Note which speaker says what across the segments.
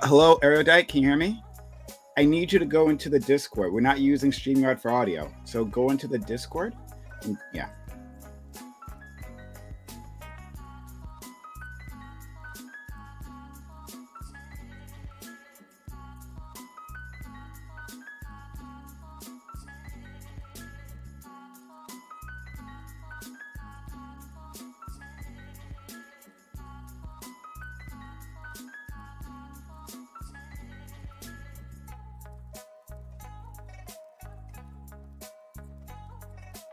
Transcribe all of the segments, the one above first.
Speaker 1: Hello, Erudite, can you hear me? I need you to go into the Discord. We're not using StreamYard for audio, so go into the Discord. Yeah.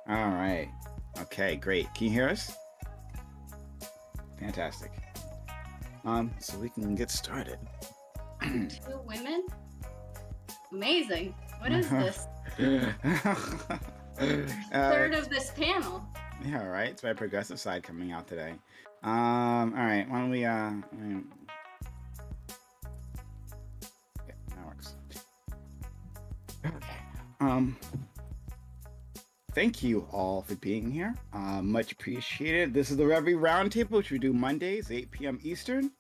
Speaker 1: All right. Okay, great. Can you hear us? Fantastic. So we can get started.
Speaker 2: 2 women? Amazing. What is this? Third of this panel.
Speaker 1: Yeah, right. It's my progressive side coming out today. All right. Why don't we yeah, that works. Okay. Thank you all for being here. Much appreciated. This is the Reverie Roundtable, which we do Mondays, 8 p.m. Eastern.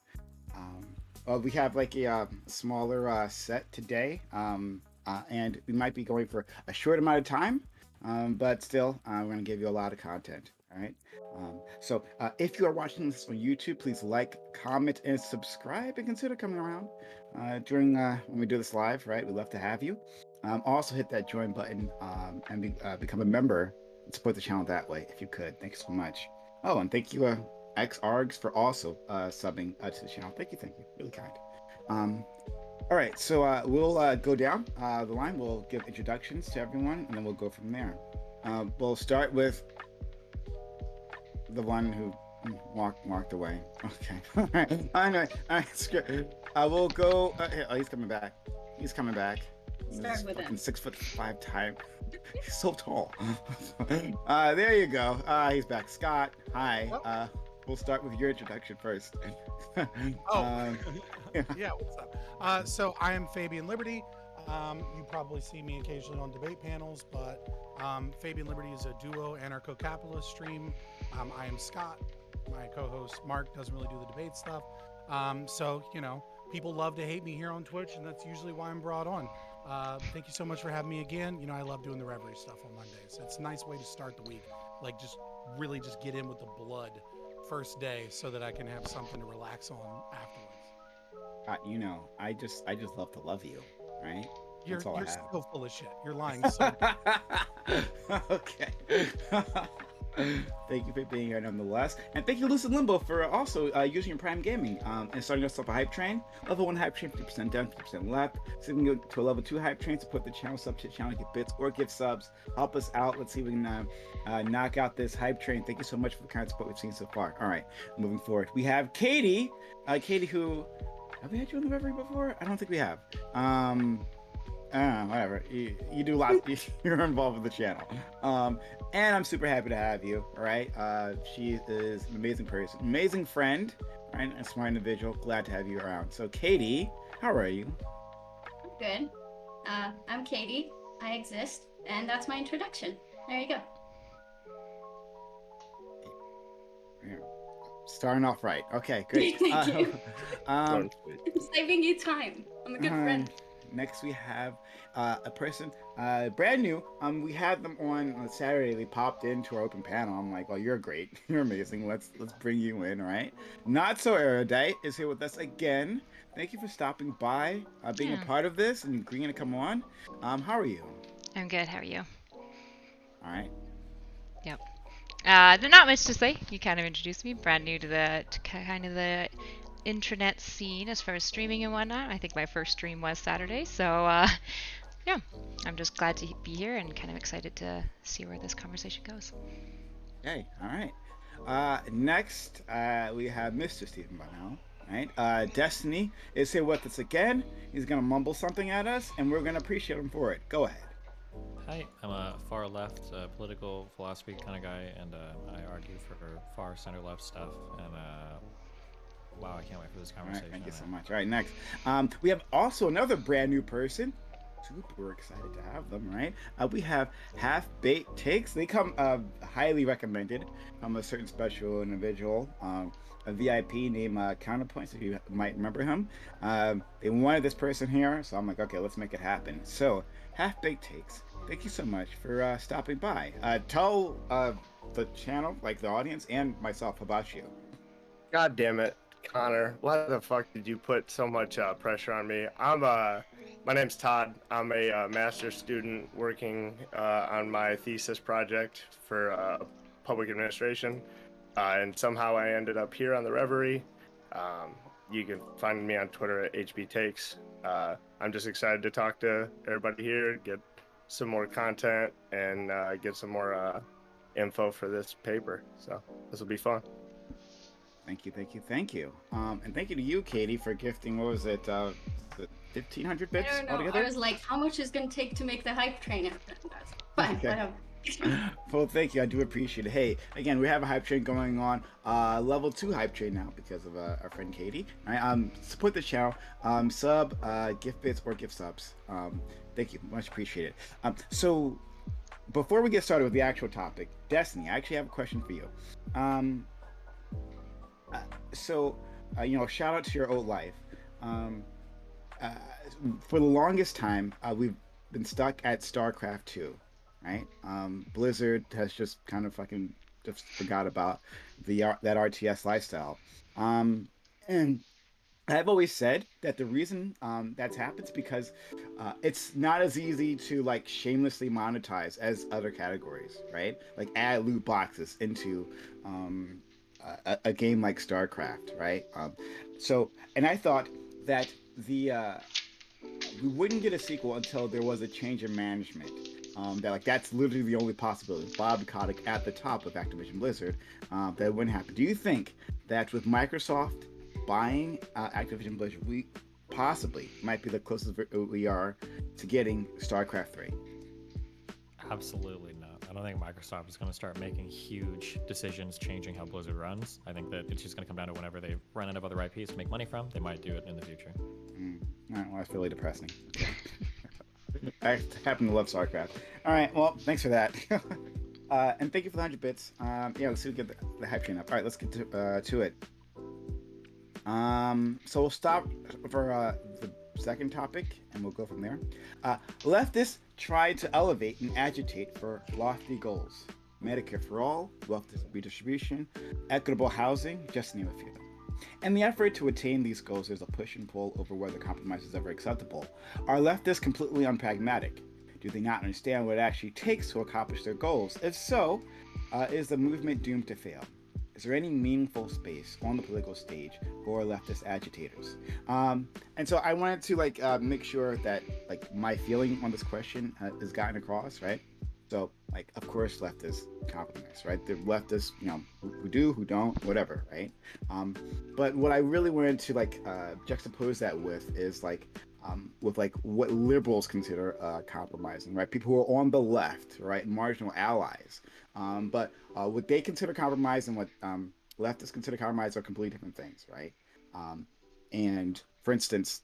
Speaker 1: We have like a smaller set today, and we might be going for a short amount of time, but still, we're going to give you a lot of content. All right. So if you are watching this on YouTube, please like, comment, and subscribe, and consider coming around during when we do this live. Right, we'd love to have you. Also hit that join button and become a member and support the channel that way if you could. Thanks so much. Oh, and thank you XArgs for also subbing to the channel. Thank you, really kind. All right, so we'll go down the line. We'll give introductions to everyone, and then we'll go from there. We'll start with the one who walked away. Okay. All right. All right. Screw. We'll go. Oh, he's coming back. He's coming back.
Speaker 2: Start with him.
Speaker 1: 6'5" type. He's so tall. There you go. He's back. Scott, hi. We'll start with your introduction first.
Speaker 3: Yeah, what's up? So I am Fabian Liberty. You probably see me occasionally on debate panels, but Fabian Liberty is a duo anarcho-capitalist stream. I am Scott. My co-host Mark doesn't really do the debate stuff. So, you know, people love to hate me here on Twitch, and that's usually why I'm brought on. Thank you so much for having me again. You know, I love doing the Reverie stuff on Mondays. It's a nice way to start the week. Like, just really just get in with the blood first day so that I can have something to relax on afterwards.
Speaker 1: You know, I just love to love you, right?
Speaker 3: You're
Speaker 1: so
Speaker 3: full of shit. You're lying so
Speaker 1: Okay. Thank you for being here nonetheless. And thank you, Lucid Limbo, for also using your Prime Gaming and starting us up a hype train. Level 1 hype train, 50% down, 50% left. So we can go to a level 2 hype train, support the channel, sub to the channel, get bits or gift subs. Help us out. Let's see if we can knock out this hype train. Thank you so much for the kind of support we've seen so far. All right, moving forward. We have Katie. Katie, who... Have we had you on the Reverie before? I don't think we have. Whatever. You do lots. You're involved with the channel. And I'm super happy to have you. All right. She is an amazing person, amazing friend. right? A smart individual. Glad to have you around. So, Katie, how are you?
Speaker 2: I'm good. I'm Katie. I exist, and that's my introduction. There you go.
Speaker 1: Yeah. Starting off right. Okay, great.
Speaker 2: Thank you.
Speaker 1: Um,
Speaker 2: Saving you time. I'm a good friend.
Speaker 1: Next we have a person brand new. We had them on Saturday. They popped into our open panel. I'm like, oh, you're great. You're amazing. Let's bring you in, right? Not so erudite is here with us again. Thank you for stopping by, being a
Speaker 4: Yeah,
Speaker 1: part of this, and agreeing to come on. How are you?
Speaker 4: I'm good. How are you?
Speaker 1: All right.
Speaker 4: Yep. Not much to say. You kind of introduced me, brand new to kind of the internet scene as far as streaming and whatnot. I think my first stream was Saturday, so yeah, I'm just glad to be here and kind of excited to see where this conversation goes.
Speaker 1: Okay. All right. Next, we have Mr. Stephen Bunnell. Right. Destiny is here with us again. He's gonna mumble something at us, and we're gonna appreciate him for it. Go ahead.
Speaker 5: Hi, I'm a far left political philosophy kind of guy, and I argue for far center left stuff. And wow, I can't wait for this
Speaker 1: All right,
Speaker 5: conversation.
Speaker 1: thank you so much. All right, next, we have also another brand new person. Super excited to have them. Right, we have Half Baked Takes. They come highly recommended from a certain special individual, a VIP named Counterpoints. If you might remember him, they wanted this person here, so I'm like, okay, let's make it happen. So, Half Baked Takes. Thank you so much for stopping by. Tell the channel, like the audience, and myself about you.
Speaker 6: God damn it, Connor. Why the fuck did you put so much pressure on me? My name's Todd. I'm a master's student working on my thesis project for public administration. And somehow I ended up here on the Reverie. You can find me on Twitter at HBTakes. I'm just excited to talk to everybody here, get some more content, and get some more info for this paper. So this will be fun.
Speaker 1: Thank you, thank you, thank you. And thank you to you, Katie, for gifting. What was it? 1,500
Speaker 2: I
Speaker 1: bits
Speaker 2: don't know.
Speaker 1: altogether.
Speaker 2: I was like, how much is gonna take to make the hype train happen? Fine,
Speaker 1: Okay.
Speaker 2: whatever.
Speaker 1: Well, thank you. I do appreciate it. Hey, again, we have a hype train going on, level 2 hype train now because of our friend Katie. All right, support the channel, sub, gift bits or gift subs. Thank you, much appreciated. So before we get started with the actual topic, Destiny, I actually have a question for you. Shout out to your old life. For the longest time, we've been stuck at StarCraft 2, right? Blizzard has just kind of fucking just forgot about that RTS lifestyle. And I've always said that the reason that's happened is because it's not as easy to like shamelessly monetize as other categories, right? Like add loot boxes into a game like StarCraft, right? And I thought that we wouldn't get a sequel until there was a change in management. That's literally the only possibility. Bob Kotick at the top of Activision Blizzard, that wouldn't happen. Do you think that with Microsoft buying Activision Blizzard, we possibly might be the closest we are to getting StarCraft 3?
Speaker 5: Absolutely not. I don't think Microsoft is going to start making huge decisions changing how Blizzard runs. I think that it's just going to come down to whenever they run out of other IPs to make money from, they might do it in the future.
Speaker 1: All right, well, that's really depressing. I happen to love StarCraft. All right, well, thanks for that. And thank you for the 100 bits. Let's see if we get the hype train up. All right, let's get to it. So we'll stop for the second topic, and we'll go from there. Leftists try to elevate and agitate for lofty goals. Medicare for all, wealth redistribution, equitable housing, just to name a few. In the effort to attain these goals, there's a push and pull over whether compromise is ever acceptable. Are leftists completely unpragmatic? Do they not understand what it actually takes to accomplish their goals? If so, is the movement doomed to fail? Is there any meaningful space on the political stage for leftist agitators? And so I wanted to make sure that my feeling on this question is gotten across, right? So of course leftists compromise, right? The leftists, who do, who don't, whatever, right? But what I really wanted to juxtapose that with is what liberals consider compromising, right? People who are on the left, right? Marginal allies. But what they consider compromise and what leftists consider compromise are completely different things, right? And for instance,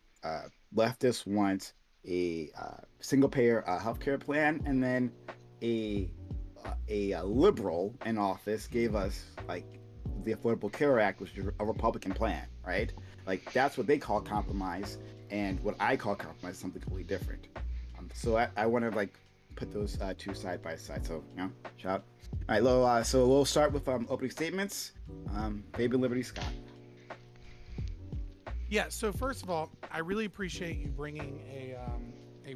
Speaker 1: leftists want a single payer healthcare plan, and then a a liberal in office gave us like the Affordable Care Act, which is a Republican plan, right? Like that's what they call compromise, and what I call compromise is something completely different. So I want to like put those two side by side. So shout out. All right, so we'll start with opening statements. Baby Liberty Scott.
Speaker 3: Yeah. So first of all, I really appreciate you bringing a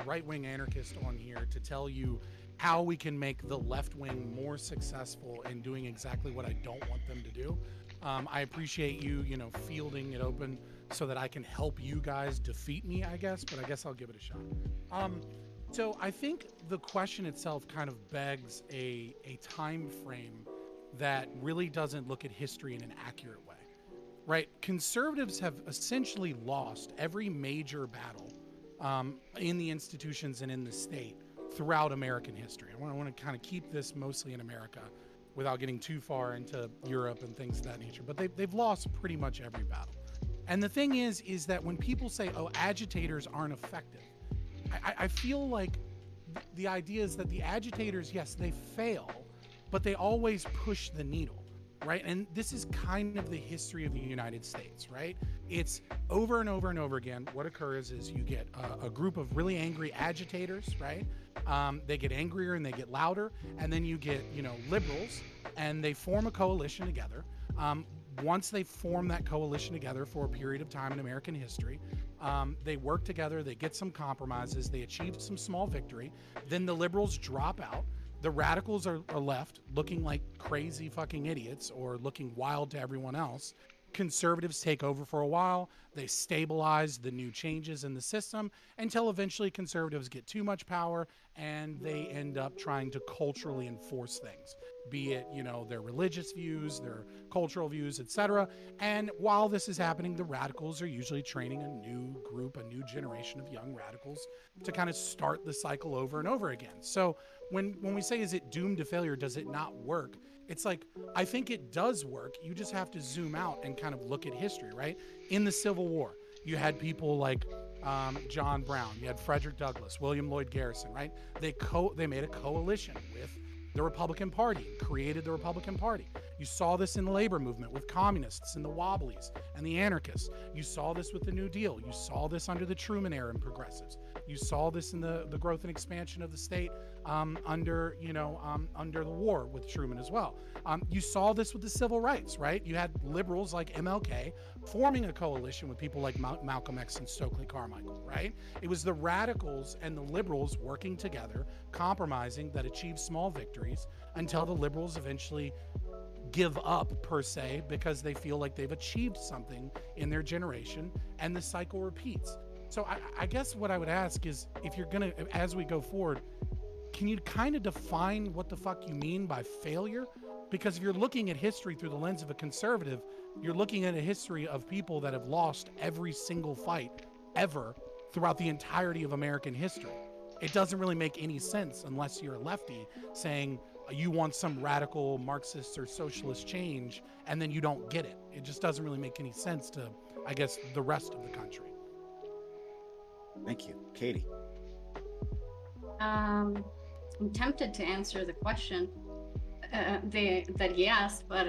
Speaker 3: right-wing anarchist on here to tell you how we can make the left wing more successful in doing exactly what I don't want them to do. I appreciate you, fielding it open so that I can help you guys defeat me, I guess, but I guess I'll give it a shot. So I think the question itself kind of begs a time frame that really doesn't look at history in an accurate way, right? Conservatives have essentially lost every major battle in the institutions and in the state throughout American history. I want to kind of keep this mostly in America without getting too far into Europe and things of that nature, but they've lost pretty much every battle. And the thing is that when people say, oh, agitators aren't effective, I feel like the idea is that the agitators, yes, they fail, but they always push the needle, right? And this is kind of the history of the United States, right? It's over and over and over again. What occurs is you get a group of really angry agitators, right? They get angrier and they get louder, and then you get, liberals, and they form a coalition together. Once they form that coalition together for a period of time in American history, they work together, they get some compromises, they achieve some small victory, then the liberals drop out. The radicals are left looking like crazy fucking idiots or looking wild to everyone else. Conservatives take over for a while. They stabilize the new changes in the system until eventually conservatives get too much power and they end up trying to culturally enforce things, be it, their religious views, their cultural views, etc. And while this is happening, the radicals are usually training a new group, a new generation of young radicals to kind of start the cycle over and over again. So when we say, is it doomed to failure? Does it not work? It's like, I think it does work. You just have to zoom out and kind of look at history, right? In the Civil War, you had people like John Brown, you had Frederick Douglass, William Lloyd Garrison, right? They made a coalition with the Republican Party, created the Republican Party. You saw this in the labor movement with communists and the Wobblies and the anarchists. You saw this with the New Deal. You saw this under the Truman era and progressives. You saw this in the growth and expansion of the state under the war with Truman as well. You saw this with the civil rights, right? You had liberals like MLK forming a coalition with people like Malcolm X and Stokely Carmichael, right? It was the radicals and the liberals working together, compromising, that achieved small victories until the liberals eventually give up, per se, because they feel like they've achieved something in their generation, and the cycle repeats. So I guess what I would ask is, if you're gonna, as we go forward, can you kind of define what the fuck you mean by failure? Because if you're looking at history through the lens of a conservative, you're looking at a history of people that have lost every single fight ever throughout the entirety of American history. It doesn't really make any sense unless you're a lefty saying you want some radical Marxist or socialist change and then you don't get it. It just doesn't really make any sense to, I guess, the rest of the country.
Speaker 1: Thank you, Katie.
Speaker 2: I'm tempted to answer the question that he asked, but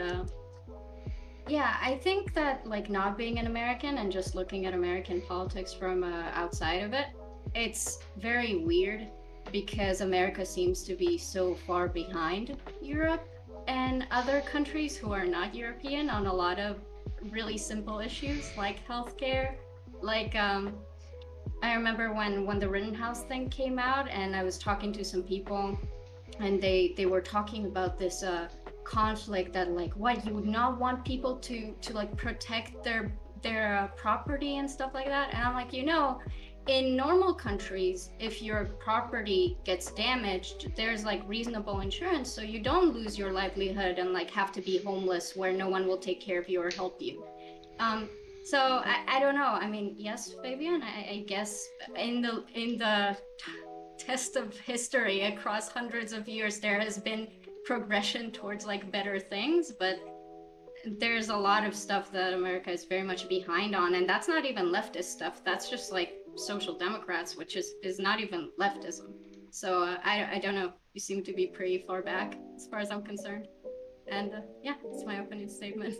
Speaker 2: yeah, I think that like not being an American and just looking at American politics from outside of it, it's very weird because America seems to be so far behind Europe and other countries who are not European on a lot of really simple issues like healthcare. Like I remember when the Rittenhouse thing came out, and I was talking to some people, and they were talking about this conflict that like, what, you would not want people to like protect their property and stuff like that. And I'm like, in normal countries, if your property gets damaged, there's like reasonable insurance, so you don't lose your livelihood and like have to be homeless where no one will take care of you or help you. So I don't know. I mean, yes, Fabian, I guess in the test of history across hundreds of years, there has been progression towards like better things, but there's a lot of stuff that America is very much behind on, and that's not even leftist stuff. That's just like social democrats, which is not even leftism. So I don't know. You seem to be pretty far back as far as I'm concerned. And yeah, it's my opening statement.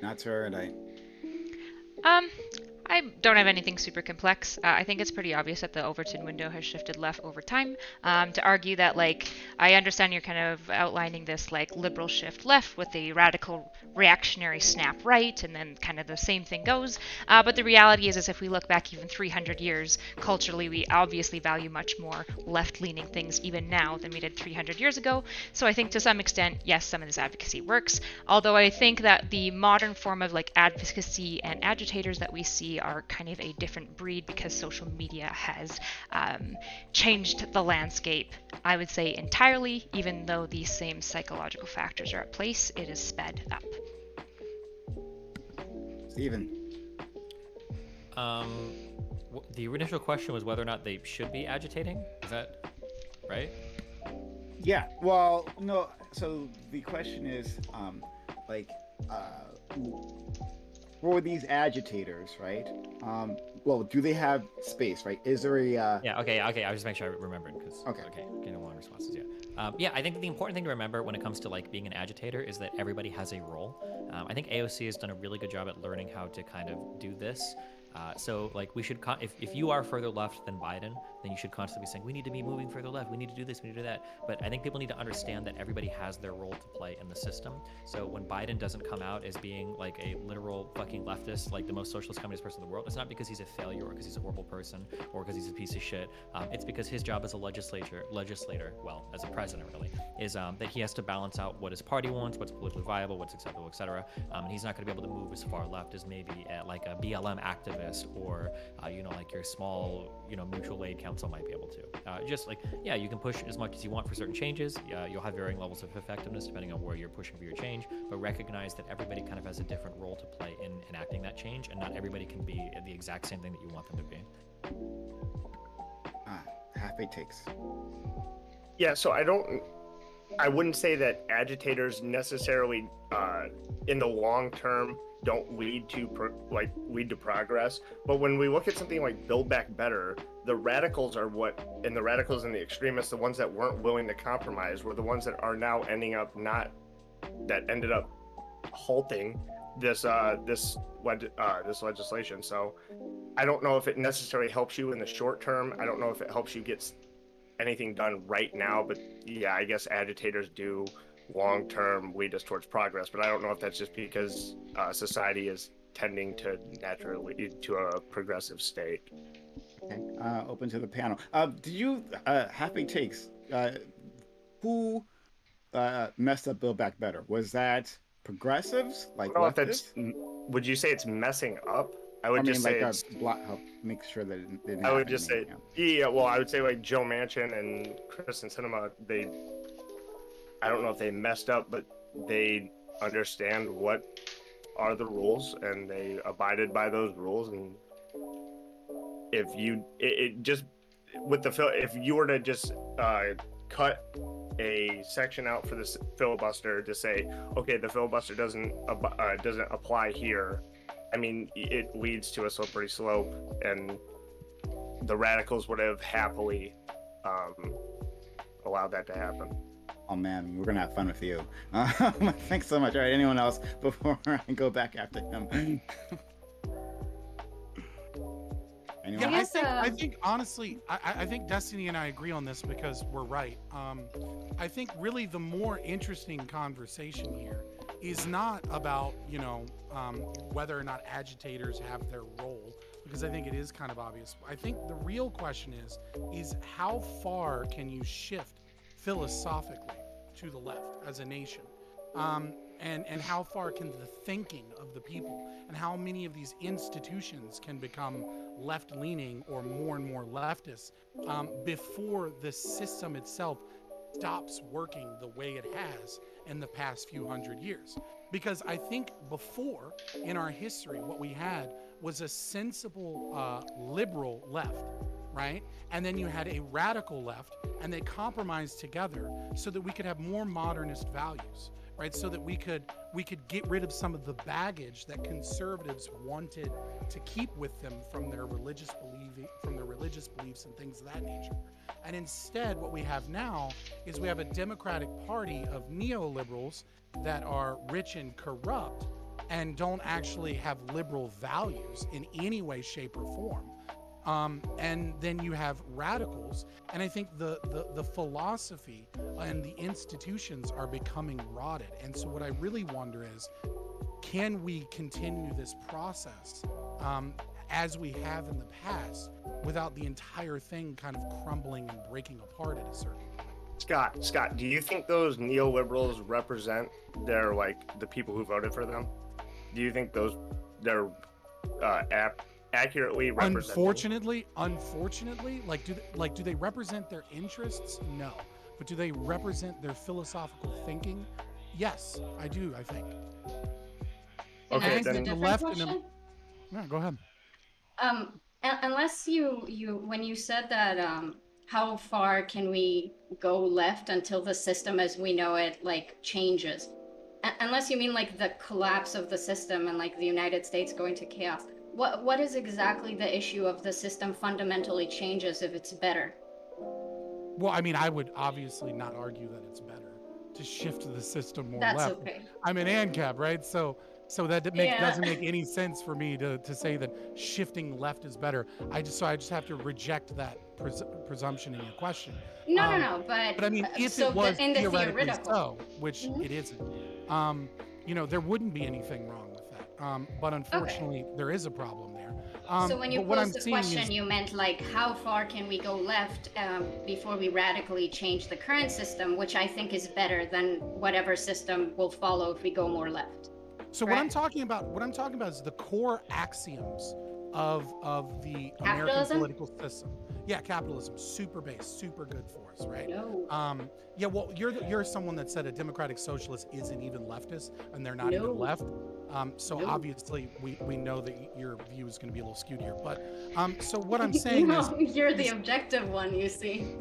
Speaker 1: Not sure, and
Speaker 4: Um, I don't have anything super complex. I think it's pretty obvious that the Overton window has shifted left over time. To argue that, like, I understand you're kind of outlining this, like, liberal shift left with the radical reactionary snap right, and then kind of the same thing goes. But the reality is if we look back even 300 years, culturally, we obviously value much more left-leaning things even now than we did 300 years ago. So I think to some extent, yes, some of this advocacy works. Although I think that the modern form of, like, advocacy and agitators that we see are kind of a different breed because social media has changed the landscape, I would say, entirely. Even though these same psychological factors are at place, it is sped up.
Speaker 1: Steven.
Speaker 5: The initial question was whether or not they should be agitating. Is that right?
Speaker 1: Yeah. Well, no. So the question is, like, for these agitators, right? Well, do they have space, right? Is there a
Speaker 5: Yeah. Okay. I was just making sure I remembered because.
Speaker 1: Okay.
Speaker 5: Getting long responses. Yeah. Yeah. I think the important thing to remember when it comes to like being an agitator is that everybody has a role. I think AOC has done a really good job at learning how to kind of do this. So like we should, if you are further left than Biden, then you should constantly be saying we need to be moving further left. We need to do this. We need to do that. But I think people need to understand that everybody has their role to play in the system. So when Biden doesn't come out as being like a literal fucking leftist, like the most socialist communist person in the world, it's not because he's a failure or because he's a horrible person or because he's a piece of shit. It's because his job as a legislator, well, as a president really, is that he has to balance out what his party wants, what's politically viable, what's acceptable, etc. And he's not going to be able to move as far left as maybe like a BLM activist or like your small mutual aid council might be able to. Just like, yeah, you can push as much as you want for certain changes. You'll have varying levels of effectiveness depending on where you're pushing for your change, but recognize that everybody kind of has a different role to play in enacting that change, and not everybody can be the exact same thing that you want them to be.
Speaker 1: half-baked takes?
Speaker 6: Yeah, so I wouldn't say that agitators necessarily in the long term don't lead to progress, but when we look at something like Build Back Better, the radicals and the extremists, the ones that weren't willing to compromise, were the ones that are now ended up halting this legislation. So I don't know if it necessarily helps you in the short term. I don't know if it helps you get anything done right now, but yeah, I guess agitators do long term lead us towards progress, but I don't know if that's just because society is tending to naturally lead to a progressive state.
Speaker 1: Okay, open to the panel. Did you half-baked takes? Who messed up Build Back Better? Was that progressives, like leftists?
Speaker 6: Would you say it's messing up? I would just say it's
Speaker 1: help make sure that it didn't
Speaker 6: I would
Speaker 1: happen
Speaker 6: just
Speaker 1: again,
Speaker 6: say well, I would say like Joe Manchin and Kristen Sinema, I don't know if they messed up, but they understand what are the rules and they abided by those rules. And if you if you were to just cut a section out for this filibuster to say, okay, the filibuster doesn't apply here, I mean, it leads to a slippery slope, and the radicals would have happily allowed that to happen.
Speaker 1: Oh man, we're gonna have fun with you. Thanks so much. All right, anyone else before I go back after him? Anyone?
Speaker 3: Yeah, I think honestly, I think Destiny and I agree on this because we're right. I think really the more interesting conversation here is not about whether or not agitators have their role, because I think it is kind of obvious. I think the real question is how far can you shift philosophically to the left as a nation, and how far can the thinking of the people and how many of these institutions can become left-leaning or more and more leftist before the system itself stops working the way it has in the past few hundred years. Because I think before, in our history, what we had was a sensible liberal left, right? And then you had a radical left, and they compromised together so that we could have more modernist values. right? So that we could get rid of some of the baggage that conservatives wanted to keep with them from their religious beliefs and things of that nature. And instead, what we have now is we have a Democratic Party of neoliberals that are rich and corrupt and don't actually have liberal values in any way, shape, or form. And then you have radicals, and I think the philosophy and the institutions are becoming rotted. And so what I really wonder is, can we continue this process as we have in the past without the entire thing kind of crumbling and breaking apart at a certain point?
Speaker 6: Scott, do you think those neoliberals represent the people who voted for them? Do you think they're accurately represented?
Speaker 3: Unfortunately, do they represent their interests? No. But do they represent their philosophical thinking? Yes, I do, I think.
Speaker 2: Can I
Speaker 6: Okay,
Speaker 2: ask
Speaker 6: then
Speaker 2: a
Speaker 6: the
Speaker 2: different
Speaker 3: left
Speaker 2: question?
Speaker 3: Yeah, go ahead.
Speaker 2: Unless you when you said that how far can we go left until the system as we know it like changes? Unless you mean like the collapse of the system and like the United States going to chaos. What is exactly the issue of the system fundamentally changes if it's better?
Speaker 3: Well, I mean, I would obviously not argue that it's better to shift the system more
Speaker 2: That's
Speaker 3: left.
Speaker 2: okay.
Speaker 3: I'm an ANCAP, right? So that
Speaker 2: Yeah.
Speaker 3: doesn't make any sense for me to say that shifting left is better. I just have to reject that presumption in your question.
Speaker 2: No. But
Speaker 3: I mean, if
Speaker 2: so
Speaker 3: it was
Speaker 2: in the
Speaker 3: theoretically
Speaker 2: theoretical.
Speaker 3: so, which it isn't, there wouldn't be anything wrong with that. But unfortunately, there is a problem there.
Speaker 2: So when you
Speaker 3: but what I'm
Speaker 2: posed the
Speaker 3: seeing
Speaker 2: question,
Speaker 3: is,
Speaker 2: you meant like how far can we go left before we radically change the current system, which I think is better than whatever system will follow if we go more left.
Speaker 3: so what I'm talking about is the core axioms of the American
Speaker 2: Capitalism?
Speaker 3: political system. Yeah, capitalism, super base, super good for us, right?
Speaker 2: No.
Speaker 3: Yeah, well, you're someone that said a democratic socialist isn't even leftist, and they're not even left. So
Speaker 2: No.
Speaker 3: obviously we know that your view is going to be a little skewed here. But so what I'm saying is,
Speaker 2: No, you're the objective one, you see.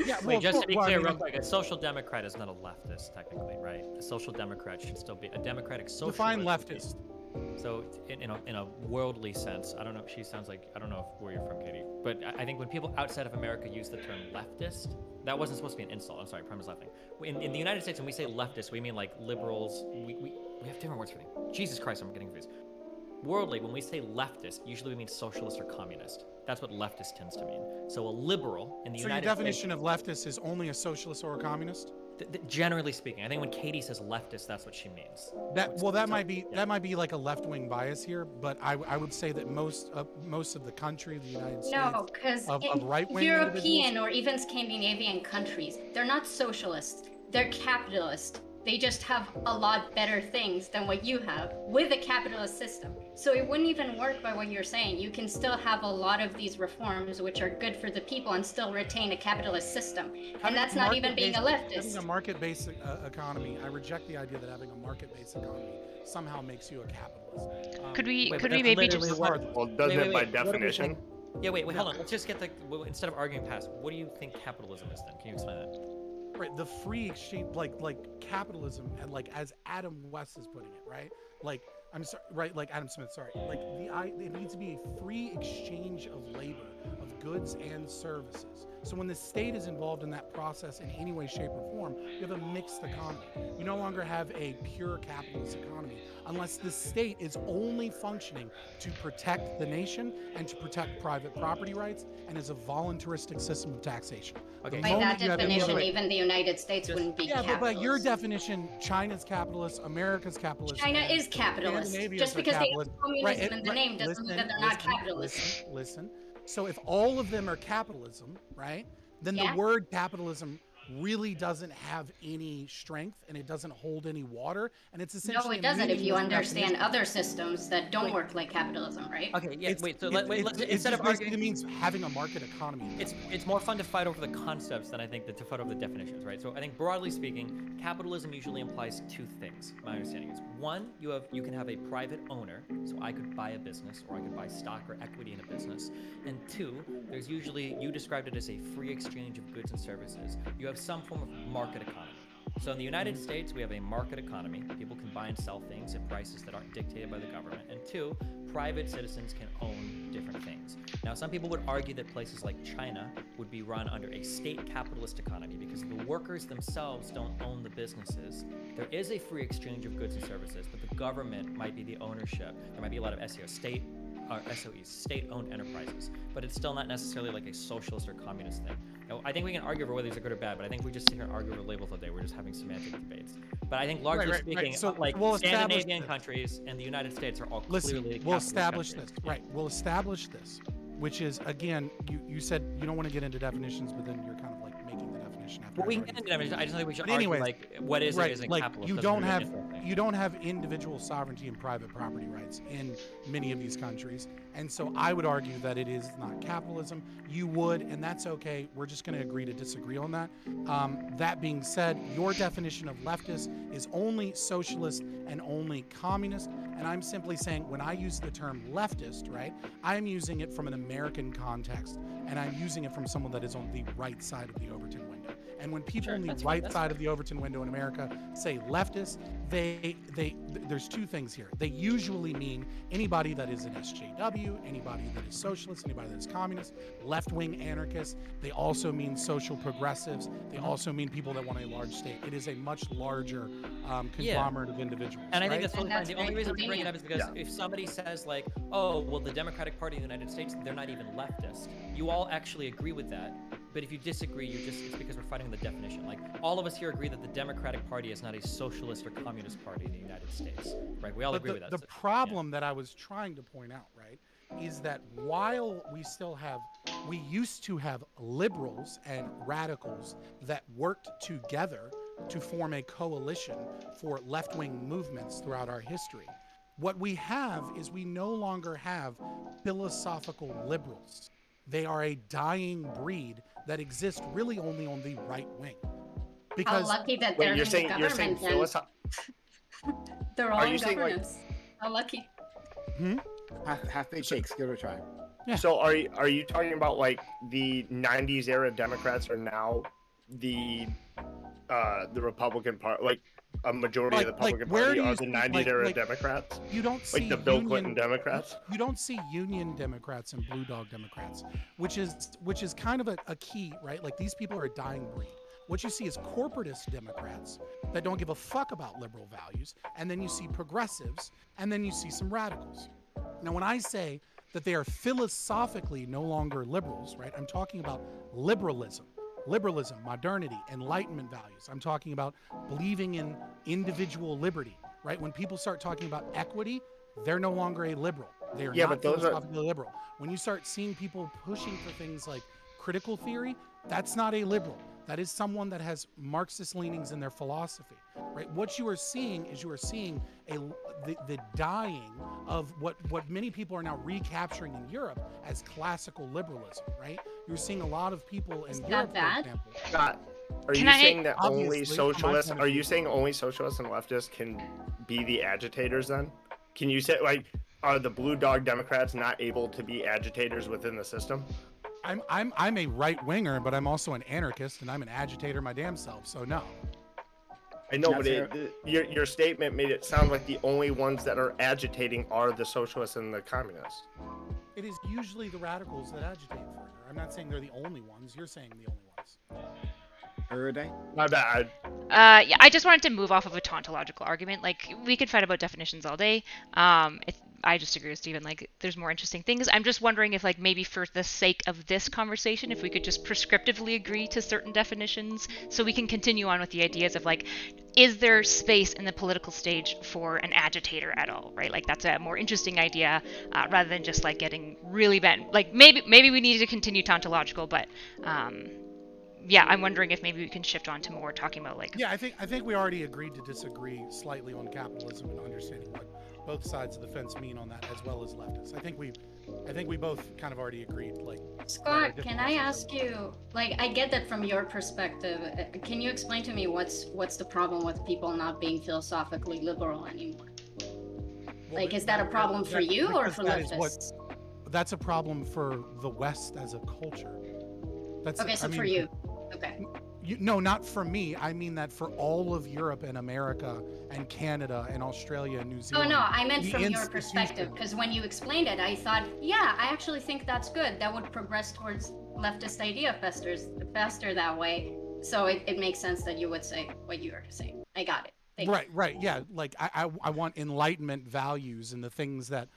Speaker 3: yeah. Well,
Speaker 5: Wait, just to be
Speaker 3: well, I
Speaker 5: clear,
Speaker 3: mean,
Speaker 5: real quick, a social democrat is not a leftist, technically, right? A social democrat should still be a democratic socialist.
Speaker 3: define leftist.
Speaker 5: So, in a worldly sense, I don't know. She sounds like I don't know where you're from, Katie, but I think when people outside of America use the term leftist, that wasn't supposed to be an insult. I'm sorry, Prime is laughing. In the United States, when we say leftist, we mean like liberals. We have different words for them. Jesus Christ, I'm getting confused. Worldly, when we say leftist, usually we mean socialist or communist. That's what leftist tends to mean. So a liberal in the
Speaker 3: So your
Speaker 5: United
Speaker 3: definition
Speaker 5: States,
Speaker 3: of leftist is only a socialist or a communist?
Speaker 5: generally speaking, I think when Katie says leftist, that's what she means.
Speaker 3: That might be like a left-wing bias here, but I would say that most of the country, the United States,
Speaker 2: No, because
Speaker 3: of right-wing
Speaker 2: European or even Scandinavian countries, they're not socialists. They're capitalist. They just have a lot better things than what you have with a capitalist system. So it wouldn't even work by what you're saying. You can still have a lot of these reforms which are good for the people and still retain a capitalist system. And that's not even being a
Speaker 3: Having
Speaker 2: leftist.
Speaker 3: a market-based economy, I reject the idea that having a market-based economy somehow makes you a capitalist.
Speaker 4: Could we
Speaker 5: Wait,
Speaker 4: could
Speaker 5: but
Speaker 4: we
Speaker 5: that's
Speaker 4: maybe
Speaker 5: literally
Speaker 4: just
Speaker 5: what-
Speaker 6: Well, doesn't
Speaker 5: Wait,
Speaker 6: it by
Speaker 5: what are we
Speaker 6: definition?
Speaker 5: saying? Yeah, wait, hold on. Let's just get instead of arguing past, what do you think capitalism is then? Can you explain that?
Speaker 3: Right, the free exchange, like capitalism, and like as Adam West is putting it, right? Like I'm sorry, right? Like Adam Smith, sorry. Like it needs to be a free exchange of labor, of goods and services. So when the state is involved in that process in any way, shape, or form, you have a mixed economy. You no longer have a pure capitalist economy unless the state is only functioning to protect the nation and to protect private property rights and is a voluntaristic system of taxation.
Speaker 5: Okay.
Speaker 3: The
Speaker 2: By that
Speaker 3: moment you have any
Speaker 2: definition,
Speaker 3: other-
Speaker 2: even the United States wouldn't be
Speaker 3: yeah,
Speaker 2: capitalist.
Speaker 3: but by your definition, China's capitalist, America's capitalist.
Speaker 2: China
Speaker 3: and
Speaker 2: is capitalist.
Speaker 3: Scandinavia's
Speaker 2: Just
Speaker 3: are
Speaker 2: because they have
Speaker 3: capitalist.
Speaker 2: communism in the name doesn't mean that they're not capitalist.
Speaker 3: Listen. So if all of them are capitalism, right, then
Speaker 2: Yeah.
Speaker 3: the word capitalism really doesn't have any strength and it doesn't hold any water, and it's essentially
Speaker 2: No, it doesn't if you
Speaker 3: meaningless
Speaker 2: understand
Speaker 3: definition.
Speaker 2: other systems that don't work like capitalism, right?
Speaker 5: Okay, yeah,
Speaker 3: It's-
Speaker 5: wait. So
Speaker 3: it-
Speaker 5: let's
Speaker 3: it
Speaker 5: instead
Speaker 3: just
Speaker 5: of
Speaker 3: basically
Speaker 5: arguing,
Speaker 3: means having a market economy.
Speaker 5: it's more fun to fight over the concepts than I think to fight over the definitions, right? So I think broadly speaking, capitalism usually implies two things. My understanding is one, you can have a private owner, so I could buy a business or I could buy stock or equity in a business, and two, there's usually you described it as a free exchange of goods and services. You have some form of market economy. So in the United States, we have a market economy. People can buy and sell things at prices that aren't dictated by the government. And two, private citizens can own different things. Now, some people would argue that places like China would be run under a state capitalist economy because the workers themselves don't own the businesses. There is a free exchange of goods and services, but the government might be the ownership. There might be a lot of SOEs, state-owned enterprises, but it's still not necessarily like a socialist or communist thing. Now, I think we can argue over whether these are good or bad, but I think we just sit here and argue over labels all day. We're just having semantic debates. But I think largely speaking,
Speaker 3: So
Speaker 5: like
Speaker 3: we'll
Speaker 5: Scandinavian countries and the United States are all clearly
Speaker 3: we'll
Speaker 5: capitalist
Speaker 3: establish
Speaker 5: countries.
Speaker 3: this. Right. We'll establish this, which is, again, you said you don't want to get into definitions, but then you're kind of like making the definition after.
Speaker 5: Well, we can get into definitions. I just think we should
Speaker 3: But
Speaker 5: argue
Speaker 3: anyways,
Speaker 5: like what is
Speaker 3: right,
Speaker 5: it isn't
Speaker 3: like
Speaker 5: capitalist.
Speaker 3: you
Speaker 5: doesn't
Speaker 3: don't
Speaker 5: really
Speaker 3: have
Speaker 5: mean anything.
Speaker 3: you don't have individual sovereignty and private property rights in many of these countries, and so I would argue that it is not capitalism. You would, and that's okay. We're just going to agree to disagree on that. That being said, your definition of leftist is only socialist and only communist, and I'm simply saying when I use the term leftist, right, I'm using it from an American context, and I'm using it from someone that is on the right side of the Overton window. And when people on the right side of the Overton window in America say leftist, there's two things here. They usually mean anybody that is an SJW, anybody that is socialist, anybody that is communist, left-wing anarchists. They also mean social progressives. They also mean people that want a large state. It is a much larger conglomerate of individuals.
Speaker 5: And I
Speaker 3: right?
Speaker 5: think that's totally fine. The only reason we bring it up is because
Speaker 6: Yeah.
Speaker 5: if somebody says like, oh, well, the Democratic Party in the United States, they're not even leftist. You all actually agree with that. But if you disagree, it's because we're fighting the definition. Like all of us here agree that the Democratic Party is not a socialist or communist party in the United States, right? We all agree with that.
Speaker 3: The
Speaker 5: So-
Speaker 3: problem that I was trying to point out, right, is that while we used to have liberals and radicals that worked together to form a coalition for left-wing movements throughout our history. What we have is we no longer have philosophical liberals. They are a dying breed that exists really only on the right wing. Because
Speaker 2: How lucky that
Speaker 6: Wait,
Speaker 2: they're
Speaker 6: you're
Speaker 2: in
Speaker 6: saying
Speaker 2: the
Speaker 6: you're saying
Speaker 2: government then. They're all
Speaker 6: Are
Speaker 2: in
Speaker 6: you saying, like-
Speaker 2: governance. How lucky.
Speaker 1: Half baked cakes. Give it a try.
Speaker 3: Yeah.
Speaker 6: So are you talking about like the 90s era Democrats are now the Republican Party, like a majority of the Republican
Speaker 3: where
Speaker 6: Party
Speaker 3: do you
Speaker 6: are the
Speaker 3: see,
Speaker 6: 90s era Democrats?
Speaker 3: you don't see
Speaker 6: Like the Bill
Speaker 3: union,
Speaker 6: Clinton Democrats?
Speaker 3: You don't see union Democrats and blue dog Democrats, which is kind of a key, right? Like these people are a dying breed. What you see is corporatist Democrats that don't give a fuck about liberal values, and then you see progressives, and then you see some radicals. Now, when I say that they are philosophically no longer liberals, right? I'm talking about liberalism, modernity, enlightenment values. I'm talking about believing in individual liberty, right? When people start talking about equity, they're no longer a liberal. They are
Speaker 6: Yeah,
Speaker 3: not
Speaker 6: but those are-
Speaker 3: philosophically liberal. When you start seeing people pushing for things like critical theory, that's not a liberal. That is someone that has Marxist leanings in their philosophy, right? What you are seeing is the dying of what many people are now recapturing in Europe as classical liberalism, right? You're seeing a lot of people in
Speaker 2: Is that
Speaker 3: Europe, for
Speaker 2: bad?
Speaker 3: example.
Speaker 6: Scott, are
Speaker 4: Can
Speaker 6: you
Speaker 4: I-
Speaker 6: saying that only
Speaker 3: Obviously, from my
Speaker 6: socialists?
Speaker 3: point of
Speaker 6: Are you
Speaker 3: view.
Speaker 6: saying only socialists and leftists can be the agitators? Then, can you say like, are the blue dog Democrats not able to be agitators within the system?
Speaker 3: I'm a right winger, but I'm also an anarchist, and I'm an agitator my damn self. So no.
Speaker 6: I know,
Speaker 1: That's
Speaker 6: but your statement made it sound like the only ones that are agitating are the socialists and the communists.
Speaker 3: It is usually the radicals that agitate further. I'm not saying they're the only ones. You're saying the only ones.
Speaker 1: Erudite.
Speaker 6: My bad.
Speaker 4: Yeah, I just wanted to move off of a tautological argument. Like, we could fight about definitions all day. I just agree with Stephen. Like, there's more interesting things. I'm just wondering if, like, maybe for the sake of this conversation, if we could just prescriptively agree to certain definitions so we can continue on with the ideas of, like, is there space in the political stage for an agitator at all, right? Like, that's a more interesting idea rather than just, like, getting really bent. Like, maybe we need to continue tautological, but... yeah, I'm wondering if maybe we can shift on to more talking about like.
Speaker 3: Yeah, I think we already agreed to disagree slightly on capitalism and understanding what both sides of the fence mean on that, as well as leftists. I think we both kind of already agreed. Like,
Speaker 2: Scott, can I ask you, like, I get that from your perspective. Can you explain to me what's the problem with people not being philosophically liberal anymore? Like, is that a problem for you or for leftists?
Speaker 3: That's a problem for the West as a culture.
Speaker 2: Okay, so for you. Okay.
Speaker 3: No, not for me. I mean that for all of Europe and America and Canada and Australia and New
Speaker 2: Oh
Speaker 3: Zealand.
Speaker 2: no, I meant
Speaker 3: The
Speaker 2: from your perspective,
Speaker 3: institution.
Speaker 2: because when you explained it, I thought, yeah, I actually think that's good. That would progress towards leftist idea faster that way. So it makes sense that you would say what you are saying. I got it. Thank you.
Speaker 3: Right. Yeah. Like I want Enlightenment values and the things that,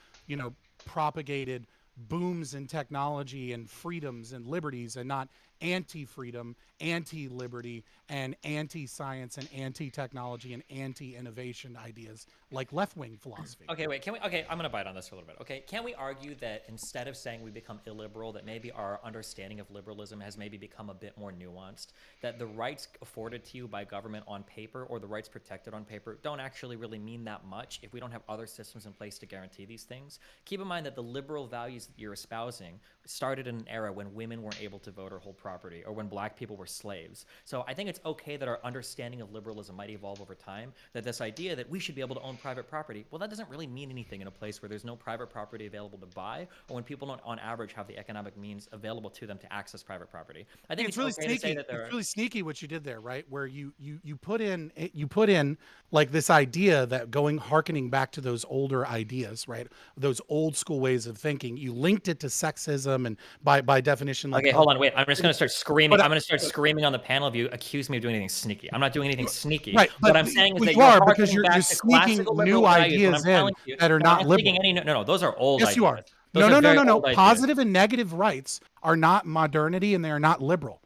Speaker 3: propagated booms in technology and freedoms and liberties, and not anti-freedom, anti-liberty, and anti-science and anti-technology and anti-innovation ideas like left-wing philosophy.
Speaker 5: Okay, wait. Can we? Okay, I'm gonna bite on this for a little bit. Okay, can we argue that instead of saying we become illiberal, that maybe our understanding of liberalism has maybe become a bit more nuanced? That the rights afforded to you by government on paper, or the rights protected on paper, don't actually really mean that much if we don't have other systems in place to guarantee these things. Keep in mind that the liberal values that you're espousing started in an era when women weren't able to vote or hold property, or when black people were slaves. So I think it's okay that our understanding of liberalism might evolve over time. That this idea that we should be able to own private property, well, that doesn't really mean anything in a place where there's no private property available to buy, or when people don't, on average, have the economic means available to them to access private property. I think
Speaker 3: It's really
Speaker 5: okay
Speaker 3: sneaky.
Speaker 5: to say that
Speaker 3: It's really sneaky what you did there, right? Where you put in like this idea that harkening back to those older ideas, right? Those old school ways of thinking. You linked it to sexism, and by definition, like
Speaker 5: Okay, hold on, wait. I'm just gonna start screaming.
Speaker 3: But,
Speaker 5: I'm gonna start screaming on the panel if you accuse me of doing anything sneaky. I'm not doing anything sneaky.
Speaker 3: right,
Speaker 5: What
Speaker 3: but
Speaker 5: I'm saying is
Speaker 3: well,
Speaker 5: that
Speaker 3: you
Speaker 5: you're
Speaker 3: are, because
Speaker 5: harkening
Speaker 3: you're
Speaker 5: back to
Speaker 3: sneaking
Speaker 5: classical
Speaker 3: new
Speaker 5: liberal values. What
Speaker 3: ideas
Speaker 5: I'm telling you,
Speaker 3: that are
Speaker 5: no, I'm
Speaker 3: not
Speaker 5: not
Speaker 3: liberal.
Speaker 5: taking any. No, those are old
Speaker 3: Yes,
Speaker 5: ideas.
Speaker 3: you are.
Speaker 5: Those
Speaker 3: No.
Speaker 5: are very old ideas.
Speaker 3: Positive and negative rights are not modernity, and they are not liberal.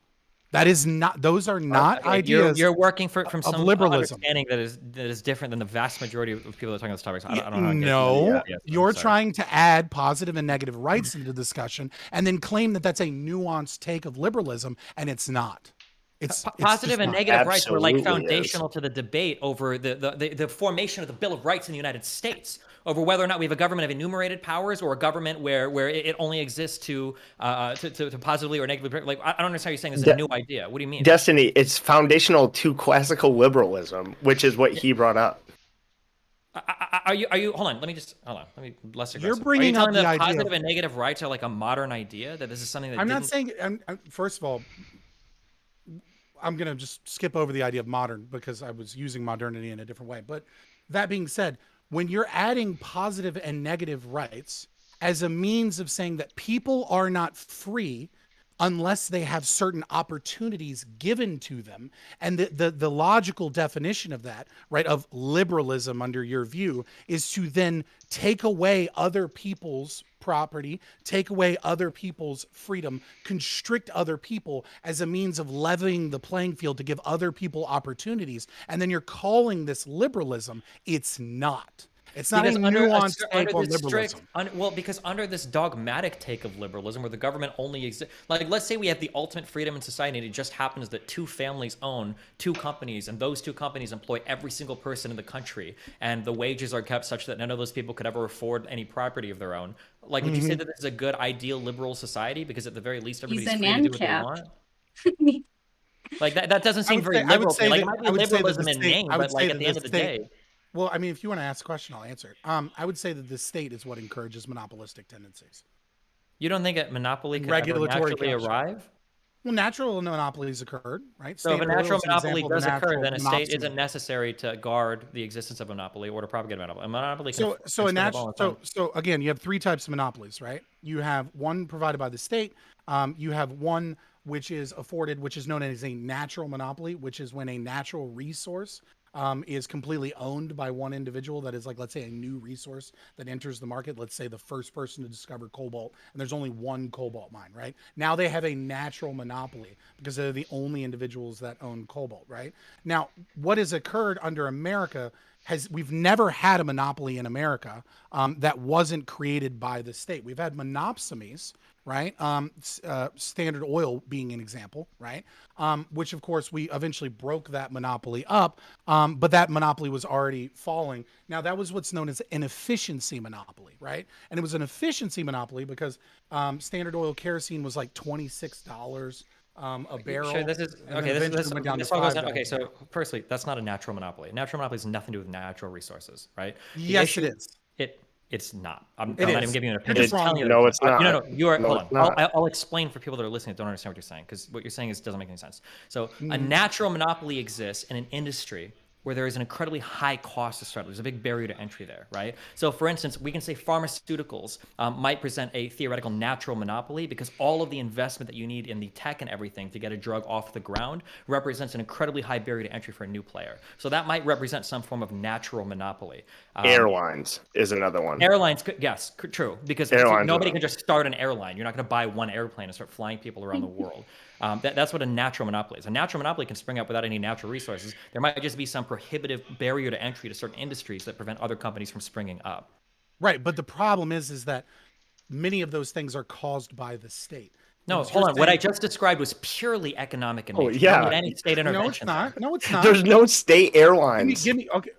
Speaker 3: That is not. Those are not
Speaker 5: Okay,
Speaker 3: ideas
Speaker 5: you're working from
Speaker 3: of
Speaker 5: some
Speaker 3: liberalism.
Speaker 5: understanding that is different than the vast majority of people that are talking about this topic. So I don't know how to get
Speaker 3: No,
Speaker 5: yes, I'm
Speaker 3: you're
Speaker 5: sorry.
Speaker 3: trying to add positive and negative rights into the discussion, and then claim that that's a nuanced take of liberalism, and it's not. It's
Speaker 5: Positive
Speaker 3: just
Speaker 5: and
Speaker 3: not.
Speaker 5: negative rights were like
Speaker 6: Absolutely is.
Speaker 5: foundational to the debate over the formation of the Bill of Rights in the United States, over whether or not we have a government of enumerated powers or a government where it only exists to positively or negatively. Like, I don't understand how you're saying this is a new idea. What do you mean?
Speaker 6: Destiny, it's foundational to classical liberalism, which is what he brought up.
Speaker 5: Are you? Hold on. Let me less aggressive.
Speaker 3: You're
Speaker 5: Are you
Speaker 3: bringing up
Speaker 5: telling me
Speaker 3: the
Speaker 5: that
Speaker 3: idea
Speaker 5: positive
Speaker 3: of,
Speaker 5: and negative rights are like a modern idea? That this is something that
Speaker 3: I'm not saying. First of all, I'm going to just skip over the idea of modern because I was using modernity in a different way. But that being said, when you're adding positive and negative rights as a means of saying that people are not free unless they have certain opportunities given to them, and the logical definition of that, right, of liberalism under your view, is to then take away other people's property, take away other people's freedom, constrict other people as a means of leveling the playing field to give other people opportunities, and then you're calling this liberalism. It's not. It's not a nuanced take on liberalism.
Speaker 5: Because under this dogmatic take of liberalism, where the government only exists, like, let's say we have the ultimate freedom in society, and it just happens that two families own two companies, and those two companies employ every single person in the country, and the wages are kept such that none of those people could ever afford any property of their own. Like, would you say that this is a good, ideal liberal society? Because at the very least, everybody's free to do what they want. Like that doesn't seem very liberal to me. Like, it might be liberalism in name, but like at the end of the day.
Speaker 3: Well, I mean, if you want to ask a question, I'll answer it. I would say that the state is what encourages monopolistic tendencies.
Speaker 5: You don't think a monopoly could
Speaker 3: Regulatory
Speaker 5: ever naturally arrive?
Speaker 3: Well, natural monopolies occurred, right?
Speaker 5: So if a
Speaker 3: Standard Oil
Speaker 5: natural
Speaker 3: is an
Speaker 5: monopoly
Speaker 3: example of
Speaker 5: does
Speaker 3: a
Speaker 5: occur,
Speaker 3: natural
Speaker 5: then a state
Speaker 3: monopsony.
Speaker 5: isn't necessary to guard the existence of a monopoly or to propagate a monopoly. A monopoly can
Speaker 3: So again, you have three types of monopolies, right? You have one provided by the state. You have one which is afforded, which is known as a natural monopoly, which is when a natural resource is completely owned by one individual. That is, like, let's say a new resource that enters the market. Let's say the first person to discover cobalt, and there's only one cobalt mine, right? Now they have a natural monopoly because they're the only individuals that own cobalt, right? Now, what has occurred under America we've never had a monopoly in America that wasn't created by the state. We've had monopsonies, right? Standard Oil being an example, right? Which of course we eventually broke that monopoly up, but that monopoly was already falling. Now that was what's known as an efficiency monopoly, right? And it was an efficiency monopoly because Standard Oil kerosene was like $26 a barrel.
Speaker 5: Sure, this is okay. This all goes down. Okay, so firstly, that's not a natural monopoly. A natural monopoly has nothing to do with natural resources, right?
Speaker 3: Yes, it is.
Speaker 5: It's not. I'm
Speaker 3: It
Speaker 5: not
Speaker 3: is.
Speaker 5: even giving you an
Speaker 3: You're
Speaker 5: opinion.
Speaker 3: just
Speaker 5: I'm
Speaker 3: wrong.
Speaker 5: telling you
Speaker 6: No,
Speaker 5: that
Speaker 6: it's not.
Speaker 5: no. You are.
Speaker 6: No,
Speaker 5: Hold
Speaker 6: it's
Speaker 5: on.
Speaker 6: not.
Speaker 5: I'll explain for people that are listening that don't understand what you're saying, because what you're saying doesn't make any sense. So a
Speaker 3: Mm.
Speaker 5: natural monopoly exists in an industry where there is an incredibly high cost to start. There's a big barrier to entry there, right? So, for instance, we can say pharmaceuticals might present a theoretical natural monopoly because all of the investment that you need in the tech and everything to get a drug off the ground represents an incredibly high barrier to entry for a new player. So that might represent some form of natural monopoly.
Speaker 6: Airlines is another one.
Speaker 5: Airlines, yes, true, because
Speaker 6: Airlines
Speaker 5: nobody
Speaker 6: are-
Speaker 5: can just start an airline. You're not going to buy one airplane and start flying people around the world. That's what a natural monopoly is. A natural monopoly can spring up without any natural resources. There might just be some prohibitive barrier to entry to certain industries that prevent other companies from springing up.
Speaker 3: Right, but the problem is that many of those things are caused by the state.
Speaker 5: No,
Speaker 3: Because
Speaker 5: hold
Speaker 3: you're
Speaker 5: on. What I
Speaker 3: saying-
Speaker 5: just described was purely economic in
Speaker 6: Oh,
Speaker 5: nature. You don't
Speaker 6: yeah.
Speaker 5: need any state
Speaker 3: No,
Speaker 5: intervention.
Speaker 3: it's not. No, it's not.
Speaker 6: There's no state airlines.
Speaker 3: Give me okay.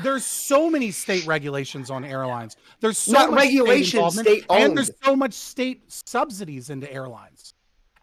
Speaker 3: There's so many state regulations on airlines. There's so
Speaker 6: Not
Speaker 3: much
Speaker 6: regulation,
Speaker 3: state involvement,
Speaker 6: state
Speaker 3: and
Speaker 6: owned.
Speaker 3: there's so much state subsidies into airlines.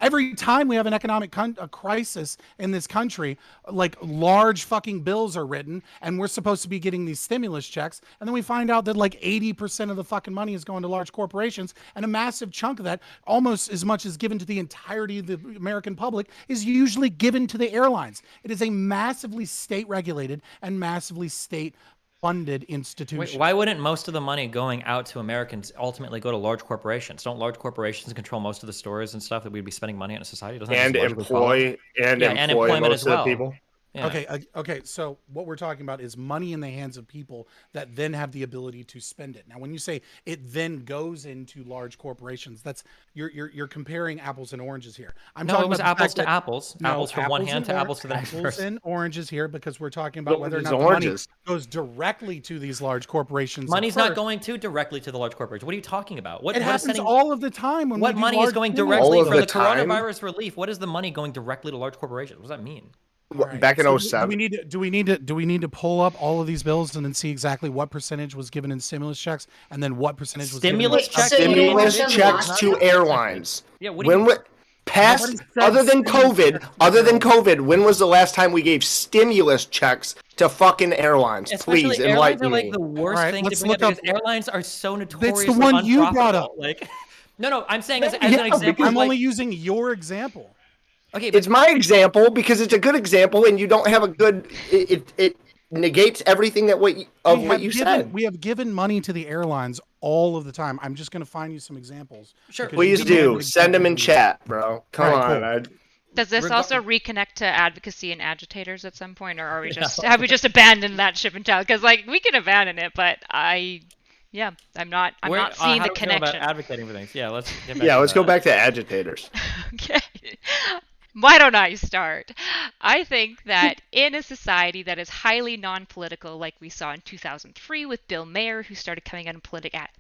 Speaker 3: Every time we have an economic a crisis in this country, like large fucking bills are written, and we're supposed to be getting these stimulus checks, and then we find out that like 80% of the fucking money is going to large corporations, and a massive chunk of that, almost as much as given to the entirety of the American public, is usually given to the airlines. It is a massively state regulated and massively state funded institution.
Speaker 5: Why wouldn't most of the money going out to Americans ultimately go to large corporations? Don't large corporations control most of the stores and stuff that we'd be spending money on in a society? Doesn't that
Speaker 6: And
Speaker 5: just logically follow?
Speaker 6: and
Speaker 5: Yeah, and
Speaker 6: employ
Speaker 5: employment
Speaker 6: most
Speaker 5: as
Speaker 6: of the
Speaker 5: well.
Speaker 6: people.
Speaker 5: Yeah.
Speaker 3: Okay. So what we're talking about is money in the hands of people that then have the ability to spend it. Now, when you say it then goes into large corporations, that's you're comparing apples and oranges here. I'm
Speaker 5: No,
Speaker 3: talking
Speaker 5: it was
Speaker 3: about the
Speaker 5: apples
Speaker 3: fact
Speaker 5: to
Speaker 3: that-
Speaker 5: apples.
Speaker 3: No,
Speaker 5: Apples from one
Speaker 3: apples
Speaker 5: hand
Speaker 3: and
Speaker 5: to apples to the next
Speaker 3: apples
Speaker 5: person.
Speaker 3: and oranges here because we're talking about whether or
Speaker 6: Those
Speaker 3: not the money
Speaker 6: oranges.
Speaker 3: goes directly to these large corporations.
Speaker 5: Money's
Speaker 3: at
Speaker 5: not
Speaker 3: first.
Speaker 5: going to directly to the large corporations. What are you talking about?
Speaker 3: It happens all of the time when
Speaker 5: What
Speaker 3: we do
Speaker 5: money is
Speaker 3: large
Speaker 5: going
Speaker 3: stimulus.
Speaker 5: directly
Speaker 6: All of
Speaker 5: for
Speaker 6: the
Speaker 5: the
Speaker 6: time?
Speaker 5: coronavirus relief? What is the money going directly to large corporations? What does that mean?
Speaker 3: All right.
Speaker 6: Back in
Speaker 3: So
Speaker 6: 07.
Speaker 3: do we need to pull up all of these bills and then see exactly what percentage was given in stimulus checks and then what percentage was
Speaker 5: Stimulus
Speaker 3: given in
Speaker 5: checks?
Speaker 2: So you
Speaker 6: Stimulus
Speaker 2: want the
Speaker 6: checks
Speaker 2: logic?
Speaker 6: to airlines.
Speaker 5: Yeah, what do you
Speaker 6: When past
Speaker 3: Nobody said
Speaker 6: other than
Speaker 3: stimulus
Speaker 6: COVID,
Speaker 3: checks to
Speaker 6: other than
Speaker 3: airlines.
Speaker 6: COVID, when was the last time we gave stimulus checks to fucking airlines?
Speaker 5: Especially
Speaker 6: Please
Speaker 5: airlines
Speaker 6: enlighten
Speaker 5: are like
Speaker 6: me.
Speaker 5: the worst
Speaker 3: All right,
Speaker 5: thing to
Speaker 3: let's
Speaker 5: bring up
Speaker 3: look up-
Speaker 5: because airlines are so notoriously
Speaker 3: the one you brought up.
Speaker 5: unprofitable. Like, no, I'm saying as
Speaker 6: Yeah,
Speaker 5: an example.
Speaker 3: I'm
Speaker 5: like,
Speaker 3: only using your example.
Speaker 5: okay, but
Speaker 6: It's my example because it's a good example, and you don't have a good. It negates everything that what you said.
Speaker 3: We have given money to the airlines all of the time. I'm just going to find you some examples.
Speaker 5: Sure.
Speaker 3: because
Speaker 6: Please
Speaker 3: you demanded
Speaker 6: do send them in
Speaker 3: examples.
Speaker 6: chat, bro. Come
Speaker 3: All right,
Speaker 6: on.
Speaker 3: cool.
Speaker 4: Does this
Speaker 5: Rega-
Speaker 4: also reconnect to advocacy and agitators at some point, or are we just have we just abandoned that ship entirely? Because like we can abandon it, but I'm not seeing
Speaker 5: how
Speaker 4: the
Speaker 5: do we feel about
Speaker 4: connection.
Speaker 5: advocating for things? Yeah, let's get back
Speaker 6: Yeah,
Speaker 5: to
Speaker 6: let's
Speaker 5: that.
Speaker 6: go back to agitators.
Speaker 4: Okay. Why don't I start? I think that in a society that is highly non-political, like we saw in 2003 with Bill Mayer, who started coming out and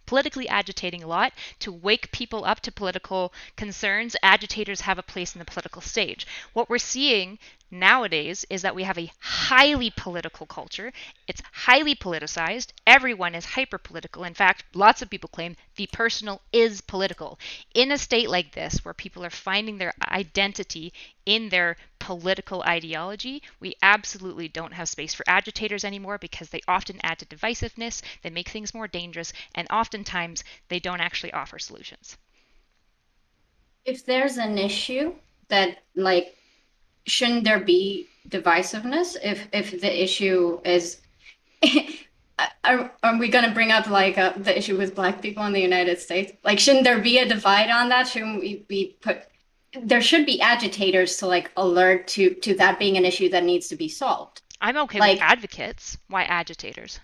Speaker 4: politically agitating a lot to wake people up to political concerns, agitators have a place in the political stage. What we're seeing nowadays is that we have a highly political culture. It's highly politicized. Everyone is hyper political. In fact, lots of people claim the personal is political. In a state like this, where people are finding their identity in their political ideology, we absolutely don't have space for agitators anymore because they often add to divisiveness, they make things more dangerous, and oftentimes they don't actually offer solutions.
Speaker 2: If there's an issue that like shouldn't there be divisiveness if the issue is are we going to bring up like the issue with Black people in the United States? Like, shouldn't there be a divide on that? Shouldn't we be there should be agitators to like alert to that being an issue that needs to be solved.
Speaker 4: I'm okay
Speaker 2: Like-
Speaker 4: with advocates. Why agitators?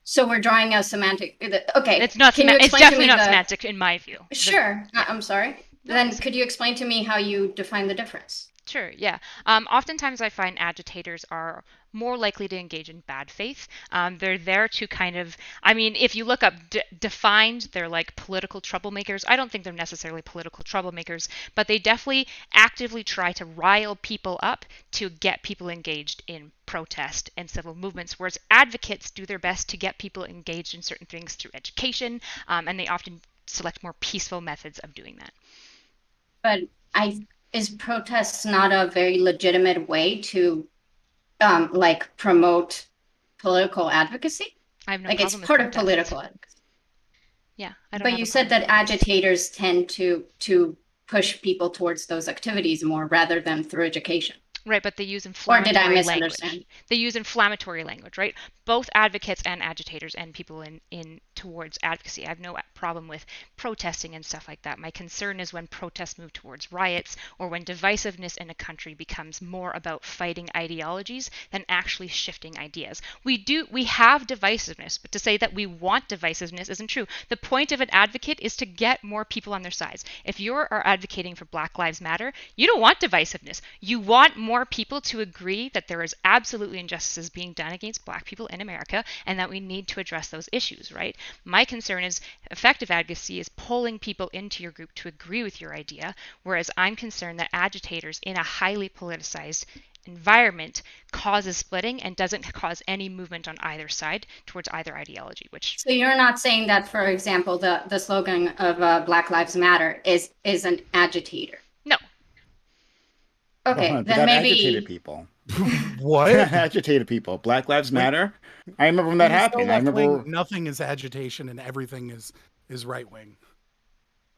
Speaker 2: So we're drawing a semantic. Okay,
Speaker 4: It's not.
Speaker 2: Can you
Speaker 4: It's
Speaker 2: explain to
Speaker 4: definitely
Speaker 2: me
Speaker 4: not semantic in my view.
Speaker 2: Sure, I'm sorry. Then could you explain to me how you define the difference?
Speaker 4: Sure, yeah. Oftentimes I find agitators are more likely to engage in bad faith. They're there to kind of, I mean, if you look up defined, they're like political troublemakers. I don't think they're necessarily political troublemakers, but they definitely actively try to rile people up to get people engaged in protest and civil movements, whereas advocates do their best to get people engaged in certain things through education, and they often select more peaceful methods of doing that.
Speaker 2: But is protests not a very legitimate way to like promote political advocacy?
Speaker 4: I have no
Speaker 2: Like it's
Speaker 4: problem with
Speaker 2: part of
Speaker 4: protest.
Speaker 2: political advocacy.
Speaker 4: Yeah, I don't
Speaker 2: But
Speaker 4: have
Speaker 2: you
Speaker 4: a
Speaker 2: said
Speaker 4: problem.
Speaker 2: that agitators tend to push people towards those activities more rather than through education.
Speaker 4: Right, but they use
Speaker 2: Or did I
Speaker 4: inflammatory language.
Speaker 2: misunderstand?
Speaker 4: They use inflammatory language, right? Both advocates and agitators and people in towards advocacy. I have no problem with protesting and stuff like that. My concern is when protests move towards riots or when divisiveness in a country becomes more about fighting ideologies than actually shifting ideas. We have divisiveness, but to say that we want divisiveness isn't true. The point of an advocate is to get more people on their sides. If you are advocating for Black Lives Matter, you don't want divisiveness. You want more people to agree that there is absolutely injustices being done against Black people in America and that we need to address those issues, right? My concern is effective advocacy is pulling people into your group to agree with your idea, whereas I'm concerned that agitators in a highly politicized environment causes splitting and doesn't cause any movement on either side towards either ideology, which
Speaker 2: So you're not saying that, for example, the slogan of Black Lives Matter is an agitator.
Speaker 4: no.
Speaker 2: Okay,
Speaker 1: But
Speaker 2: then
Speaker 1: that agitated
Speaker 2: maybe
Speaker 1: people.
Speaker 3: What?
Speaker 1: That agitated people. Black Lives
Speaker 3: When-
Speaker 1: Matter. I remember when
Speaker 3: When
Speaker 1: that
Speaker 3: you're so
Speaker 1: happened. I
Speaker 3: left wing,
Speaker 1: remember.
Speaker 3: nothing is agitation and everything is right wing.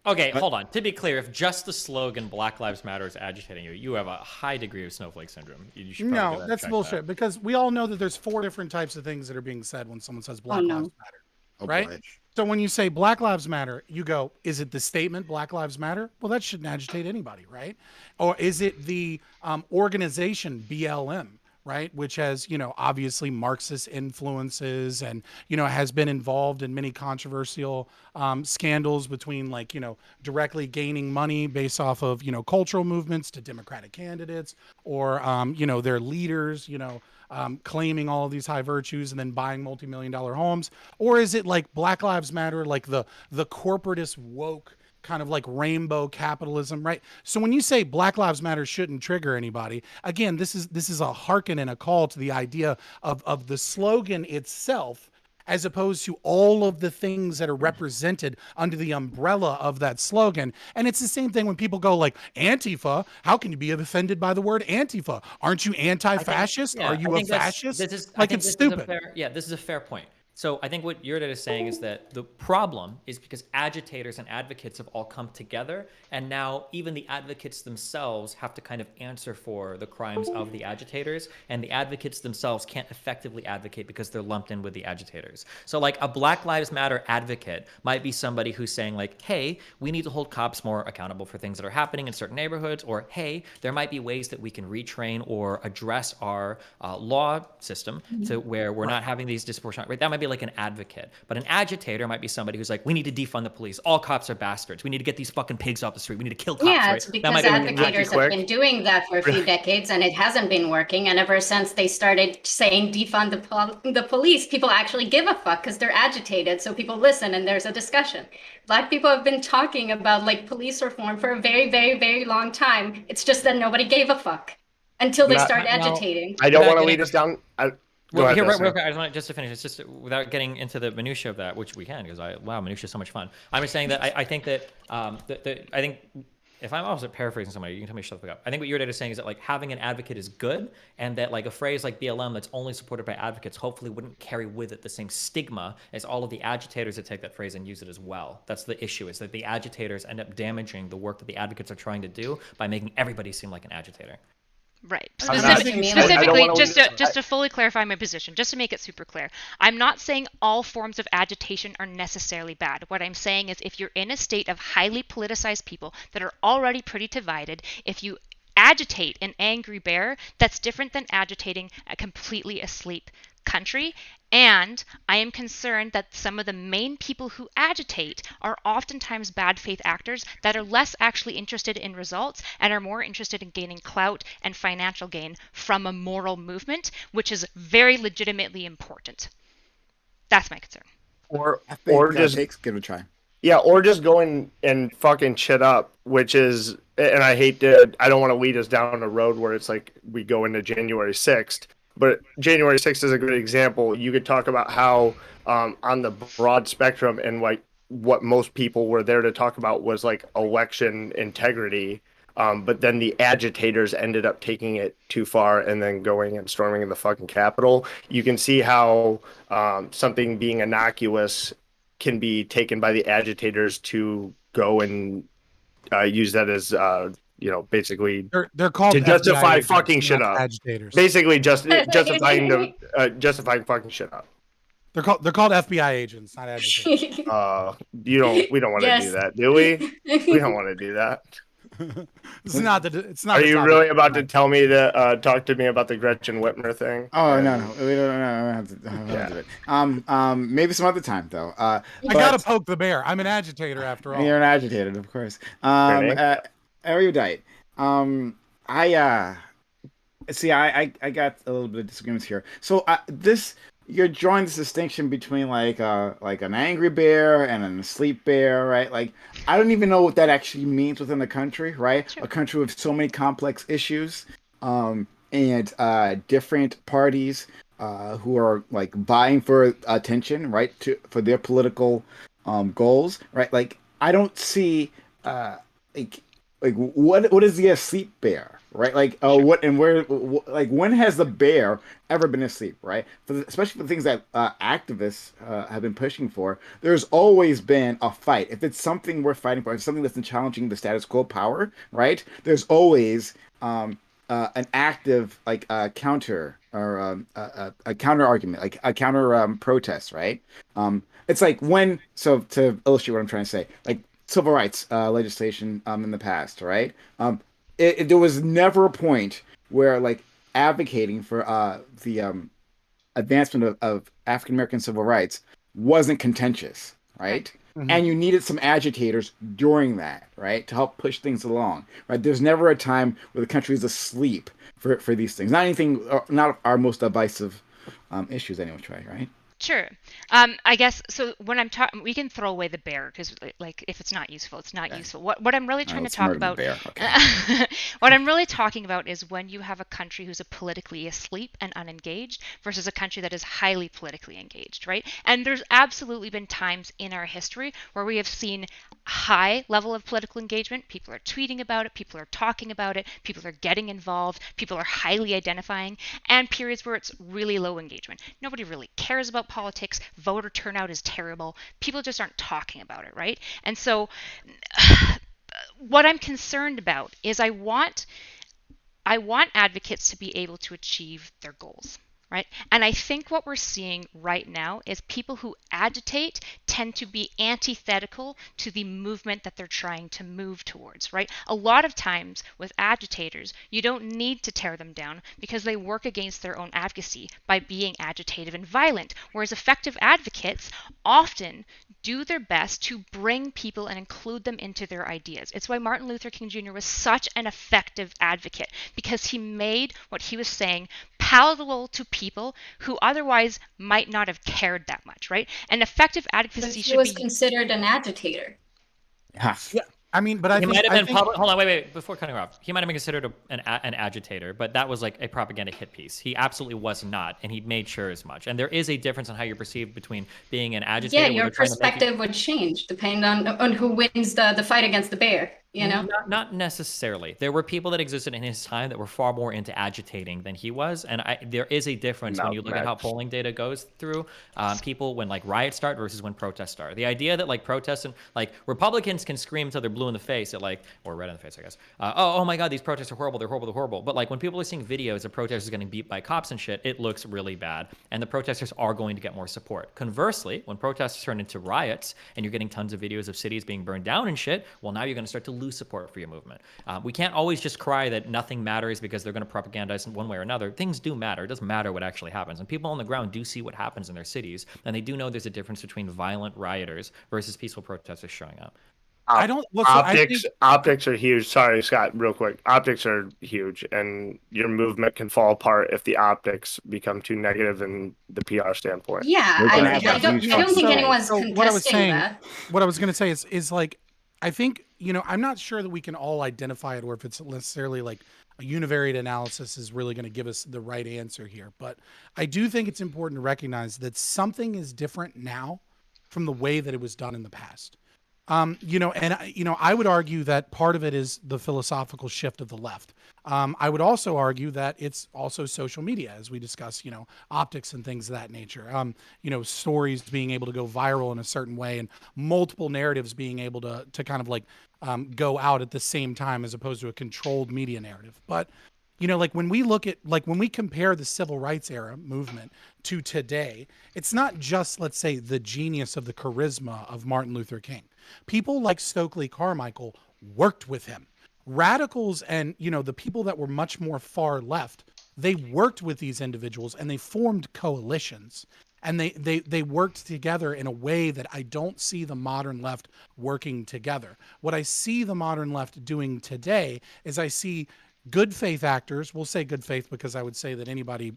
Speaker 5: Okay,
Speaker 1: But-
Speaker 5: hold on. To be clear, if just the slogan "Black Lives Matter" is agitating you, you have a high degree of snowflake syndrome. You should probably
Speaker 3: No,
Speaker 5: get that
Speaker 3: that's
Speaker 5: checked
Speaker 3: bullshit.
Speaker 5: out.
Speaker 3: Because we all know that there's 4 different types of things that are being said when someone says Black
Speaker 2: no.
Speaker 3: Lives Matter,
Speaker 1: Oh
Speaker 3: right?
Speaker 1: boy.
Speaker 3: So when you say Black Lives Matter, you go, is it the statement Black Lives Matter? Well, that shouldn't agitate anybody, right? Or is it the organization BLM, right? Which has, obviously Marxist influences and, has been involved in many controversial scandals between like, directly gaining money based off of, cultural movements to Democratic candidates or, their leaders, claiming all of these high virtues and then buying multi-million-dollar homes? Or is it like Black Lives Matter, like the corporatist woke kind of like rainbow capitalism, right? So when you say Black Lives Matter shouldn't trigger anybody, again, this is a hearken and a call to the idea of the slogan itself as opposed to all of the things that are represented under the umbrella of that slogan. And it's the same thing when people go like Antifa. How can you be offended by the word Antifa? Aren't you anti-fascist? Are
Speaker 5: I
Speaker 3: you a
Speaker 5: think
Speaker 3: fascist?
Speaker 5: I
Speaker 3: Like
Speaker 5: think
Speaker 3: it's
Speaker 5: this is a
Speaker 3: stupid.
Speaker 5: fair, yeah, this is a fair point. So I think what Yurdit is saying is that the problem is because agitators and advocates have all come together, and now even the advocates themselves have to kind of answer for the crimes of the agitators, and the advocates themselves can't effectively advocate because they're lumped in with the agitators. So like a Black Lives Matter advocate might be somebody who's saying like, hey, we need to hold cops more accountable for things that are happening in certain neighborhoods, or hey, there might be ways that we can retrain or address our law system to where we're not having these disproportionate, right? That might be like an advocate. But an agitator might be somebody who's like, we need to defund the police. All cops are bastards. We need to get these fucking pigs off the street. We need to kill cops,
Speaker 2: Yeah,
Speaker 5: right?
Speaker 2: it's
Speaker 5: That
Speaker 2: because
Speaker 5: might be like an
Speaker 2: advocates have
Speaker 6: quick.
Speaker 2: been doing that for a few decades and it hasn't been working. And ever since they started saying defund the police, people actually give a fuck because they're agitated. So people listen and there's a discussion. Black people have been talking about like police reform for a very, very, very long time. It's just that nobody gave a fuck until they
Speaker 6: Not-
Speaker 2: start
Speaker 5: Well,
Speaker 2: agitating.
Speaker 6: I don't
Speaker 5: Without
Speaker 6: want to
Speaker 5: getting-
Speaker 6: lead us down. Go
Speaker 5: Well,
Speaker 6: ahead,
Speaker 5: here, real
Speaker 6: Destiny.
Speaker 5: quick, I just want just to finish. It's just without getting into the minutia of that, which we can, because minutia is so much fun. I'm just saying that I think that I think if I'm also paraphrasing somebody, you can tell me to shut the fuck up. I think what your data is saying is that like having an advocate is good, and that like a phrase like BLM that's only supported by advocates hopefully wouldn't carry with it the same stigma as all of the agitators that take that phrase and use it as well. That's the issue, is that the agitators end up damaging the work that the advocates are trying to do by making everybody seem like an agitator.
Speaker 4: Right.
Speaker 2: I'm not-
Speaker 4: Specifically,
Speaker 6: I don't wanna
Speaker 4: just to fully clarify my position, just to make it super clear, I'm not saying all forms of agitation are necessarily bad. What I'm saying is if you're in a state of highly politicized people that are already pretty divided, if you agitate an angry bear, that's different than agitating a completely asleep country. And I am concerned that some of the main people who agitate are oftentimes bad faith actors that are less actually interested in results and are more interested in gaining clout and financial gain from a moral movement, which is very legitimately important. That's my concern.
Speaker 1: I think
Speaker 6: Or just
Speaker 1: Jake's give it a try.
Speaker 6: Yeah, or just going and fucking shit up, which is, and I don't want to lead us down a road where it's like we go into January 6th, but January 6th is a good example. You could talk about how, on the broad spectrum, and like what most people were there to talk about was like election integrity. But then the agitators ended up taking it too far and then going and storming the fucking Capitol. You can see how something being innocuous can be taken by the agitators to go and use that as basically
Speaker 3: They're called
Speaker 6: to
Speaker 3: FBI
Speaker 6: justify
Speaker 3: agents,
Speaker 6: fucking shit
Speaker 3: not
Speaker 6: up.
Speaker 3: agitators.
Speaker 6: Basically, justifying fucking shit up.
Speaker 3: They're called FBI agents, not agitators.
Speaker 6: We don't want to do
Speaker 2: Yes.
Speaker 6: that, do we? We don't want to do that.
Speaker 3: It's not
Speaker 6: Are
Speaker 3: the
Speaker 6: you
Speaker 3: topic
Speaker 6: really about to
Speaker 3: tonight.
Speaker 6: tell me that talk to me about the Gretchen Whitmer thing?
Speaker 1: Oh no, we don't have to
Speaker 6: Yeah.
Speaker 1: do it. Maybe some other time though.
Speaker 3: I
Speaker 1: But
Speaker 3: gotta poke the bear. I'm an agitator after all.
Speaker 1: you're an agitated, of course.
Speaker 6: Renee?
Speaker 1: Erudite. I see. I got a little bit of disagreements here. So this you're drawing this distinction between like an angry bear and an asleep bear, right? Like I don't even know what that actually means within the country, right?
Speaker 4: Sure.
Speaker 1: A country with so many complex issues, and different parties who are like vying for attention, right? For their political goals, right? Like I don't see like what is the asleep bear, right? Like
Speaker 4: Sure.
Speaker 1: what and where like when has the bear ever been asleep, right? Especially for the things that activists have been pushing for, there's always been a fight. If it's something worth fighting for, if it's something that's been challenging the status quo power, right? There's always an active like counter or a counter argument, like a counter protest, right? It's like when so to illustrate what I'm trying to say, like civil rights legislation in the past, right? There was never a point where like advocating for the advancement of African American civil rights wasn't contentious,
Speaker 4: Right.
Speaker 1: right? And you needed some agitators during that, right, to help push things along, right? There's never a time where the country is asleep for these things. Not anything, not our most divisive issues, anyway, right?
Speaker 4: Sure. I guess so. When I'm talking, we can throw away the bear because, like, if it's not useful, it's not useful. What I'm really trying to
Speaker 1: Let's
Speaker 4: talk
Speaker 1: murder the
Speaker 4: about,
Speaker 1: bear. Okay.
Speaker 4: what I'm really talking about is when you have a country who's a politically asleep and unengaged versus a country that is highly politically engaged, right? And there's absolutely been times in our history where we have seen high level of political engagement. People are tweeting about it, people are talking about it, people are getting involved, people are highly identifying, and periods where it's really low engagement. Nobody really cares about politics. Voter turnout is terrible. People just aren't talking about it, right? And so what I'm concerned about is I want advocates to be able to achieve their goals, right? And I think what we're seeing right now is people who agitate tend to be antithetical to the movement that they're trying to move towards, right? A lot of times with agitators, you don't need to tear them down because they work against their own advocacy by being agitative and violent, whereas effective advocates often do their best to bring people and include them into their ideas. It's why Martin Luther King Jr. was such an effective advocate, because he made what he was saying palatable to people who otherwise might not have cared that much, right? And effective
Speaker 2: But
Speaker 4: advocacy
Speaker 2: he
Speaker 4: should
Speaker 2: was
Speaker 4: be.
Speaker 2: considered an agitator.
Speaker 1: Yeah.
Speaker 3: Yeah, I mean, but I
Speaker 5: He
Speaker 3: think
Speaker 5: might have
Speaker 3: I
Speaker 5: been
Speaker 3: think
Speaker 5: hold on, wait, before cutting her off. He might have been considered an agitator, but that was like a propaganda hit piece. He absolutely was not, and he made sure as much. And there is a difference on how you're perceived between being an agitator.
Speaker 2: Yeah,
Speaker 5: where
Speaker 2: your
Speaker 5: they're trying to make you-
Speaker 2: perspective would change depending on who wins the fight against the bear, you know?
Speaker 5: Not necessarily. There were people that existed in his time that were far more into agitating than he was, and there is a difference when you look at how polling data goes through people when like riots start versus when protests start. The idea that like protests and like Republicans can scream till they're blue in the face at like or red in the face, I guess. Oh my God, these protests are horrible. They're horrible. They're horrible. But like when people are seeing videos of protesters getting beat by cops and shit, it looks really bad, and the protesters are going to get more support. Conversely, when protests turn into riots and you're getting tons of videos of cities being burned down and shit, well, now you're going to start to lose support for your movement. We can't always just cry that nothing matters because they're going to propagandize in one way or another. Things do matter. It doesn't matter what actually happens. And people on the ground do see what happens in their cities, and they do know there's a difference between violent rioters versus peaceful protesters showing up.
Speaker 3: I don't look. So
Speaker 6: Optics are huge. Sorry, Scott, real quick. Optics are huge, and your movement can fall apart if the optics become too negative in the PR standpoint.
Speaker 2: Yeah,
Speaker 1: We're
Speaker 2: I,
Speaker 1: gonna have
Speaker 2: I
Speaker 1: a
Speaker 2: don't
Speaker 1: huge
Speaker 2: I don't think
Speaker 1: fucking
Speaker 2: anyone's
Speaker 3: so
Speaker 2: contesting
Speaker 3: what I was saying,
Speaker 2: that.
Speaker 3: what I was going to say is like, I think, I'm not sure that we can all identify it, or if it's necessarily like a univariate analysis is really going to give us the right answer here. But I do think it's important to recognize that something is different now from the way that it was done in the past. I would argue that part of it is the philosophical shift of the left. I would also argue that it's also social media, as we discuss, optics and things of that nature. Stories being able to go viral in a certain way, and multiple narratives being able to kind of like go out at the same time, as opposed to a controlled media narrative. But like when we compare the civil rights era movement to today, it's not just, let's say, the genius of the charisma of Martin Luther King. People like Stokely Carmichael worked with him. Radicals and, the people that were much more far left, they worked with these individuals and they formed coalitions. And they worked together in a way that I don't see the modern left working together. What I see the modern left doing today is I see good faith actors. We'll say good faith because I would say that anybody,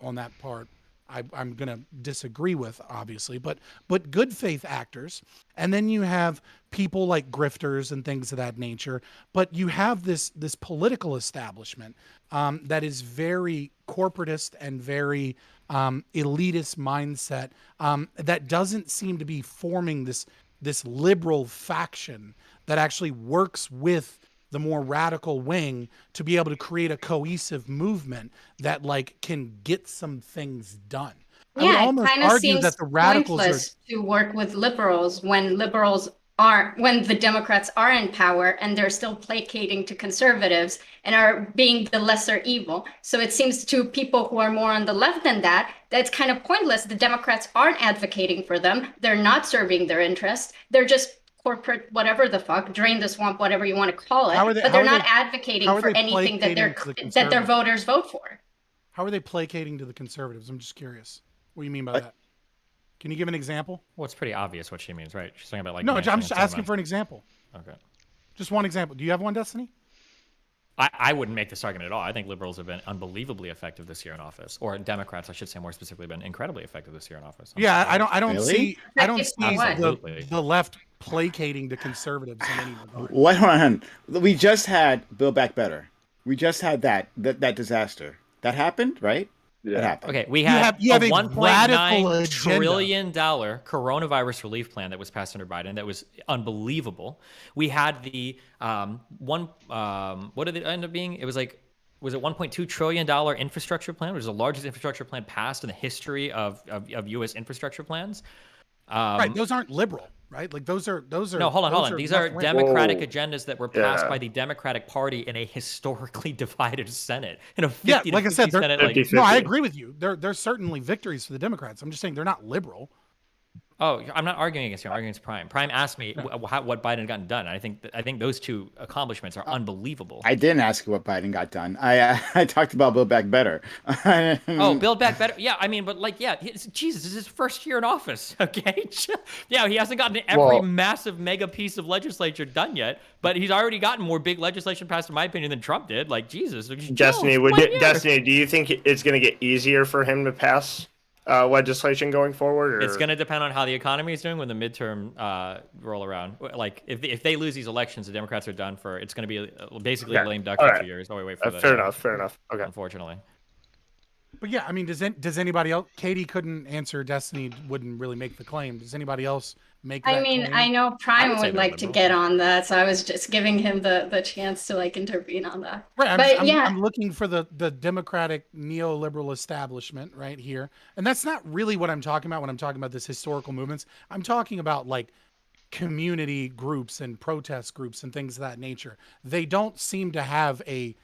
Speaker 3: on that part, I'm going to disagree with, obviously, but good faith actors. And then you have people like grifters and things of that nature. But you have this political establishment that is very corporatist and very elitist mindset that doesn't seem to be forming this liberal faction that actually works with the more radical wing to be able to create a cohesive movement that can get some things done. I would
Speaker 2: Yeah, it
Speaker 3: almost
Speaker 2: kind of
Speaker 3: argue
Speaker 2: seems
Speaker 3: that the radicals
Speaker 2: pointless to work with liberals when the Democrats are in power and they're still placating to conservatives and are being the lesser evil. So it seems to people who are more on the left than that's kind of pointless. The Democrats aren't advocating for them. They're not serving their interests. They're just corporate, whatever the fuck, drain the swamp, whatever you want to call it. But they're not advocating for anything that their voters vote for.
Speaker 3: How are they placating to the conservatives? I'm just curious. What do you mean by that? Can you give an example?
Speaker 5: Well, it's pretty obvious what she means, right? She's talking about
Speaker 3: No, I'm just asking for an example.
Speaker 5: Okay.
Speaker 3: Just one example. Do you have one, Destiny?
Speaker 5: I wouldn't make this argument at all. I think liberals have been unbelievably effective this year in office, or Democrats, I should say more specifically, have been incredibly effective this year in office.
Speaker 3: I don't
Speaker 1: Really?
Speaker 3: see the left placating to conservatives in any regard.
Speaker 1: What? Hold on. We just had Build Back Better. We just had that disaster. That happened, right?
Speaker 6: Yeah.
Speaker 1: That happened.
Speaker 5: Okay, we had
Speaker 3: you have
Speaker 5: a
Speaker 3: a
Speaker 5: $1.9
Speaker 3: radical
Speaker 5: trillion coronavirus relief plan that was passed under Biden. That was unbelievable. We had the what did it end up being? It was was it $1.2 trillion infrastructure plan, which is the largest infrastructure plan passed in the history of U.S. infrastructure plans.
Speaker 3: Right, those aren't liberal, right? Those are
Speaker 5: no. Hold on. These are Democratic agendas that were passed
Speaker 6: Yeah.
Speaker 5: by the Democratic Party in a historically divided Senate. In a 50
Speaker 3: Yeah,
Speaker 5: to
Speaker 3: like I
Speaker 5: 50
Speaker 3: said,
Speaker 5: Senate,
Speaker 6: 50-50.
Speaker 3: no, I agree with you. There's certainly victories for the Democrats. I'm just saying they're not liberal.
Speaker 5: Oh, I'm not arguing against you. I'm arguing against Prime. Prime asked me what Biden had gotten done. And I think those two accomplishments are unbelievable.
Speaker 1: I didn't ask you what Biden got done. I talked about Build Back Better.
Speaker 5: Oh, Build Back Better. Yeah, I mean, but Jesus, this is his first year in office. Okay, yeah, he hasn't gotten every massive mega piece of legislature done yet, but he's already gotten more big legislation passed, in my opinion, than Trump did. Like Jesus,
Speaker 6: Destiny, Destiny, do you think it's going to get easier for him to pass legislation going forward? Or?
Speaker 5: It's going to depend on how the economy is doing when the midterm roll around. Like if they lose these elections, the Democrats are done for. It's going to be basically a lame duck for 2 years. Oh, wait for that.
Speaker 6: Fair enough. Okay.
Speaker 5: Unfortunately.
Speaker 3: But yeah, I mean, does anybody else? Katie couldn't answer. Destiny wouldn't really make the claim. Does anybody else make that claim?
Speaker 2: I know Prime
Speaker 5: say
Speaker 2: would
Speaker 5: they're
Speaker 2: like to
Speaker 5: liberal.
Speaker 2: get on that, so I was just giving him the chance to intervene on that.
Speaker 3: Right,
Speaker 2: But yeah.
Speaker 3: I'm looking for the Democratic neoliberal establishment right here, and that's not really what I'm talking about when I'm talking about this historical movements. I'm talking about community groups and protest groups and things of that nature. They don't seem to have a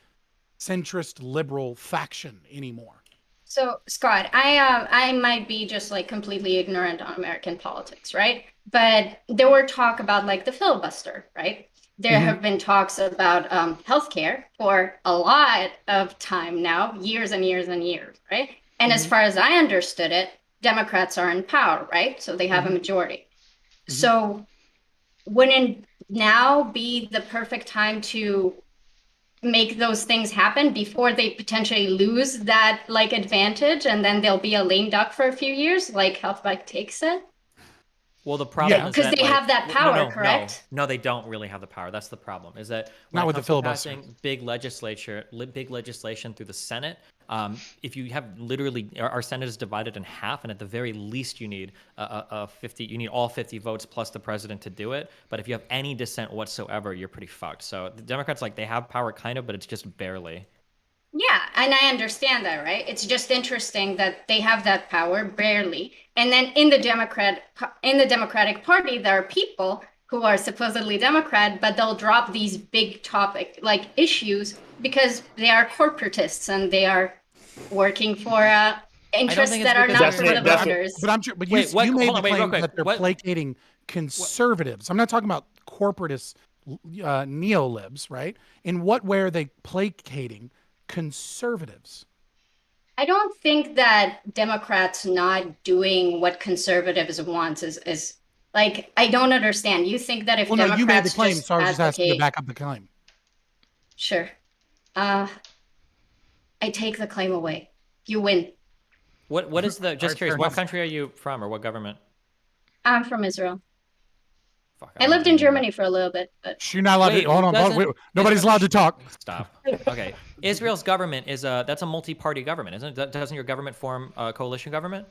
Speaker 3: centrist liberal faction anymore.
Speaker 2: So Scott, I might be just completely ignorant on American politics, right? But there were talk about the filibuster, right? There have been talks about healthcare for a lot of time now, years and years and years, right? And as far as I understood it, Democrats are in power, right? So they have a majority. So wouldn't now be the perfect time to make those things happen before they potentially lose that advantage, and then they'll be a lame duck for a few years, like Health Bike takes it?
Speaker 5: Well, the problem is
Speaker 2: Because
Speaker 5: that
Speaker 2: they have that power, correct?
Speaker 5: No, they don't really have the power. That's the problem. Is that when
Speaker 3: Not
Speaker 5: it
Speaker 3: with the
Speaker 5: comes to
Speaker 3: filibuster.
Speaker 5: passing big legislation through the Senate, if you have literally our Senate is divided in half, and at the very least you need a 50. You need all 50 votes plus the president to do it. But if you have any dissent whatsoever, you're pretty fucked. So the Democrats, like, they have power kind of, but it's just barely.
Speaker 2: Yeah, and I understand that, right? It's just interesting that they have that power barely. And then in the Democratic Party, there are people who are supposedly Democrat, but they'll drop these big topic like issues because they are corporatists and they are working for interests
Speaker 5: think it's
Speaker 2: that are
Speaker 5: because
Speaker 2: not
Speaker 6: they're-
Speaker 2: for the
Speaker 6: that's-
Speaker 2: voters.
Speaker 3: But I'm sure. But
Speaker 5: Wait, what-
Speaker 3: you made
Speaker 5: hold
Speaker 3: the
Speaker 5: on, wait, real
Speaker 3: claim
Speaker 5: quick.
Speaker 3: that they're
Speaker 5: What-
Speaker 3: placating conservatives. I'm not talking about corporatist neolibs, right? In what way are they placating conservatives?
Speaker 2: I don't think that Democrats not doing what conservatives want is like I don't understand. You think that if
Speaker 3: Well, no,
Speaker 2: Democrats
Speaker 3: you made the claim,
Speaker 2: just
Speaker 3: so I was just asking you to
Speaker 2: advocate,
Speaker 3: back up the claim.
Speaker 2: sure, I take the claim away. You win.
Speaker 5: What is the? Just
Speaker 3: Alright,
Speaker 5: curious.
Speaker 3: fair
Speaker 5: What
Speaker 3: enough.
Speaker 5: country are you from, or what government?
Speaker 2: I'm from Israel.
Speaker 5: Fuck,
Speaker 2: I
Speaker 5: don't
Speaker 2: lived
Speaker 5: know
Speaker 2: in
Speaker 5: anything about-
Speaker 2: Germany for a little bit, but
Speaker 3: You're not allowed
Speaker 5: Wait,
Speaker 3: to. Hold on.
Speaker 5: doesn't-
Speaker 3: Wait, nobody's allowed to talk.
Speaker 5: Stop. Okay. Israel's government is that's a multi-party government, isn't it? Doesn't your government form a coalition government?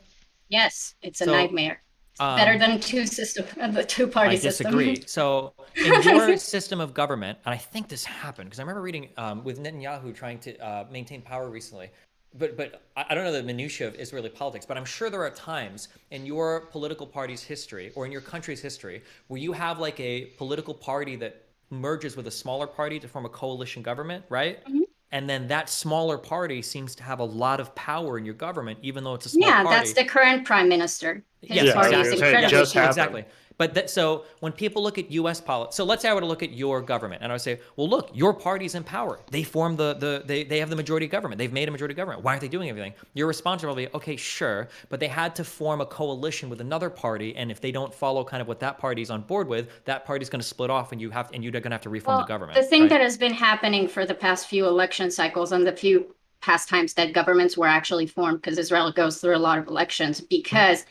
Speaker 2: yes, it's a
Speaker 5: So,
Speaker 2: nightmare. It's better than the two-party
Speaker 5: I
Speaker 2: system.
Speaker 5: disagree. So, in your system of government, and I think this happened because I remember reading with Netanyahu trying to maintain power recently. But I don't know the minutiae of Israeli politics, but I'm sure there are times in your political party's history or in your country's history where you have like a political party that merges with a smaller party to form a coalition government, right?
Speaker 2: Mhm.
Speaker 5: And then that smaller party seems to have a lot of power in your government, even though it's a small
Speaker 2: Yeah,
Speaker 5: party.
Speaker 2: that's the current prime minister. His
Speaker 5: Yes,
Speaker 2: party
Speaker 6: I
Speaker 2: is
Speaker 6: was gonna say,
Speaker 2: incredibly
Speaker 6: just
Speaker 2: small.
Speaker 6: happened.
Speaker 5: exactly. But so when people look at U.S. politics, so let's say I were to look at your government and I would say, well, look, your party's in power. They form they have the majority government. They've made a majority government. Why aren't they doing everything? Your response would be, okay, sure, but they had to form a coalition with another party, and if they don't follow kind of what that party's on board with, that party's going to split off, and you're going to have to reform the government.
Speaker 2: The thing
Speaker 5: right?
Speaker 2: that has been happening for the past few election cycles and the few past times that governments were actually formed, because Israel goes through a lot of elections, because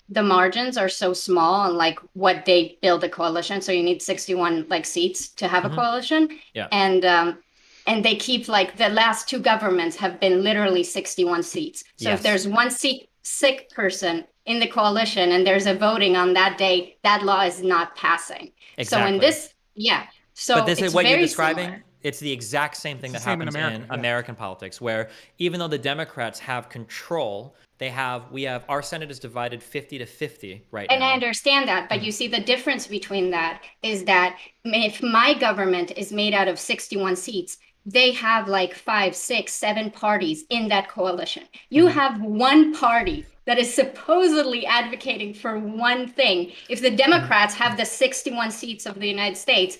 Speaker 2: the margins are so small and like what they build a coalition. So you need 61 like seats to have a coalition.
Speaker 5: Yeah.
Speaker 2: And they keep like the last two governments have been literally 61 seats. So
Speaker 5: Yes.
Speaker 2: if there's one sick person in the coalition and there's a voting on that day, that law is not passing.
Speaker 5: Exactly.
Speaker 2: So in this, yeah. So
Speaker 5: But this
Speaker 2: it's
Speaker 5: is what you're
Speaker 2: very
Speaker 5: describing.
Speaker 2: similar.
Speaker 5: It's the exact same thing
Speaker 3: It's
Speaker 5: that
Speaker 3: the same in
Speaker 5: happens
Speaker 3: America,
Speaker 5: in
Speaker 3: yeah.
Speaker 5: American politics, where even though the Democrats have control, we have our Senate is divided 50 to 50 right
Speaker 2: And
Speaker 5: now.
Speaker 2: I understand that, but you see the difference between that is that if my government is made out of 61 seats, they have like 5, 6, 7 parties in that coalition. You have one party that is supposedly advocating for one thing. If the Democrats have the 61 seats of the United States,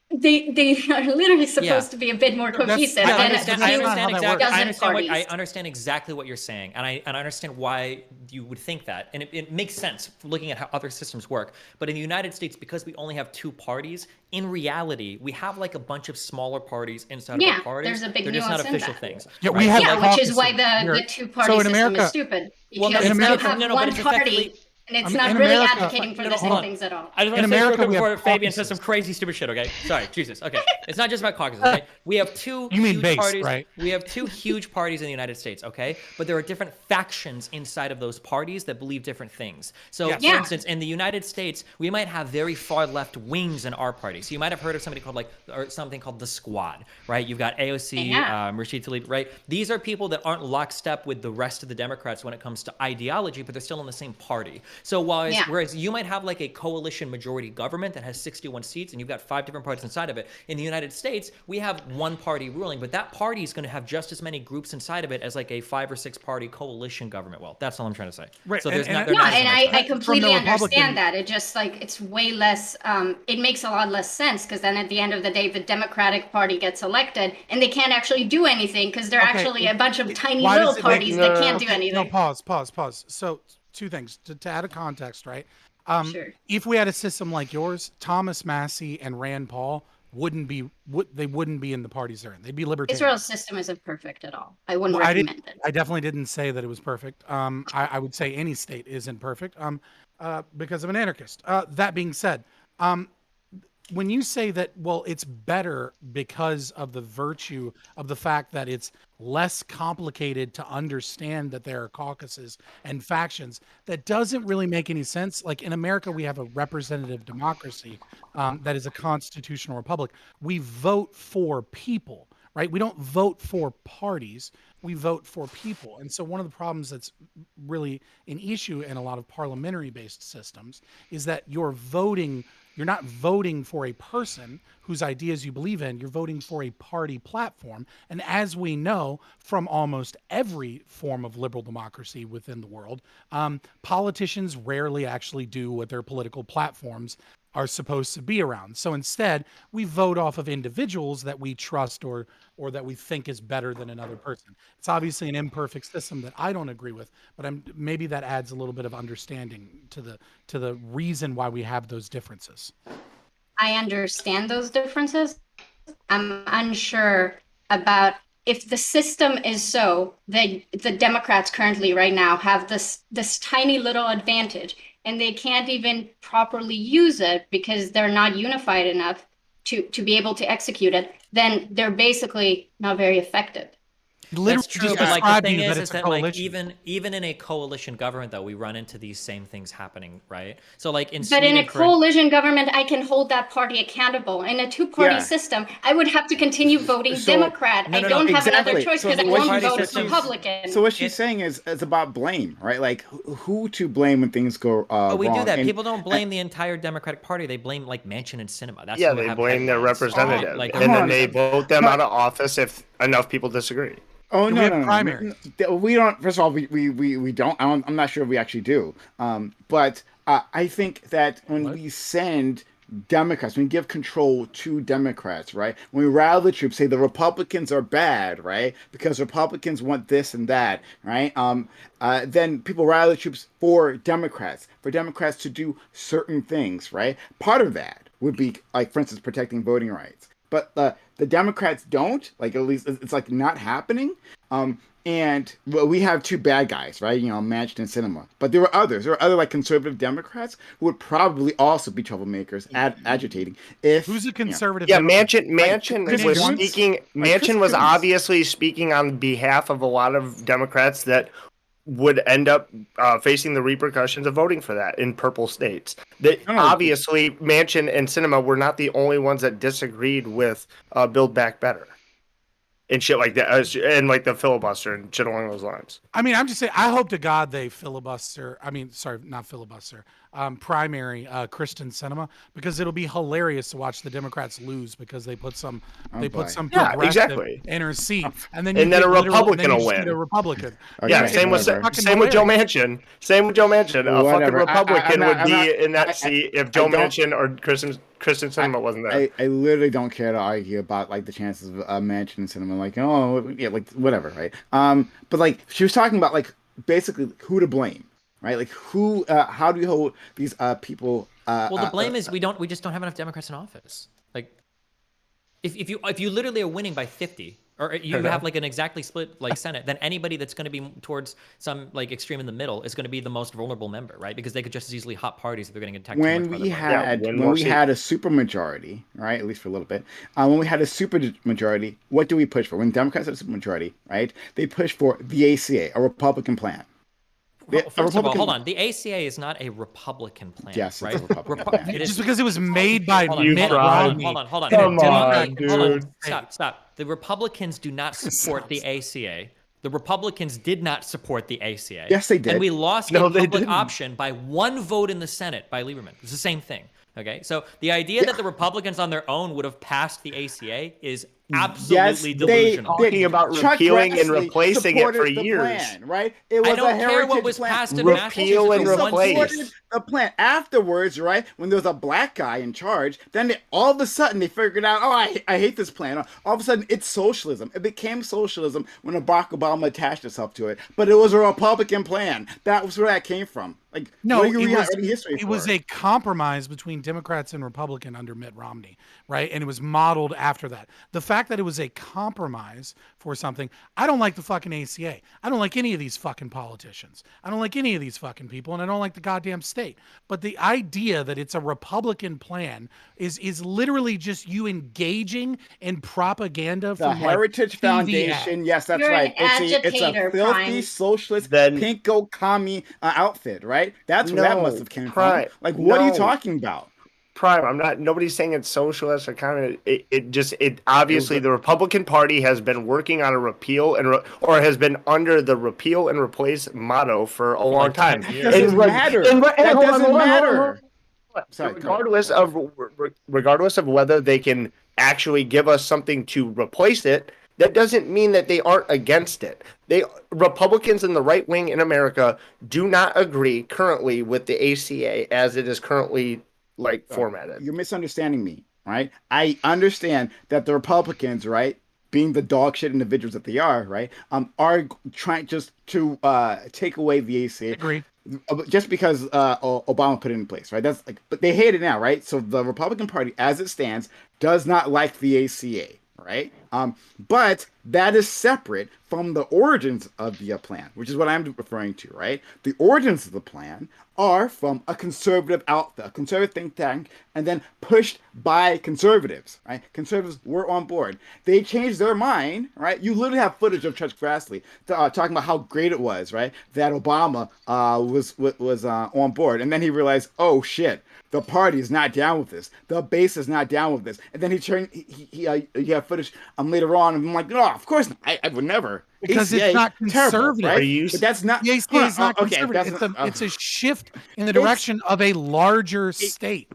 Speaker 2: they are literally supposed to be a bit more
Speaker 3: That's-
Speaker 2: cohesive
Speaker 3: yeah,
Speaker 2: than
Speaker 3: that's
Speaker 2: a
Speaker 3: not
Speaker 2: few
Speaker 3: how that
Speaker 5: exactly.
Speaker 3: works.
Speaker 2: dozen
Speaker 5: I
Speaker 2: parties.
Speaker 5: understand exactly what you're saying, and I understand why you would think that, and it makes sense looking at how other systems work. But in the United States, because we only have 2 parties, in reality, we have like a bunch of smaller parties inside of our parties.
Speaker 2: there's a big
Speaker 5: They're just not
Speaker 2: nuance in
Speaker 5: official
Speaker 2: that.
Speaker 5: things.
Speaker 3: Yeah, we
Speaker 5: right?
Speaker 3: have
Speaker 2: Yeah, which is why
Speaker 3: caucuses here.
Speaker 2: the two-party
Speaker 3: So in
Speaker 2: system
Speaker 3: America-
Speaker 2: is stupid.
Speaker 5: Well, no,
Speaker 2: Because
Speaker 3: in
Speaker 2: you
Speaker 3: America-
Speaker 2: have
Speaker 5: no, but
Speaker 2: one
Speaker 5: it's
Speaker 2: party,
Speaker 5: effectively-
Speaker 2: and it's
Speaker 3: I mean,
Speaker 2: not
Speaker 3: in
Speaker 2: really
Speaker 3: America-
Speaker 2: advocating for
Speaker 5: No,
Speaker 2: the
Speaker 5: hold
Speaker 2: same
Speaker 5: on.
Speaker 2: things at all.
Speaker 5: I just want
Speaker 3: In
Speaker 5: to say
Speaker 3: America,
Speaker 5: real
Speaker 3: we
Speaker 5: quick
Speaker 3: have
Speaker 5: before Fabian says
Speaker 3: caucuses.
Speaker 5: some crazy stupid shit. Okay, sorry, Jesus. Okay, it's not just about caucuses. Okay, we have 2
Speaker 3: You mean
Speaker 5: huge
Speaker 3: base,
Speaker 5: parties.
Speaker 3: right?
Speaker 5: We have 2 huge parties in the United States. Okay, but there are different factions inside of those parties that believe different things. So,
Speaker 3: Yes.
Speaker 5: for
Speaker 2: Yeah.
Speaker 5: instance, in the United States, we might have very far left wings in our party. So you might have heard of somebody called or something called the Squad, right? You've got AOC,
Speaker 2: Yeah.
Speaker 5: Rashid Tlaib, right? These are people that aren't lockstep with the rest of the Democrats when it comes to ideology, but they're still in the same party. So whereas you might have like a coalition majority government that has 61 seats and you've got 5 different parties inside of it. In the United States, we have one party ruling, but that party is going to have just as many groups inside of it as like a 5 or 6 party coalition government. Well, that's all I'm trying to say.
Speaker 3: Right,
Speaker 5: So there's
Speaker 3: and-
Speaker 5: not.
Speaker 3: and-
Speaker 5: they're
Speaker 2: No,
Speaker 5: not as
Speaker 2: and
Speaker 5: much
Speaker 2: I
Speaker 5: that.
Speaker 2: completely
Speaker 3: From the Republican-
Speaker 2: understand that. It just like it's way less. It makes a lot less sense because then at the end of the day, the Democratic Party gets elected and they can't actually do anything because they're
Speaker 3: Okay,
Speaker 2: actually a bunch of tiny
Speaker 3: why
Speaker 2: little
Speaker 3: does it make-
Speaker 2: parties that can't do
Speaker 3: Okay,
Speaker 2: anything.
Speaker 3: No, pause. So 2 things to add a context, right?
Speaker 2: Sure.
Speaker 3: If we had a system like yours, Thomas Massey and Rand Paul they wouldn't be in the parties they're in. They'd be libertarian.
Speaker 2: Israel's system isn't perfect at all. I wouldn't
Speaker 3: Well,
Speaker 2: recommend it.
Speaker 3: I definitely didn't say that it was perfect. I would say any state isn't perfect. Because I'm an anarchist. That being said, when you say that, well, it's better because of the virtue of the fact that it's less complicated to understand that there are caucuses and factions, that doesn't really make any sense. Like in America, we have a representative democracy that is a constitutional republic. We vote for people, right? We don't vote for parties. We vote for people. And so one of the problems that's really an issue in a lot of parliamentary based systems is that you're not voting for a person whose ideas you believe in. You're voting for a party platform. And as we know from almost every form of liberal democracy within the world, politicians rarely actually do what their political platforms are supposed to be around. So instead, we vote off of individuals that we trust or that we think is better than another person. It's obviously an imperfect system that I don't agree with, but maybe that adds a little bit of understanding to the reason why we have those differences.
Speaker 2: I understand those differences. I'm unsure about if the system is so that the Democrats currently right now have this tiny little advantage and they can't even properly use it because they're not unified enough to be able to execute it, then they're basically not very effective.
Speaker 5: That's true, but like the thing is that like even in a coalition government though, we run into these same things happening, right? So like in
Speaker 2: But in a coalition government, I can hold that party accountable. In a two-party system, I would have to continue voting Democrat. I don't have another choice because I won't vote Republican.
Speaker 1: So what she's saying is it's about blame, right? Like who to blame when things go
Speaker 5: But we
Speaker 1: wrong.
Speaker 5: do that. People don't blame the entire Democratic Party. They blame like Manchin and Cinema. That's
Speaker 6: yeah, they blame their representative,
Speaker 5: like,
Speaker 6: and then they vote them out of office if enough people disagree.
Speaker 1: Oh, no,
Speaker 3: primaries?
Speaker 1: We don't. First of all, we don't. I'm not sure if we actually do. But I think that when we send Democrats, when we give control to Democrats, right? When we rally the troops, say the Republicans are bad, right? Because Republicans want this and that, right? Then people rally the troops for Democrats to do certain things, right? Part of that would be, like, for instance, protecting voting rights. But the Democrats don't, like, at least it's like not happening. And well, we have two bad guys, right? You know, Manchin and Cinema. But there were others. There were other like conservative Democrats who would probably also be troublemakers, agitating.
Speaker 3: Who's a conservative?
Speaker 6: Yeah,
Speaker 3: Democrat?
Speaker 6: Manchin was speaking. Manchin was obviously speaking on behalf of a lot of Democrats that would end up facing the repercussions of voting for that in purple states. Obviously, Manchin and Cinema were not the only ones that disagreed with Build Back Better and shit like that, and like the filibuster and shit along those lines.
Speaker 3: I mean, I'm just saying, I hope to God they filibuster. I mean, sorry, not filibuster. Primary Kristen Sinema, because it'll be hilarious to watch the Democrats lose because they put some progressive in her seat, and then
Speaker 6: a Republican will win.
Speaker 3: A Republican.
Speaker 1: Okay,
Speaker 6: yeah, same with Joe Manchin. A fucking Republican would be in that seat if Joe Manchin or Kristen Sinema wasn't there.
Speaker 1: I literally don't care to argue about like the chances of Manchin and Cinema. Like, oh yeah, like whatever, right? But like she was talking about like basically who to blame. Right, like who? How do you hold these people?
Speaker 5: Well, the blame is we just don't have enough Democrats in office. Like, if you literally are winning by 50, or you have like an exactly split like Senate, then anybody that's going to be towards some like extreme in the middle is going to be the most vulnerable member, right? Because they could just as easily hot parties if they're getting attacked.
Speaker 1: When we had a supermajority, right? At least for a little bit. When we had a supermajority, what do we push for? When Democrats had a supermajority, right? They push for the ACA, a Republican plan.
Speaker 5: First of all, hold on. The ACA is not a Republican plan.
Speaker 1: Yes,
Speaker 5: right?
Speaker 1: It's a Republican plan.
Speaker 3: It is just because it was made by Mitt
Speaker 5: Romney. Hold on.
Speaker 6: Come on, dude.
Speaker 5: Stop. The Republicans do not support the ACA. The Republicans did not support the ACA.
Speaker 1: Yes, they did.
Speaker 5: And we lost a public option by one vote in the Senate by Lieberman. It's the same thing. Okay, so the idea that the Republicans on their own would have passed the ACA is absolutely
Speaker 1: they
Speaker 5: delusional.
Speaker 6: Talking about
Speaker 1: Chuck
Speaker 6: repealing and
Speaker 1: Grassley
Speaker 6: replacing it for
Speaker 1: supported the
Speaker 6: years.
Speaker 1: plan, right? It was
Speaker 5: I don't
Speaker 1: a
Speaker 5: care
Speaker 1: heritage
Speaker 5: what was
Speaker 1: plan.
Speaker 5: passed in
Speaker 6: Repeal
Speaker 5: Massachusetts
Speaker 6: and
Speaker 5: for
Speaker 1: They
Speaker 5: one
Speaker 6: replace.
Speaker 5: state.
Speaker 1: supported the plan afterwards, right? When there was a black guy in charge, then all of a sudden they figured out, oh, I hate this plan. All of a sudden it's socialism. It became socialism when Barack Obama attached himself to it. But it was a Republican plan. That was where that came from. Like,
Speaker 3: No,
Speaker 1: what are you
Speaker 3: it was
Speaker 1: reading history
Speaker 3: it
Speaker 1: for?
Speaker 3: was a compromise between Democrats and Republican under Mitt Romney, right? And it was modeled after that. The fact that it was a compromise for something, I don't like the fucking ACA. I don't like any of these fucking politicians. I don't like any of these fucking people, and I don't like the goddamn state. But the idea that it's a Republican plan is literally just you engaging in propaganda
Speaker 1: The
Speaker 3: from
Speaker 1: Heritage
Speaker 3: TV
Speaker 1: Foundation,
Speaker 3: ads.
Speaker 1: yes, that's
Speaker 2: You're
Speaker 1: right.
Speaker 2: an agitator,
Speaker 1: it's a filthy
Speaker 2: Prime.
Speaker 1: socialist
Speaker 6: Then-
Speaker 1: pinko commie outfit, right? That's where that must have came from. Like, what are you talking about?
Speaker 6: Prime, I'm not. Nobody's saying it's socialist or kind of. It obviously the Republican Party has been working on a repeal or has been under the repeal and replace motto for a long
Speaker 5: like 10
Speaker 6: time.
Speaker 5: years.
Speaker 1: That doesn't
Speaker 6: And
Speaker 1: matter.
Speaker 6: and-
Speaker 1: That
Speaker 6: hold on,
Speaker 1: doesn't
Speaker 6: hold on, hold on,
Speaker 1: matter.
Speaker 6: hold on.
Speaker 1: Sorry, go
Speaker 6: Regardless of whether they can actually give us something to replace it, that doesn't mean that they aren't against it. Republicans in the right wing in America do not agree currently with the ACA as it is currently formatted.
Speaker 1: You're misunderstanding me, right? I understand that the Republicans, right, being the dog shit individuals that they are trying just to take away the ACA.
Speaker 3: Agree.
Speaker 1: Just because Obama put it in place, right? That's like, but they hate it now, right? So the Republican Party, as it stands, does not like the ACA, right? But that is separate from the origins of the plan, which is what I'm referring to, right? The origins of the plan are from a conservative outfit, a conservative think tank, and then pushed by conservatives, right? Conservatives were on board. They changed their mind, right? You literally have footage of Chuck Grassley talking about how great it was, right? That Obama was on board, and then he realized, oh shit, the party is not down with this. The base is not down with this. And then he have footage later on, and I'm like, no, of course not. I would never.
Speaker 3: Because
Speaker 1: ACA,
Speaker 3: it's not
Speaker 1: terrible,
Speaker 3: conservative.
Speaker 1: right? But that's not.
Speaker 3: The ACA is not
Speaker 1: okay,
Speaker 3: conservative. It's a shift in the direction of a larger state.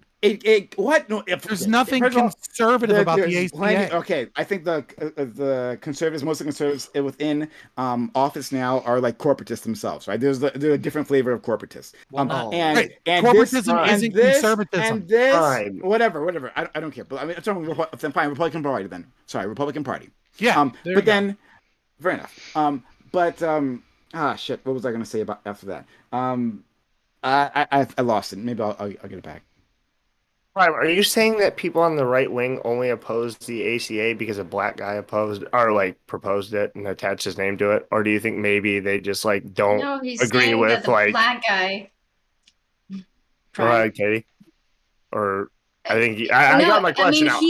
Speaker 1: What? No,
Speaker 3: There's nothing conservative about the ACA.
Speaker 1: Okay, I think the conservatives, most of the conservatives within office now are like corporatists themselves, right? There's a different flavor of corporatists. And
Speaker 3: Right.
Speaker 1: and
Speaker 3: Corporatism
Speaker 1: this,
Speaker 3: isn't
Speaker 1: and this,
Speaker 3: conservatism.
Speaker 1: And this,
Speaker 6: Fine.
Speaker 1: whatever. I don't care. But I mean, it's fine. Republican Party then. Sorry, Republican Party.
Speaker 3: Yeah.
Speaker 1: But then, fair enough. Shit. What was I gonna say about after that? I lost it. Maybe I'll get it back.
Speaker 6: Prime, are you saying that people on the right wing only opposed the ACA because a black guy proposed it and attached his name to it, or do you think maybe they just don't
Speaker 2: No, he's
Speaker 6: agree
Speaker 2: saying
Speaker 6: with
Speaker 2: that the black guy.
Speaker 6: Go ahead, Katie. Or I think I got my question out.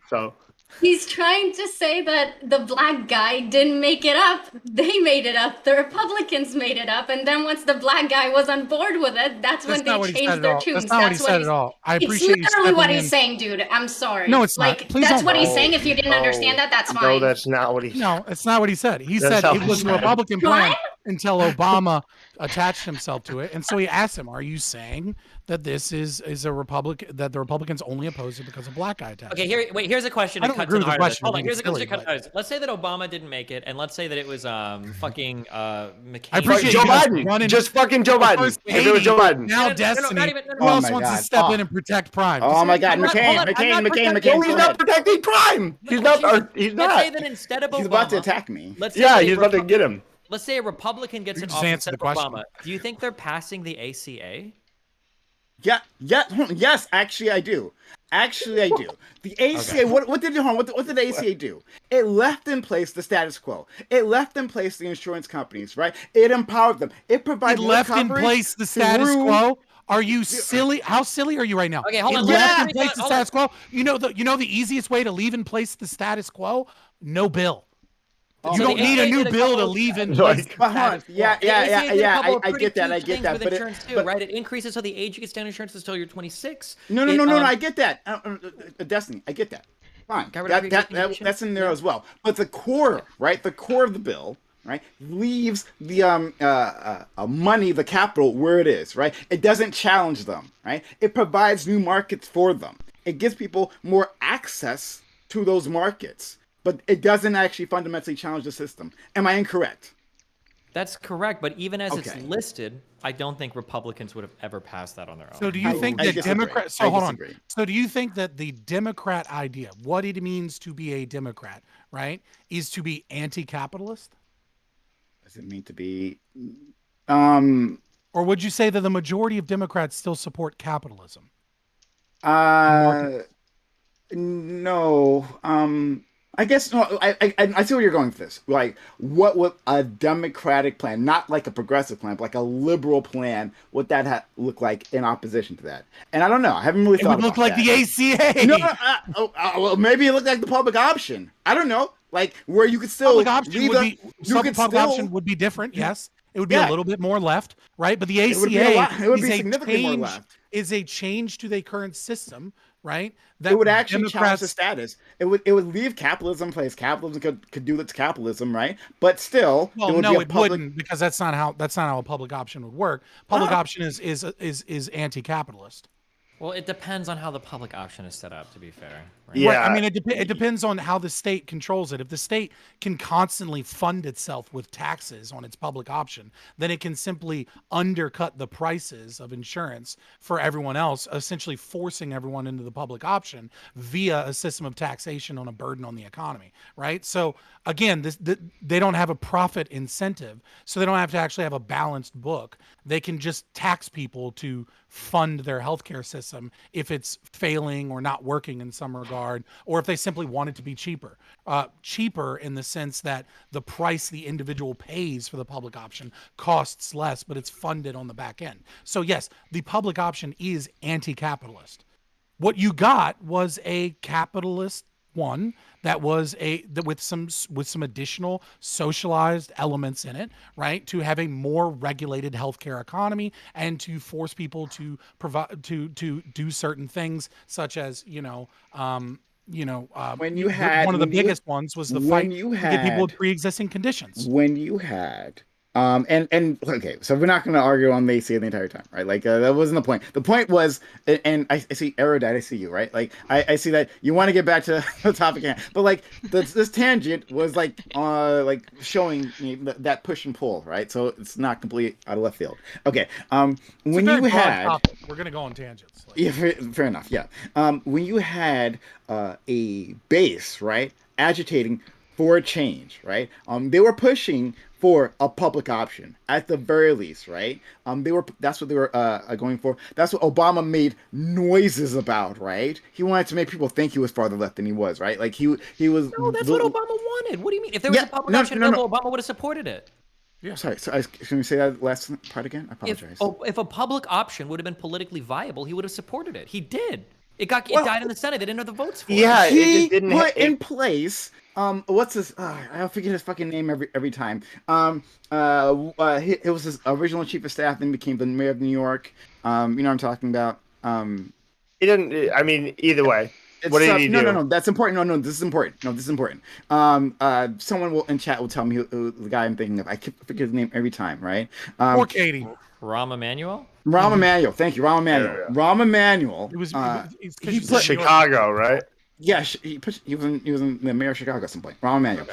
Speaker 6: So
Speaker 2: He's trying to say that the black guy didn't make it up. They made it up. The Republicans made it up. And then once the black guy was on board with it, that's when they changed their tunes.
Speaker 3: That's not what he said at all. I appreciate you
Speaker 2: It's literally what
Speaker 3: stepping
Speaker 2: he's
Speaker 3: in.
Speaker 2: saying, dude. I'm sorry.
Speaker 3: No, it's not. Please
Speaker 2: that's
Speaker 3: don't.
Speaker 2: what he's saying. If you didn't understand that, that's fine.
Speaker 6: No, that's not what he.
Speaker 3: No, it's not what he said. He
Speaker 6: That's
Speaker 3: said
Speaker 6: how
Speaker 3: it
Speaker 6: he
Speaker 3: was a
Speaker 6: said it.
Speaker 3: Republican plan
Speaker 2: What?
Speaker 3: until Obama attached himself to it. And so he asked him, "Are you saying that this is a Republican, that the Republicans only oppose it because a black guy attached?"
Speaker 5: Okay,
Speaker 3: it?
Speaker 5: here's a question.
Speaker 3: I
Speaker 5: to
Speaker 3: don't
Speaker 5: cut
Speaker 3: agree
Speaker 5: to
Speaker 3: with
Speaker 5: the
Speaker 3: the
Speaker 5: heart of this.
Speaker 3: question.
Speaker 5: Hold
Speaker 3: I
Speaker 5: on,
Speaker 3: think
Speaker 5: here's a
Speaker 3: it's
Speaker 5: question.
Speaker 3: silly,
Speaker 5: To cut to the heart of this. Let's say that Obama didn't make it, and let's say that it was fucking McCain.
Speaker 3: I appreciate
Speaker 6: Joe
Speaker 3: you guys
Speaker 6: Biden.
Speaker 3: running-
Speaker 6: Just fucking Joe Biden.
Speaker 3: First
Speaker 6: If it was Joe Biden.
Speaker 3: Now
Speaker 5: No,
Speaker 3: Destiny.
Speaker 5: not even-
Speaker 3: Who
Speaker 1: Oh
Speaker 3: else
Speaker 1: my
Speaker 3: wants to
Speaker 1: God.
Speaker 3: step
Speaker 1: Oh.
Speaker 3: in and protect Prime?
Speaker 1: Oh my God,
Speaker 5: I'm not- hold on, I'm not
Speaker 1: McCain,
Speaker 5: protecting-
Speaker 6: No,
Speaker 1: go
Speaker 6: he's not
Speaker 1: ahead.
Speaker 6: protecting Prime. He's not. He's
Speaker 5: Let's say
Speaker 6: not.
Speaker 5: that instead of Obama,
Speaker 1: He's about to attack me.
Speaker 5: Let's say
Speaker 6: Yeah,
Speaker 5: that
Speaker 6: he's about to get him.
Speaker 5: Let's say a Republican gets
Speaker 3: You
Speaker 5: in
Speaker 3: just
Speaker 5: office
Speaker 3: answer
Speaker 5: instead
Speaker 3: the
Speaker 5: of
Speaker 3: question.
Speaker 5: Obama. Do you think they're passing the ACA?
Speaker 1: Yes, actually I do. The ACA, what did the ACA do? It left in place the status quo. It left in place the insurance companies, right? It empowered them. It
Speaker 3: It
Speaker 1: provided
Speaker 3: left in
Speaker 1: coverage
Speaker 3: place the status
Speaker 1: through-
Speaker 3: quo. Are you silly? How silly are you right now?
Speaker 5: Okay, hold on,
Speaker 3: It
Speaker 5: let
Speaker 3: left
Speaker 5: me
Speaker 3: in place the
Speaker 5: hold on.
Speaker 3: status quo. You know the easiest way to leave in place the status quo? No bill.
Speaker 1: Oh
Speaker 3: You
Speaker 1: my
Speaker 3: don't
Speaker 1: God.
Speaker 3: need a
Speaker 5: ACA
Speaker 3: new
Speaker 5: did a
Speaker 3: bill to
Speaker 5: couple of-
Speaker 3: leave in
Speaker 6: Like-
Speaker 3: place. the
Speaker 1: But hold on.
Speaker 3: status quo.
Speaker 1: Yeah,
Speaker 5: The ACA did a couple of
Speaker 1: I
Speaker 5: pretty
Speaker 1: get that.
Speaker 5: huge
Speaker 1: I get
Speaker 5: things
Speaker 1: that.
Speaker 5: with
Speaker 1: But
Speaker 5: insurance too, right? It increases so the age you get down insurance is until you're 26.
Speaker 1: No, I get that. Destiny, I get that. Fine.
Speaker 5: Got rid of pre-existing conditions?
Speaker 1: That's in there as well. But the core, right? The core of the bill, right, leaves the money, the capital, where it is, right? It doesn't challenge them, right? It provides new markets for them. It gives people more access to those markets. but it doesn't actually fundamentally challenge the system. Am I incorrect?
Speaker 5: That's correct, but even as it's
Speaker 1: Okay.
Speaker 5: listed, I don't think Republicans would have ever passed that on their own.
Speaker 3: So do you think
Speaker 1: I
Speaker 3: that
Speaker 1: disagree.
Speaker 3: Democrats? So
Speaker 1: I
Speaker 3: hold on.
Speaker 1: disagree.
Speaker 3: So do you think that the Democrat idea, what it means to be a Democrat, right, is to be anti-capitalist?
Speaker 1: Does it mean to be? Um.
Speaker 3: Or would you say that the majority of Democrats still support capitalism?
Speaker 1: No. I guess no. I see where you're going with this. Like, what would a democratic plan, not like a progressive plan, but like a liberal plan, would that look like in opposition to that? And I don't know. I haven't really
Speaker 3: It
Speaker 1: thought
Speaker 3: would look
Speaker 1: about
Speaker 3: like
Speaker 1: that.
Speaker 3: the ACA.
Speaker 1: No, well, maybe it looked like the public option. I don't know. Like where you could still
Speaker 3: Public option
Speaker 1: leave
Speaker 3: would
Speaker 1: the,
Speaker 3: be
Speaker 1: you
Speaker 3: public
Speaker 1: could still,
Speaker 3: option would be different. Yes, it would be a
Speaker 1: Yeah.
Speaker 3: little bit more left, right? But the
Speaker 1: It would be a lot.
Speaker 3: ACA
Speaker 1: It would
Speaker 3: is
Speaker 1: be
Speaker 3: a
Speaker 1: significantly more
Speaker 3: change.
Speaker 1: left.
Speaker 3: Is a change to the current system, right? That
Speaker 1: It would actually challenge the
Speaker 3: Democrats.
Speaker 1: status. It would leave capitalism in place. Capitalism could do its capitalism, right? But still,
Speaker 3: Well,
Speaker 1: it would
Speaker 3: no,
Speaker 1: be a
Speaker 3: it
Speaker 1: public.
Speaker 3: wouldn't, because that's not how a public option would work. Public option is anti-capitalist.
Speaker 5: Well, it depends on how the public option is set up, to be fair. Right?
Speaker 6: Yeah.
Speaker 3: Right. I mean, it depends on how the state controls it. If the state can constantly fund itself with taxes on its public option, then it can simply undercut the prices of insurance for everyone else, essentially forcing everyone into the public option via a system of taxation on a burden on the economy. Right. So again, they don't have a profit incentive, so they don't have to actually have a balanced book. They can just tax people to fund their healthcare system if it's failing or not working in some regard, or if they simply want it to be cheaper. Cheaper in the sense that the price the individual pays for the public option costs less, but it's funded on the back end. So yes, the public option is anti-capitalist. What you got was a capitalist one that was with some additional socialized elements in it, right? To have a more regulated healthcare economy and to force people to provide to do certain things, such as
Speaker 1: When you had
Speaker 3: one of the
Speaker 1: when you-
Speaker 3: biggest ones was the
Speaker 1: when
Speaker 3: fight
Speaker 1: you
Speaker 3: to get people with
Speaker 1: had-
Speaker 3: pre-existing conditions.
Speaker 1: when you had and okay, so we're not going to argue on Macy the entire time, right? Like that wasn't the point. The point was, and I see Aerodite, I see you, right? Like I see that you want to get back to the topic again, but like this tangent was like showing me that push and pull, right? So it's not completely out of left field. Okay,
Speaker 3: It's a
Speaker 1: when
Speaker 3: very
Speaker 1: you
Speaker 3: broad
Speaker 1: had
Speaker 3: topic. We're gonna go on tangents.
Speaker 1: yeah, fair enough. Yeah. When you had a base, right, agitating for a change, right? They were pushing for a public option at the very least, right? That's what they were going for. That's what Obama made noises about, right? He wanted to make people think he was farther left than he was, right? Like he was.
Speaker 5: No, that's what Obama wanted. What do you mean? If there was
Speaker 1: Yeah,
Speaker 5: a public
Speaker 1: no,
Speaker 5: option
Speaker 1: no, no.
Speaker 5: available, Obama would have supported it.
Speaker 1: Sorry. Can we say that last part again? I apologize.
Speaker 5: If a public option would have been politically viable, he would have supported it. He did. It
Speaker 1: Well-
Speaker 5: died in the Senate. They didn't have the votes for it.
Speaker 6: Yeah, it
Speaker 1: He
Speaker 6: just didn't.
Speaker 1: put in place. What's his? I forget his fucking name every time. It was his original chief of staff, then became the mayor of New York. You know what I'm talking about.
Speaker 6: He didn't. I mean, either way. What did he do?
Speaker 1: No. That's important. No. This is important. No, this is important. Someone in chat will tell me who the guy I'm thinking of. I forget his name every time. Right.
Speaker 3: Poor Katie.
Speaker 5: Rahm Emanuel?
Speaker 1: Rahm Emanuel. Thank you, Rahm Emanuel.
Speaker 6: Yeah.
Speaker 1: Rahm Emanuel.
Speaker 3: It was. It's 'cause
Speaker 1: he
Speaker 3: she's
Speaker 1: put-
Speaker 3: in New York.
Speaker 6: Chicago, right?
Speaker 1: Yeah, he was in the mayor of Chicago at some point. Rahm Emanuel.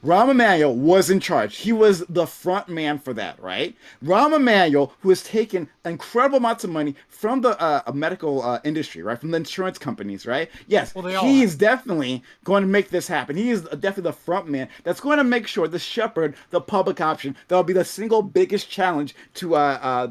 Speaker 1: Rahm Emanuel was in charge. He was the front man for that, right? Rahm Emanuel, who has taken incredible amounts of money from the medical industry, right, from the insurance companies, right? Yes,
Speaker 3: Well, they all
Speaker 1: he's definitely going to make this happen. He is definitely the front man that's going to make sure the shepherd, the public option, that will be the single biggest challenge to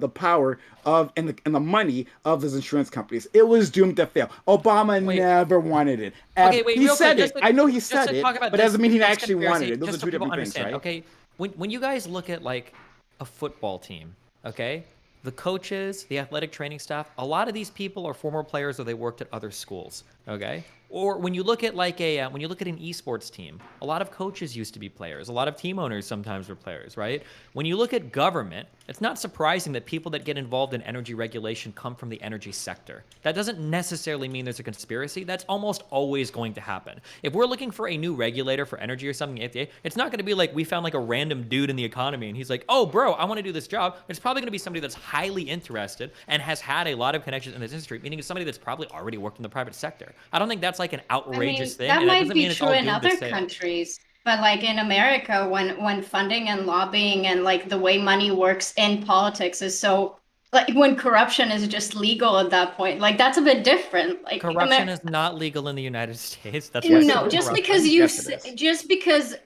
Speaker 1: the power of and the money of those insurance companies. It was doomed to fail. Obama
Speaker 5: Wait.
Speaker 1: never wanted it.
Speaker 5: Okay, wait,
Speaker 1: he
Speaker 5: real
Speaker 1: said
Speaker 5: quick,
Speaker 1: it.
Speaker 5: just to-
Speaker 1: I know he
Speaker 5: just
Speaker 1: said
Speaker 5: to
Speaker 1: it,
Speaker 5: talk about
Speaker 1: but
Speaker 5: this-
Speaker 1: doesn't mean he
Speaker 5: this
Speaker 1: actually
Speaker 5: conspiracy,
Speaker 1: wanted it. Those
Speaker 5: just
Speaker 1: are
Speaker 5: so
Speaker 1: two
Speaker 5: people
Speaker 1: different things,
Speaker 5: understand,
Speaker 1: right?
Speaker 5: Okay, when you guys look at like a football team, okay, the coaches, the athletic training staff, a lot of these people are former players or they worked at other schools, okay? Or when you look at like when you look at an esports team, a lot of coaches used to be players. A lot of team owners sometimes were players, right? When you look at government, it's not surprising that people that get involved in energy regulation come from the energy sector. That doesn't necessarily mean there's a conspiracy. That's almost always going to happen. If we're looking for a new regulator for energy or something, it's not going to be like we found like a random dude in the economy and he's like, oh, bro, I want to do this job. It's probably going to be somebody that's highly interested and has had a lot of connections in this industry, meaning it's somebody that's probably already worked in the private sector. I don't think that's like an outrageous thing,
Speaker 2: that
Speaker 5: and that
Speaker 2: might
Speaker 5: doesn't
Speaker 2: be
Speaker 5: mean it's
Speaker 2: true
Speaker 5: all
Speaker 2: in
Speaker 5: doomed to
Speaker 2: other
Speaker 5: fail.
Speaker 2: countries, but like in America, when funding and lobbying and like the way money works in politics is so like when corruption is just legal at that point, like that's a bit different. Like
Speaker 5: Corruption is not legal in the United States. That's
Speaker 1: Yes,
Speaker 5: why
Speaker 1: it
Speaker 2: no,
Speaker 1: is.
Speaker 2: just
Speaker 5: corruption.
Speaker 2: because
Speaker 1: Yes, it is.
Speaker 2: just because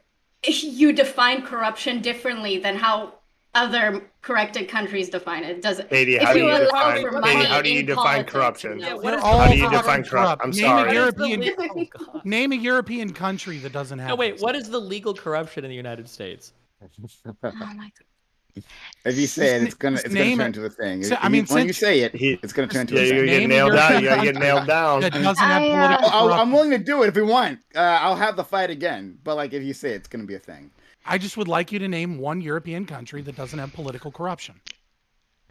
Speaker 2: you define corruption differently than how other corrected countries define it doesn't.
Speaker 6: Katie,
Speaker 2: If
Speaker 6: how do
Speaker 2: you
Speaker 6: you
Speaker 2: allow
Speaker 6: define
Speaker 2: for
Speaker 6: Katie,
Speaker 2: money
Speaker 6: how do you
Speaker 2: in
Speaker 6: define
Speaker 2: politics,
Speaker 6: corruption?
Speaker 5: Yeah,
Speaker 2: no.
Speaker 5: what
Speaker 3: They're
Speaker 5: is
Speaker 3: all
Speaker 6: How do you
Speaker 3: fucking
Speaker 6: define corrupt? I'm
Speaker 3: Name a
Speaker 6: sorry.
Speaker 3: European.
Speaker 5: Oh, God.
Speaker 3: Name a European country that doesn't have.
Speaker 5: No, wait.
Speaker 3: this.
Speaker 5: What is the legal corruption in the United States?
Speaker 2: Oh my
Speaker 1: If you say it,
Speaker 3: Just
Speaker 1: it's gonna
Speaker 3: name
Speaker 1: turn
Speaker 3: it.
Speaker 1: into a thing.
Speaker 3: So, I mean,
Speaker 1: When you
Speaker 3: since
Speaker 1: say it,
Speaker 6: He-
Speaker 1: it's gonna turn into
Speaker 6: Yeah,
Speaker 1: a
Speaker 3: just
Speaker 6: you're
Speaker 1: thing.
Speaker 6: gonna get
Speaker 3: name a
Speaker 6: nailed down.
Speaker 3: European
Speaker 6: You gotta get
Speaker 3: country
Speaker 6: nailed down.
Speaker 3: that doesn't have
Speaker 2: I,
Speaker 3: political
Speaker 1: I'm
Speaker 3: corruption.
Speaker 1: willing to do it if you want. I'll have the fight again. But like, if you say it, it's gonna be a thing.
Speaker 3: I just would like you to name one European country that doesn't have political corruption.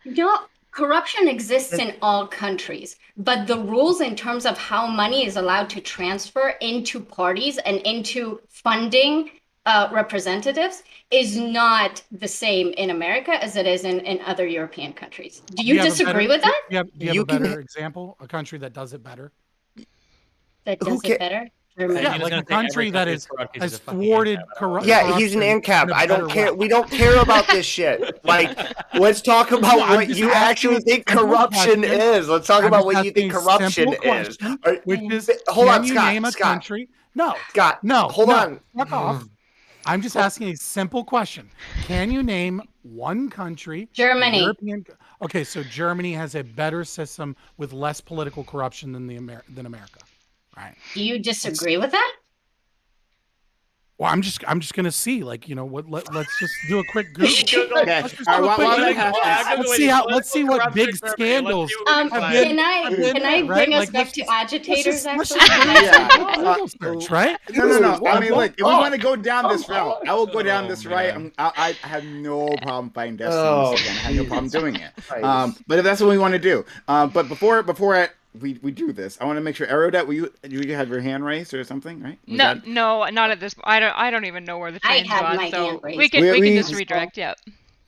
Speaker 2: no, corruption exists in all countries, but the rules in terms of how money is allowed to transfer into parties and into funding representatives is not the same in America as it is in other European countries. Do you
Speaker 3: have a
Speaker 2: disagree
Speaker 3: better-
Speaker 2: with that?
Speaker 3: Do you have
Speaker 6: You
Speaker 3: a better
Speaker 6: can-
Speaker 3: example? A country that does it better?
Speaker 2: That
Speaker 6: Who
Speaker 2: does
Speaker 6: ca-
Speaker 2: it better? Germany.
Speaker 3: Yeah,
Speaker 5: He was
Speaker 3: like
Speaker 5: gonna
Speaker 3: a
Speaker 5: say every
Speaker 3: country that
Speaker 5: country
Speaker 3: is
Speaker 5: corrupt, he's
Speaker 3: has
Speaker 5: a fucking
Speaker 3: thwarted
Speaker 5: ANCAP.
Speaker 3: corruption.
Speaker 6: Yeah, he's an ANCAP. I don't care. We don't care about this shit. Like, let's talk about
Speaker 3: No, I'm
Speaker 6: what
Speaker 3: just
Speaker 6: you
Speaker 3: asking
Speaker 6: actually
Speaker 3: a
Speaker 6: think
Speaker 3: simple
Speaker 6: corruption
Speaker 3: question.
Speaker 6: is. Let's talk
Speaker 3: I'm
Speaker 6: about
Speaker 3: just
Speaker 6: what you
Speaker 3: asking
Speaker 6: think
Speaker 3: a
Speaker 6: corruption
Speaker 3: simple
Speaker 6: is.
Speaker 3: question,
Speaker 6: Are-
Speaker 3: which is,
Speaker 6: Hold
Speaker 3: can
Speaker 6: on,
Speaker 3: you
Speaker 6: Scott.
Speaker 3: name a
Speaker 6: Scott.
Speaker 3: country? No,
Speaker 6: Scott,
Speaker 3: no,
Speaker 6: hold
Speaker 3: no.
Speaker 6: on.
Speaker 3: Fuck off. I'm just asking a simple question. Can you name one country?
Speaker 2: Germany.
Speaker 3: European. Okay, so Germany has a better system with less political corruption than than America. Right.
Speaker 2: Do you disagree with that?
Speaker 3: Well, I'm just gonna see, like, you know, what. Let's just do a quick Google.
Speaker 1: Okay.
Speaker 3: Let's just
Speaker 1: All
Speaker 3: do a
Speaker 1: right.
Speaker 3: quick
Speaker 1: While that
Speaker 3: Google.
Speaker 1: happens,
Speaker 3: Let's see what big scandals have been.
Speaker 2: Can I
Speaker 3: right?
Speaker 2: bring us
Speaker 3: Like,
Speaker 2: back to agitators?
Speaker 3: let's
Speaker 2: Actually,
Speaker 3: just do
Speaker 1: Yeah.
Speaker 3: a Google search, right?
Speaker 1: No. I mean,
Speaker 3: Well,
Speaker 1: look, if we want to go down this
Speaker 6: Oh,
Speaker 1: route, I will go down this right.
Speaker 5: man.
Speaker 1: I have no problem fighting Destiny
Speaker 6: Oh,
Speaker 1: once again. I have no problem doing it.
Speaker 6: Christ.
Speaker 1: But if that's what we want to do, but before we do this, I want to make sure, Aerodette, you have your hand raised or something, right? Was
Speaker 4: No,
Speaker 1: that-
Speaker 4: no, not at this. I don't even know where the
Speaker 2: I
Speaker 4: train's
Speaker 2: had
Speaker 4: gone.
Speaker 2: my
Speaker 4: So
Speaker 2: hand raised.
Speaker 4: we can
Speaker 1: We-
Speaker 4: just redirect. Yeah.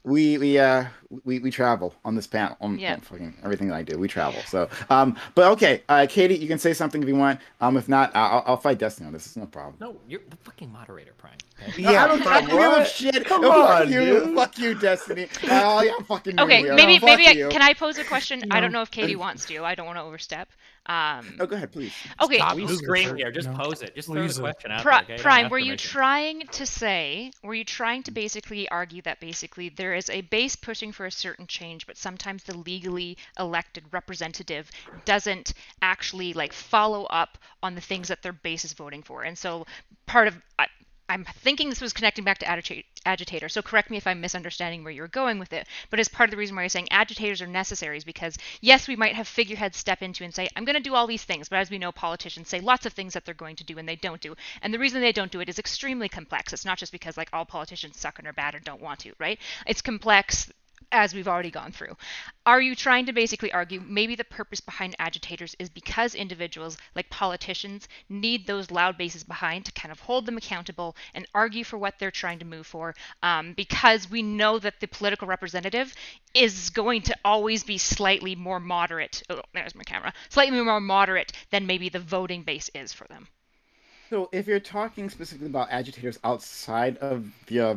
Speaker 1: we travel on this panel on
Speaker 4: Yeah.
Speaker 1: fucking everything that I do. We travel. So, but okay, Katie, you can say something if you want. If not, I'll fight Destiny on this. It's no problem.
Speaker 5: No, you're the fucking moderator, Prime. Okay?
Speaker 1: No, I don't
Speaker 6: Prime,
Speaker 1: give a
Speaker 6: what?
Speaker 1: shit.
Speaker 6: Come
Speaker 1: Fuck
Speaker 6: on,
Speaker 1: you,
Speaker 6: dude.
Speaker 1: fuck you, Destiny. Oh yeah, fucking
Speaker 4: Okay,
Speaker 1: you.
Speaker 4: maybe
Speaker 1: Fuck you.
Speaker 4: can I pose a question? I
Speaker 3: No.
Speaker 4: don't know if Katie wants to. I don't want to overstep.
Speaker 1: Oh, go ahead, please.
Speaker 4: Okay,
Speaker 3: Stop
Speaker 5: We
Speaker 3: Google
Speaker 5: scream
Speaker 3: search,
Speaker 5: here. Just
Speaker 3: you know.
Speaker 5: pose it. Just throw
Speaker 3: Please,
Speaker 5: the question out
Speaker 4: Pri-
Speaker 5: there. Okay? You don't
Speaker 4: Prime,
Speaker 5: have
Speaker 4: were
Speaker 5: to
Speaker 4: you
Speaker 5: make it.
Speaker 4: were you trying to basically argue that basically there is a base pushing for a certain change, but sometimes the legally elected representative doesn't actually like follow up on the things that their base is voting for, and so part of I'm thinking this was connecting back to agitator, so correct me if I'm misunderstanding where you're going with it, but as part of the reason why you're saying agitators are necessary is because, yes, we might have figureheads step into and say, I'm going to do all these things, but as we know, politicians say lots of things that they're going to do and they don't do, and the reason they don't do it is extremely complex. It's not just because, like, all politicians suck and are bad or don't want to, right? It's complex, as we've already gone through. Are you trying to basically argue maybe the purpose behind agitators is because individuals like politicians need those loud bases behind to kind of hold them accountable and argue for what they're trying to move for, because we know that the political representative is going to always be slightly more moderate. Oh, there's my camera. Slightly more moderate than maybe the voting base is for them.
Speaker 1: So, if you're talking specifically about agitators outside of the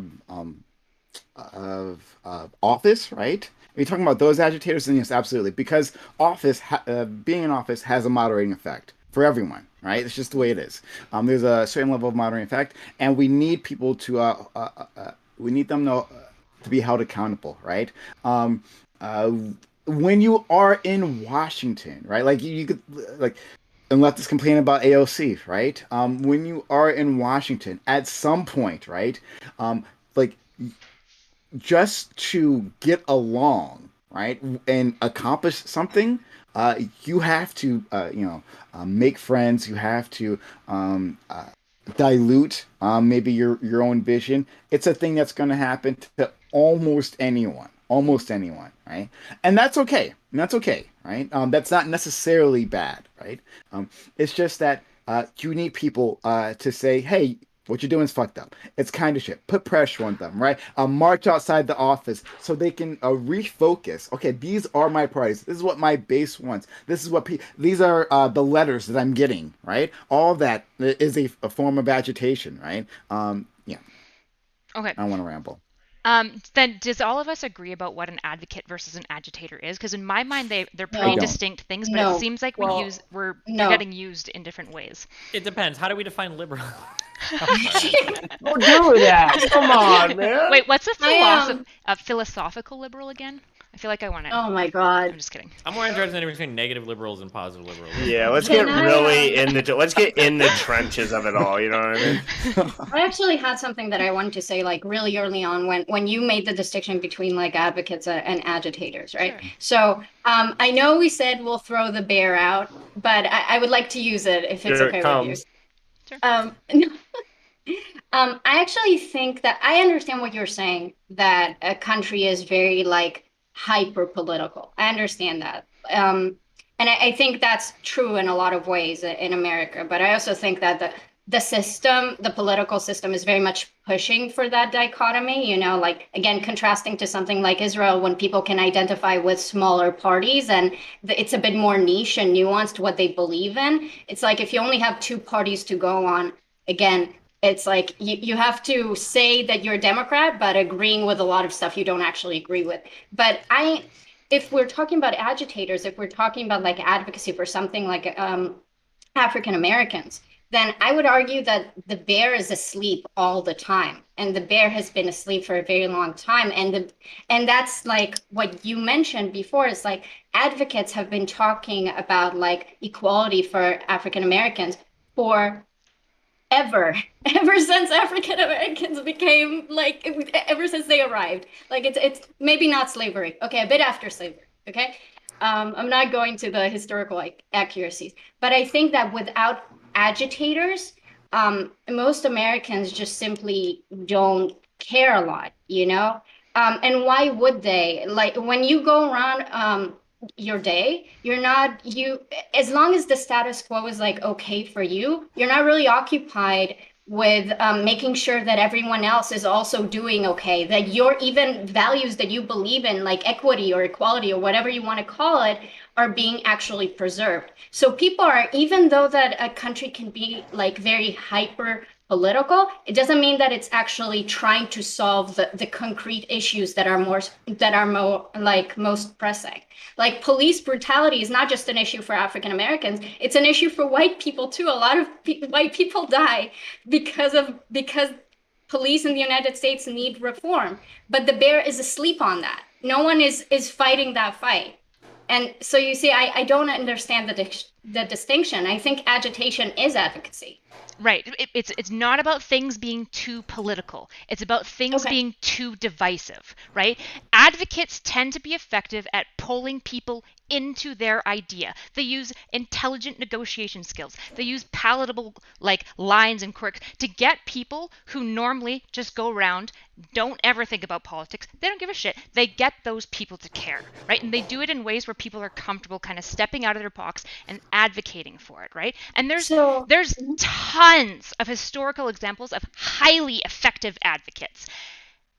Speaker 1: office, right? Are you talking about those agitators? Then yes, absolutely, because being in office has a moderating effect for everyone, right? It's just the way it is. There's a certain level of moderating effect, and we need people to we need them to be held accountable, right? When you are in Washington, right? Like you could like. And let us complain about AOC, right? When you are in Washington, at some point, right? Like just to get along, right, and accomplish something, you have to, make friends. You have to dilute maybe your own vision. It's a thing that's going to happen to almost anyone, right? And that's okay. Right? That's not necessarily bad, right? It's just that you need people to say, hey, What you're doing is fucked up. It's kind of shit. Put pressure on them, right? March outside the office so they can refocus. Okay, these are my priorities. This is what my base wants. This is what these are the letters that I'm getting, right? All that is a form of agitation, right? Yeah,
Speaker 4: Okay.
Speaker 1: I don't want to ramble.
Speaker 4: Then does all of us agree about what an advocate versus an agitator is? Because in my mind, they're
Speaker 2: No.
Speaker 4: pretty
Speaker 1: don't.
Speaker 4: distinct things, but
Speaker 2: No.
Speaker 4: it seems like
Speaker 5: Well,
Speaker 4: they're
Speaker 2: no.
Speaker 4: getting used in different ways.
Speaker 5: It depends. How do we define liberal?
Speaker 6: Don't do that. Come on, man.
Speaker 4: Wait, what's a
Speaker 2: I
Speaker 4: philosophical liberal again? I feel like I want to.
Speaker 2: Oh my god.
Speaker 4: I'm just kidding.
Speaker 5: I'm more interested in between negative liberals and positive liberals.
Speaker 6: Yeah, let's
Speaker 2: Can
Speaker 6: get
Speaker 2: I,
Speaker 6: really let's get in the trenches of it all. You know what I mean?
Speaker 2: I actually had something that I wanted to say like really early on when you made the distinction between like advocates and agitators, right?
Speaker 4: Sure.
Speaker 2: So I know we said we'll throw the bear out, but I would like to use it if it's
Speaker 6: Here it
Speaker 2: okay
Speaker 6: comes.
Speaker 2: with you. I actually think that I understand what you're saying, that a country is very like hyper political. I understand that. And I think that's true in a lot of ways in America. But I also think that the system, the political system, is very much pushing for that dichotomy, you know, like again, contrasting to something like Israel, when people can identify with smaller parties and it's a bit more niche and nuanced what they believe in. It's like if you only have two parties to go on, again, it's like you have to say that you're a Democrat, but agreeing with a lot of stuff you don't actually agree with. But if we're talking about agitators, if we're talking about like advocacy for something like African Americans, then I would argue that the bear is asleep all the time, and the bear has been asleep for a very long time. And that's like what you mentioned before. Is like advocates have been talking about like equality for African Americans for ever since African Americans became like ever since they arrived. Like it's maybe not slavery, okay, a bit after slavery, okay. I'm not going to the historical like accuracies, but I think that without agitators, most Americans just simply don't care a lot, you know. And why would they? Like when you go around your day, you're not you as long as the status quo is like okay for you, you're not really occupied with making sure that everyone else is also doing okay, that your even values that you believe in, like equity or equality or whatever you want to call it, are being actually preserved. So people are, even though that a country can be like very hyper political, it doesn't mean that it's actually trying to solve the concrete issues that are more like most pressing. Like police brutality is not just an issue for African Americans, it's an issue for white people too. A lot of white people die because police in the United States need reform, but the bear is asleep on that. No one is fighting that fight. And so you see, I don't understand the distinction. I think agitation is advocacy.
Speaker 4: Right. It's not about things being too political. It's about things
Speaker 2: Okay.
Speaker 4: being too divisive, right? Advocates tend to be effective at pulling people into their idea. They use intelligent negotiation skills. They use palatable like lines and quirks to get people who normally just go around, don't ever think about politics. They don't give a shit. They get those people to care, right? And they do it in ways where people are comfortable kind of stepping out of their box and advocating for it, right? And there's tons of historical examples of highly effective advocates.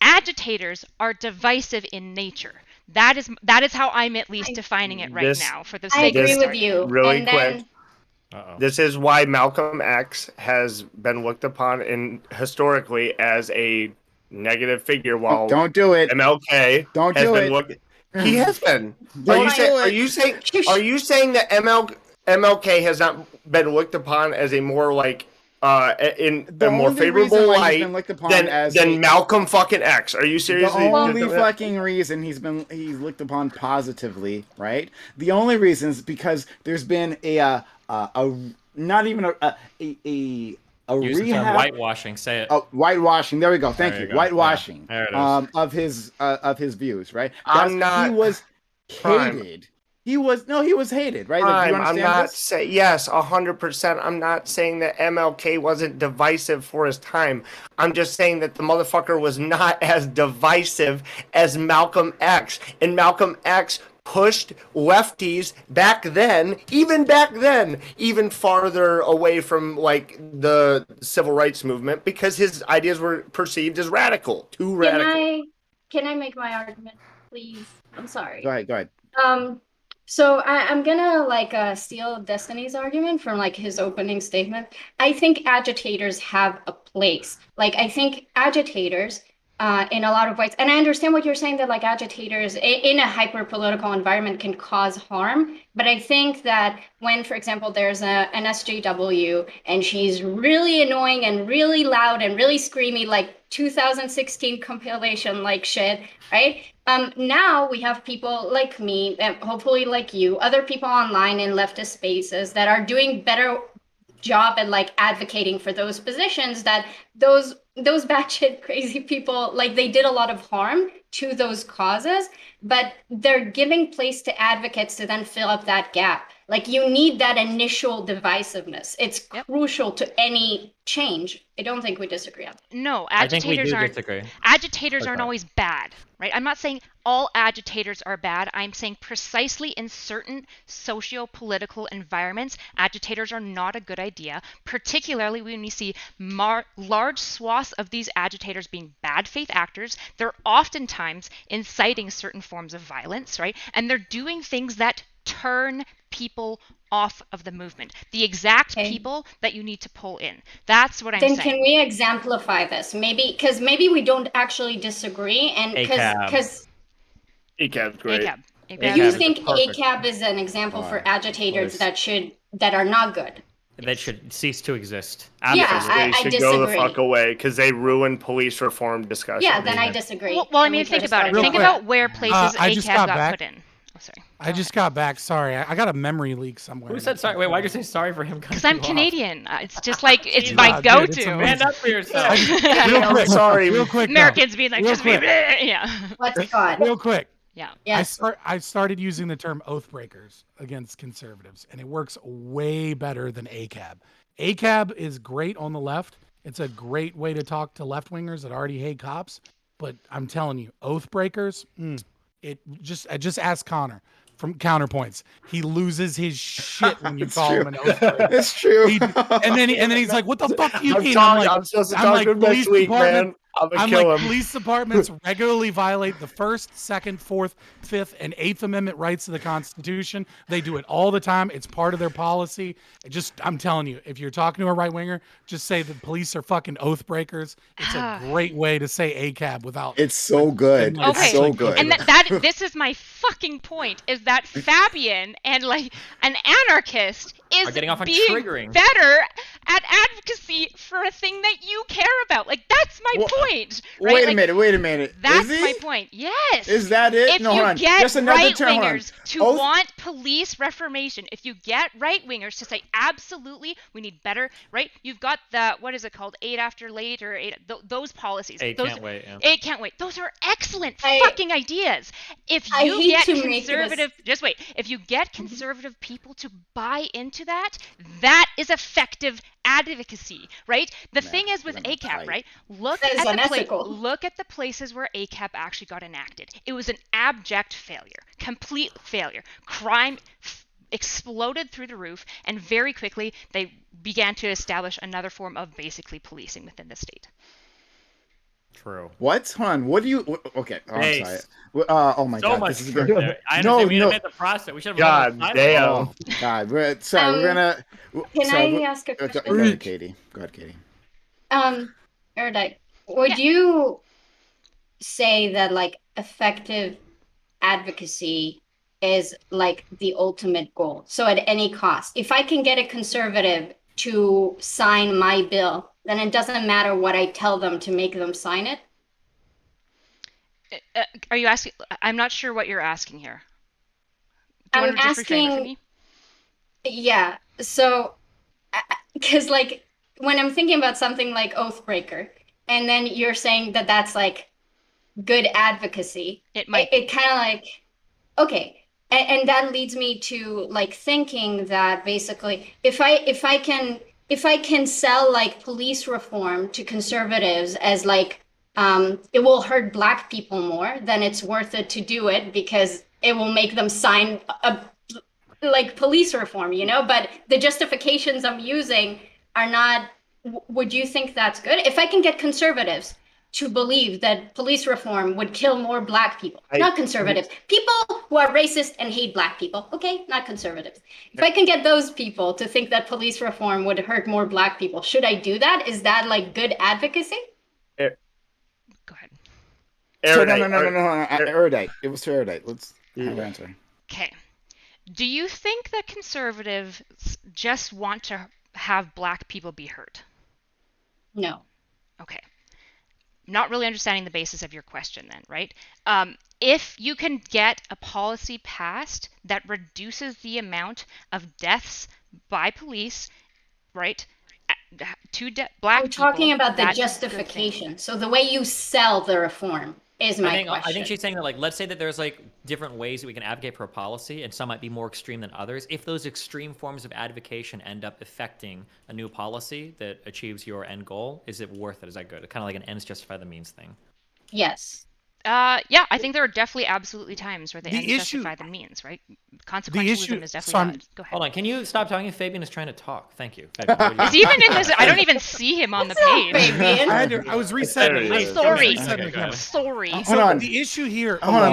Speaker 4: Agitators are divisive in nature. That is how I'm at least defining it right now for the
Speaker 2: I
Speaker 4: sake of
Speaker 2: agree
Speaker 4: the
Speaker 2: with
Speaker 4: story.
Speaker 2: you.
Speaker 6: Really
Speaker 2: And
Speaker 6: quick.
Speaker 2: then
Speaker 5: Uh-oh.
Speaker 6: This is why Malcolm X has been looked upon historically as a negative figure, while
Speaker 1: Don't do it.
Speaker 6: MLK
Speaker 1: Don't
Speaker 6: has
Speaker 1: do
Speaker 6: been
Speaker 1: it.
Speaker 6: looked. He has been.
Speaker 1: Don't do
Speaker 6: Are
Speaker 1: it.
Speaker 6: you saying that MLK has not been looked upon as a more like in
Speaker 1: The
Speaker 6: a more
Speaker 1: only
Speaker 6: favorable
Speaker 1: reason why he's
Speaker 6: light
Speaker 1: been looked upon as
Speaker 6: than Malcolm fucking X? Are you
Speaker 1: the
Speaker 6: seriously?
Speaker 1: only fucking reason he's looked upon positively, right? The only reason is because there's been a not even a
Speaker 5: Use the term
Speaker 1: rehab.
Speaker 5: whitewashing. Say it.
Speaker 1: Oh, whitewashing. There we go. Thank
Speaker 5: There
Speaker 1: you.
Speaker 5: you go.
Speaker 1: Whitewashing.
Speaker 5: Yeah, there it is.
Speaker 1: Of his views, right?
Speaker 6: I'm not-
Speaker 1: He was
Speaker 6: Prime.
Speaker 1: hated. He was hated, right? Like, do you
Speaker 6: I'm
Speaker 1: understand
Speaker 6: not
Speaker 1: this?
Speaker 6: saying yes, 100%. I'm not saying that MLK wasn't divisive for his time. I'm just saying that the motherfucker was not as divisive as Malcolm X, and Malcolm X pushed lefties back then, even farther away from like the civil rights movement because his ideas were perceived as radical, too radical.
Speaker 2: Can I make my argument, please? I'm sorry.
Speaker 1: Go ahead. Go ahead.
Speaker 2: So I'm gonna like steal Destiny's argument from like his opening statement. I think agitators have a place. Like I think agitators in a lot of ways, and I understand what you're saying that like agitators in a hyper political environment can cause harm. But I think that when, for example, there's an SJW and she's really annoying and really loud and really screamy, like 2016 compilation like shit, right? Now we have people like me, and hopefully like you, other people online in leftist spaces that are doing better job at like advocating for those positions that those batshit crazy people, like they did a lot of harm to those causes, but they're giving place to advocates to then fill up that gap. Like you need that initial divisiveness. It's crucial to any change. I don't think we disagree on that.
Speaker 4: No,
Speaker 5: I think we do disagree.
Speaker 4: Agitators aren't always bad, right? I'm not saying all agitators are bad. I'm saying precisely in certain socio-political environments, agitators are not a good idea, particularly when we see large swaths of these agitators being bad faith actors. They're oftentimes inciting certain forms of violence, right? And they're doing things that turn people off of the movement, the exact people that you need to pull in. That's what I'm saying.
Speaker 2: Then can we exemplify this? Maybe because maybe we don't actually disagree, and because
Speaker 6: ACAB's great.
Speaker 2: You think ACAB is an example for agitators that are not good?
Speaker 5: That should cease to exist.
Speaker 2: Absolutely. Yeah,
Speaker 6: they should go the fuck away because they ruin police reform discussion.
Speaker 2: Yeah, then I disagree.
Speaker 4: Well, I mean, think about it. Think about where places ACAB got put in. Oh, sorry.
Speaker 3: I just got back. Sorry, I got a memory leak somewhere.
Speaker 5: Who said sorry? Wait, why'd you say sorry for him?
Speaker 4: Because I'm Canadian. It's just like it's my go-to.
Speaker 5: Stand up for yourself.
Speaker 3: Real quick,
Speaker 6: sorry.
Speaker 3: Real quick.
Speaker 4: Americans being like, just
Speaker 3: quick.
Speaker 4: Yeah.
Speaker 2: What's God?
Speaker 3: Real quick.
Speaker 4: Yeah.
Speaker 2: Yes.
Speaker 3: I started using the term oath breakers against conservatives, and it works way better than ACAB. ACAB is great on the left. It's a great way to talk to left-wingers that already hate cops. But I'm telling you, oath breakers, I just ask Connor from Counterpoints. He loses his shit when you call him an oath breaker.
Speaker 1: It's true.
Speaker 3: And then he's like, "What the fuck do you mean?"
Speaker 6: I'm supposed to talk to him next week, man. I'm
Speaker 3: like,
Speaker 6: him.
Speaker 3: Police departments regularly violate the First, Second, Fourth, Fifth, and Eighth Amendment rights of the Constitution. They do it all the time. It's part of their policy. I'm telling you, if you're talking to a right winger, just say the police are fucking oath breakers. It's a great way to say ACAB without.
Speaker 1: It's so good.
Speaker 4: Okay.
Speaker 1: It's so good.
Speaker 4: And this is my fucking point: is that Fabian and like an anarchist is
Speaker 5: getting off on
Speaker 4: being
Speaker 5: triggering.
Speaker 4: better at advocacy for a thing that you care about. Like that's my point. Right?
Speaker 1: Wait a minute.
Speaker 4: That's my point. Yes.
Speaker 1: Is that it?
Speaker 4: If
Speaker 1: no,
Speaker 4: you
Speaker 1: hold on.
Speaker 4: get
Speaker 1: Just another
Speaker 4: right
Speaker 1: term.
Speaker 4: wingers to want police reformation, if you get right wingers to say absolutely we need better, right? You've got the what is it called? 8 after late or those policies.
Speaker 5: Can't wait. Yeah.
Speaker 4: 8 can't wait. Those are excellent fucking ideas. If you get conservative, just wait. If you get conservative people to buy into that, that is effective advocacy, right? The thing is with ACAB, right? Look at the places where ACAB actually got enacted. It was an abject failure, complete failure. Crime exploded through the roof, and very quickly they began to establish another form of basically policing within the state.
Speaker 5: True.
Speaker 1: What? Hold on. What do you? Okay. Oh, I'm sorry. Oh my God.
Speaker 5: Much
Speaker 1: this is
Speaker 5: good.
Speaker 1: good.
Speaker 5: I understand we made the process. We should have.
Speaker 6: God damn.
Speaker 1: Oh God. We're gonna.
Speaker 2: Can I ask a question?
Speaker 1: Go ahead, Katie.
Speaker 2: Erudite, would you say that like effective advocacy is like the ultimate goal? So at any cost, if I can get a conservative to sign my bill, then it doesn't matter what I tell them to make them sign it?
Speaker 4: Are you asking? I'm not sure what you're asking here. Do you
Speaker 2: I'm
Speaker 4: want to just reframe it for me?
Speaker 2: Yeah. So, because like when I'm thinking about something like Oathbreaker, and then you're saying that that's like good advocacy, it kind of like, okay. And that leads me to like thinking that basically if I can sell like police reform to conservatives as like it will hurt Black people more, then it's worth it to do it because it will make them sign like police reform, but the justifications I'm using are not. Would you think that's good? If I can get conservatives to believe that police reform would kill more black people, not conservatives, people who are racist and hate black people, okay, not conservatives. If I can get those people to think that police reform would hurt more black people, should I do that? Is that like good advocacy?
Speaker 4: Go ahead.
Speaker 1: So no, erudite. It was to erudite. Let's have an answer.
Speaker 4: Okay. Do you think that conservatives just want to have black people be hurt?
Speaker 2: No.
Speaker 4: Okay. Not really understanding the basis of your question then, right? If you can get a policy passed that reduces the amount of deaths by police, right, to black people.
Speaker 2: I'm talking about the justification. So the way you sell the reform is my question.
Speaker 5: I think she's saying that, like, let's say that there's like different ways that we can advocate for a policy, and some might be more extreme than others. If those extreme forms of advocation end up affecting a new policy that achieves your end goal, is it worth it? Is that good? Kind of like an ends justify the means thing.
Speaker 2: Yes.
Speaker 4: Yeah, I think there are definitely absolutely times where the ends justify the means, right? Consequentialism is definitely good. Go ahead.
Speaker 5: Hold on, can you stop talking? Fabian is trying to talk. Thank you. Fabian,
Speaker 4: is he even in this? I don't even see him on the page.
Speaker 3: I was resetting.
Speaker 4: I'm sorry.
Speaker 3: I'm
Speaker 4: sorry.
Speaker 1: Hold on.
Speaker 3: The issue here.
Speaker 1: Hold on.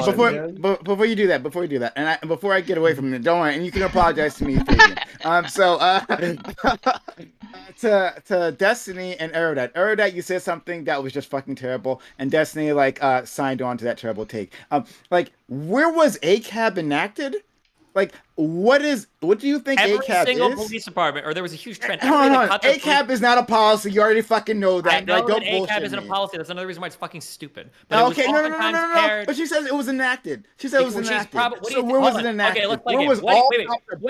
Speaker 1: Before you do that, and before I get away from it, don't worry, and you can apologize to me, Fabian. To Destiny and Erudite. Erudite, you said something that was just fucking terrible, and Destiny signed on to that terrible take. Where was ACAB enacted? What do you think ACAB is?
Speaker 5: Every single police department, or there was a huge trend.
Speaker 1: Hold on. ACAB is not a policy. You already fucking know that.
Speaker 5: I know
Speaker 1: don't
Speaker 5: that ACAB isn't a policy. That's another reason why it's fucking stupid. But
Speaker 1: okay, no. But she says it was enacted. She said it was enacted. So where was it enacted?
Speaker 5: Okay, let's play
Speaker 1: where was
Speaker 5: What do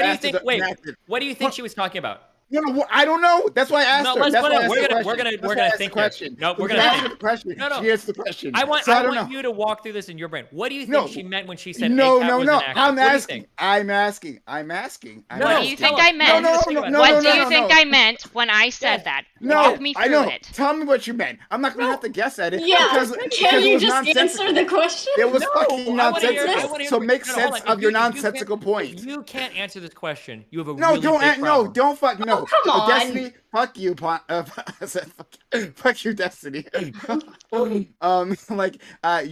Speaker 5: you think? Wait, what do you think she was talking about?
Speaker 1: No, I don't know. That's why I asked her. That's why
Speaker 5: we're gonna think question. No, we're gonna think.
Speaker 1: The question.
Speaker 5: No.
Speaker 1: She answered the question.
Speaker 5: I want you to walk through this in your brain. What do you think she meant when she said
Speaker 1: no?
Speaker 5: I'm
Speaker 1: asking. I'm asking.
Speaker 4: What do you think I meant? What do you think I meant when I said that? Walk me through it.
Speaker 1: Tell me what you meant. I'm not gonna have to guess at it.
Speaker 2: Yeah. Can you just answer the question?
Speaker 1: It was fucking nonsensical. So make sense of your nonsensical point.
Speaker 5: If you can't answer this question, you have a
Speaker 1: no. Don't fuck no.
Speaker 2: Oh, come on.
Speaker 1: Destiny, fuck you, fuck you, Destiny.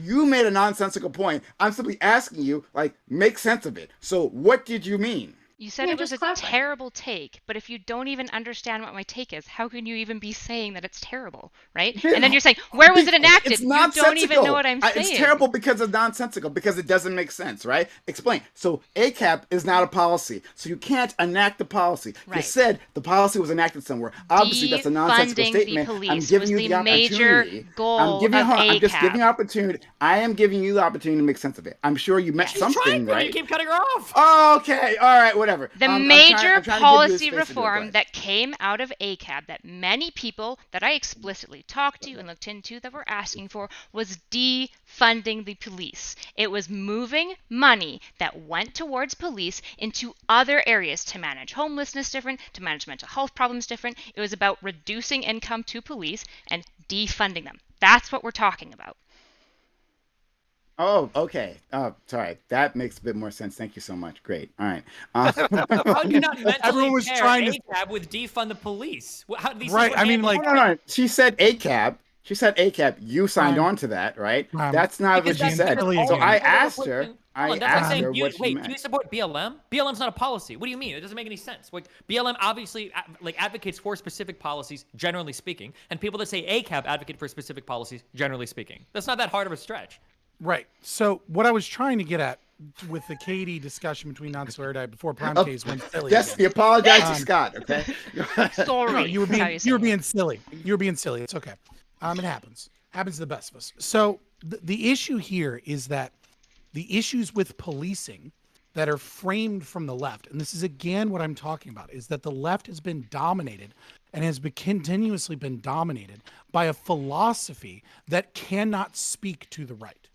Speaker 1: You made a nonsensical point. I'm simply asking you, make sense of it. So, what did you mean?
Speaker 4: You said it was a terrible take, but if you don't even understand what my take is, how can you even be saying that it's terrible, right? Yeah. And then you're saying, where was it enacted?
Speaker 1: It's
Speaker 4: you don't even know what I'm saying.
Speaker 1: It's terrible because it's nonsensical, because it doesn't make sense, right? Explain. So ACAB is not a policy, so you can't enact the policy. Right. You said the policy was enacted somewhere. Obviously, that's a nonsensical statement. I'm giving you the opportunity. I'm just giving you opportunity. I am giving you the opportunity to make sense of it. I'm sure you meant something, right?
Speaker 5: You keep cutting her off.
Speaker 1: Okay, all right, whatever.
Speaker 4: The major policy reform that came out of ACAB that many people that I explicitly talked to and looked into that were asking for was defunding the police. It was moving money that went towards police into other areas to manage homelessness different, to manage mental health problems different. It was about reducing income to police and defunding them. That's what we're talking about.
Speaker 1: Oh, okay. Sorry. That makes a bit more sense. Thank you so much. Great. All right.
Speaker 5: How do you not mentally pair ACAB with defund the police? How do these
Speaker 1: No. She said ACAB. You signed on to that, right? That's not what she said. So I asked her. What she meant.
Speaker 5: Do you support BLM? BLM's not a policy. What do you mean? It doesn't make any sense. BLM obviously advocates for specific policies, generally speaking, and people that say ACAB advocate for specific policies, generally speaking. That's not that hard of a stretch.
Speaker 3: Right. So what I was trying to get at with the Katie discussion between non-Erudite before PrimeCayes went silly.
Speaker 1: Yes, you apologize to Scott. Okay.
Speaker 4: Sorry.
Speaker 3: No, you were being silly. It's okay. It happens. Happens to the best of us. So the issue here is that the issues with policing that are framed from the left, and this is again what I'm talking about, is that the left has been dominated and has continuously been dominated by a philosophy that cannot speak to the right.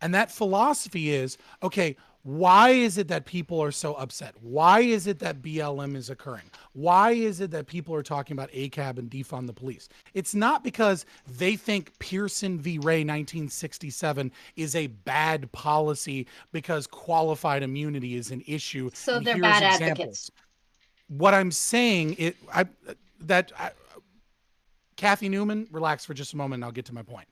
Speaker 3: And that philosophy is, okay, why is it that people are so upset? Why is it that BLM is occurring? Why is it that people are talking about ACAB and defund the police? It's not because they think Pearson v. Ray 1967 is a bad policy because qualified immunity is an issue.
Speaker 2: So
Speaker 3: and
Speaker 2: they're
Speaker 3: here's
Speaker 2: bad
Speaker 3: examples.
Speaker 2: advocates.
Speaker 3: What I'm saying, Kathy Newman, relax for just a moment and I'll get to my point.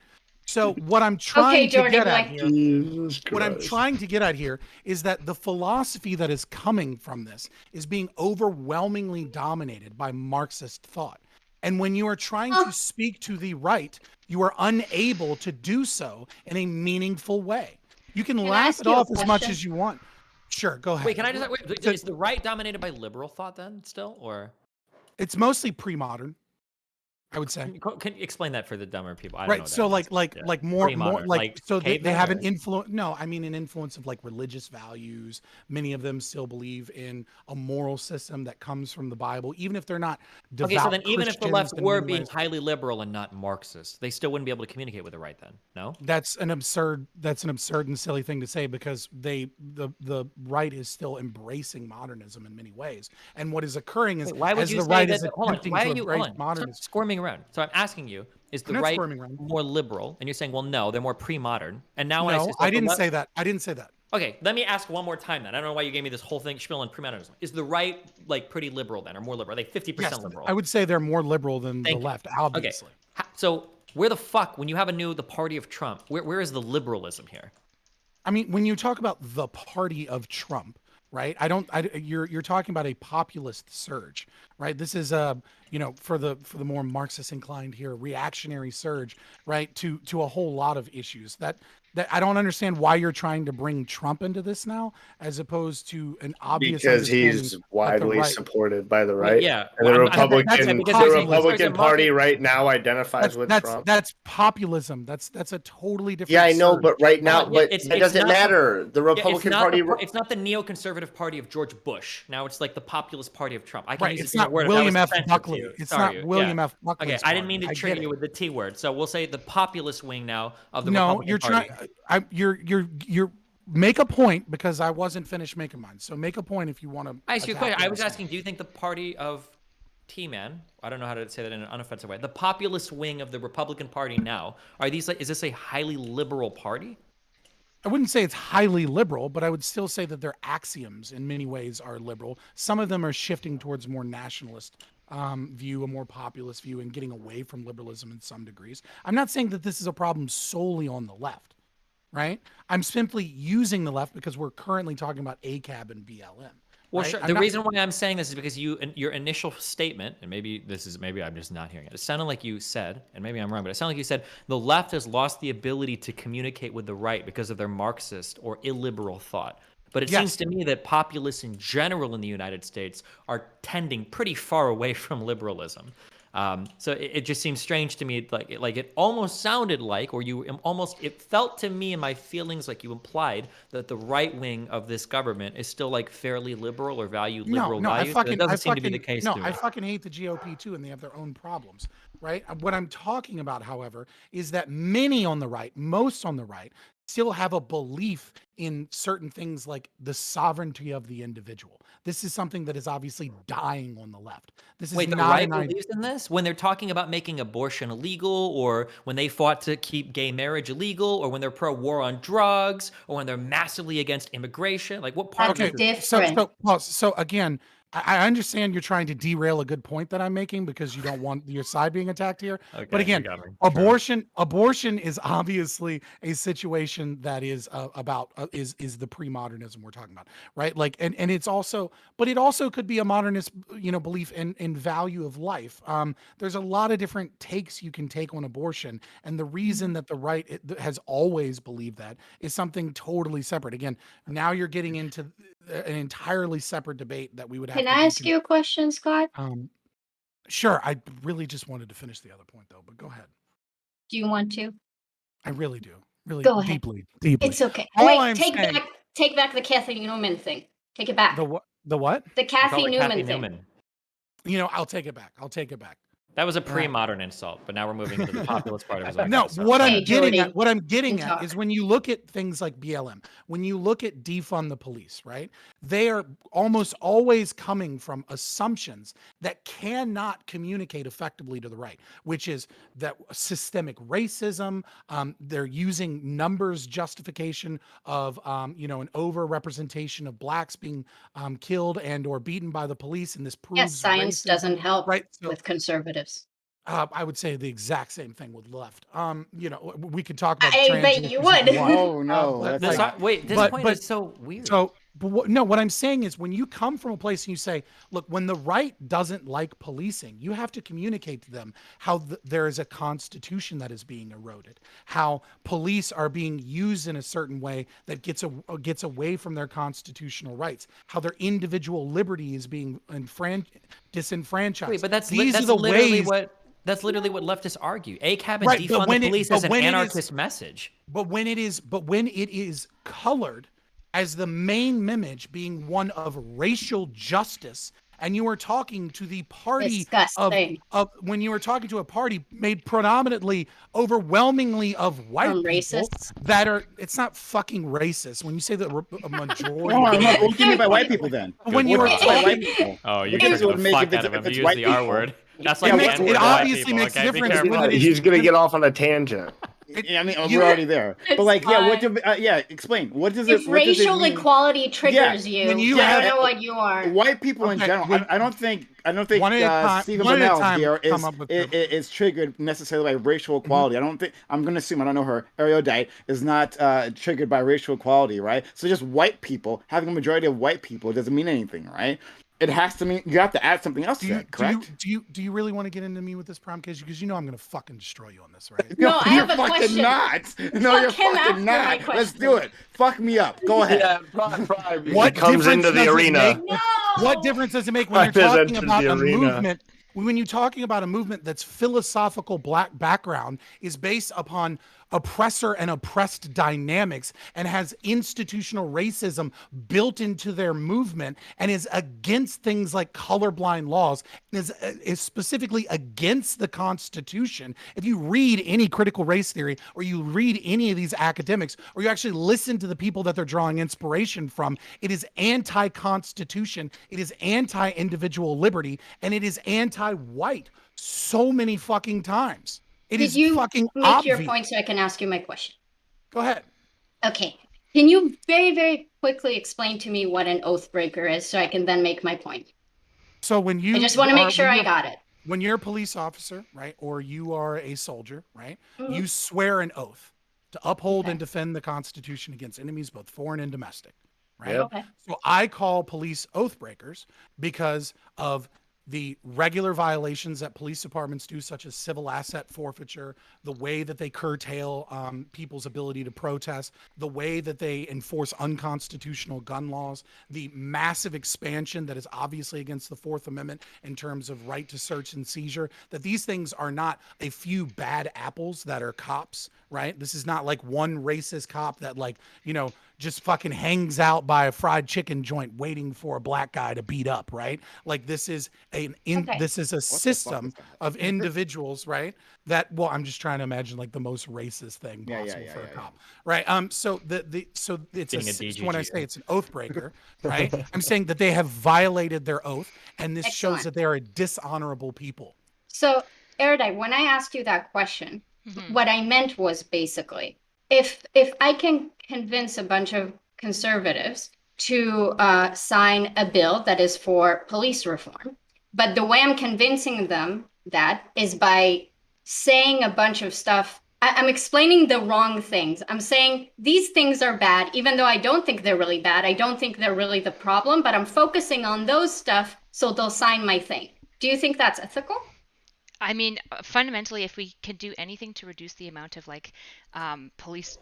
Speaker 3: So what I'm trying to
Speaker 2: Jordy
Speaker 3: get
Speaker 2: boy.
Speaker 3: at here,
Speaker 6: Jesus
Speaker 3: what I'm
Speaker 6: Christ.
Speaker 3: trying to get at here is that the philosophy that is coming from this is being overwhelmingly dominated by Marxist thought. And when you are trying to speak to the right, you are unable to do so in a meaningful way. You can
Speaker 2: I
Speaker 3: laugh
Speaker 2: ask
Speaker 3: it
Speaker 2: you a
Speaker 3: off as much
Speaker 2: question?
Speaker 3: as you want. Sure, go ahead.
Speaker 5: Wait, can I just wait?
Speaker 3: So
Speaker 5: Is the right dominated by liberal thought then still, or
Speaker 3: it's mostly pre-modern, I would say.
Speaker 5: can you explain that for the dumber people? I don't know.
Speaker 3: Right.
Speaker 5: What
Speaker 3: So
Speaker 5: that means.
Speaker 3: like more
Speaker 5: Pre-modern,
Speaker 3: like so they
Speaker 5: cavemen,
Speaker 3: have
Speaker 5: or-
Speaker 3: an influence. No, I mean an influence of like religious values. Many of them still believe in a moral system that comes from the Bible, even if they're not devout
Speaker 5: Okay, so then even if the
Speaker 3: Christians
Speaker 5: left
Speaker 3: in
Speaker 5: were
Speaker 3: many
Speaker 5: being
Speaker 3: ways.
Speaker 5: highly liberal and not Marxist, they still wouldn't be able to communicate with the right then. No.
Speaker 3: That's an absurd and silly thing to say because the right is still embracing modernism in many ways. And what is occurring is
Speaker 5: Wait, why would
Speaker 3: as
Speaker 5: you
Speaker 3: the
Speaker 5: say
Speaker 3: right
Speaker 5: that?
Speaker 3: is
Speaker 5: Hold on.
Speaker 3: attempting
Speaker 5: Why
Speaker 3: to
Speaker 5: are you
Speaker 3: embrace
Speaker 5: hold on? Stop
Speaker 3: modernism.
Speaker 5: squirming around. So I'm asking you: is the
Speaker 3: I'm not
Speaker 5: right
Speaker 3: squirming around.
Speaker 5: more liberal? And you're saying, well, no, they're more pre-modern. And now when I say,
Speaker 3: No,
Speaker 5: so
Speaker 3: I
Speaker 5: if the
Speaker 3: didn't
Speaker 5: left-
Speaker 3: say that. I didn't say that.
Speaker 5: Okay, let me ask one more time then. I don't know why you gave me this whole thing spiel on pre-modernism. Is the right like pretty liberal then, or more liberal? Are they 50%
Speaker 3: Yes,
Speaker 5: liberal?
Speaker 3: I would say they're more liberal than
Speaker 5: Thank
Speaker 3: the
Speaker 5: you.
Speaker 3: left,
Speaker 5: Okay.
Speaker 3: obviously.
Speaker 5: So where the fuck, when you have the party of Trump, where is the liberalism here?
Speaker 3: I mean, when you talk about the party of Trump, right? You're talking about a populist surge, right? This is for the more Marxist inclined here, reactionary surge, right? To a whole lot of issues that I don't understand why you're trying to bring Trump into this now, as opposed to an obvious
Speaker 6: Because
Speaker 3: understanding
Speaker 6: he's
Speaker 3: that the
Speaker 6: widely
Speaker 3: right.
Speaker 6: supported by the
Speaker 5: I mean,
Speaker 6: right.
Speaker 5: yeah,
Speaker 6: And the
Speaker 5: well, I'm- that's
Speaker 6: Republican,
Speaker 5: because
Speaker 6: the
Speaker 5: you're saying there's a
Speaker 6: Republican Party
Speaker 5: market.
Speaker 6: right now identifies with Trump.
Speaker 3: That's populism. That's a totally different.
Speaker 6: Yeah, I know,
Speaker 3: surge.
Speaker 6: but right now,
Speaker 5: Hold on, yeah,
Speaker 6: but
Speaker 5: it's
Speaker 6: that doesn't
Speaker 5: not the-
Speaker 6: matter. The
Speaker 5: Yeah,
Speaker 6: Republican Party.
Speaker 5: it's not the neoconservative party of George Bush. Now it's like the populist party of Trump. I can
Speaker 3: Right,
Speaker 5: use
Speaker 3: it's
Speaker 5: a different
Speaker 3: not
Speaker 5: word if
Speaker 3: William
Speaker 5: that was
Speaker 3: F.
Speaker 5: offensive
Speaker 3: Buckley.
Speaker 5: to you.
Speaker 3: It's
Speaker 5: Sorry,
Speaker 3: not William F.
Speaker 5: Okay,
Speaker 3: Buckley's
Speaker 5: I didn't
Speaker 3: party.
Speaker 5: mean to
Speaker 3: I
Speaker 5: trigger
Speaker 3: get
Speaker 5: you
Speaker 3: it.
Speaker 5: with the T word. So we'll say the populist wing now of the
Speaker 3: No,
Speaker 5: Republican
Speaker 3: you're
Speaker 5: Party.
Speaker 3: trying. You're make a point because I wasn't finished making mine. So make a point if you want to.
Speaker 5: I asked you a question. I was asking, do you think the party of T-Man, I don't know how to say that in an unoffensive way, the populist wing of the Republican Party now, is this a highly liberal party?
Speaker 3: I wouldn't say it's highly liberal, but I would still say that their axioms in many ways are liberal. Some of them are shifting towards more nationalist view, a more populist view, and getting away from liberalism in some degrees. I'm not saying that this is a problem solely on the left, right? I'm simply using the left because we're currently talking about ACAB and BLM.
Speaker 5: Well,
Speaker 3: right?
Speaker 5: sure.
Speaker 3: I'm
Speaker 5: The
Speaker 3: not-
Speaker 5: reason why I'm saying this is because your initial statement, and maybe I'm just not hearing it. It sounded like you said, and maybe I'm wrong, but it sounded like you said the left has lost the ability to communicate with the right because of their Marxist or illiberal thought. But it
Speaker 3: Yes.
Speaker 5: seems to me that populists in general in the United States are tending pretty far away from liberalism. So it just seems strange to me, like it almost sounded like, or it felt to me in my feelings like you implied that the right wing of this government is still like fairly liberal or value liberal values. But it doesn't seem to be the case.
Speaker 3: I fucking hate the GOP too, and they have their own problems, right? What I'm talking about, however, is that many on the right, most on the right, still have a belief in certain things like the sovereignty of the individual. This is something that is obviously dying on the left. This is
Speaker 5: Wait, the
Speaker 3: not
Speaker 5: right
Speaker 3: an idea.
Speaker 5: believes in this? When they're talking about making abortion illegal, or when they fought to keep gay marriage illegal, or when they're pro-war on drugs, or when they're massively against immigration? Like, what part
Speaker 2: That's
Speaker 5: of this is...
Speaker 2: different.
Speaker 3: So again, I understand you're trying to derail a good point that I'm making because you don't want your side being attacked here.
Speaker 5: Okay,
Speaker 3: But again,
Speaker 5: you got me.
Speaker 3: abortion is obviously a situation that is about is the pre-modernism we're talking about, right? Like, and it's also, but it also could be a modernist, belief in value of life. There's a lot of different takes you can take on abortion, and the reason that the right has always believed that is something totally separate. Again, now you're getting into an entirely separate debate that we would have
Speaker 2: Can
Speaker 3: to
Speaker 2: I ask you a question, Scott?
Speaker 3: Sure. I really just wanted to finish the other point though, but go ahead.
Speaker 2: Do you want to?
Speaker 3: I really do. Really
Speaker 2: Go ahead.
Speaker 3: deeply.
Speaker 2: It's okay.
Speaker 3: All
Speaker 2: Wait,
Speaker 3: I'm saying,
Speaker 2: take back the Kathy Newman thing. Take it back.
Speaker 3: the what?
Speaker 2: The
Speaker 5: Call
Speaker 2: Kathy
Speaker 5: it
Speaker 2: Newman
Speaker 5: Kathy
Speaker 2: thing.
Speaker 5: Newman.
Speaker 3: I'll take it back.
Speaker 5: That was a pre-modern insult, but now we're moving into the populist part of his
Speaker 3: No,
Speaker 5: argument.
Speaker 3: what
Speaker 2: Hey,
Speaker 3: I'm getting
Speaker 2: Jordan,
Speaker 3: at, what I'm getting
Speaker 2: you
Speaker 3: at
Speaker 2: talk.
Speaker 3: is when you look at things like BLM, when you look at defund the police, right? They are almost always coming from assumptions that cannot communicate effectively to the right, which is that systemic racism. They're using numbers justification of, an over-representation of blacks being killed and or beaten by the police, and this proves
Speaker 2: Yes, science
Speaker 3: racism,
Speaker 2: doesn't help
Speaker 3: right? So
Speaker 2: with conservatives.
Speaker 3: I would say the exact same thing with left. We could talk about the
Speaker 2: I
Speaker 3: trans
Speaker 2: bet
Speaker 3: issues
Speaker 2: you
Speaker 3: if
Speaker 2: would.
Speaker 3: you want.
Speaker 1: Oh no,
Speaker 3: But
Speaker 1: that's
Speaker 3: like,
Speaker 5: This
Speaker 3: but
Speaker 5: point
Speaker 3: but
Speaker 5: is so weird.
Speaker 3: so no, what I'm saying is when you come from a place and you say, look, when the right doesn't like policing, you have to communicate to them how there is a constitution that is being eroded, how police are being used in a certain way that gets away from their constitutional rights, how their individual liberty is being disenfranchised.
Speaker 5: Wait, but that's
Speaker 3: These are the
Speaker 5: literally
Speaker 3: ways.
Speaker 5: that's literally what leftists argue. ACAB and
Speaker 3: Right, but
Speaker 5: defund the police as an anarchist message.
Speaker 3: but when it is colored as the main image being one of racial justice, and you are talking to the party
Speaker 2: Disgusting.
Speaker 3: of when you are talking to a party made predominantly overwhelmingly of white
Speaker 2: From
Speaker 3: people
Speaker 2: racists.
Speaker 3: that are, it's not fucking racist when you say that a majority
Speaker 1: Hold on,
Speaker 3: of
Speaker 1: what do you mean by white people then?
Speaker 3: when you
Speaker 1: What
Speaker 3: are
Speaker 1: do you mean by
Speaker 3: talking,
Speaker 1: white people?
Speaker 5: Oh, you
Speaker 1: What difference
Speaker 5: triggered
Speaker 1: would
Speaker 5: the
Speaker 1: it make
Speaker 5: fuck
Speaker 1: if
Speaker 5: out of him.
Speaker 1: if it's
Speaker 5: You use
Speaker 1: white
Speaker 5: the R
Speaker 1: people?
Speaker 5: word. That's
Speaker 1: Yeah,
Speaker 5: like
Speaker 1: it
Speaker 5: the N-word
Speaker 3: it
Speaker 5: to white
Speaker 3: obviously
Speaker 5: people,
Speaker 3: makes a
Speaker 5: okay? Be
Speaker 3: difference
Speaker 5: careful.
Speaker 3: when it is
Speaker 6: He's gonna get off on a tangent.
Speaker 1: I mean,
Speaker 3: You-
Speaker 1: we're already there. But like,
Speaker 2: It's
Speaker 1: yeah,
Speaker 2: fine.
Speaker 1: yeah, explain. What does it?
Speaker 2: If
Speaker 1: What does it
Speaker 2: racial
Speaker 1: mean?
Speaker 2: equality triggers you,
Speaker 3: when you
Speaker 2: I
Speaker 3: have-
Speaker 2: don't know what you are.
Speaker 1: White people in
Speaker 3: Okay,
Speaker 1: general. I don't think
Speaker 3: one at a time-
Speaker 1: Stephen
Speaker 3: one at a
Speaker 1: Bonnell
Speaker 3: time
Speaker 1: here
Speaker 3: come up with your-
Speaker 1: is triggered necessarily by racial equality. I don't think I'm going to assume I don't know her. Erudite is not triggered by racial equality, right? So just white people having a majority of white people doesn't mean anything, right? It has to mean you have to add something else to that, correct?
Speaker 3: Do you really want to get into me with this PrimeCayes? Because you know I'm going to fucking destroy you on this, right?
Speaker 2: No, I have a
Speaker 1: fucking
Speaker 2: question.
Speaker 1: not. No, you're
Speaker 2: Fuck him after
Speaker 1: fucking
Speaker 2: my
Speaker 1: not. Let's
Speaker 2: question.
Speaker 1: do it. Fuck me up. Go ahead.
Speaker 6: Yeah, Prime.
Speaker 3: What
Speaker 6: He comes
Speaker 3: difference
Speaker 6: into the
Speaker 3: does it
Speaker 6: arena.
Speaker 3: make?
Speaker 2: No.
Speaker 3: What difference does it make when you're
Speaker 6: Prime has
Speaker 3: talking
Speaker 6: entered
Speaker 3: about
Speaker 6: the
Speaker 3: a
Speaker 6: arena.
Speaker 3: movement? When you're talking about a movement that's philosophical black background is based upon oppressor and oppressed dynamics and has institutional racism built into their movement and is against things like colorblind laws, is specifically against the Constitution. If you read any critical race theory or you read any of these academics or you actually listen to the people that they're drawing inspiration from, it is anti-Constitution, it is anti-individual liberty, and it is anti-white so many fucking times. It
Speaker 2: Did
Speaker 3: is
Speaker 2: you
Speaker 3: fucking
Speaker 2: make
Speaker 3: obvious.
Speaker 2: your point so I can ask you my question?
Speaker 3: Go ahead.
Speaker 2: Okay. Can you very, very quickly explain to me what an oath breaker is so I can then make my point?
Speaker 3: So when you
Speaker 2: I just want to make sure I got it.
Speaker 3: When you're a police officer, right, or you are a soldier, right,
Speaker 2: Mhm.
Speaker 3: you swear an oath to uphold
Speaker 2: Okay.
Speaker 3: and defend the Constitution against enemies, both foreign and domestic, right?
Speaker 6: Yep.
Speaker 2: Okay.
Speaker 3: So I call police oath breakers because of the regular violations that police departments do, such as civil asset forfeiture, the way that they curtail people's ability to protest, the way that they enforce unconstitutional gun laws, the massive expansion that is obviously against the Fourth Amendment in terms of right to search and seizure, that these things are not a few bad apples that are cops, right? This is not like one racist cop that just fucking hangs out by a fried chicken joint waiting for a black guy to beat up, right? Like this is this is a system of individuals, right? That, well, I'm just trying to imagine like the most racist thing possible for a cop, right? So it's when I say it's an oath breaker, right? I'm saying that they have violated their oath, and this shows that they are a dishonorable people.
Speaker 2: So, Erudite, when I asked you that question, what I meant was basically, if I can convince a bunch of conservatives to sign a bill that is for police reform, but the way I'm convincing them that is by saying a bunch of stuff. I'm explaining the wrong things. I'm saying these things are bad, even though I don't think they're really bad. I don't think they're really the problem, but I'm focusing on those stuff so they'll sign my thing. Do you think that's ethical?
Speaker 4: I mean, fundamentally, if we can do anything to reduce the amount of police,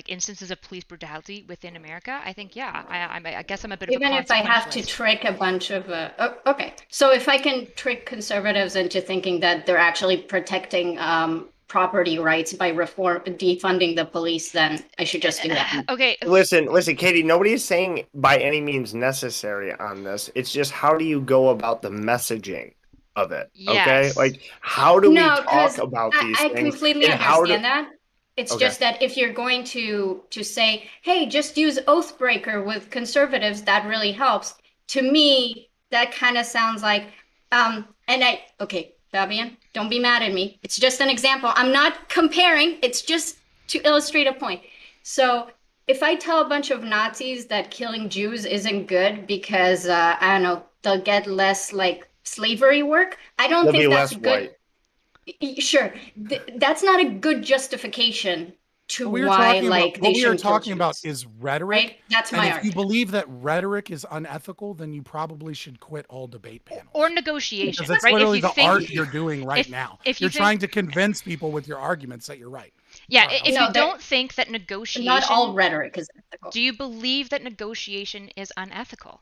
Speaker 4: instances of police brutality within America, I think, yeah, I guess I'm a bit of a
Speaker 2: even if I have to
Speaker 4: consequentialist.
Speaker 2: trick a bunch of okay, so if I can trick conservatives into thinking that they're actually protecting property rights by defunding the police, then I should just do that.
Speaker 4: Okay.
Speaker 6: Listen, Katie, nobody is saying by any means necessary on this. It's just how do you go about the messaging? of it. Okay,
Speaker 4: Yes.
Speaker 6: like how do we
Speaker 2: No,
Speaker 6: talk
Speaker 2: because
Speaker 6: about these
Speaker 2: I
Speaker 6: things
Speaker 2: completely
Speaker 6: and how do?
Speaker 2: understand that. It's
Speaker 6: Okay,
Speaker 2: just that if you're going to say, hey, just use Oathbreaker with conservatives, that really helps. To me, that kind of sounds like, okay, Fabian, don't be mad at me. It's just an example. I'm not comparing, it's just to illustrate a point. So if I tell a bunch of Nazis that killing Jews isn't good because, I don't know, they'll get less like slavery work, I don't
Speaker 6: they'll be
Speaker 2: think that's
Speaker 6: less
Speaker 2: good.
Speaker 6: white.
Speaker 2: Sure, that's not a good justification to
Speaker 3: What we are
Speaker 2: why
Speaker 3: talking about,
Speaker 2: like they
Speaker 3: what we are
Speaker 2: shouldn't kill
Speaker 3: talking about
Speaker 2: Jews,
Speaker 3: is rhetoric.
Speaker 2: right? That's
Speaker 3: And
Speaker 2: my
Speaker 3: if you
Speaker 2: argument.
Speaker 3: believe that rhetoric is unethical, then you probably should quit all debate panels.
Speaker 4: Or negotiation,
Speaker 3: Because that's
Speaker 4: right?
Speaker 3: literally
Speaker 4: If you
Speaker 3: the
Speaker 4: think,
Speaker 3: art you're doing right now.
Speaker 4: if you
Speaker 3: You're
Speaker 4: think,
Speaker 3: trying to convince people with your arguments that you're right.
Speaker 4: yeah,
Speaker 3: Sorry,
Speaker 4: if
Speaker 2: No,
Speaker 4: you don't think that
Speaker 2: not all
Speaker 4: negotiation,
Speaker 2: rhetoric is ethical.
Speaker 4: do you believe that negotiation is unethical?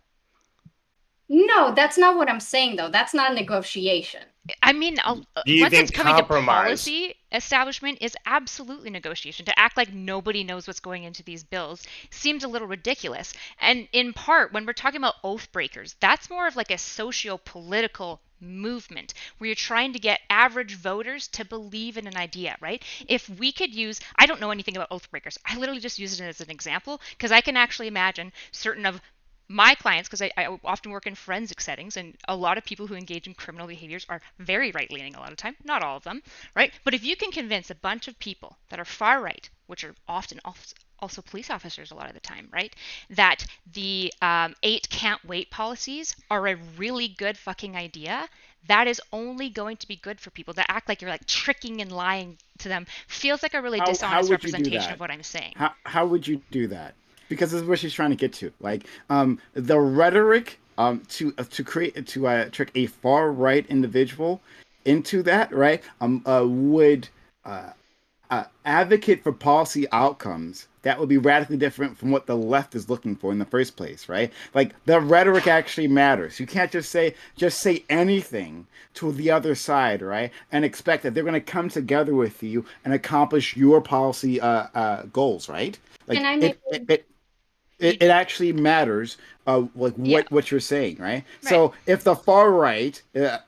Speaker 2: No, that's not what I'm saying though. That's not negotiation.
Speaker 4: I mean,
Speaker 6: Do you
Speaker 4: once it's
Speaker 6: think
Speaker 4: coming to
Speaker 6: compromise?
Speaker 4: policy establishment is absolutely negotiation. To act like nobody knows what's going into these bills seems a little ridiculous. And in part, when we're talking about oath breakers, that's more of like a socio-political movement where you're trying to get average voters to believe in an idea, right? If we could use, I don't know anything about oath breakers. I literally just use it as an example because I can actually imagine certain of my clients, because I often work in forensic settings, and a lot of people who engage in criminal behaviors are very right leaning a lot of time, not all of them, right? But if you can convince a bunch of people that are far right, which are often also police officers a lot of the time, right, that the 8 can't wait policies are a really good fucking idea, that is only going to be good for people. To act like you're like tricking and lying to them feels like a really
Speaker 1: How
Speaker 4: dishonest
Speaker 1: would you do
Speaker 4: representation
Speaker 1: that?
Speaker 4: of what I'm saying.
Speaker 1: How would you do that? Because this is what she's trying to get to. Like the rhetoric to create to trick a far right individual into that, right? Would uh, advocate for policy outcomes that would be radically different from what the left is looking for in the first place, right? Like the rhetoric actually matters. You can't just say anything to the other side, right? And expect that they're going to come together with you and accomplish your policy goals, right?
Speaker 2: Can
Speaker 1: Like
Speaker 2: I make
Speaker 4: You,
Speaker 1: it actually matters like
Speaker 4: yeah,
Speaker 1: what you're saying, right?
Speaker 4: right.
Speaker 1: So if the far right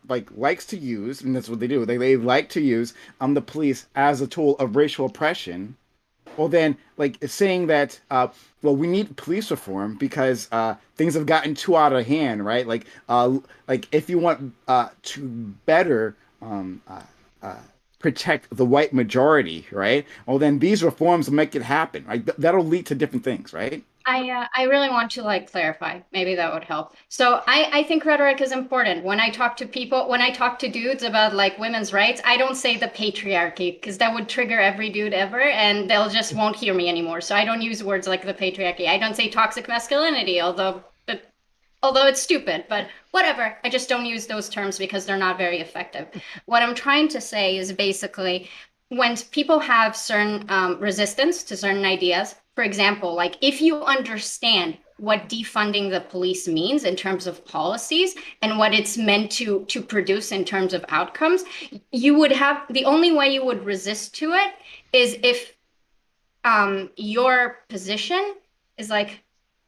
Speaker 1: like likes to use, and that's what they do, they like to use the police as a tool of racial oppression, well then like saying that well we need police reform because things have gotten too out of hand, right? Like if you want to better uh, protect the white majority, right? Well then these reforms will make it happen, right? That'll lead to different things, right?
Speaker 2: I really want to like clarify. Maybe that would help. So I think rhetoric is important. When I talk to people, when I talk to dudes about like women's rights, I don't say the patriarchy because that would trigger every dude ever and they'll just won't hear me anymore. So I don't use words like the patriarchy. I don't say toxic masculinity, although it's stupid, but whatever. I just don't use those terms because they're not very effective. What I'm trying to say is basically when people have certain resistance to certain ideas, for example, like if you understand what defunding the police means in terms of policies and what it's meant to produce in terms of outcomes, you would have the only way you would resist to it is if your position is like,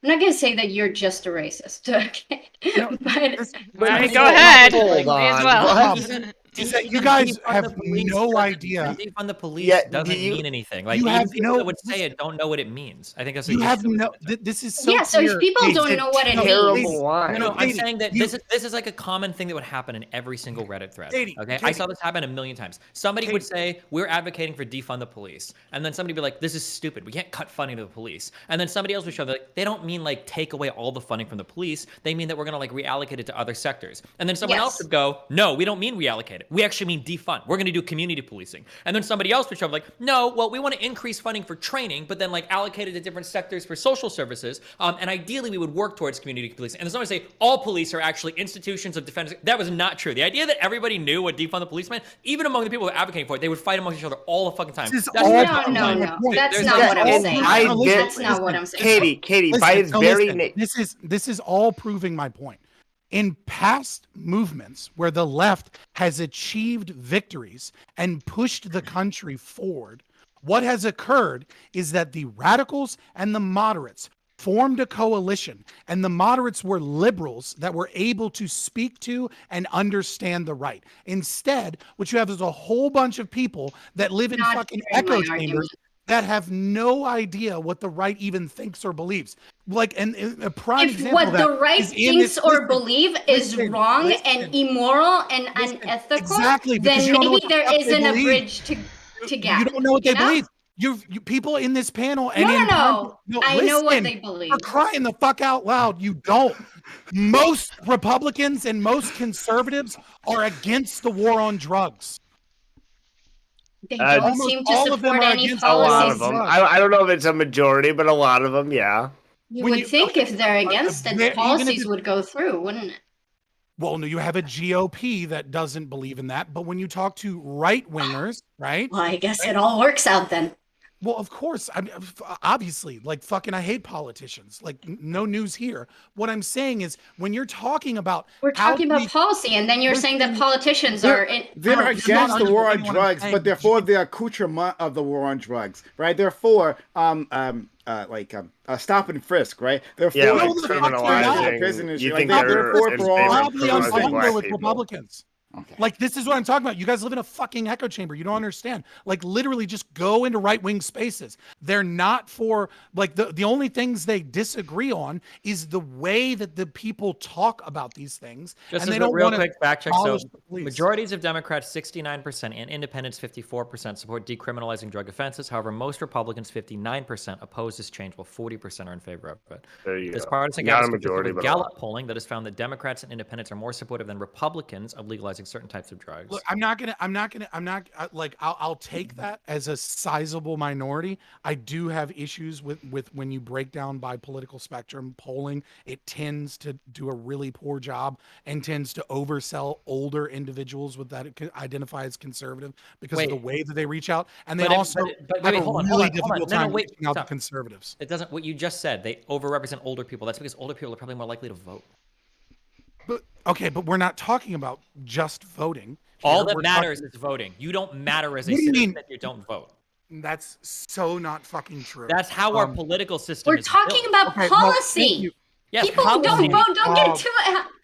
Speaker 2: I'm not gonna say that you're just a racist, okay?
Speaker 3: No,
Speaker 2: but
Speaker 4: Well,
Speaker 3: this
Speaker 4: go
Speaker 3: is
Speaker 4: ahead.
Speaker 6: Hold
Speaker 4: May as
Speaker 6: on.
Speaker 4: well.
Speaker 6: What?
Speaker 3: is that you
Speaker 5: Even
Speaker 3: guys
Speaker 5: defund the
Speaker 3: have
Speaker 5: police
Speaker 3: no
Speaker 5: doesn't-
Speaker 3: idea.
Speaker 5: Defund the police
Speaker 6: Yeah, do
Speaker 5: doesn't
Speaker 6: you?
Speaker 5: mean anything. Like
Speaker 3: You have
Speaker 5: even people
Speaker 3: no.
Speaker 5: that would say it don't know what it means. I think that's the
Speaker 3: You
Speaker 5: issue
Speaker 3: have
Speaker 5: that we're
Speaker 3: no.
Speaker 5: getting to.
Speaker 3: This is so
Speaker 2: yeah, so if
Speaker 3: clear.
Speaker 2: people
Speaker 3: Katie,
Speaker 2: don't know what it
Speaker 3: no,
Speaker 2: means,
Speaker 3: Katie,
Speaker 6: Terrible line.
Speaker 5: No, I'm
Speaker 3: Katie,
Speaker 5: saying that
Speaker 3: you,
Speaker 5: this is like a common thing that would happen in every single Reddit thread.
Speaker 3: Katie,
Speaker 5: Okay, I
Speaker 3: Katie.
Speaker 5: saw this happen a million times. Somebody would say we're advocating for defund the police, and then somebody would be like, "This is stupid. We can't cut funding to the police." And then somebody else would show that like, they don't mean like take away all the funding from the police. They mean that we're gonna like reallocate it to other sectors. And then someone else
Speaker 2: yes.
Speaker 5: would go, "No, we don't mean reallocate it. We actually mean defund. We're gonna do community policing." And then somebody else would show up like, "No, well we want to increase funding for training, but then like allocate it to different sectors for social services. And ideally we would work towards community policing." And then somebody say all police are actually institutions of defense. That was not true. The idea that everybody knew what defund the police meant, even among the people who were advocating for it, they would fight amongst each other all the fucking time.
Speaker 3: This is
Speaker 5: That's
Speaker 3: all
Speaker 5: not
Speaker 2: No,
Speaker 5: true.
Speaker 2: no,
Speaker 3: my
Speaker 2: no.
Speaker 3: point.
Speaker 2: That's
Speaker 5: There's
Speaker 2: not
Speaker 5: no-
Speaker 2: what I'm
Speaker 6: and
Speaker 2: saying.
Speaker 6: I
Speaker 3: No,
Speaker 6: did.
Speaker 2: That's not what I'm saying.
Speaker 6: Katie, by
Speaker 3: Listen,
Speaker 6: its
Speaker 3: no,
Speaker 6: very
Speaker 3: listen.
Speaker 6: name.
Speaker 3: This is all proving my point. In past movements where the left has achieved victories and pushed the country forward, what has occurred is that the radicals and the moderates formed a coalition, and the moderates were liberals that were able to speak to and understand the right. Instead, what you have is a whole bunch of people that live in
Speaker 2: Not
Speaker 3: fucking
Speaker 2: hearing my
Speaker 3: echo chambers
Speaker 2: argument.
Speaker 3: that have no idea what the right even thinks or believes. Like, and a prime
Speaker 2: If
Speaker 3: example of
Speaker 2: what
Speaker 3: that
Speaker 2: the right
Speaker 3: is in this.
Speaker 2: thinks or believe is wrong and immoral and
Speaker 3: listen,
Speaker 2: unethical,
Speaker 3: exactly, because
Speaker 2: then
Speaker 3: you don't know
Speaker 2: maybe
Speaker 3: what the
Speaker 2: there
Speaker 3: fuck they
Speaker 2: isn't a
Speaker 3: believe.
Speaker 2: bridge to
Speaker 3: You
Speaker 2: gap.
Speaker 3: don't know what they
Speaker 2: you know?
Speaker 3: believe. You people in this panel and
Speaker 2: No,
Speaker 3: in
Speaker 2: no. I know what
Speaker 3: listen,
Speaker 2: they believe.
Speaker 3: for crying the fuck out loud, you don't. Most Republicans and most conservatives are against the war on drugs.
Speaker 2: They
Speaker 6: Uh,
Speaker 2: don't
Speaker 3: Almost
Speaker 2: seem to
Speaker 3: all of them
Speaker 2: support
Speaker 3: are
Speaker 2: any
Speaker 3: against
Speaker 6: A lot
Speaker 3: policies.
Speaker 6: of
Speaker 2: policies.
Speaker 6: them. I don't know if it's a majority, but a lot of them, yeah.
Speaker 2: You
Speaker 3: When
Speaker 2: would
Speaker 3: you-
Speaker 2: think
Speaker 3: okay,
Speaker 2: if they're against
Speaker 3: even
Speaker 2: it,
Speaker 3: if
Speaker 2: policies
Speaker 3: it-
Speaker 2: would go through, wouldn't it?
Speaker 3: Well, no, you have a GOP that doesn't believe in that, but when you talk to right wingers, right?
Speaker 2: Well, I guess
Speaker 3: Right?
Speaker 2: it all works out then.
Speaker 3: Well, of course. I mean, obviously, like fucking, I hate politicians. Like, no news here. What I'm saying is, when you're talking about
Speaker 2: We're
Speaker 3: how
Speaker 2: talking
Speaker 3: do
Speaker 2: about
Speaker 3: we,
Speaker 2: policy, and then you're saying that
Speaker 3: listen,
Speaker 2: politicians are in.
Speaker 1: They're
Speaker 3: No, you're
Speaker 1: against
Speaker 3: not
Speaker 1: the war on
Speaker 3: understanding what I'm
Speaker 1: drugs,
Speaker 3: saying.
Speaker 1: but they're for the accoutrement of the war on drugs, right? They're for stop and frisk, right? They're for
Speaker 6: Yeah,
Speaker 3: No,
Speaker 6: like
Speaker 3: the fuck they're not.
Speaker 6: criminalizing.
Speaker 1: prisoners.
Speaker 6: You
Speaker 1: Like
Speaker 6: think
Speaker 1: they're
Speaker 6: they're
Speaker 1: for
Speaker 6: in
Speaker 1: all
Speaker 6: favor of
Speaker 3: Oddly
Speaker 6: criminalizing
Speaker 3: unpopular
Speaker 6: black
Speaker 3: with
Speaker 6: people?
Speaker 3: Republicans.
Speaker 1: Okay.
Speaker 3: Like, this is what I'm talking about. You guys live in a fucking echo chamber. You don't understand. Like, literally just go into right-wing spaces. They're not for, like, the only things they disagree on is the way that the people talk about these things.
Speaker 5: Just
Speaker 3: and
Speaker 5: as
Speaker 3: they
Speaker 5: a
Speaker 3: don't
Speaker 5: real
Speaker 3: want
Speaker 5: quick
Speaker 3: to
Speaker 5: fact check, so
Speaker 3: abolish the police.
Speaker 5: majorities of Democrats, 69%, and independents, 54%, support decriminalizing drug offenses. However, most Republicans, 59%, oppose this change, while 40% are in favor of it.
Speaker 6: There you
Speaker 5: This
Speaker 6: go.
Speaker 5: partisan
Speaker 6: Not
Speaker 5: gap
Speaker 6: a
Speaker 5: is consistent
Speaker 6: majority,
Speaker 5: with
Speaker 6: but a
Speaker 5: Gallup
Speaker 6: lot.
Speaker 5: polling that has found that Democrats and independents are more supportive than Republicans of legalizing certain types of drugs.
Speaker 3: Look, I'll take that as a sizable minority. I do have issues with when you break down by political spectrum polling. It tends to do a really poor job and tends to oversell older individuals with that it identify as conservative because of the way that they reach out, and they
Speaker 5: But
Speaker 3: also have a
Speaker 5: hold on,
Speaker 3: really
Speaker 5: hold on.
Speaker 3: difficult
Speaker 5: No,
Speaker 3: time
Speaker 5: wait,
Speaker 3: reaching out to
Speaker 5: stop.
Speaker 3: conservatives.
Speaker 5: It doesn't. What you just said, they overrepresent older people. That's because older people are probably more likely to vote.
Speaker 3: But okay, but we're not talking about just voting.
Speaker 5: All
Speaker 3: here.
Speaker 5: that
Speaker 3: We're
Speaker 5: matters
Speaker 3: talking-
Speaker 5: is voting. You don't matter as a
Speaker 3: What do you
Speaker 5: citizen
Speaker 3: mean?
Speaker 5: if you don't vote.
Speaker 3: That's so not fucking true.
Speaker 5: That's how our political system
Speaker 2: We're
Speaker 5: is
Speaker 2: talking
Speaker 5: built.
Speaker 2: about
Speaker 3: Okay, well, thank
Speaker 2: policy.
Speaker 3: you.
Speaker 5: Yes,
Speaker 2: People who
Speaker 5: policy.
Speaker 2: don't vote don't
Speaker 3: Oh.
Speaker 2: get to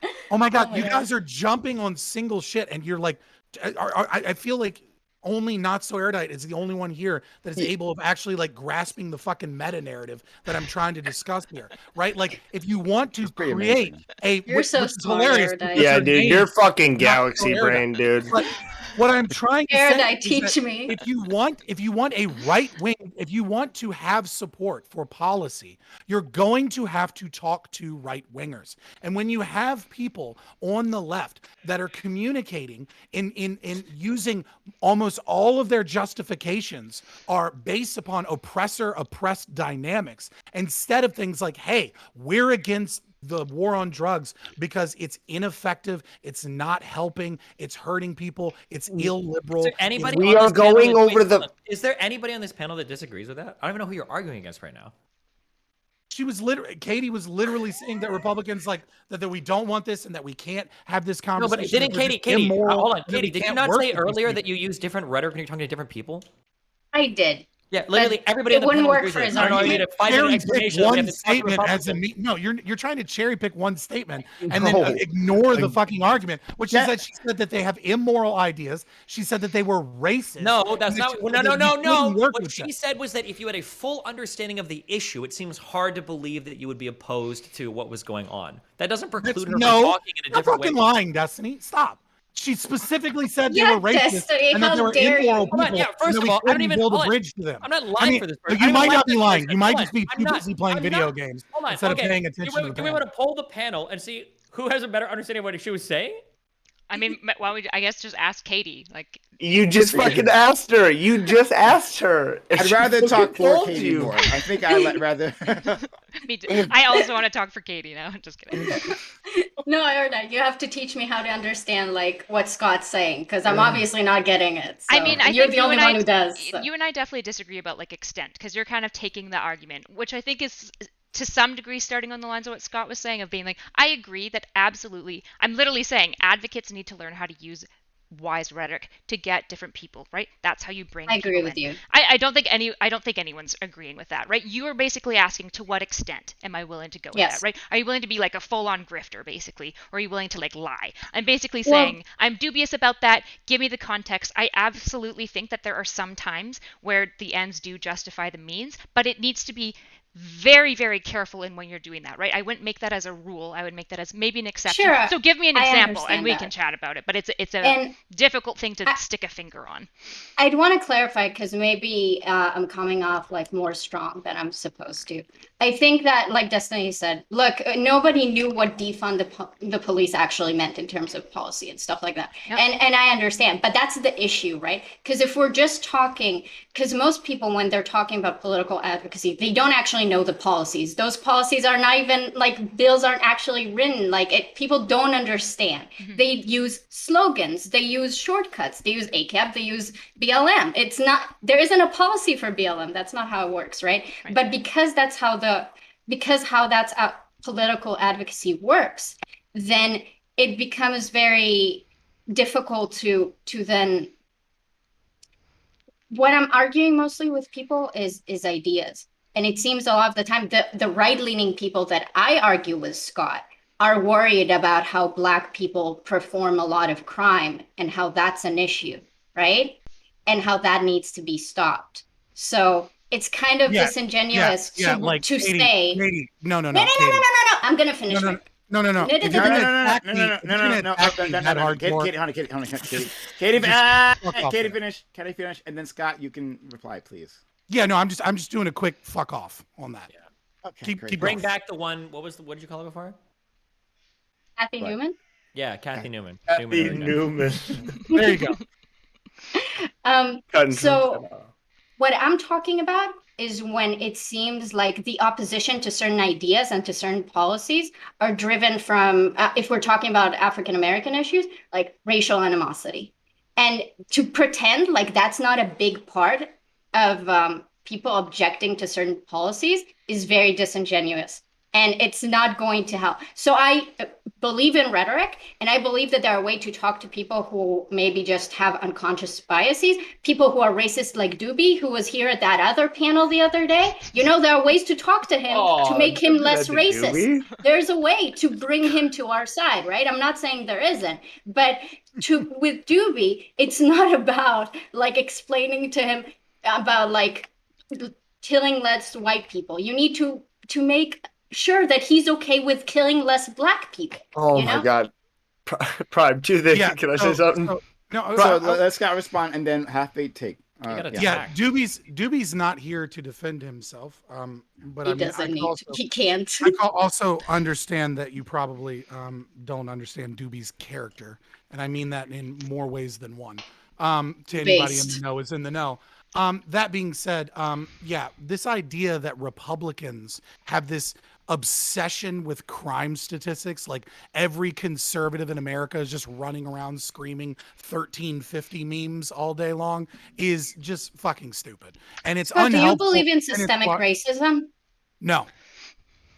Speaker 2: it.
Speaker 3: Oh my God,
Speaker 2: Oh my
Speaker 3: you
Speaker 2: God.
Speaker 3: guys are jumping on single shit, and you're like, I feel like only Not So Erudite is the only one here that is able of actually like grasping the fucking meta narrative that I'm trying to discuss here, right? Like, if you want to
Speaker 1: pretty
Speaker 3: create
Speaker 1: amazing.
Speaker 3: a,
Speaker 2: You're so
Speaker 3: which is
Speaker 2: smart,
Speaker 3: hilarious.
Speaker 2: Erudite.
Speaker 3: because
Speaker 6: Yeah,
Speaker 3: your
Speaker 6: dude,
Speaker 3: name
Speaker 6: you're
Speaker 3: is
Speaker 6: fucking
Speaker 3: Not So
Speaker 6: galaxy
Speaker 3: Erudite.
Speaker 6: brain, dude.
Speaker 3: But what I'm trying to say
Speaker 2: Erudite,
Speaker 3: is
Speaker 2: teach
Speaker 3: that
Speaker 2: me.
Speaker 3: if you want a right wing, if you want to have support for policy, you're going to have to talk to right wingers. And when you have people on the left that are communicating in using almost all of their justifications are based upon oppressed dynamics instead of things like, hey, we're against the war on drugs because it's ineffective, it's not helping, it's hurting people, it's illiberal.
Speaker 5: Is there anybody
Speaker 6: We
Speaker 5: on
Speaker 6: are
Speaker 5: this panel
Speaker 6: going
Speaker 5: that-
Speaker 6: over
Speaker 5: wait,
Speaker 6: the-
Speaker 5: hold on. Is there anybody on this panel that disagrees with that? I don't even know who you're arguing against right now.
Speaker 3: Katie was literally saying that Republicans like that we don't want this and that we can't have this
Speaker 5: No,
Speaker 3: conversation.
Speaker 5: but didn't
Speaker 3: that we're
Speaker 5: Katie?
Speaker 3: just immoral,
Speaker 5: Hold on,
Speaker 3: and that we
Speaker 5: Katie. Did you
Speaker 3: can't
Speaker 5: not
Speaker 3: work
Speaker 5: say
Speaker 3: with these
Speaker 5: earlier
Speaker 3: people.
Speaker 5: that you use different rhetoric when you're talking to different people?
Speaker 2: I did.
Speaker 5: Yeah, literally
Speaker 2: But
Speaker 5: everybody
Speaker 2: it
Speaker 5: on the
Speaker 2: wouldn't
Speaker 5: panel
Speaker 2: work
Speaker 5: agrees
Speaker 2: for
Speaker 5: with
Speaker 2: his
Speaker 5: this. I don't know. You need a 5-minute
Speaker 3: Cherry pick
Speaker 5: explanation. that we
Speaker 3: one
Speaker 5: have to talk to
Speaker 3: statement as a
Speaker 5: Republicans.
Speaker 3: no. You're trying to cherry pick one statement and
Speaker 6: No.
Speaker 3: then ignore the fucking argument, which is
Speaker 1: Yeah.
Speaker 3: that she said that they have immoral ideas. She said that they were racist.
Speaker 5: No, that's
Speaker 3: and that
Speaker 5: not.
Speaker 3: she
Speaker 5: No,
Speaker 3: said
Speaker 5: no,
Speaker 3: that
Speaker 5: no,
Speaker 3: you
Speaker 5: no.
Speaker 3: couldn't work
Speaker 5: What
Speaker 3: with
Speaker 5: she
Speaker 3: them.
Speaker 5: said was that if you had a full understanding of the issue, it seems hard to believe that you would be opposed to what was going on. That doesn't preclude her from
Speaker 3: No,
Speaker 5: talking in a
Speaker 3: you're
Speaker 5: different way.
Speaker 3: fucking lying, Destiny. Stop. She specifically said
Speaker 2: Yeah,
Speaker 3: they were racist
Speaker 2: Destiny,
Speaker 3: and that
Speaker 2: how
Speaker 3: they were
Speaker 2: dare you.
Speaker 3: immoral
Speaker 2: Hold
Speaker 3: people.
Speaker 5: on, yeah,
Speaker 3: and
Speaker 5: first
Speaker 3: that
Speaker 5: of
Speaker 3: we
Speaker 5: all, I don't
Speaker 3: couldn't
Speaker 5: even-
Speaker 3: build a
Speaker 5: hold on.
Speaker 3: bridge to them.
Speaker 5: I'm not
Speaker 3: I
Speaker 5: lying
Speaker 3: mean,
Speaker 5: for this person.
Speaker 3: you
Speaker 5: I don't
Speaker 3: might
Speaker 5: like
Speaker 3: not be
Speaker 5: this
Speaker 3: lying.
Speaker 5: person.
Speaker 3: You might
Speaker 5: Hold
Speaker 3: just be
Speaker 5: on.
Speaker 3: too
Speaker 5: I'm
Speaker 3: busy playing
Speaker 5: I'm
Speaker 3: video
Speaker 5: not-
Speaker 3: games
Speaker 5: Hold on.
Speaker 3: instead
Speaker 5: Okay.
Speaker 3: of paying attention to the
Speaker 5: Do we
Speaker 3: panel.
Speaker 5: want to poll the panel and see who has a better understanding of what she was saying?
Speaker 4: I mean, why would I guess just ask Katie? Like,
Speaker 6: You just fucking asked her. You just asked her. and
Speaker 1: I'd
Speaker 6: she
Speaker 1: rather
Speaker 6: fucking
Speaker 1: talk for
Speaker 6: told
Speaker 1: Katie
Speaker 6: you.
Speaker 1: more. I think I'd rather.
Speaker 4: me too. I also want to talk for Katie now. Just kidding.
Speaker 2: No, Erudite, you have to teach me how to understand like what Scott's saying because I'm obviously not getting it. So.
Speaker 4: I mean, I
Speaker 2: you're
Speaker 4: think
Speaker 2: the only one who
Speaker 4: you
Speaker 2: does. So.
Speaker 4: and I definitely disagree about like extent because you're kind of taking the argument, which I think is to some degree starting on the lines of what Scott was saying of being like, I agree that absolutely, I'm literally saying advocates need to learn how to use wise rhetoric to get different people, right? That's how you bring
Speaker 2: I
Speaker 4: people
Speaker 2: agree
Speaker 4: in.
Speaker 2: with you.
Speaker 4: I don't think anyone's agreeing with that, right? You are basically asking, to what extent am I willing to go with that,
Speaker 2: Yes.
Speaker 4: right? Are you willing to be like a full-on grifter, basically, or are you willing to like lie? I'm basically
Speaker 2: Well,
Speaker 4: saying I'm dubious about that. Give me the context. I absolutely think that there are some times where the ends do justify the means, but it needs to be very, very careful in when you're doing that, right? I wouldn't make that as a rule. I would make that as maybe an exception.
Speaker 2: sure,
Speaker 4: So give me an
Speaker 2: I
Speaker 4: example and
Speaker 2: understand
Speaker 4: we can
Speaker 2: that.
Speaker 4: chat about it. But it's a
Speaker 2: And
Speaker 4: difficult thing to
Speaker 2: I,
Speaker 4: stick a finger on.
Speaker 2: I'd want to clarify because maybe I'm coming off like more strong than I'm supposed to. I think that, like Destiny said, look, nobody knew what defund the police actually meant in terms of policy and stuff like that.
Speaker 4: Yep.
Speaker 2: And I understand, but that's the issue, right? Because if we're just talking, because most people, when they're talking about political advocacy, they don't actually know the policies. Those policies are not even like bills aren't actually written. Like people don't understand.
Speaker 4: Mhm.
Speaker 2: They use slogans, they use shortcuts, they use ACAB, they use BLM. It's not, there isn't a policy for BLM. That's not how it works, right?
Speaker 4: Right.
Speaker 2: But because that's how political advocacy works, then it becomes very difficult to then, what I'm arguing mostly with people is ideas. And it seems a lot of the time the right-leaning people that I argue with, Scott, are worried about how Black people perform a lot of crime and how that's an issue, right? And how that needs to be stopped. So it's kind of disingenuous
Speaker 3: Yeah, like
Speaker 2: to
Speaker 3: Katie,
Speaker 2: say,
Speaker 3: Katie, no,
Speaker 2: no. I'm gonna
Speaker 3: no,
Speaker 2: finish
Speaker 3: no,
Speaker 2: my.
Speaker 3: no, no, no.
Speaker 2: No,
Speaker 3: If
Speaker 2: no,
Speaker 3: you're
Speaker 2: no,
Speaker 3: gonna
Speaker 2: no,
Speaker 3: attack me, if you're gonna attack me that hardcore,
Speaker 1: Katie,
Speaker 3: just fuck off
Speaker 1: Katie,
Speaker 3: there.
Speaker 1: finish. Katie, finish, and then Scott, you can reply, please.
Speaker 3: Yeah, no, I'm just doing a quick fuck off on that.
Speaker 1: Okay,
Speaker 3: Keep
Speaker 5: Bring
Speaker 3: going.
Speaker 5: back the one. What did you call it before?
Speaker 2: Kathy
Speaker 1: What?
Speaker 2: Newman.
Speaker 5: Yeah, Kathy Newman.
Speaker 6: Kathy
Speaker 5: Newman.
Speaker 6: Newman.
Speaker 3: There you go.
Speaker 6: Cutting some
Speaker 2: So
Speaker 6: shit off.
Speaker 2: what I'm talking about is when it seems like the opposition to certain ideas and to certain policies are driven from, if we're talking about African American issues, like racial animosity. And to pretend like that's not a big part of people objecting to certain policies is very disingenuous. And it's not going to help. So I believe in rhetoric, and I believe that there are ways to talk to people who maybe just have unconscious biases, people who are racist like Doobie, who was here at that other panel the other day. You know, there are ways to talk to him to make him less racist. There's a way to bring him to our side, right? I'm not saying there isn't, but with Doobie, it's not about like explaining to him about like killing less white people. You need to make sure that he's okay with killing less Black people.
Speaker 6: Oh
Speaker 2: you
Speaker 6: my
Speaker 2: know?
Speaker 6: God. Prime, do they?
Speaker 3: Yeah,
Speaker 6: Can I say something?
Speaker 3: No,
Speaker 1: So let's Scott respond, and then half bait take.
Speaker 5: gotta
Speaker 3: yeah,
Speaker 5: attack.
Speaker 3: Doobie's not here to defend himself. But
Speaker 2: He
Speaker 3: I mean,
Speaker 2: doesn't need to. He can't.
Speaker 3: I can also understand that you probably don't understand Doobie's character, and I mean that in more ways than one. To anybody in the know is in the know. That being said, yeah, this idea that Republicans have this obsession with crime statistics, like every conservative in America is just running around screaming 1350 memes all day long, is just fucking stupid. And it's
Speaker 2: Scott, do you
Speaker 3: unhelpful.
Speaker 2: believe in systemic racism?
Speaker 3: No.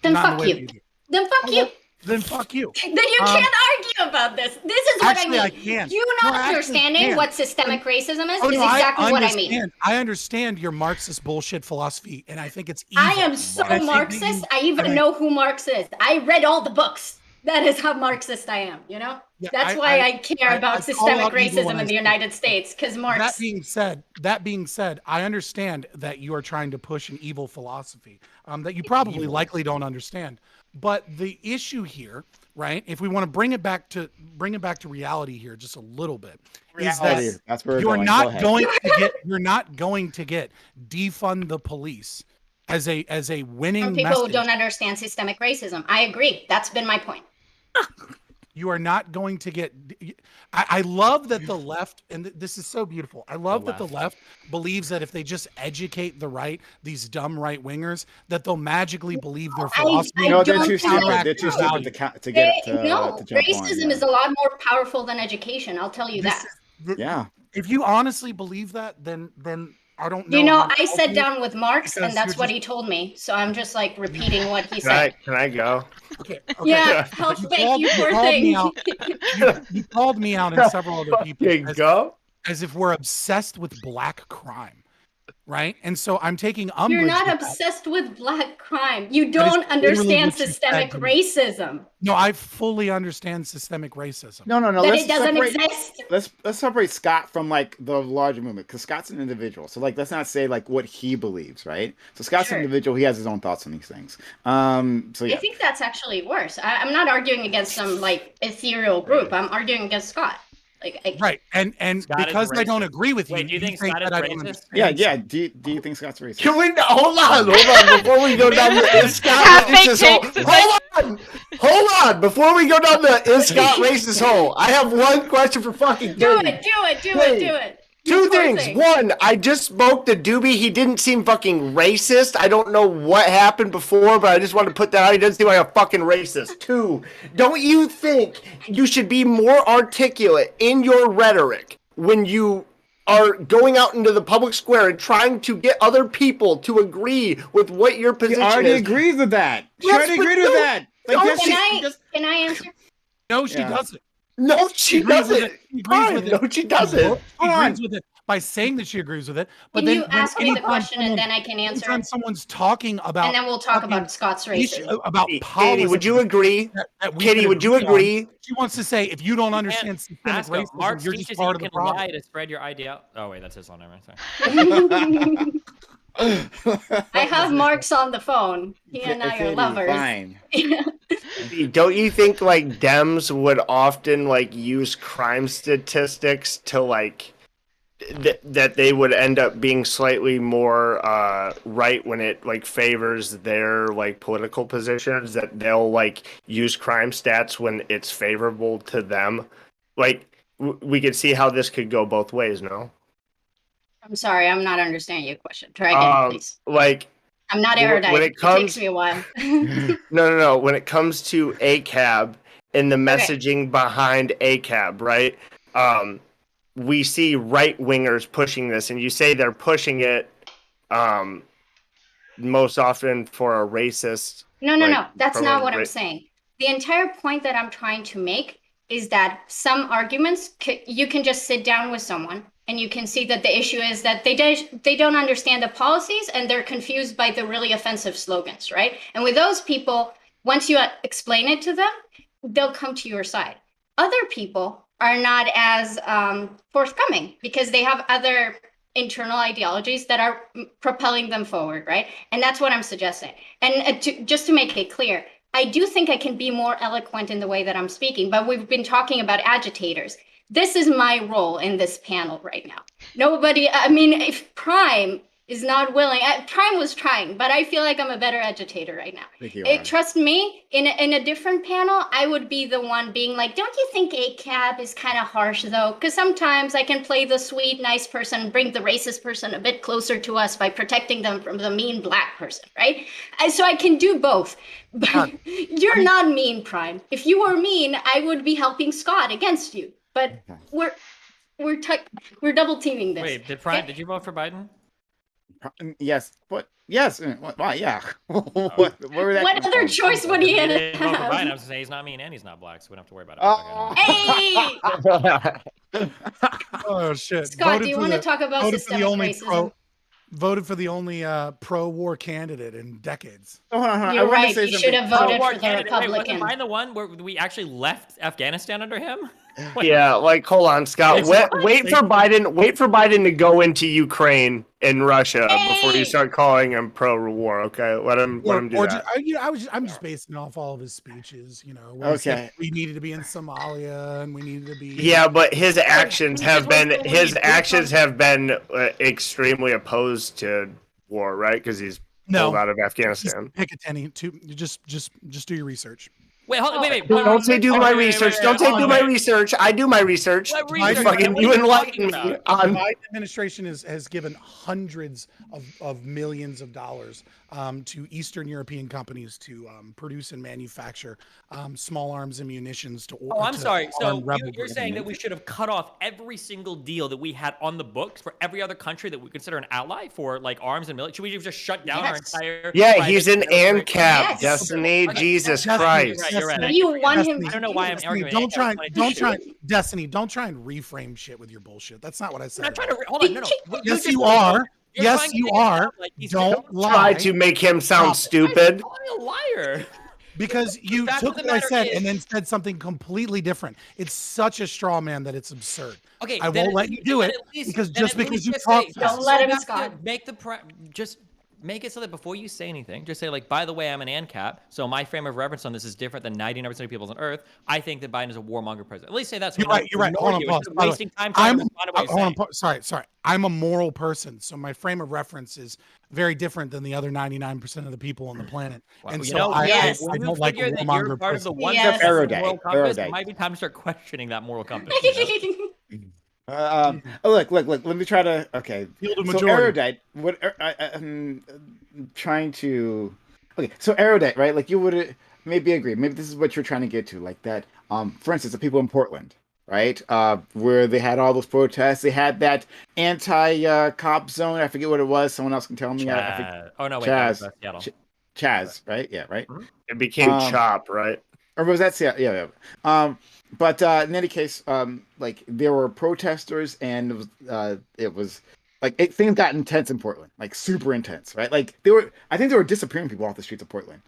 Speaker 2: Then
Speaker 3: Not
Speaker 2: fuck
Speaker 3: the way
Speaker 2: you.
Speaker 3: that you do.
Speaker 2: Then fuck you.
Speaker 3: Then fuck you.
Speaker 2: Then you can't argue about this. This is what
Speaker 3: Actually,
Speaker 2: I
Speaker 3: I
Speaker 2: mean.
Speaker 3: can.
Speaker 2: You
Speaker 3: No,
Speaker 2: not
Speaker 3: I actually
Speaker 2: understanding
Speaker 3: can.
Speaker 2: what systemic racism is
Speaker 3: Oh, no,
Speaker 2: exactly
Speaker 3: I
Speaker 2: what I mean.
Speaker 3: I understand your Marxist bullshit philosophy, and I think it's evil.
Speaker 2: I am so
Speaker 3: And I think that
Speaker 2: Marxist. I even know who Marx is. I read all the books. That is how Marxist I am, you know?
Speaker 3: Yeah,
Speaker 2: That's why I care about
Speaker 3: call
Speaker 2: systemic
Speaker 3: out evil when
Speaker 2: racism
Speaker 3: I
Speaker 2: in the
Speaker 3: see it.
Speaker 2: United States, because Marx.
Speaker 3: That being said, I understand that you are trying to push an evil philosophy that you probably likely don't understand. But the issue here, right? If we want to bring it back to reality here just a little bit, is that
Speaker 1: That's where
Speaker 3: you're
Speaker 1: going.
Speaker 3: not going to get defund the police as a winning
Speaker 2: From people
Speaker 3: message.
Speaker 2: who don't understand systemic racism. I agree. That's been my point.
Speaker 3: You are not going to get. I love that the left, and this is so beautiful. I love that the left believes that if they just educate the right, these dumb right wingers, that they'll magically believe their philosophy.
Speaker 1: No, they're too stupid. They're too stupid to get to jump on.
Speaker 2: Racism is a lot more powerful than education. I'll tell you that.
Speaker 1: Yeah.
Speaker 3: If you honestly believe that, then I don't know.
Speaker 2: You know,
Speaker 3: how to
Speaker 2: I
Speaker 3: help
Speaker 2: sat
Speaker 3: you
Speaker 2: down with Marx, and
Speaker 3: because
Speaker 2: that's
Speaker 3: you're
Speaker 2: what
Speaker 3: just
Speaker 2: he told me. So I'm just like
Speaker 3: because you're
Speaker 2: repeating
Speaker 3: just
Speaker 2: what he told me. So I'm just like repeating what he
Speaker 6: Can I
Speaker 2: said.
Speaker 6: can I go?
Speaker 3: okay.
Speaker 2: Yeah,
Speaker 6: Yeah.
Speaker 2: help
Speaker 3: You
Speaker 2: fake, you
Speaker 3: you
Speaker 2: poor
Speaker 3: called me
Speaker 2: thing.
Speaker 3: out. You called me out and several other people
Speaker 6: Fucking go.
Speaker 3: as if we're obsessed with black crime, right? And so I'm taking
Speaker 2: You're
Speaker 3: umbrage
Speaker 2: not
Speaker 3: with that.
Speaker 2: obsessed with black crime. You
Speaker 3: That is
Speaker 2: don't
Speaker 3: literally
Speaker 2: understand
Speaker 3: what you
Speaker 2: systemic
Speaker 3: said to me.
Speaker 2: racism.
Speaker 3: No, I fully understand systemic racism.
Speaker 1: No.
Speaker 2: That
Speaker 1: Let's
Speaker 2: it doesn't
Speaker 1: separate.
Speaker 2: exist.
Speaker 1: Let's separate Scott from like the larger movement because Scott's an individual. So like, let's not say like what he believes, right? So Scott's an
Speaker 2: Sure.
Speaker 1: individual. He has his own thoughts on these things. So
Speaker 2: I
Speaker 1: yeah.
Speaker 2: think that's actually worse. I'm not arguing against some like ethereal group. I'm arguing against Scott. Like,
Speaker 3: Right. And
Speaker 5: Scott is
Speaker 3: because I don't
Speaker 5: racist.
Speaker 3: agree with
Speaker 5: Wait,
Speaker 3: you,
Speaker 5: do you think
Speaker 3: think
Speaker 5: Scott is
Speaker 3: that I don't
Speaker 5: racist?
Speaker 1: Yeah,
Speaker 3: understand.
Speaker 1: yeah. Do you think Scott's racist?
Speaker 6: Can we hold on before we go down the is Scott
Speaker 4: Half baked
Speaker 6: racist hole?
Speaker 4: takes, it's
Speaker 6: Hold on before we go down the is Scott racist hole. I have one question for fucking
Speaker 2: do
Speaker 6: Katie.
Speaker 2: it.
Speaker 6: Two
Speaker 2: You poor
Speaker 6: things.
Speaker 2: thing.
Speaker 6: One, I just spoke to Doobie. He didn't seem fucking racist. I don't know what happened before, but I just wanted to put that out. He doesn't seem like a fucking racist. Two, don't you think you should be more articulate in your rhetoric when you are going out into the public square and trying to get other people to agree with what your
Speaker 1: She
Speaker 6: position
Speaker 1: already
Speaker 6: is?
Speaker 1: agrees with that. She
Speaker 6: Yes,
Speaker 1: already
Speaker 6: but
Speaker 1: agreed with
Speaker 6: no-
Speaker 1: that. Like,
Speaker 6: no,
Speaker 1: yes,
Speaker 2: Can
Speaker 1: she
Speaker 2: I
Speaker 1: just.
Speaker 2: can I answer?
Speaker 3: No, she
Speaker 1: Yeah.
Speaker 3: doesn't.
Speaker 6: No, she
Speaker 3: agrees with
Speaker 6: doesn't.
Speaker 3: it. She agrees
Speaker 6: Fine.
Speaker 3: with it.
Speaker 6: No, she doesn't.
Speaker 3: She
Speaker 1: Hold on.
Speaker 3: agrees with it by saying that she agrees with it. But
Speaker 2: Can
Speaker 3: then
Speaker 2: you
Speaker 3: when
Speaker 2: ask me the
Speaker 3: anytime
Speaker 2: question and
Speaker 3: someone-
Speaker 2: then I can answer
Speaker 3: anytime
Speaker 2: it?
Speaker 3: someone's talking about
Speaker 2: And then we'll talk
Speaker 3: fucking
Speaker 2: about Scott's
Speaker 3: issue-
Speaker 2: racism.
Speaker 3: about
Speaker 6: Katie,
Speaker 3: policy
Speaker 6: would you agree?
Speaker 3: that we
Speaker 6: Katie,
Speaker 3: can
Speaker 6: would you
Speaker 3: on,
Speaker 6: agree?
Speaker 3: she wants to say if you don't
Speaker 5: You
Speaker 3: understand
Speaker 5: can't
Speaker 3: systemic
Speaker 5: ask him.
Speaker 3: racism,
Speaker 5: Marx
Speaker 3: you're just
Speaker 5: teaches
Speaker 3: part
Speaker 5: that
Speaker 3: of
Speaker 5: you
Speaker 3: the
Speaker 5: can
Speaker 3: problem.
Speaker 5: lie to spread your idea. Oh wait, that's his phone number. Sorry.
Speaker 2: I have Marx on the phone. He and I are
Speaker 1: Katie,
Speaker 2: lovers.
Speaker 1: fine.
Speaker 6: Don't you think like Dems would often like use crime statistics to like that they would end up being slightly more right when it like favors their like political positions, that they'll like use crime stats when it's favorable to them? Like we could see how this could go both ways, no?
Speaker 2: I'm sorry, I'm not understanding your question. Try again, please.
Speaker 6: Like
Speaker 2: I'm not
Speaker 6: when
Speaker 2: erudite.
Speaker 6: it
Speaker 2: It
Speaker 6: comes
Speaker 2: takes me a while.
Speaker 6: no. When it comes to ACAB and the messaging behind ACAB, right? We see right wingers pushing this, and you say they're pushing it most often for a racist.
Speaker 2: No. That's
Speaker 6: from
Speaker 2: not
Speaker 6: a
Speaker 2: what I'm saying. The entire point that I'm trying to make is that some arguments you can just sit down with someone and you can see that the issue is that they don't understand the policies and they're confused by the really offensive slogans, right? And with those people, once you explain it to them, they'll come to your side. Other people are not as forthcoming because they have other internal ideologies that are propelling them forward, right? And that's what I'm suggesting. And just to make it clear, I do think I can be more eloquent in the way that I'm speaking, but we've been talking about agitators. This is my role in this panel right now. Nobody, I mean, if Prime is not willing, Prime was trying, but I feel like I'm a better agitator right now. Trust me, in a different panel, I would be the one being like, don't you think ACAB is kind of harsh though? Because sometimes I can play the sweet, nice person and bring the racist person a bit closer to us by protecting them from the mean black person, right? So I can do both. But you're not mean, Prime. If you were mean, I would be helping Scott against you. But we're double teaming this.
Speaker 5: Wait, did you vote for Biden?
Speaker 1: Yes, but yes. Why? Yeah. What
Speaker 2: other choice would he
Speaker 5: He
Speaker 2: have?
Speaker 5: didn't vote for Biden. I was gonna say he's not mean and he's not black, so we don't have to worry about it.
Speaker 2: Hey,
Speaker 3: Oh shit!
Speaker 2: Scott, do you want to talk about systemic racism?
Speaker 3: Voted for the only pro-war candidate in decades.
Speaker 1: Hold on.
Speaker 2: You're right. You should have voted for the Republican.
Speaker 5: Wasn't Biden the one where we actually left Afghanistan under him?
Speaker 6: Yeah, like hold on, Scott. Wait for Biden to go into Ukraine and Russia before you start calling him pro-war. Okay, let him do that.
Speaker 3: I'm just basing it off all of his speeches. You know,
Speaker 1: Okay.
Speaker 3: We needed to be in Somalia, and we needed to be.
Speaker 6: Yeah, but his actions have been extremely opposed to war, right? Because he's pulled out of Afghanistan.
Speaker 3: Pick a tenny. Just do your research.
Speaker 5: Wait, hold on, wait.
Speaker 6: Don't say do my research. Don't say do my research. I do my research.
Speaker 5: What
Speaker 6: You
Speaker 5: research?
Speaker 6: fucking
Speaker 5: What are
Speaker 6: you
Speaker 5: you
Speaker 6: enlighten
Speaker 5: talking
Speaker 6: me
Speaker 5: about?
Speaker 3: The
Speaker 6: on.
Speaker 3: Biden administration has given hundreds of millions of dollars to Eastern European companies to produce and manufacture small arms and munitions to.
Speaker 5: Oh, I'm sorry. So
Speaker 3: rebel
Speaker 5: you're saying that we should have cut off every single deal that we had on the books for every other country that we consider an ally for, like arms and military? Should we have just shut down our
Speaker 2: Yes.
Speaker 5: entire?
Speaker 6: Yeah,
Speaker 5: private
Speaker 6: he's an
Speaker 5: military-
Speaker 6: ANCAP.
Speaker 2: Yes.
Speaker 6: Destiny,
Speaker 5: Okay.
Speaker 6: Jesus
Speaker 3: Destiny,
Speaker 6: Christ.
Speaker 5: You're right.
Speaker 2: You want him
Speaker 3: Destiny,
Speaker 5: I don't know why I'm
Speaker 3: Destiny,
Speaker 5: arguing.
Speaker 3: don't try,
Speaker 5: Shoot.
Speaker 3: Destiny, don't try and reframe shit with your bullshit. That's not what I
Speaker 5: I'm
Speaker 3: said.
Speaker 5: not trying to. Hold on, no. What
Speaker 3: Yes,
Speaker 5: just
Speaker 3: you
Speaker 5: said,
Speaker 3: are.
Speaker 5: you're
Speaker 3: Yes,
Speaker 5: trying to
Speaker 3: you
Speaker 5: make it
Speaker 3: are.
Speaker 5: sound like he's
Speaker 3: Don't
Speaker 6: Try
Speaker 3: lie.
Speaker 6: to make him sound
Speaker 3: Stop.
Speaker 6: stupid.
Speaker 5: Call me a liar.
Speaker 3: Because you
Speaker 5: fact
Speaker 3: took
Speaker 5: of the
Speaker 3: what I
Speaker 5: matter
Speaker 3: said
Speaker 5: is-
Speaker 3: and then said something completely different. It's such a straw man that it's absurd.
Speaker 5: Okay,
Speaker 3: I
Speaker 5: then
Speaker 3: won't let you do
Speaker 5: then
Speaker 3: it
Speaker 5: at least-
Speaker 3: because
Speaker 5: then
Speaker 3: just
Speaker 5: at
Speaker 3: because
Speaker 5: least
Speaker 3: you
Speaker 5: just
Speaker 3: talk
Speaker 5: say-
Speaker 3: fast.
Speaker 2: Don't let him,
Speaker 5: have to
Speaker 2: Scott.
Speaker 5: Make just make it so that before you say anything, just say like, by the way, I'm an ANCAP, so my frame of reference on this is different than 99% of people on Earth. I think that Biden is a warmonger president. At least say that. So
Speaker 3: You're right. You're right. Hold on, pause.
Speaker 5: Instead of
Speaker 3: By the way,
Speaker 5: wasting time trying
Speaker 3: I'm
Speaker 5: to respond to what he's
Speaker 3: hold on,
Speaker 5: saying.
Speaker 3: sorry. I'm a moral person, so my frame of reference is very different than the other 99% of the people on the planet.
Speaker 5: Well,
Speaker 3: And
Speaker 5: you
Speaker 3: so
Speaker 5: know,
Speaker 3: I,
Speaker 2: yes.
Speaker 3: I
Speaker 5: when you
Speaker 3: don't like a
Speaker 5: figure that you're
Speaker 3: warmonger
Speaker 5: part of the
Speaker 3: person.
Speaker 5: one
Speaker 2: Yes.
Speaker 5: moral compass,
Speaker 1: Erudite.
Speaker 5: it might be time to start questioning that moral compass. You know?
Speaker 1: Look. Let me try to. Okay.
Speaker 3: Field of
Speaker 1: So
Speaker 3: majority.
Speaker 1: erudite. What? I'm trying to. Okay. So erudite, right? Like you would maybe agree. Maybe this is what you're trying to get to, like that. For instance, the people in Portland, right? Where they had all those protests. They had that anti-cop zone. I forget what it was. Someone else can tell me. I forget.
Speaker 5: Oh no, wait, that was
Speaker 1: Chaz.
Speaker 5: Seattle.
Speaker 1: Chaz, right? Yeah, right.
Speaker 6: It became Chop, right?
Speaker 1: Or was that yeah. But in any case, like there were protesters, and it was like things got intense in Portland, like super intense, right? Like I think they were disappearing people off the streets of Portland.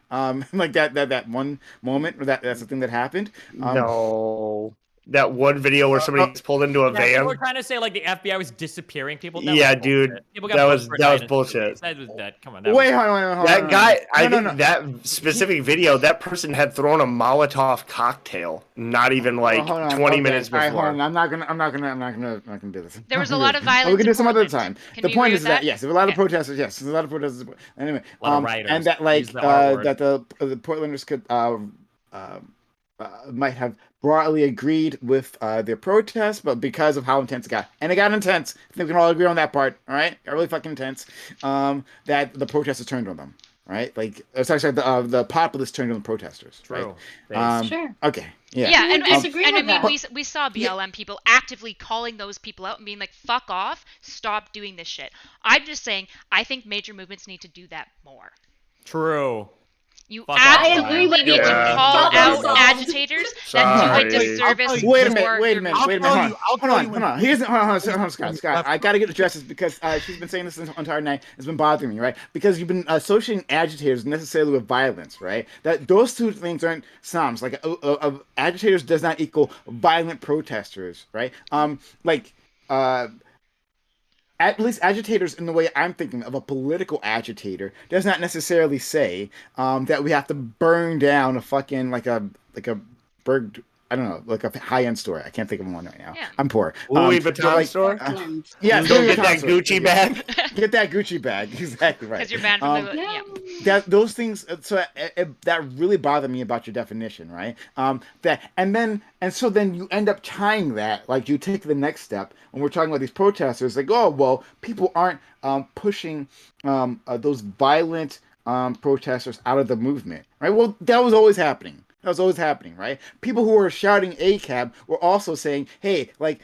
Speaker 1: Like that one moment where that's the thing that happened.
Speaker 6: No. That one video where somebody gets pulled into a
Speaker 5: Yeah, people were
Speaker 6: van.
Speaker 5: trying to say like the FBI was disappearing people. That
Speaker 6: Yeah,
Speaker 5: was
Speaker 6: dude.
Speaker 5: bullshit. People got
Speaker 6: That
Speaker 5: booked
Speaker 6: was
Speaker 5: for
Speaker 6: that was
Speaker 5: indictments.
Speaker 6: bullshit.
Speaker 5: That was that. Come on. That
Speaker 1: Wait,
Speaker 5: was,
Speaker 1: hold on.
Speaker 6: That guy, I
Speaker 1: No,
Speaker 6: think that specific video, that person had thrown a Molotov cocktail not even like
Speaker 1: hold on.
Speaker 6: 20
Speaker 1: Okay.
Speaker 6: minutes
Speaker 1: All right,
Speaker 6: before.
Speaker 1: hold on. I'm not gonna do this.
Speaker 4: There was a
Speaker 1: I'm
Speaker 4: lot
Speaker 1: not
Speaker 4: of
Speaker 1: gonna do this.
Speaker 4: violence
Speaker 1: We can do
Speaker 4: in
Speaker 1: some other
Speaker 4: Portland.
Speaker 1: time.
Speaker 4: Can
Speaker 1: The
Speaker 4: you
Speaker 1: point
Speaker 4: agree
Speaker 1: is
Speaker 4: with
Speaker 1: that
Speaker 4: that?
Speaker 1: yes, there's a lot of
Speaker 4: Okay.
Speaker 1: protesters. Yes, there's a lot of protesters. Anyway,
Speaker 5: A lot of rioters.
Speaker 1: and that like
Speaker 5: Use the R word.
Speaker 1: that the Portlanders could might have broadly agreed with their protest, but because of how intense it got, and it got intense, I think we can all agree on that part. All right, got really fucking intense. That the protesters turned on them. Right, like sorry, the populists turned on the protesters.
Speaker 5: True.
Speaker 1: Right?
Speaker 2: Sure.
Speaker 1: Okay. Yeah.
Speaker 4: Yeah,
Speaker 2: Who would disagree
Speaker 4: and I
Speaker 2: with
Speaker 4: mean,
Speaker 2: that?
Speaker 4: we saw BLM people actively calling those people out and being like, "Fuck off! Stop doing this shit." I'm just saying, I think major movements need to do that more.
Speaker 5: True.
Speaker 4: You
Speaker 5: Fuck off,
Speaker 4: absolutely
Speaker 2: I agree with
Speaker 4: need
Speaker 2: you.
Speaker 4: to call
Speaker 2: Problem
Speaker 4: out
Speaker 2: solved.
Speaker 4: agitators that do a
Speaker 6: Sorry.
Speaker 4: disservice.
Speaker 3: I'll tell you-
Speaker 1: Wait a
Speaker 4: for
Speaker 1: minute, wait a
Speaker 4: your
Speaker 1: minute,
Speaker 3: I'll
Speaker 1: wait a
Speaker 3: tell
Speaker 1: minute.
Speaker 3: you- I'll tell you
Speaker 1: Hold
Speaker 3: when-
Speaker 1: on. Here's hold on, Scott.
Speaker 3: when you
Speaker 1: Scott,
Speaker 3: left-
Speaker 1: I gotta get address this because she's been saying this the entire night. It's been bothering me, right? Because you've been associating agitators necessarily with violence, right? That those two things aren't synonymous. Like agitators does not equal violent protesters, right? At least agitators in the way I'm thinking of a political agitator does not necessarily say that we have to burn down a fucking like a burg I don't know, like a high end store. I can't think of one right now.
Speaker 4: Yeah.
Speaker 1: I'm poor.
Speaker 6: Louis
Speaker 1: But,
Speaker 6: Vuitton store?
Speaker 1: Yeah,
Speaker 6: Go
Speaker 1: Louis
Speaker 6: get
Speaker 1: Vuitton
Speaker 6: that
Speaker 1: store.
Speaker 6: Gucci bag.
Speaker 1: Get that Gucci bag. Exactly right.
Speaker 4: Because you're banned from the
Speaker 2: Yeah.
Speaker 1: That those things that really bother me about your definition, right? So then you end up tying that, like you take the next step when we're talking about these protesters, like, oh well, people aren't pushing those violent protesters out of the movement, right? Well, that was always happening. That was always happening, right? People who were shouting ACAB were also saying, hey, like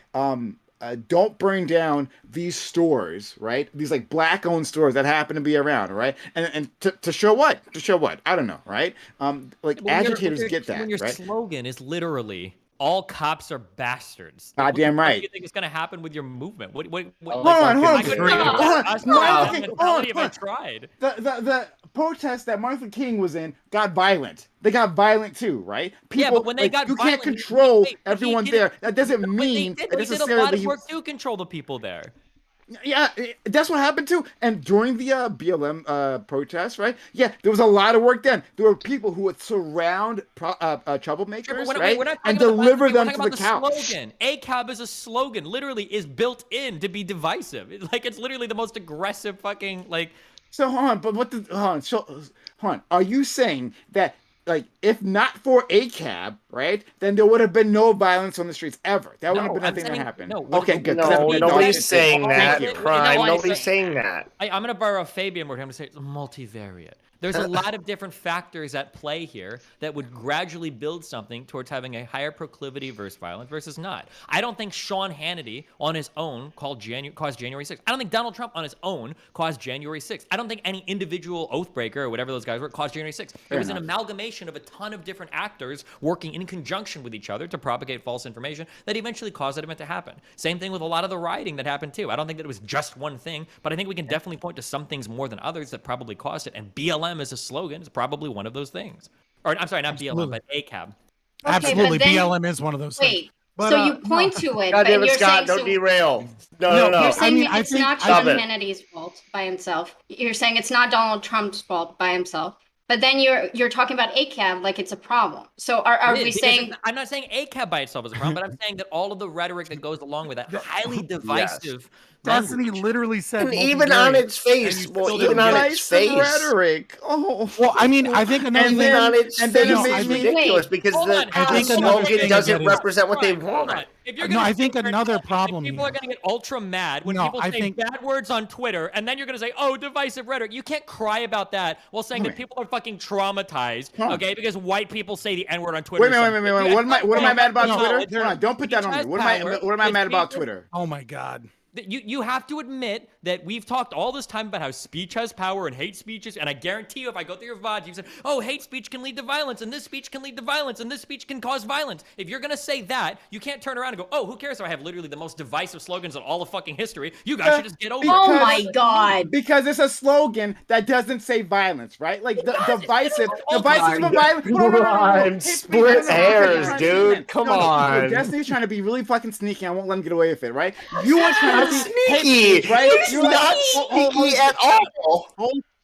Speaker 1: don't burn down these stores, right? These like black-owned stores that happen to be around, right? And to show what? To show what? I don't know, right? Like agitators get that,
Speaker 5: when your
Speaker 1: right?
Speaker 5: slogan is literally "all cops are bastards."
Speaker 1: Goddamn
Speaker 5: What
Speaker 1: right.
Speaker 5: do you think is going to happen with your movement? What
Speaker 1: Hold on.
Speaker 5: I couldn't
Speaker 1: Hold on.
Speaker 5: us
Speaker 1: Martin
Speaker 5: that
Speaker 1: King-
Speaker 5: mentality if
Speaker 1: hold
Speaker 5: I
Speaker 1: on.
Speaker 5: tried.
Speaker 1: The protest that Martin Luther King was in got violent. They got violent too, right?
Speaker 5: Yeah, but when they
Speaker 1: like,
Speaker 5: got
Speaker 1: you
Speaker 5: violent,
Speaker 1: can't control
Speaker 5: wait, but he
Speaker 1: everyone
Speaker 5: did it-
Speaker 1: there. That doesn't
Speaker 5: But
Speaker 1: mean
Speaker 5: they
Speaker 1: that
Speaker 5: did a lot of
Speaker 1: necessarily.
Speaker 5: work to control the people there.
Speaker 1: Yeah, that's what happened too. And during the BLM protests, right? Yeah, there was a lot of work done. There were people who would surround troublemakers,
Speaker 5: Sure, but
Speaker 1: right,
Speaker 5: we're not
Speaker 1: and
Speaker 5: talking about the
Speaker 1: deliver
Speaker 5: violence,
Speaker 1: them
Speaker 5: we're
Speaker 1: to
Speaker 5: talking
Speaker 1: the
Speaker 5: about
Speaker 1: couch.
Speaker 5: slogan. ACAB is a slogan. Literally, is built in to be divisive. It's literally the most aggressive fucking like.
Speaker 1: So hold on, but hold on. So hold on. Are you saying that like if not for ACAB, right, then there would have been no violence on the streets ever. That wouldn't
Speaker 5: No,
Speaker 1: have been a
Speaker 5: I'm
Speaker 1: thing that
Speaker 5: saying-
Speaker 1: happened.
Speaker 5: no, what-
Speaker 1: Okay, good.
Speaker 5: No,
Speaker 6: No,
Speaker 5: That's
Speaker 6: nobody's
Speaker 5: that's
Speaker 6: saying
Speaker 5: all-
Speaker 6: that.
Speaker 5: Thank you.
Speaker 6: Prime,
Speaker 5: No one's
Speaker 6: nobody's
Speaker 5: saying
Speaker 6: saying that.
Speaker 5: I'm going to borrow a Fabian word. I'm going to say it's multivariate. There's a lot of different factors at play here that would gradually build something towards having a higher proclivity versus violence versus not. I don't think Sean Hannity on his own caused January 6th. I don't think Donald Trump on his own caused January 6th. I don't think any individual oathbreaker or whatever those guys were caused January 6th. It was an amalgamation of a ton of different actors working in conjunction with each other to propagate false information that eventually caused that event to happen. Same thing with a lot of the rioting that happened too. I don't think that it was just one thing, but I think we can definitely point to some things more than others that probably caused it. And BLM as a slogan is probably one of those things. Or I'm sorry, not BLM, but ACAB.
Speaker 3: Absolutely,
Speaker 2: but then-
Speaker 3: BLM is one of those things.
Speaker 2: Wait,
Speaker 3: But,
Speaker 2: so you
Speaker 3: no.
Speaker 2: point to it,
Speaker 6: God
Speaker 2: but
Speaker 6: damn it,
Speaker 2: you're
Speaker 6: Scott,
Speaker 2: saying
Speaker 6: don't
Speaker 2: so,
Speaker 6: derail. No,
Speaker 3: No,
Speaker 6: no, no.
Speaker 2: you're saying
Speaker 3: mean, I
Speaker 2: it's
Speaker 3: think-
Speaker 2: not
Speaker 6: Stop
Speaker 2: Sean
Speaker 6: it.
Speaker 2: Hannity's fault by himself. You're saying it's not Donald Trump's fault by himself. But then you're talking about ACAB like it's a problem. So are
Speaker 5: It
Speaker 2: we
Speaker 5: is, because
Speaker 2: saying
Speaker 5: I'm not saying ACAB by itself is a problem, but I'm saying that all of the rhetoric that goes along with that highly divisive
Speaker 3: Destiny
Speaker 5: language.
Speaker 3: literally said
Speaker 6: And even on
Speaker 3: multivariate,
Speaker 6: its face,
Speaker 3: and you
Speaker 6: well,
Speaker 3: still
Speaker 6: even
Speaker 3: don't
Speaker 6: on
Speaker 3: get it.
Speaker 6: its
Speaker 1: Divisive
Speaker 6: face.
Speaker 1: rhetoric. Oh.
Speaker 3: Well, I mean, I think another
Speaker 1: And
Speaker 3: thing.
Speaker 6: Even on its
Speaker 1: and then
Speaker 6: face
Speaker 1: it made
Speaker 6: is
Speaker 1: me-
Speaker 6: ridiculous
Speaker 2: Wait,
Speaker 6: because
Speaker 5: hold
Speaker 6: the,
Speaker 5: on.
Speaker 3: I
Speaker 6: the
Speaker 3: think another
Speaker 6: slogan
Speaker 3: thing
Speaker 6: doesn't
Speaker 3: that is-
Speaker 6: represent what they
Speaker 5: Right, hold on.
Speaker 6: want.
Speaker 5: If you're
Speaker 3: No,
Speaker 5: gonna
Speaker 3: I think
Speaker 5: sit there and
Speaker 3: another
Speaker 5: tell me
Speaker 3: problem
Speaker 5: people are
Speaker 3: here-
Speaker 5: going to get ultra mad when
Speaker 3: No,
Speaker 5: people
Speaker 3: I
Speaker 5: say
Speaker 3: think-
Speaker 5: bad words on Twitter, and then you're going to say, "Oh, divisive rhetoric." You can't cry about that while saying that
Speaker 1: Wait.
Speaker 5: people are fucking traumatized,
Speaker 1: Huh.
Speaker 5: okay, because white people say the N-word on Twitter.
Speaker 1: Wait,
Speaker 5: or
Speaker 1: wait,
Speaker 5: something.
Speaker 1: wait. What am I mad about
Speaker 3: No,
Speaker 1: Twitter?
Speaker 3: there-
Speaker 1: Hold on, don't put that on me.
Speaker 5: has
Speaker 1: What
Speaker 5: power,
Speaker 1: am I
Speaker 5: it
Speaker 1: mad about
Speaker 5: speaks-
Speaker 1: Twitter?
Speaker 3: Oh my God.
Speaker 5: You have to admit that we've talked all this time about how speech has power and hate speech is, and I guarantee you, if I go through your VODs, you've said, "Oh, hate speech can lead to violence, and this speech can lead to violence, and this speech can cause violence." If you're gonna say that, you can't turn around and go, "Oh, who cares if I have literally the most divisive slogans in all of fucking history? You guys should just get over
Speaker 2: Oh
Speaker 5: it."
Speaker 2: my God.
Speaker 1: Because it's a slogan that doesn't say violence, right? Like the divisive
Speaker 5: Oh,
Speaker 1: divisive
Speaker 5: God.
Speaker 1: for violence. No, no, no, no, no.
Speaker 6: Prime,
Speaker 1: Hate speech,
Speaker 6: split
Speaker 1: no, no,
Speaker 6: hairs,
Speaker 1: no,
Speaker 6: dude. Come on.
Speaker 1: Destiny's trying to be really fucking sneaky. I won't let him get away with it, right? You are trying
Speaker 6: Not
Speaker 1: to be
Speaker 6: sneaky.
Speaker 1: hate speech, right?
Speaker 6: It's
Speaker 1: You're
Speaker 6: not
Speaker 1: oh,
Speaker 6: sneaky at all.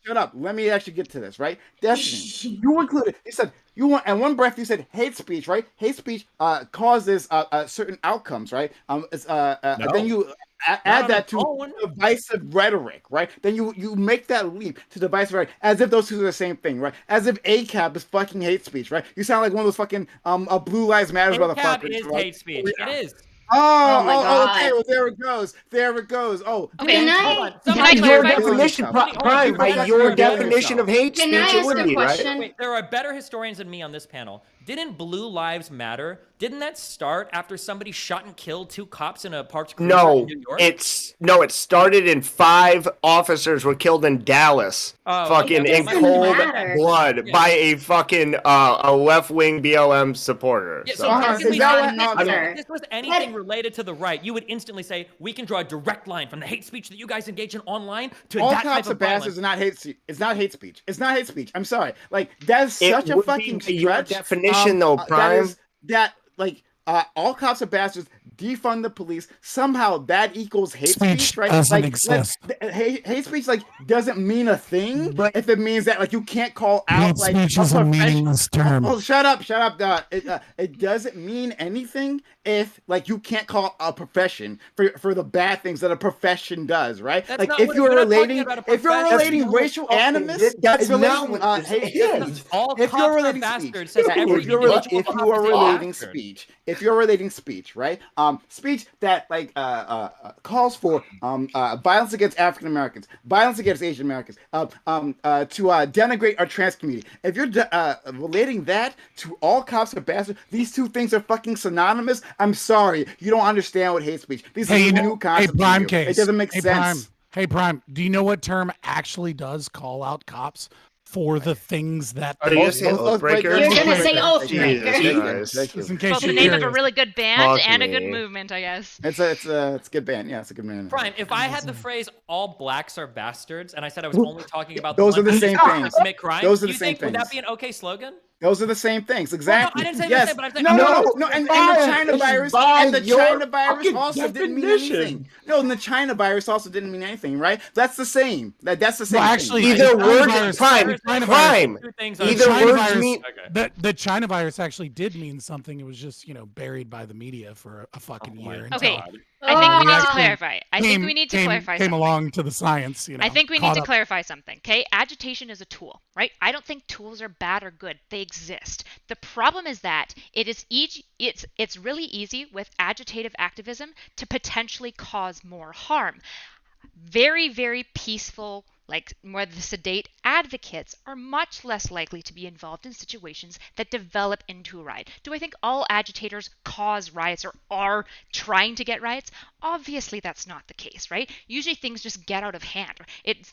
Speaker 1: shut up. Let me actually get to this, right? Destiny, you included. You said you want, and one breath you said hate speech, right? Hate speech causes certain outcomes, right? Then you add that to divisive rhetoric, right? Then you make that leap to divisive rhetoric as if those two are the same thing, right? As if ACAB is fucking hate speech, right? You sound like one of those fucking Blue Lives Matter
Speaker 5: ACAB
Speaker 1: motherfuckers.
Speaker 5: is
Speaker 1: right?
Speaker 5: hate speech. It is.
Speaker 2: Oh my God.
Speaker 1: Okay, well there it goes. There it goes. Oh,
Speaker 2: Okay, can
Speaker 5: Hold
Speaker 2: I
Speaker 5: on. Somebody
Speaker 2: can I
Speaker 6: By your
Speaker 2: clarify?
Speaker 6: definition,
Speaker 1: Hold on.
Speaker 6: Prime, by
Speaker 1: Hold on.
Speaker 6: your
Speaker 1: Hold on.
Speaker 6: definition of hate
Speaker 2: Can
Speaker 6: speech,
Speaker 2: I
Speaker 6: it
Speaker 2: ask
Speaker 6: would
Speaker 2: a
Speaker 6: be, right?
Speaker 2: question?
Speaker 5: Wait, there are better historians than me on this panel. Didn't Blue Lives Matter? Didn't that start after somebody shot and killed 2 cops in a parked cruiser
Speaker 6: No,
Speaker 5: in New York?
Speaker 6: it started in 5 officers were killed in Dallas,
Speaker 5: Oh,
Speaker 6: fucking
Speaker 5: okay.
Speaker 6: in
Speaker 2: Doesn't
Speaker 6: cold
Speaker 2: matter.
Speaker 6: blood
Speaker 5: Yeah.
Speaker 6: by a fucking a left-wing BLM supporter.
Speaker 5: Yeah,
Speaker 6: So,
Speaker 5: so how
Speaker 1: Is
Speaker 5: can we
Speaker 1: that
Speaker 5: not
Speaker 1: what-
Speaker 5: if this was anything related to the right, you would instantly say we can draw a direct line from the hate speech that you guys engage in online to
Speaker 1: all
Speaker 5: that type
Speaker 1: cops are
Speaker 5: of
Speaker 1: bastards
Speaker 5: violence.
Speaker 1: is not hate speech. It's not hate speech. It's not hate speech. I'm sorry. Like that's
Speaker 6: It
Speaker 1: such a
Speaker 6: would be
Speaker 1: fucking
Speaker 6: by your
Speaker 1: stretch.
Speaker 6: definition, though,
Speaker 1: That
Speaker 6: Prime.
Speaker 1: is all cops are bastards. Defund the police. Somehow that equals hate
Speaker 3: Speech
Speaker 1: speech, right?
Speaker 3: doesn't
Speaker 1: Like
Speaker 3: exist.
Speaker 1: hate speech like doesn't mean a thing.
Speaker 6: But-
Speaker 1: if it means that like you can't call out
Speaker 3: Hate
Speaker 1: like
Speaker 3: speech is a
Speaker 1: profession-
Speaker 3: meaningless term.
Speaker 1: Oh, shut up. It doesn't mean anything if like you can't call a profession for the bad things that a profession does, right?
Speaker 5: That's
Speaker 1: like
Speaker 5: not
Speaker 1: if
Speaker 5: what-
Speaker 1: you're
Speaker 5: we're not talking
Speaker 1: relating
Speaker 5: about a
Speaker 1: if you're
Speaker 5: profession.
Speaker 1: relating
Speaker 6: That's not
Speaker 1: racial
Speaker 6: what fucking
Speaker 1: animus,
Speaker 6: it- that's
Speaker 1: if you're
Speaker 6: not
Speaker 1: relating,
Speaker 6: what this
Speaker 1: hate,
Speaker 6: is.
Speaker 5: All
Speaker 1: if
Speaker 5: cops
Speaker 1: you're
Speaker 5: are
Speaker 1: relating
Speaker 5: bastards
Speaker 1: speech,
Speaker 5: says
Speaker 1: yeah,
Speaker 5: every
Speaker 1: if you
Speaker 5: individual cop
Speaker 1: are
Speaker 5: is a
Speaker 1: relating
Speaker 5: bastard.
Speaker 1: speech, if you're relating speech, right? Speech that like calls for violence against African Americans, violence against Asian Americans, to denigrate our trans community. If you're relating that to all cops are bastards, these two things are fucking synonymous. I'm sorry, you don't understand what hate speech. These
Speaker 3: Hey,
Speaker 1: are
Speaker 3: you
Speaker 1: new
Speaker 3: know,
Speaker 1: concepts. to you.
Speaker 3: PrimeCayes.
Speaker 1: It doesn't make
Speaker 3: Hey,
Speaker 1: sense.
Speaker 3: Prime. Do you know what term actually does call out cops for the things that
Speaker 6: Are
Speaker 3: they
Speaker 6: you
Speaker 3: do?
Speaker 6: saying
Speaker 1: Oathbreaker?
Speaker 6: Oathbreaker?
Speaker 2: You're gonna say
Speaker 6: Jesus
Speaker 2: Oathbreaker.
Speaker 6: Christ.
Speaker 1: Thank you.
Speaker 3: Just in case
Speaker 4: Both the
Speaker 3: you're
Speaker 4: name of a
Speaker 3: curious.
Speaker 4: really good band
Speaker 6: Fuck
Speaker 4: and a good
Speaker 6: me.
Speaker 4: movement, I guess.
Speaker 1: It's a good band. Yeah, it's a good band.
Speaker 5: Prime, if I had the phrase "all blacks are bastards" and I said I was only talking about
Speaker 1: Those
Speaker 5: the
Speaker 1: are the
Speaker 5: ones
Speaker 1: same
Speaker 5: who
Speaker 1: things.
Speaker 5: commit crime,
Speaker 1: Those are
Speaker 5: do
Speaker 1: the
Speaker 5: you
Speaker 1: same
Speaker 5: think would that
Speaker 1: things.
Speaker 5: be an okay slogan?
Speaker 1: Those are the same things, exactly.
Speaker 5: I didn't say
Speaker 1: yes.
Speaker 5: the same, but I'm saying
Speaker 1: No. And the China virus,
Speaker 6: by
Speaker 1: and the
Speaker 6: your
Speaker 1: China virus
Speaker 6: fucking
Speaker 1: also didn't mean
Speaker 6: definition.
Speaker 1: anything. No, and the China virus also didn't mean anything, right? That's the same. That's the same.
Speaker 3: Well,
Speaker 1: thing,
Speaker 3: actually,
Speaker 1: right?
Speaker 6: Either
Speaker 3: China
Speaker 6: word,
Speaker 3: virus-
Speaker 6: Prime,
Speaker 3: China
Speaker 6: Prime.
Speaker 5: Two things
Speaker 3: The
Speaker 5: are
Speaker 6: Either
Speaker 3: China
Speaker 6: words
Speaker 3: virus,
Speaker 6: mean-
Speaker 3: the China virus actually did mean something. It was just buried by the media for a fucking year.
Speaker 5: my
Speaker 3: until
Speaker 4: Okay. I think we
Speaker 3: We
Speaker 4: need to
Speaker 3: actually
Speaker 4: clarify. I think we need to clarify
Speaker 3: came
Speaker 4: something.
Speaker 3: along to the science.
Speaker 4: I think we need
Speaker 3: caught
Speaker 4: to
Speaker 3: up.
Speaker 4: clarify something, okay? Agitation is a tool, right? I don't think tools are bad or good. They exist. The problem is that it's really easy with agitative activism to potentially cause more harm. Very, very peaceful, like more the sedate advocates are much less likely to be involved in situations that develop into a riot. Do I think all agitators cause riots or are trying to get riots? Obviously, that's not the case, right? Usually things just get out of hand.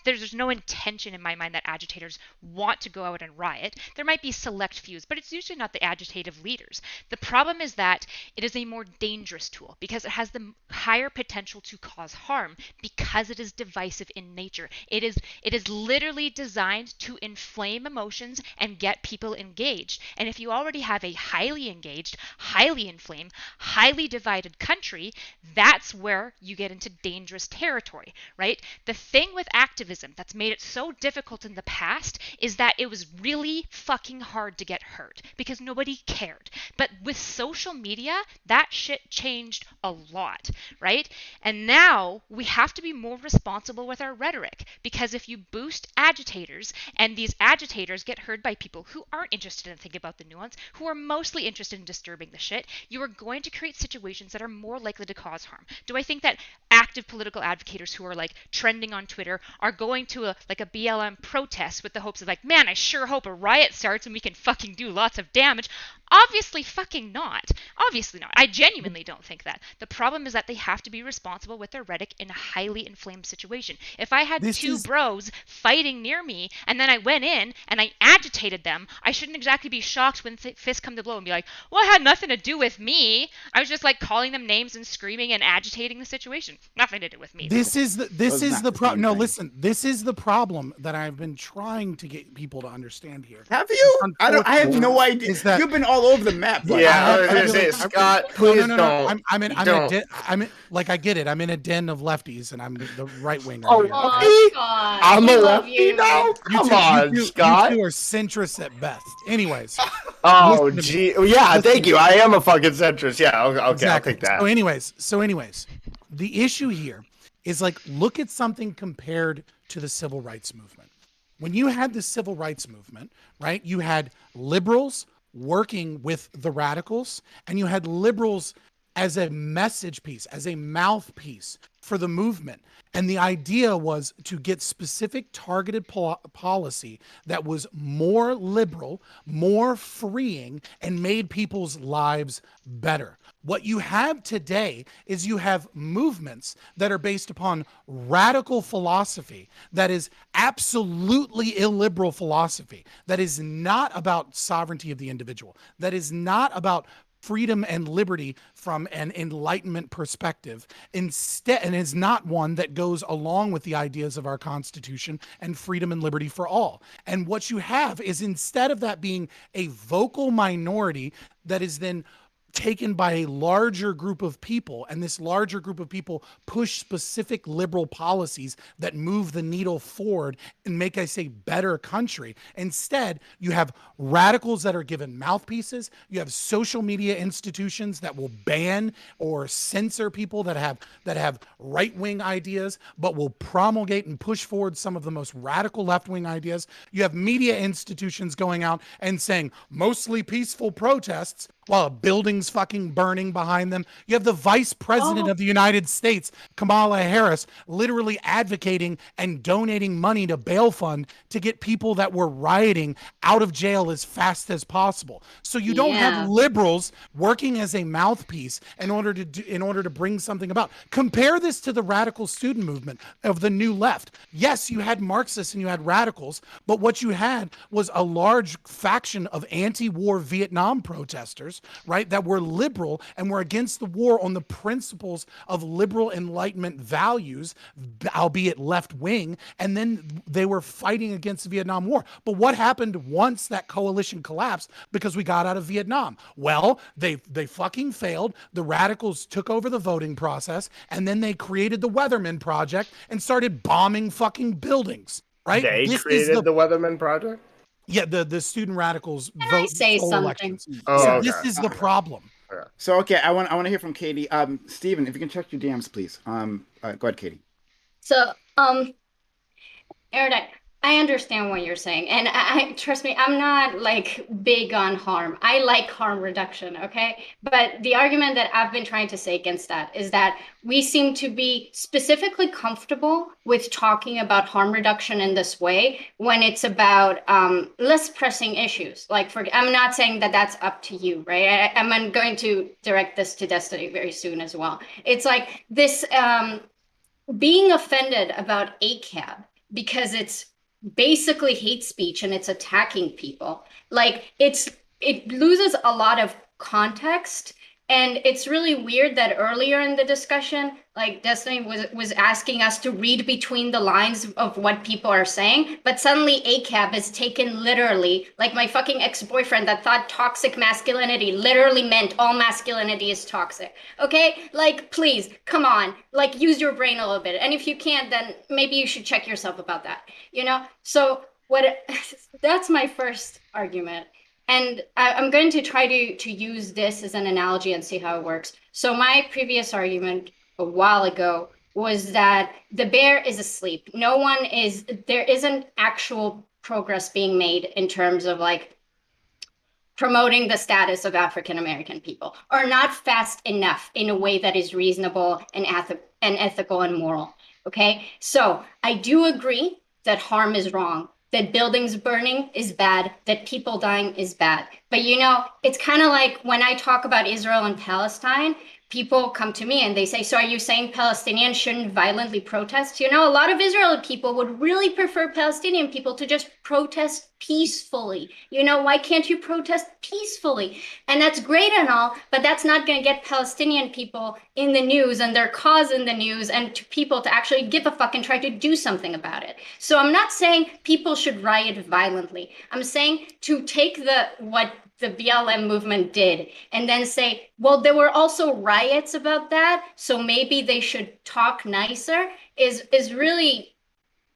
Speaker 4: There's no intention in my mind that agitators want to go out and riot. There might be select few, but it's usually not the agitative leaders. The problem is that it is a more dangerous tool because it has the higher potential to cause harm because it is divisive in nature. It is literally designed to inflame emotions and get people engaged. And if you already have a highly engaged, highly inflamed, highly divided country, that's where you get into dangerous territory, right? The thing with activism that's made it so difficult in the past is that it was really fucking hard to get heard because nobody cared. But with social media, that shit changed a lot, right? And now we have to be more responsible with our rhetoric because if you boost agitators and these agitators get heard by people who aren't interested in thinking about the nuance, who are mostly interested in disturbing the shit, you are going to create situations that are more likely to cause harm. Do I think that active political advocates who are like trending on Twitter are going to a BLM protest with the hopes of like, man, I sure hope a riot starts and we can fucking do lots of damage? Obviously fucking not. Obviously not. I genuinely don't think that. The problem is that they have to be responsible with their rhetoric in a highly inflamed situation. If I had two bros fighting near me and then I went in and I agitated them, I shouldn't exactly be shocked when fists come to blow and be like, well, it had nothing to do with me. I was just like calling them names and screaming and agitating the situation. Nothing to do with me.
Speaker 3: This is the problem. No,
Speaker 1: thing.
Speaker 3: listen. This is the problem that I've been trying to get people to understand here.
Speaker 1: Have you? I have no idea.
Speaker 3: Is that-
Speaker 1: You've been all over the map. buddy.
Speaker 6: Yeah, I was gonna say, Scott, please don't.
Speaker 3: I'm in like I get it. I'm in a den of lefties, and I'm the right winger.
Speaker 6: Oh,
Speaker 3: here.
Speaker 6: okay.
Speaker 2: God,
Speaker 6: I'm
Speaker 2: we
Speaker 6: a
Speaker 2: love
Speaker 6: lefty
Speaker 2: you.
Speaker 6: now. Come
Speaker 3: You
Speaker 6: on,
Speaker 3: two
Speaker 6: Scott.
Speaker 3: are centrists at best. Anyways.
Speaker 6: Oh,
Speaker 3: listen to me.
Speaker 6: gee. Yeah,
Speaker 3: Listen
Speaker 6: thank
Speaker 3: to
Speaker 6: you.
Speaker 3: me.
Speaker 6: I am a fucking centrist. Yeah, okay,
Speaker 3: Exactly.
Speaker 6: I'll take that.
Speaker 3: So anyways, the issue here is like, look at something compared to the civil rights movement. When you had the civil rights movement, right, you had liberals working with the radicals, and you had liberals as a message piece, as a mouthpiece for the movement. And the idea was to get specific targeted policy that was more liberal, more freeing, and made people's lives better. What you have today is you have movements that are based upon radical philosophy that is absolutely illiberal philosophy, that is not about sovereignty of the individual, that is not about freedom and liberty from an enlightenment perspective, instead, and is not one that goes along with the ideas of our Constitution and freedom and liberty for all. And what you have is, instead of that being a vocal minority that is then taken by a larger group of people, and this larger group of people push specific liberal policies that move the needle forward and make, I say, better country. Instead, you have radicals that are given mouthpieces. You have social media institutions that will ban or censor people that have right-wing ideas, but will promulgate and push forward some of the most radical left-wing ideas. You have media institutions going out and saying mostly peaceful protests while a building's fucking burning behind them. You have the vice president of the United States, Kamala Harris, literally advocating and donating money to bail fund to get people that were rioting out of jail as fast as possible. So you don't have liberals working as a mouthpiece in order to bring something about. Compare this to the radical student movement of the New Left. Yes, you had Marxists and you had radicals, but what you had was a large faction of anti-war Vietnam protesters, right, that were liberal and were against the war on the principles of liberal Enlightenment values, albeit left wing, and then they were fighting against the Vietnam War. But what happened once that coalition collapsed because we got out of Vietnam? Well, they fucking failed. The radicals took over the voting process, and then they created the Weatherman Project and started bombing fucking buildings, right?
Speaker 6: They created the Weatherman Project?
Speaker 3: Yeah, the student radicals
Speaker 2: Can
Speaker 3: vote
Speaker 2: I say
Speaker 3: for
Speaker 2: something?
Speaker 3: elections.
Speaker 6: Oh,
Speaker 3: So
Speaker 6: okay.
Speaker 3: this is the problem.
Speaker 1: So okay, I want to hear from Katie. Steven, if you can check your DMs, please. Go ahead, Katie.
Speaker 2: So, Erudite, I understand what you're saying, and I trust me, I'm not like big on harm. I like harm reduction, okay? But the argument that I've been trying to say against that is that we seem to be specifically comfortable with talking about harm reduction in this way when it's about less pressing issues. Like, I'm not saying that that's up to you, right? I'm going to direct this to Destiny very soon as well. It's like this. Being offended about ACAB because it's basically hate speech and it's attacking people. Like it loses a lot of context. And it's really weird that earlier in the discussion, like Destiny was asking us to read between the lines of what people are saying, but suddenly ACAB is taken literally, like my fucking ex-boyfriend that thought toxic masculinity literally meant all masculinity is toxic. Okay? Like, please, come on. Like, use your brain a little bit. And if you can't, then maybe you should check yourself about that. You know? So that's my first argument. And I'm going to try to use this as an analogy and see how it works. So my previous argument a while ago was that the bear is asleep. There isn't actual progress being made in terms of like promoting the status of African American people, or not fast enough in a way that is reasonable and ethical and moral. Okay, so I do agree that harm is wrong, that buildings burning is bad, that people dying is bad. But it's kind of like when I talk about Israel and Palestine, people come to me and they say, so are you saying Palestinians shouldn't violently protest? A lot of Israeli people would really prefer Palestinian people to just protest peacefully. Why can't you protest peacefully? And that's great and all, but that's not going to get Palestinian people in the news and their cause in the news and to people to actually give a fuck and try to do something about it. So I'm not saying people should riot violently. I'm saying to take what the BLM movement did and then say, well, there were also riots about that, so maybe they should talk nicer is really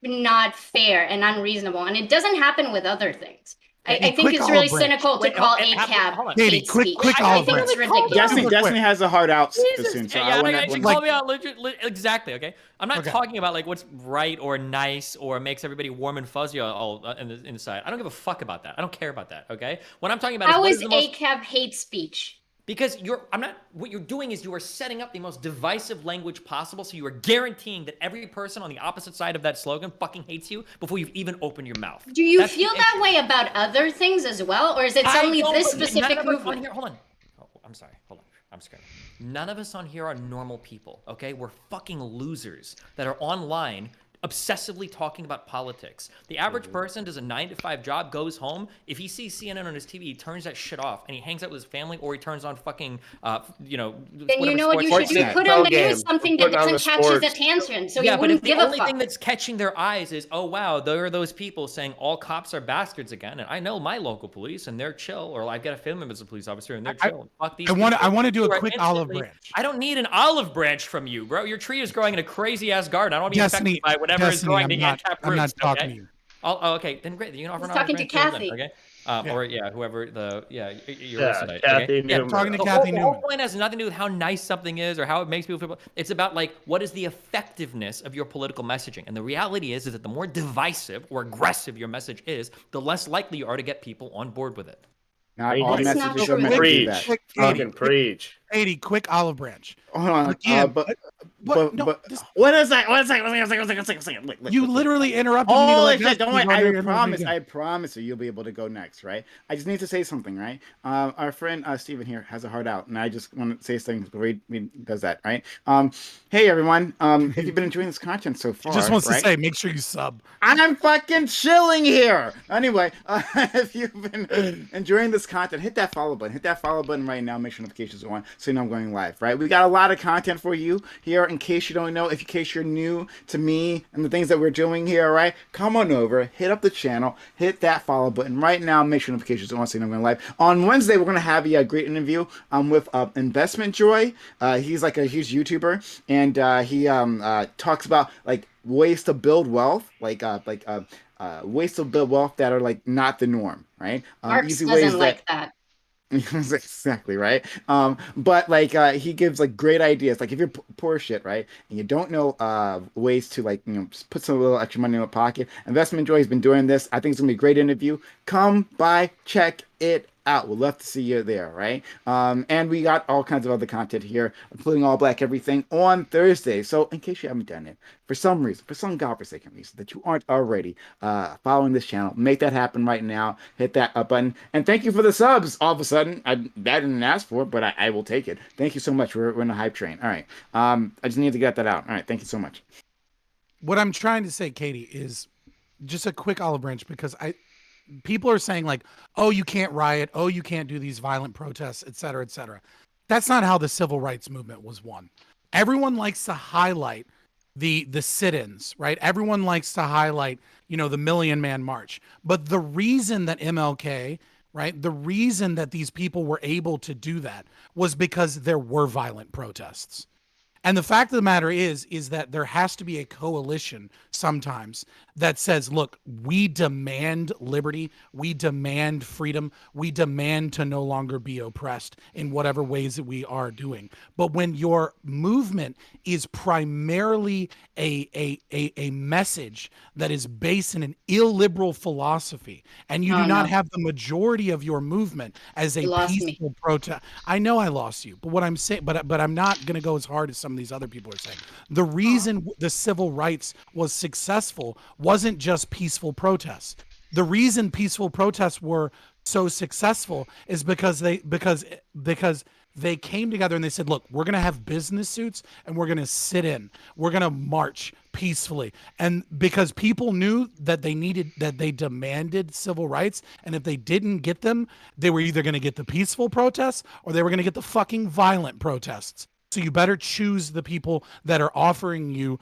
Speaker 2: not fair and unreasonable. And it doesn't happen with other things. I think it's really cynical to call ACAB hate speech. I think it's ridiculous.
Speaker 1: Destiny has a hard out soon, so
Speaker 5: yeah,
Speaker 1: I want
Speaker 5: to call me out exactly. Okay, I'm not talking about like what's right or nice or makes everybody warm and fuzzy all inside. I don't give a fuck about that. I don't care about that. Okay, what I'm talking about
Speaker 2: how
Speaker 5: is
Speaker 2: ACAB hate speech?
Speaker 5: Because what you're doing is you are setting up the most divisive language possible, so you are guaranteeing that every person on the opposite side of that slogan fucking hates you before you've even opened your mouth.
Speaker 2: Do you feel that way about other things as well, or is it only this specific movement?
Speaker 5: Hold on. Oh, I'm sorry. Hold on. I'm scared. None of us on here are normal people, okay? We're fucking losers that are online obsessively talking about politics. The average person does a 9-to-5 job, goes home. If he sees CNN on his TV, he turns that shit off and he hangs out with his family, or he turns on fucking,
Speaker 2: Then you know what you should do? Put on the news something that doesn't catch his attention, so you wouldn't give a fuck.
Speaker 5: Yeah, but if the only thing that's catching their eyes is, oh wow, there are those people saying all cops are bastards again, and I know my local police and they're chill, or I've got a family member as a police officer and they're chill. Fuck these people.
Speaker 3: I want to do a quick olive branch.
Speaker 5: I don't need an olive branch from you, bro. Your tree is growing in a crazy ass garden. I don't want to be affected by whatever is growing to untapped roots.
Speaker 3: I'm not talking to you.
Speaker 5: Oh, okay, then great. You can offer an
Speaker 2: talking to Kathy.
Speaker 5: Then, okay. Or whoever you're listening.
Speaker 6: Kathy
Speaker 5: okay?
Speaker 6: Newman.
Speaker 3: Talking to Kathy Newman.
Speaker 5: The whole point has nothing to do with how nice something is or how it makes people feel. It's about like what is the effectiveness of your political messaging. And the reality is that the more divisive or aggressive your message is, the less likely you are to get people on board with it.
Speaker 1: Not all messages are meant to do that.
Speaker 6: Fucking preach.
Speaker 3: 80, quick olive branch.
Speaker 1: Hold on.
Speaker 3: Again,
Speaker 1: But what is that? One second.
Speaker 3: You literally interrupted me.
Speaker 1: Holy shit! Don't worry. I promise you'll be able to go next, right? I just need to say something, right? Our friend Steven here has a heart out, and I just want to say things before he does that, right? Hey everyone. If you've been enjoying this content so far,
Speaker 3: just wants to say, make sure you sub.
Speaker 1: I'm fucking chilling here. Anyway, if you've been enjoying this content, hit that follow button. Hit that follow button right now. Make sure notifications are on, so you know I'm going live, right? We got a lot of content for you here. In case you don't know, in case you're new to me and the things that we're doing here, right? Come on over, hit up the channel, hit that follow button right now. Make sure notifications are on, so you know I'm going live. On Wednesday, we're going to have a great interview with Investment Joy. He's like a huge YouTuber, and he talks about like ways to build wealth, ways to build wealth that are like not the norm, right?
Speaker 2: Marx doesn't like that.
Speaker 1: Exactly right. But like he gives like great ideas. Like if you're poor shit, right, and you don't know ways to like just put some little extra money in your pocket. Investment Joy has been doing this. I think it's gonna be a great interview. Come by, check it out. We'd love to see you there, right? And we got all kinds of other content here, including all black everything on Thursday. So in case you haven't done it, for some reason, for some godforsaken reason that you aren't already following this channel, make that happen right now. Hit that up button. And thank you for the subs. All of a sudden, I didn't ask for it, but I will take it. Thank you so much. We're in a hype train. All right. I just need to get that out. All right. Thank you so much.
Speaker 3: What I'm trying to say, Katie, is just a quick olive branch, because people are saying like, oh, you can't riot, oh, you can't do these violent protests, et cetera, et cetera. That's not how the civil rights movement was won. Everyone likes to highlight the sit-ins, right? Everyone likes to highlight, the Million Man March. But the reason that MLK, right, the reason that these people were able to do that was because there were violent protests. And the fact of the matter is that there has to be a coalition sometimes that says, look, we demand liberty, we demand freedom, we demand to no longer be oppressed in whatever ways that we are doing. But when your movement is primarily a message that is based in an illiberal philosophy, and you do not have the majority of your movement as a peaceful protest. I know I lost you, but what I'm saying, but I'm not going to go as hard as some of these other people are saying. The reason the civil rights was successful wasn't just peaceful protests. The reason peaceful protests were so successful is because they came together and they said, look, we're going to have business suits and we're going to sit in. We're going to march peacefully. And because people knew that they demanded civil rights. And if they didn't get them, they were either going to get the peaceful protests or they were going to get the fucking violent protests. So you better choose the people that are offering you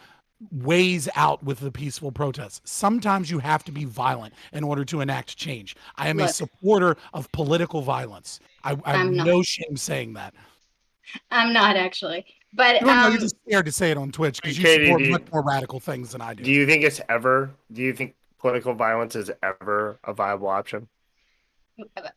Speaker 3: ways out with the peaceful protests. Sometimes you have to be violent in order to enact change. I am a supporter of political violence. I'm no shame saying that.
Speaker 2: I'm not actually, but
Speaker 3: no, you're just scared to say it on Twitch because you support much more radical things than I do.
Speaker 6: Do you think political violence is ever a viable option?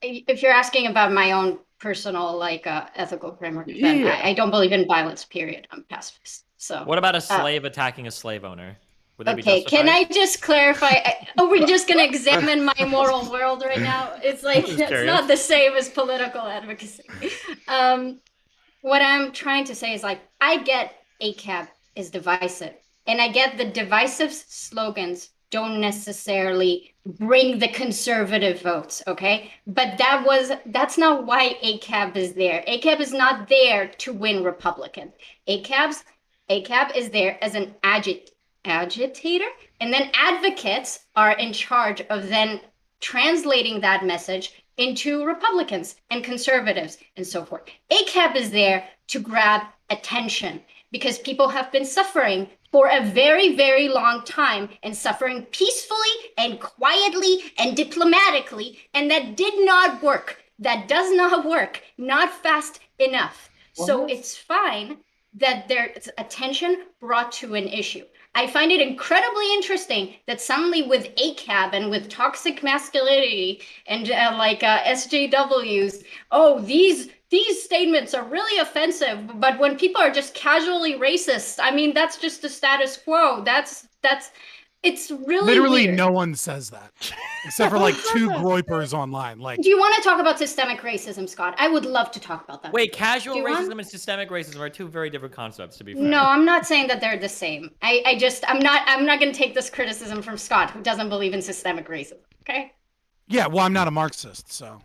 Speaker 2: If you're asking about my own personal ethical framework, then I don't believe in violence. Period. I'm pacifist. So
Speaker 5: what about a slave attacking a slave owner? Would that be
Speaker 2: okay,
Speaker 5: justified?
Speaker 2: can I just clarify? Are we just going to examine my moral world right now? It's like, it's not the same as political advocacy. What I'm trying to say is like, I get ACAB is divisive, and I get the divisive slogans don't necessarily bring the conservative votes, okay? But that's not why ACAB is there. ACAB is not there to win Republicans. ACAB is there as an agitator, and then advocates are in charge of then translating that message into Republicans and conservatives and so forth. ACAB is there to grab attention because people have been suffering for a very, very long time and suffering peacefully and quietly and diplomatically, and that did not work. That does not work, not fast enough. So it's fine that there's attention brought to an issue. I find it incredibly interesting that suddenly with ACAB and with toxic masculinity and SJWs, these statements are really offensive. But when people are just casually racist, I mean, that's just the status quo. It's really
Speaker 3: literally
Speaker 2: weird.
Speaker 3: No one says that except for like two groypers online. Like,
Speaker 2: do you want to talk about systemic racism, Scott? I would love to talk about that.
Speaker 5: Wait, casual racism and systemic racism are two very different concepts, to be fair.
Speaker 2: No, I'm not saying that they're the same. I'm not going to take this criticism from Scott, who doesn't believe in systemic racism. Okay.
Speaker 3: Yeah, well, I'm not a Marxist, so.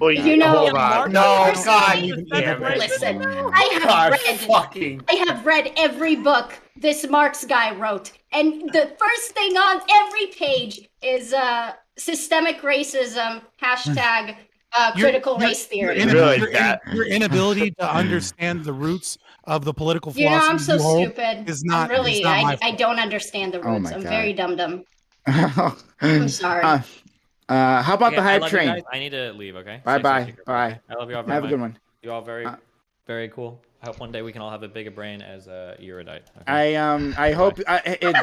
Speaker 6: Well,
Speaker 2: you know,
Speaker 6: hold on. No, God, damn it.
Speaker 2: Listen, I have read every book this Marx guy wrote, and the first thing on every page is systemic racism hashtag critical race theory.
Speaker 3: Your inability to understand the roots of the political philosophy.
Speaker 2: You know, I'm so stupid.
Speaker 3: Is not,
Speaker 2: really,
Speaker 3: is not my
Speaker 2: I don't understand the roots. I'm very dumb.
Speaker 1: I'm
Speaker 2: sorry.
Speaker 1: How about the hype train?
Speaker 5: I need to leave, okay?
Speaker 1: Bye.
Speaker 5: I love you all very much.
Speaker 1: Have a good one.
Speaker 5: You all very, very cool. I hope one day we can all have a bigger brain as erudite.
Speaker 1: I hope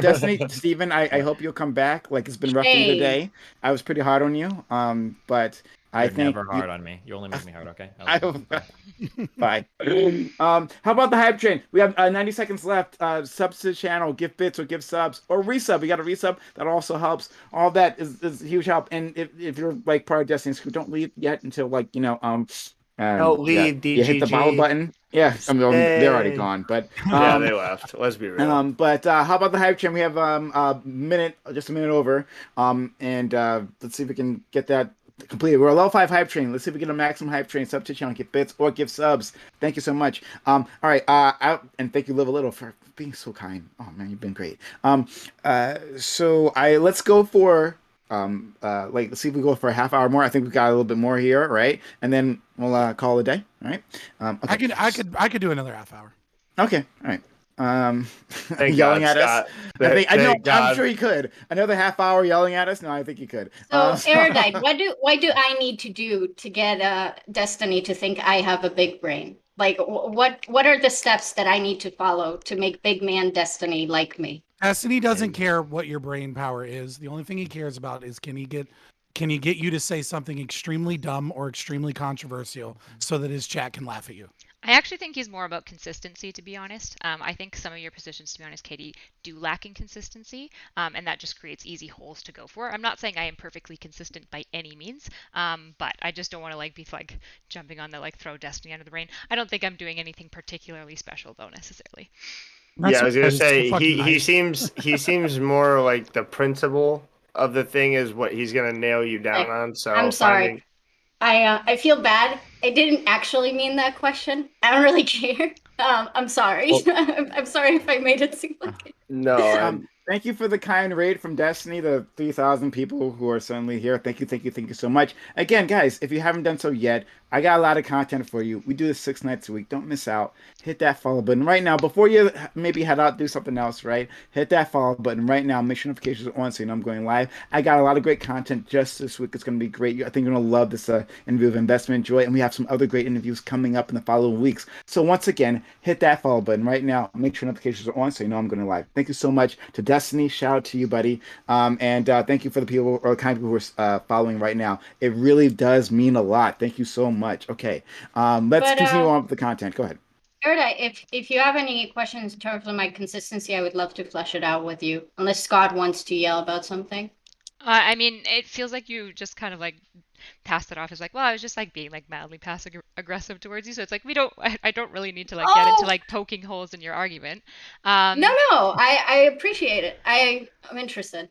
Speaker 1: Destiny Steven, I hope you'll come back. Like, it's been rough for you
Speaker 2: Shade.
Speaker 1: today. I was pretty hard on you. But I
Speaker 5: You're
Speaker 1: think
Speaker 5: never hard on me. You only make me hard. Okay. I
Speaker 1: I
Speaker 5: love you.
Speaker 1: Bye. How about the hype train? We have 90 seconds left. Subs to the channel, give bits or give subs or resub. We got a resub that also helps. All that is a huge help. And if you're like part of Destiny's crew, don't leave yet until
Speaker 6: Don't leave,
Speaker 1: you hit the follow
Speaker 6: DGG.
Speaker 1: button. Yeah, I mean, they're already
Speaker 6: Stay.
Speaker 1: gone. But
Speaker 6: Yeah, they left. Let's be real.
Speaker 1: but how about the hype train? We have a minute, just a minute over. And let's see if we can get that completed. We're a level 5 hype train. Let's see if we get a maximum hype train. Sub to channel, get bits or give subs. Thank you so much. All right. And thank you, Live a Little, for being so kind. Oh man, you've been great. So let's go for let's see if we go for a half hour more. I think we've got a little bit more here, right? And then we'll call it a day. All right. Okay.
Speaker 3: I could do another half hour.
Speaker 1: Okay. All right.
Speaker 6: Thank
Speaker 1: Yelling
Speaker 6: God,
Speaker 1: at us.
Speaker 6: Scott.
Speaker 1: I know.
Speaker 6: Thank God.
Speaker 1: I'm sure you could. Another half hour yelling at us. No, I think you could.
Speaker 2: So, erudite, what do I need to do to get Destiny to think I have a big brain? Like, what are the steps that I need to follow to make big man Destiny like me?
Speaker 3: Destiny doesn't care what your brain power is. The only thing he cares about is can he get you to say something extremely dumb or extremely controversial so that his chat can laugh at you.
Speaker 4: I actually think he's more about consistency, to be honest. I think some of your positions, to be honest, Katie, do lack in consistency, and that just creates easy holes to go for. I'm not saying I am perfectly consistent by any means, but I just don't want to be jumping on the throw Destiny under the rain. I don't think I'm doing anything particularly special though necessarily.
Speaker 6: Yeah, I was gonna say he
Speaker 3: nice.
Speaker 6: seems more like the principle of the thing is what he's gonna nail you down on. So
Speaker 2: I'm sorry. I feel bad. I didn't actually mean that question. I don't really care. I'm sorry.
Speaker 6: Well,
Speaker 2: I'm sorry if I made it seem like it.
Speaker 6: No,
Speaker 1: Thank you for the kind raid from Destiny, the 3,000 people who are suddenly here. Thank you so much. Again, guys, if you haven't done so yet, I got a lot of content for you. We do this 6 nights a week. Don't miss out. Hit that follow button right now. Before you maybe head out, do something else, right? Hit that follow button right now. Make sure notifications are on so you know I'm going live. I got a lot of great content just this week. It's going to be great. I think you're going to love this interview of Investment Joy. And we have some other great interviews coming up in the following weeks. So once again, hit that follow button right now. Make sure notifications are on so you know I'm going live. Thank you so much to Destiny. Shout out to you, buddy. And thank you for the people or kind people who are following right now. It really does mean a lot. Thank you so much. Okay. Let's continue on with the content. Go ahead.
Speaker 2: Erudite, if you have any questions in terms of my consistency, I would love to flesh it out with you. Unless Scott wants to yell about something.
Speaker 4: I mean, it feels like you just kind of passed it off as well, I was just being mildly passive aggressive towards you. So it's I don't really need to get into poking holes in your argument.
Speaker 2: No, I appreciate it. I'm interested.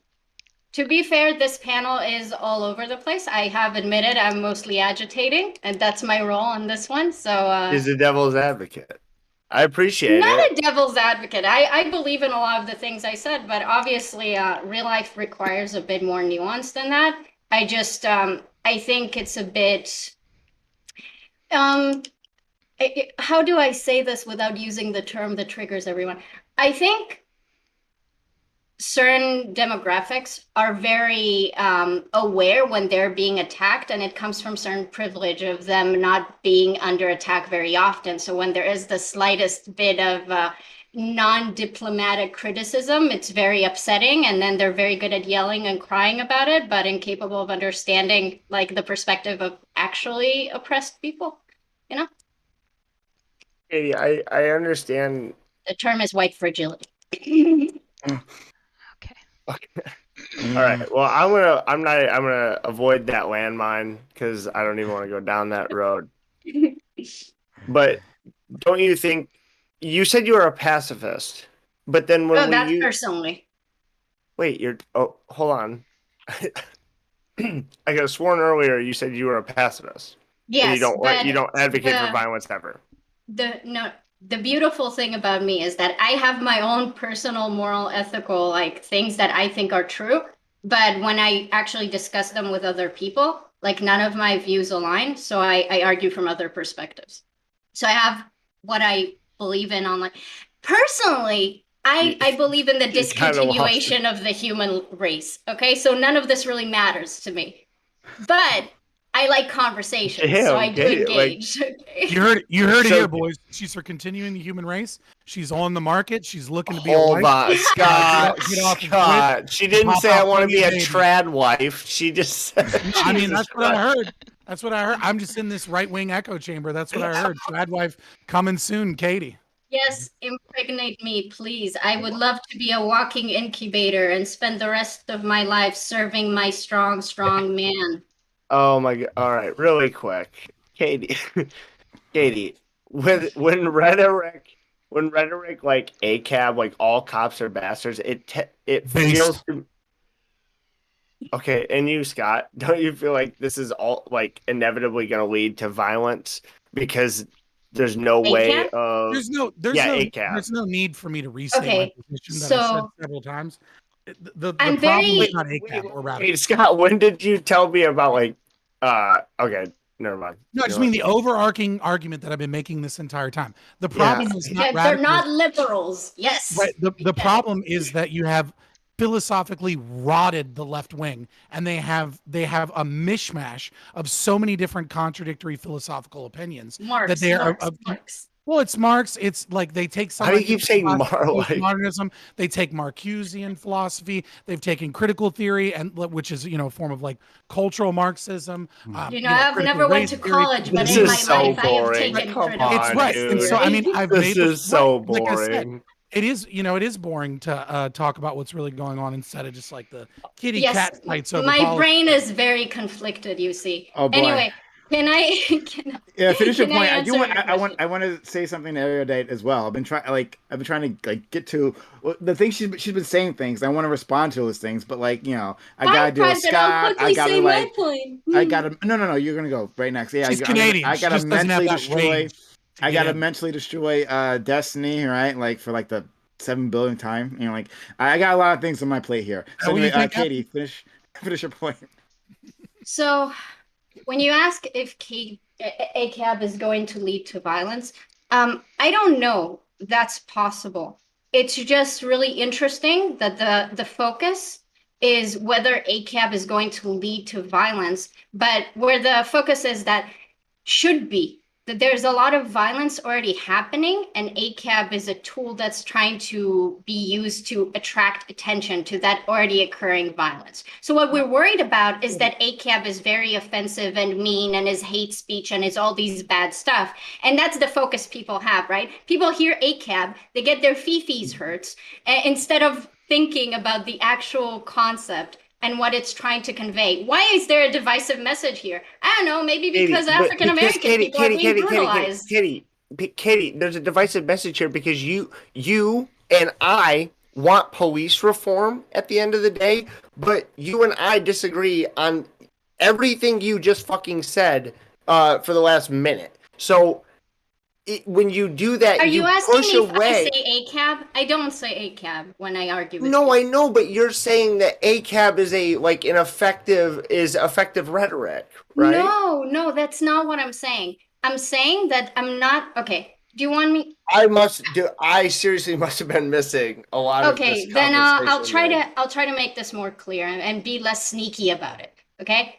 Speaker 2: To be fair, this panel is all over the place. I have admitted I'm mostly agitating, and that's my role on this one. So
Speaker 6: he's the devil's advocate. I appreciate
Speaker 2: not
Speaker 6: it.
Speaker 2: a devil's advocate. I believe in a lot of the things I said, but obviously, real life requires a bit more nuance than that. I just I think it's a bit. How do I say this without using the term that triggers everyone? I think certain demographics are very aware when they're being attacked, and it comes from certain privilege of them not being under attack very often. So when there is the slightest bit of non-diplomatic criticism, it's very upsetting, and then they're very good at yelling and crying about it, but incapable of understanding the perspective of actually oppressed people, you know?
Speaker 6: Katie, I understand.
Speaker 2: The term is white fragility.
Speaker 6: Okay. All right. Well, I'm gonna avoid that landmine because I don't even want to go down that road. But don't you think you said you were a pacifist? But then when
Speaker 2: that's personally.
Speaker 6: Wait, hold on. I could have sworn earlier you said you were a pacifist.
Speaker 2: Yes,
Speaker 6: you don't advocate for violence ever.
Speaker 2: The beautiful thing about me is that I have my own personal, moral, ethical, things that I think are true. But when I actually discuss them with other people, none of my views align. So I argue from other perspectives. So I have what I believe in on personally, I believe in the discontinuation of the human race. Okay, so none of this really matters to me. But I like conversations,
Speaker 6: Damn,
Speaker 2: so I do
Speaker 6: Katie, like-
Speaker 2: engage. Okay?
Speaker 3: You heard it
Speaker 6: So-
Speaker 3: here, boys. She's for continuing the human race. She's on the market. She's looking to be a
Speaker 6: Hold
Speaker 3: wife.
Speaker 6: on, Scott.
Speaker 3: Get off of
Speaker 6: Scott. She didn't
Speaker 3: pop
Speaker 6: say I
Speaker 3: out
Speaker 6: want to be a
Speaker 3: baby.
Speaker 6: trad wife. She just said.
Speaker 3: I mean,
Speaker 6: Jesus
Speaker 3: that's what I
Speaker 6: Christ.
Speaker 3: heard. That's what I heard. I'm just in this right wing echo chamber. That's what I heard. Trad wife coming soon, Katie.
Speaker 2: Yes, impregnate me, please. I would love to be a walking incubator and spend the rest of my life serving my strong, strong man.
Speaker 6: Oh my god! All right, really quick, Katie. Katie, when rhetoric like ACAB, like all cops are bastards, it feels. Okay, and you, Scott, don't you feel like this is all like inevitably going to lead to violence because there's no way
Speaker 2: ACAB?
Speaker 6: of
Speaker 3: There's no need for me to restate my
Speaker 2: Okay,
Speaker 3: position that I said
Speaker 2: so-
Speaker 3: several times. The
Speaker 2: I'm
Speaker 3: problem is
Speaker 2: very-
Speaker 3: not ACAB or radical.
Speaker 6: Wait, Scott, when did you tell me about like okay, never mind.
Speaker 3: No, I just mean the overarching argument that I've been making this entire time. The problem is not
Speaker 2: Yeah, they're
Speaker 3: radicals.
Speaker 2: not liberals. Yes.
Speaker 3: Right. The problem is that you have philosophically rotted the left wing, and they have a mishmash of so many different contradictory philosophical opinions
Speaker 2: Marx,
Speaker 3: that they are.
Speaker 2: Marx.
Speaker 3: Well, it's Marx. It's like they take some.
Speaker 6: How do you keep saying
Speaker 3: modernism? They take Marcusean philosophy. They've taken critical theory, and which is a form of like cultural Marxism.
Speaker 2: I've never went to college, but
Speaker 6: This
Speaker 2: in
Speaker 6: is
Speaker 2: my
Speaker 6: so
Speaker 2: life I have
Speaker 6: boring.
Speaker 2: taken
Speaker 6: Come
Speaker 2: critical
Speaker 6: on,
Speaker 3: It's right,
Speaker 6: dude.
Speaker 3: and so I mean, I've
Speaker 6: This
Speaker 3: made
Speaker 6: is so
Speaker 3: like I said,
Speaker 6: boring.
Speaker 3: it is, it is boring to talk about what's really going on instead of just like the kitty
Speaker 2: Yes,
Speaker 3: cat fights over
Speaker 2: my
Speaker 3: politics.
Speaker 2: brain is very conflicted, you see.
Speaker 1: Oh, boy.
Speaker 2: Anyway, can I
Speaker 1: Yeah, finish your
Speaker 2: can I
Speaker 1: point. I do
Speaker 2: answer
Speaker 1: want.
Speaker 2: your
Speaker 1: I want.
Speaker 2: question?
Speaker 1: I want to say something to Erudite as well. I've been trying. I've been trying to get to the things she's been saying things. I want to respond to those things, but I gotta do a
Speaker 2: Private, I'll
Speaker 1: Scott. I
Speaker 2: quickly
Speaker 1: gotta
Speaker 2: say my point.
Speaker 1: I gotta. No. You're gonna go right next. Yeah,
Speaker 3: She's
Speaker 1: I'm gonna-
Speaker 3: Canadian.
Speaker 1: I
Speaker 3: She
Speaker 1: gotta
Speaker 3: just doesn't have
Speaker 1: mentally
Speaker 3: that
Speaker 1: destroy.
Speaker 3: range to
Speaker 1: I
Speaker 3: get
Speaker 1: gotta
Speaker 3: in.
Speaker 1: mentally destroy Destiny, right? Like for like the 7 billionth time. I got a lot of things on my plate here.
Speaker 3: Is
Speaker 1: So
Speaker 3: that what you
Speaker 1: anyway,
Speaker 3: think,
Speaker 1: Katie, finish your point.
Speaker 2: So, when you ask if ACAB is going to lead to violence, I don't know. That's possible. It's just really interesting that the focus is whether ACAB is going to lead to violence, but where the focus is that should be that there's a lot of violence already happening, and ACAB is a tool that's trying to be used to attract attention to that already occurring violence. So what we're worried about is that ACAB is very offensive and mean and is hate speech and is all these bad stuff. And that's the focus people have, right? People hear ACAB, they get their fifis hurt, instead of thinking about the actual concept and what it's trying to convey. Why is there a divisive message here? I don't know, maybe because African American people are being brutalized.
Speaker 6: Katie, there's a divisive message here because you and I want police reform at the end of the day, but you and I disagree on everything you just fucking said for the last minute. So when you do that,
Speaker 2: Are you asking
Speaker 6: push
Speaker 2: me
Speaker 6: away.
Speaker 2: if I say ACAB? I don't say ACAB when I argue with
Speaker 6: No,
Speaker 2: you.
Speaker 6: I know, but you're saying that ACAB is effective rhetoric, right?
Speaker 2: No, that's not what I'm saying. I'm saying that I'm not okay. Do you want me?
Speaker 6: I seriously must have been missing a lot of
Speaker 2: Okay,
Speaker 6: this
Speaker 2: then I'll
Speaker 6: conversation,
Speaker 2: I'll try to make this more clear and be less sneaky about it. Okay,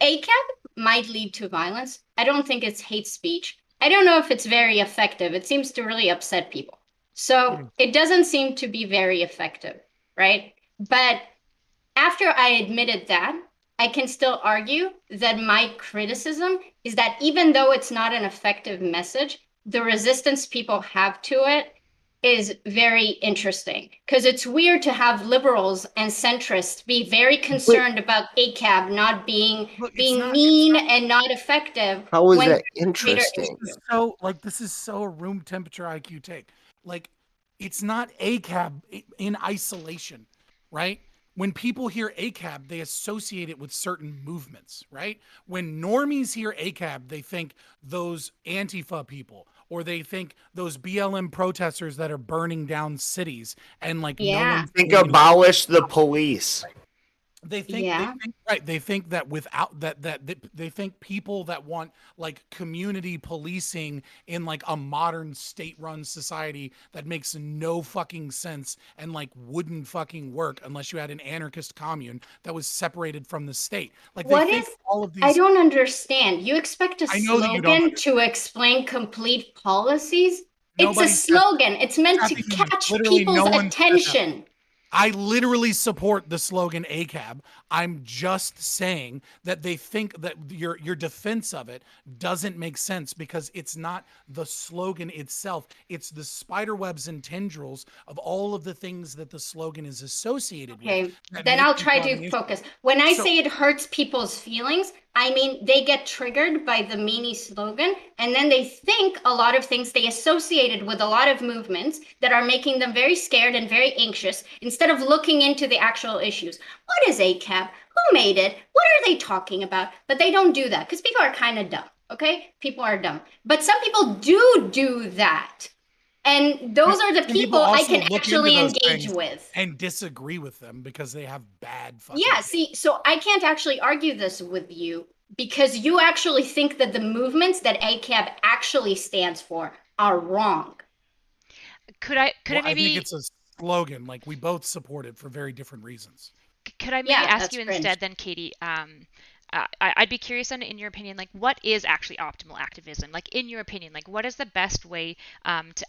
Speaker 2: ACAB might lead to violence. I don't think it's hate speech. I don't know if it's very effective. It seems to really upset people. So it doesn't seem to be very effective, right? But after I admitted that, I can still argue that my criticism is that even though it's not an effective message, the resistance people have to it is very interesting, because it's weird to have liberals and centrists be very concerned about ACAB not being mean and not effective.
Speaker 6: How is
Speaker 2: when
Speaker 6: that interesting?
Speaker 3: This is so a room temperature IQ take. Like, it's not ACAB in isolation, right? When people hear ACAB, they associate it with certain movements, right? When normies hear ACAB, they think those Antifa people, or they think those BLM protesters that are burning down cities, and like no
Speaker 2: Yeah.
Speaker 3: one
Speaker 6: Think abolish the police.
Speaker 3: They think
Speaker 2: Yeah.
Speaker 3: right. They think that without they think people that want like community policing in like a modern state-run society that makes no fucking sense and like wouldn't fucking work unless you had an anarchist commune that was separated from the state. Like they
Speaker 2: What
Speaker 3: think
Speaker 2: is
Speaker 3: all of
Speaker 2: I
Speaker 3: these.
Speaker 2: don't understand. You expect a
Speaker 3: I know that you don't
Speaker 2: slogan to
Speaker 3: understand.
Speaker 2: explain complete policies? It's a
Speaker 3: Nobody said that.
Speaker 2: slogan. It's meant to
Speaker 3: Kathy Newman.
Speaker 2: catch
Speaker 3: Literally, no
Speaker 2: people's
Speaker 3: one said that.
Speaker 2: attention.
Speaker 3: I literally support the slogan ACAB. I'm just saying that they think that your defense of it doesn't make sense because it's not the slogan itself. It's the spider webs and tendrils of all of the things that the slogan is associated with
Speaker 2: Okay,
Speaker 3: that
Speaker 2: then
Speaker 3: make
Speaker 2: I'll
Speaker 3: people
Speaker 2: try
Speaker 3: have an
Speaker 2: to
Speaker 3: issue.
Speaker 2: focus. When I
Speaker 3: So
Speaker 2: say it hurts people's feelings, I mean they get triggered by the meanie slogan, and then they think a lot of things they associated with a lot of movements that are making them very scared and very anxious instead of looking into the actual issues. What is ACAB? Who made it? What are they talking about? But they don't do that because people are kind of dumb, okay? People are dumb. But some people do that. And those are the
Speaker 3: some people
Speaker 2: people I
Speaker 3: also
Speaker 2: can
Speaker 3: look into
Speaker 2: actually
Speaker 3: those
Speaker 2: engage
Speaker 3: things
Speaker 2: with.
Speaker 3: and disagree with them because they have bad fucking
Speaker 2: Yeah,
Speaker 3: taste.
Speaker 2: see, so I can't actually argue this with you because you actually think that the movements that ACAB actually stands for are wrong.
Speaker 4: Could I
Speaker 3: Well, I think
Speaker 4: maybe
Speaker 3: it's a slogan. Like we both support it for very different reasons.
Speaker 4: could I maybe
Speaker 2: Yeah,
Speaker 4: ask
Speaker 2: that's
Speaker 4: you
Speaker 2: cringe.
Speaker 4: instead then, Katie? I'd be curious in your opinion, like what is actually optimal activism? Like in your opinion, like what is the best way to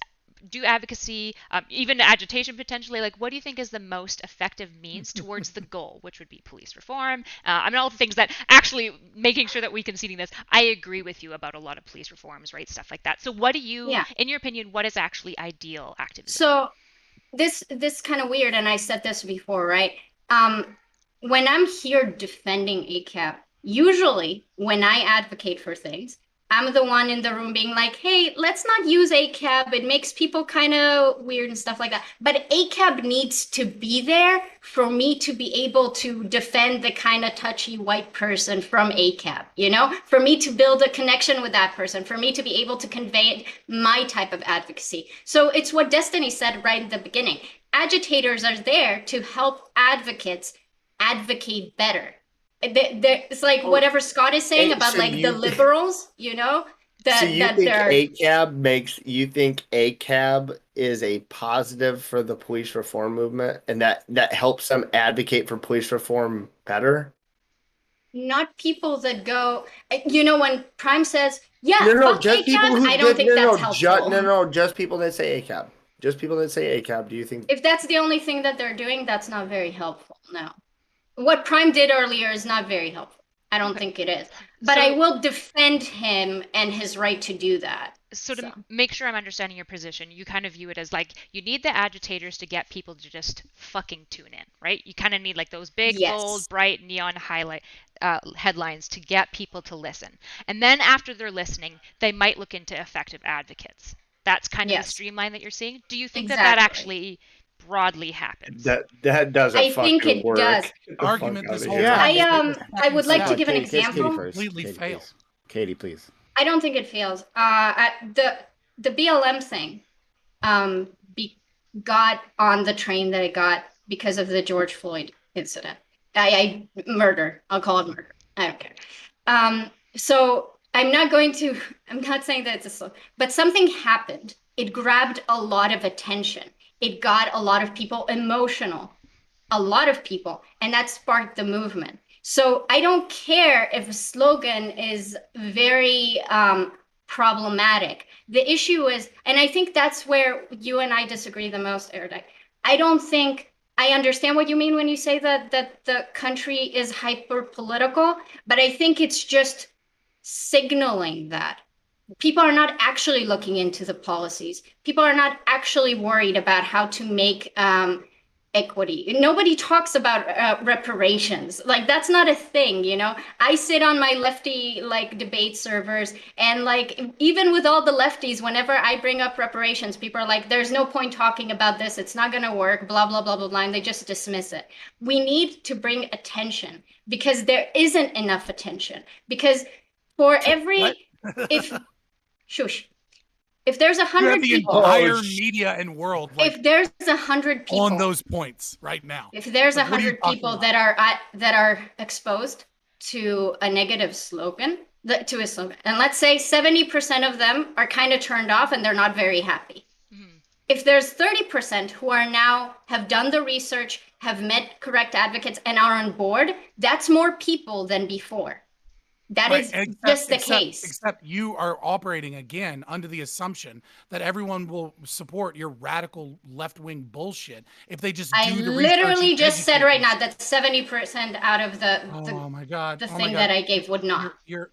Speaker 4: do advocacy, even agitation potentially? Like what do you think is the most effective means towards the goal, which would be police reform? I mean, all the things that actually making sure that we conceding this. I agree with you about a lot of police reforms, right? Stuff like that. So what do you,
Speaker 2: Yeah.
Speaker 4: in your opinion, what is actually ideal activism?
Speaker 2: So this kind of weird, and I said this before, right? Um, when I'm here defending ACAP, usually when I advocate for things, I'm the one in the room being like, hey, let's not use ACAB. It makes people kind of weird and stuff like that. But ACAB needs to be there for me to be able to defend the kind of touchy white person from ACAB, you know, for me to build a connection with that person, for me to be able to convey my type of advocacy. So it's what Destiny said right at the beginning. Agitators are there to help advocates advocate better. It's like whatever Scott is saying about
Speaker 6: So
Speaker 2: like the
Speaker 6: you
Speaker 2: liberals, you know,
Speaker 6: so
Speaker 2: that
Speaker 6: you think
Speaker 2: they're
Speaker 6: ACAB is a positive for the police reform movement and that helps them advocate for police reform better?
Speaker 2: not people that go, you know, when Prime says, yeah,
Speaker 6: No,
Speaker 2: fuck
Speaker 6: just people
Speaker 2: ACAB,
Speaker 6: who
Speaker 2: I don't
Speaker 6: just
Speaker 2: think that's helpful.
Speaker 6: just people that say ACAB. Just people that say ACAB. Do you think
Speaker 2: If that's the only thing that they're doing, that's not very helpful. No. What Prime did earlier is not very helpful. I don't
Speaker 4: Okay.
Speaker 2: think it is. But I will defend him and his right to do that.
Speaker 4: So to make sure I'm understanding your position, you kind of view it as like you need the agitators to get people to just fucking tune in, right? You kind of need like those big, bold,
Speaker 2: Yes.
Speaker 4: bright neon highlight headlines to get people to listen. And then after they're listening, they might look into effective advocates. That's kind of the
Speaker 2: Yes.
Speaker 4: streamline that you're seeing. Do you think that
Speaker 2: Exactly.
Speaker 4: actually broadly happens?
Speaker 6: that doesn't
Speaker 2: I think
Speaker 6: fucking
Speaker 2: it
Speaker 6: work?
Speaker 2: does.
Speaker 6: Get the
Speaker 3: Argument
Speaker 6: fuck
Speaker 3: this
Speaker 6: outta
Speaker 3: whole
Speaker 6: here.
Speaker 3: time.
Speaker 2: I would like to give an
Speaker 1: Katie, Katie
Speaker 2: example.
Speaker 1: first.
Speaker 3: Completely
Speaker 1: Katie,
Speaker 3: fail.
Speaker 1: please. Katie, please.
Speaker 2: I don't think it fails. The BLM thing be, got on the train that it got because of the George Floyd incident. Murder. I'll call it murder. I don't care. So I'm not saying that it's a slow, but something happened. It grabbed a lot of attention. It got a lot of people emotional, a lot of people, and that sparked the movement. So I don't care if a slogan is very problematic. The issue is, and I think that's where you and I disagree the most, Erudite. I don't think I understand what you mean when you say that the country is hyper political, but I think it's just signaling that people are not actually looking into the policies. People are not actually worried about how to make equity. Nobody talks about reparations. Like that's not a thing, you know. I sit on my lefty like debate servers, and like even with all the lefties, whenever I bring up reparations, people are like, "There's no point talking about this. It's not gonna work." Blah blah blah blah blah, and they just dismiss it. We need to bring attention because there isn't enough attention. Because for every if shush. If there's
Speaker 3: You have
Speaker 2: 100
Speaker 3: the
Speaker 2: people,
Speaker 3: entire media and world
Speaker 2: if there's 100 people
Speaker 3: on those points right now.
Speaker 2: if there's
Speaker 3: Like, what are you
Speaker 2: 100
Speaker 3: talking
Speaker 2: people
Speaker 3: about?
Speaker 2: that are exposed to a negative slogan, to a slogan, and let's say 70% of them are kind of turned off and they're not very happy.
Speaker 4: Mhm.
Speaker 2: If there's 30% who are now have done the research, have met correct advocates, and are on board, that's more people than before. That
Speaker 3: Right,
Speaker 2: is just the case.
Speaker 3: except you are operating again under the assumption that everyone will support your radical left-wing bullshit if they just
Speaker 2: I
Speaker 3: do the research
Speaker 2: literally
Speaker 3: and
Speaker 2: just said
Speaker 3: educate
Speaker 2: right now
Speaker 3: themselves.
Speaker 2: that 70% out of
Speaker 3: Oh my god!
Speaker 2: the
Speaker 3: Oh my
Speaker 2: thing
Speaker 3: god!
Speaker 2: that I gave would not.
Speaker 3: You're.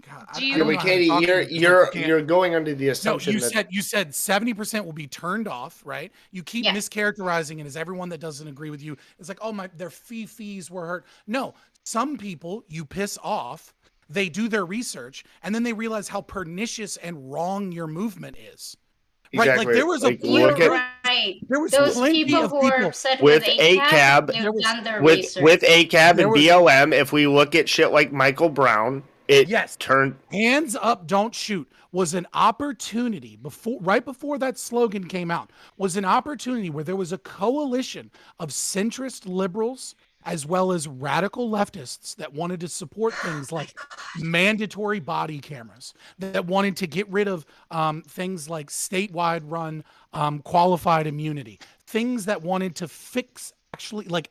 Speaker 3: God,
Speaker 4: Do
Speaker 3: I
Speaker 6: Yeah,
Speaker 3: don't
Speaker 4: you?
Speaker 6: but
Speaker 3: know how to
Speaker 6: Katie,
Speaker 3: talk to
Speaker 6: you're
Speaker 3: you because, like, you can't.
Speaker 6: you're going under the
Speaker 3: No,
Speaker 6: assumption that
Speaker 3: you said 70% will be turned off, right? You keep
Speaker 2: Yes.
Speaker 3: mischaracterizing it as everyone that doesn't agree with you. It's like, oh my, their fees were hurt. No, some people you piss off, they do their research, and then they realize how pernicious and wrong your movement is. Right? Like
Speaker 6: exactly
Speaker 3: there was a
Speaker 6: like
Speaker 2: You're
Speaker 6: look at
Speaker 2: right.
Speaker 3: there was
Speaker 2: Those
Speaker 3: plenty
Speaker 2: people
Speaker 3: of
Speaker 2: who are
Speaker 3: people.
Speaker 2: upset
Speaker 6: with
Speaker 2: with ACAB,
Speaker 6: ACAB
Speaker 3: There
Speaker 2: they've
Speaker 3: was
Speaker 2: done their
Speaker 6: with
Speaker 2: research.
Speaker 6: ACAB
Speaker 3: there
Speaker 6: and
Speaker 3: was
Speaker 6: BLM. If we look at shit like Michael Brown, it
Speaker 3: yes.
Speaker 6: turned.
Speaker 3: Hands up, don't shoot was an opportunity right before that slogan came out, was an opportunity where there was a coalition of centrist liberals as well as radical leftists that wanted to support things like mandatory body cameras, that wanted to get rid of things like statewide run qualified immunity, things that wanted to fix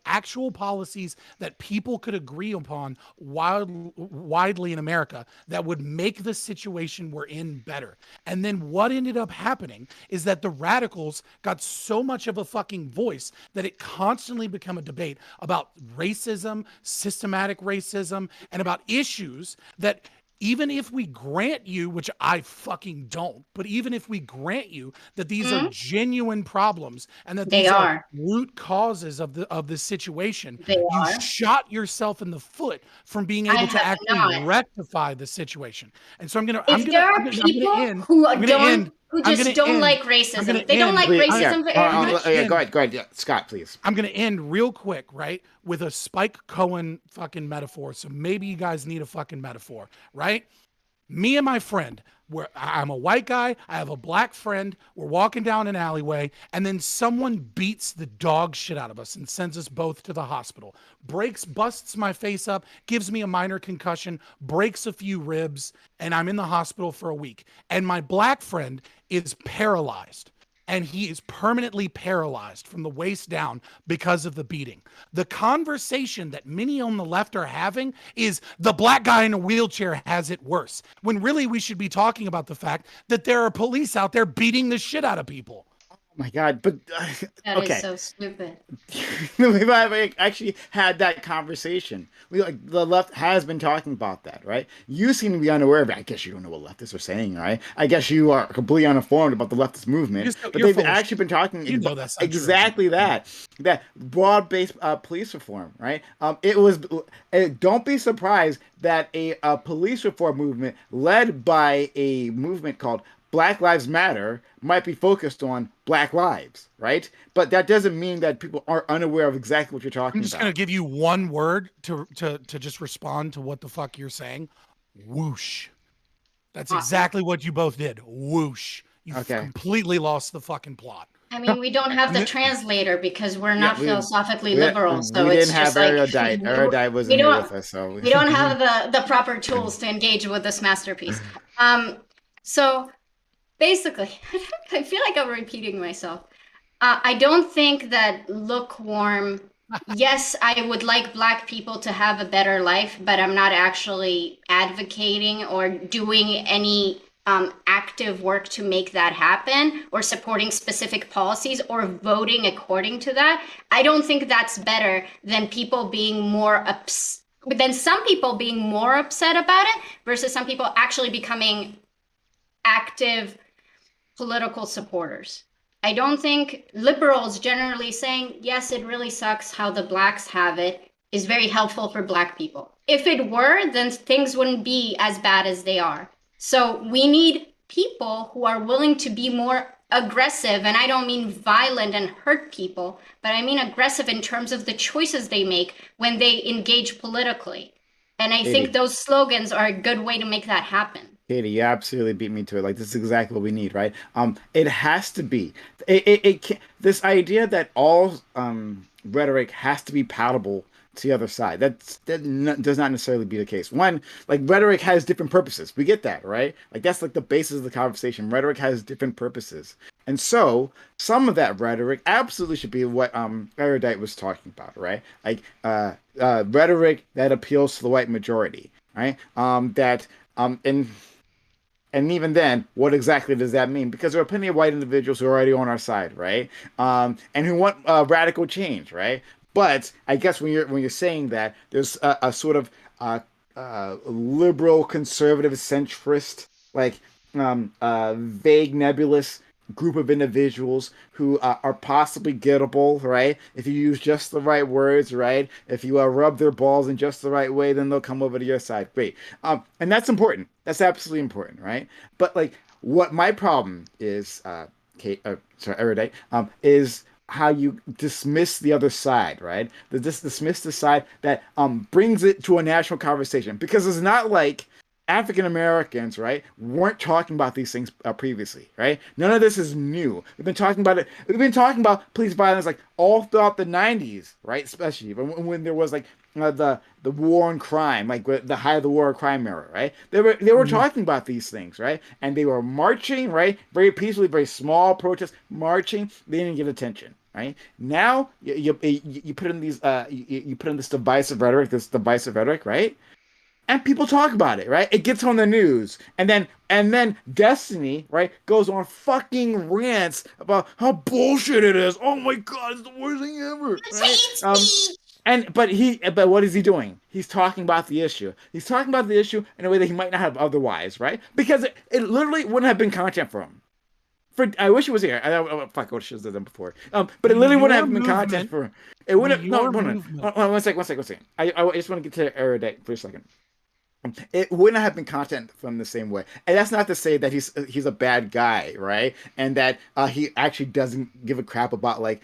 Speaker 3: actual policies that people could agree upon widely in America that would make the situation we're in better. And then what ended up happening is that the radicals got so much of a fucking voice that it constantly became a debate about racism, systematic racism, and about issues that even if we grant you, which I fucking don't, but even if we grant you that these are
Speaker 2: Hmm?
Speaker 3: genuine problems and that
Speaker 2: They
Speaker 3: these are
Speaker 2: are.
Speaker 3: root causes of the situation,
Speaker 2: They
Speaker 3: you
Speaker 2: are.
Speaker 3: shot yourself in the foot from being
Speaker 2: I
Speaker 3: able to
Speaker 2: have
Speaker 3: actually
Speaker 2: not.
Speaker 3: rectify the situation. And so
Speaker 2: If there are people who
Speaker 3: I'm gonna
Speaker 2: don't,
Speaker 3: end,
Speaker 2: who
Speaker 3: I'm gonna
Speaker 2: just don't
Speaker 3: end,
Speaker 2: like
Speaker 3: I'm gonna
Speaker 2: racism, they don't
Speaker 3: end,
Speaker 2: like
Speaker 1: Please,
Speaker 3: I'm,
Speaker 1: yeah.
Speaker 2: racism
Speaker 1: Hold
Speaker 2: very
Speaker 3: I'm
Speaker 1: on,
Speaker 3: gonna
Speaker 2: much.
Speaker 1: yeah,
Speaker 3: end,
Speaker 1: go ahead. Yeah, Scott, please.
Speaker 3: I'm gonna end real quick, right, with a Spike Cohen fucking metaphor. So maybe you guys need a fucking metaphor, right? Me and my friend, I'm a white guy, I have a black friend, we're walking down an alleyway, and then someone beats the dog shit out of us and sends us both to the hospital. Busts my face up, gives me a minor concussion, breaks a few ribs, and I'm in the hospital for a week. And my black friend is paralyzed. And he is permanently paralyzed from the waist down because of the beating. The conversation that many on the left are having is the black guy in a wheelchair has it worse, when really we should be talking about the fact that there are police out there beating the shit out of people.
Speaker 1: Oh my God, but
Speaker 2: That is
Speaker 1: okay.
Speaker 2: so stupid.
Speaker 1: We've actually had that conversation. The left has been talking about that, right? You seem to be unaware of it. I guess you don't know what leftists are saying, right? I guess you are completely uninformed about the leftist movement. But
Speaker 3: You're
Speaker 1: they've
Speaker 3: full of
Speaker 1: actually
Speaker 3: shit.
Speaker 1: been talking
Speaker 3: You know
Speaker 1: about
Speaker 3: that's not true.
Speaker 1: exactly that broad-based police reform, right? Don't be surprised that a police reform movement led by a movement called Black Lives Matter might be focused on Black lives, right? But that doesn't mean that people are unaware of exactly what you're talking
Speaker 3: I'm just
Speaker 1: about.
Speaker 3: gonna give you one word to just respond to what the fuck you're saying. Whoosh. That's exactly what you both did. Whoosh. You
Speaker 1: Okay.
Speaker 3: completely lost the fucking plot.
Speaker 2: I mean, we don't have the translator because we're not philosophically liberal, so
Speaker 1: we
Speaker 2: it's
Speaker 1: didn't
Speaker 2: just
Speaker 1: have
Speaker 2: like
Speaker 1: erudite. Erudite
Speaker 2: we
Speaker 1: wasn't here
Speaker 2: don't
Speaker 1: with us, so
Speaker 2: we don't have the proper tools to engage with this masterpiece. So basically, I feel like I'm repeating myself. I don't think that lukewarm. Yes, I would like Black people to have a better life, but I'm not actually advocating or doing any active work to make that happen or supporting specific policies or voting according to that. I don't think that's better than people being more than some people being more upset about it versus some people actually becoming active political supporters. I don't think liberals generally saying, yes, it really sucks how the Blacks have it is very helpful for Black people. If it were, then things wouldn't be as bad as they are. So we need people who are willing to be more aggressive, and I don't mean violent and hurt people, but I mean aggressive in terms of the choices they make when they engage politically. And I think those slogans are a good way to make that happen.
Speaker 1: Katie, you absolutely beat me to it. Like this is exactly what we need, right? It has to be. It can, this idea that all rhetoric has to be palatable to the other side. Does not necessarily be the case. One, like rhetoric has different purposes. We get that, right? Like that's like the basis of the conversation. Rhetoric has different purposes, and so some of that rhetoric absolutely should be what Erudite was talking about, right? Like rhetoric that appeals to the white majority, right? That and even then, what exactly does that mean? Because there are plenty of white individuals who are already on our side, right? And who want radical change, right? But I guess when you're saying that, there's a sort of liberal, conservative, centrist, like vague, nebulous group of individuals who are possibly gettable, right? If you use just the right words, right? If you rub their balls in just the right way, then they'll come over to your side. Great. And that's important. That's absolutely important, right? But like, what my problem is, Kate, sorry, Erudite, is how you dismiss the other side, right? Dismiss the side that brings it to a national conversation, because it's not like African Americans, right, weren't talking about these things previously, right? None of this is new. We've been talking about it. We've been talking about police violence like all throughout the '90s, right? Especially when there was like the war on crime, like the height of the war on crime era, right? They were talking about these things, right? And they were marching, right, very peacefully, very small protests, marching. They didn't get attention. Right now, you put in these you put in this divisive rhetoric, right? And people talk about it, right? It gets on the news, and then Destiny, right, goes on fucking rants about how bullshit it is. Oh my god, it's the worst thing ever, right? But what is he doing? He's talking about the issue. He's talking about the issue in a way that he might not have otherwise, right? Because it literally wouldn't have been content for him. I wish it was here. Fuck, I should have done before. But it literally wouldn't have been content for. It wouldn't have. No, one second. I just want to get to Erudite for a second. It wouldn't have been content from the same way, and that's not to say that he's a bad guy, right? And that he actually doesn't give a crap about like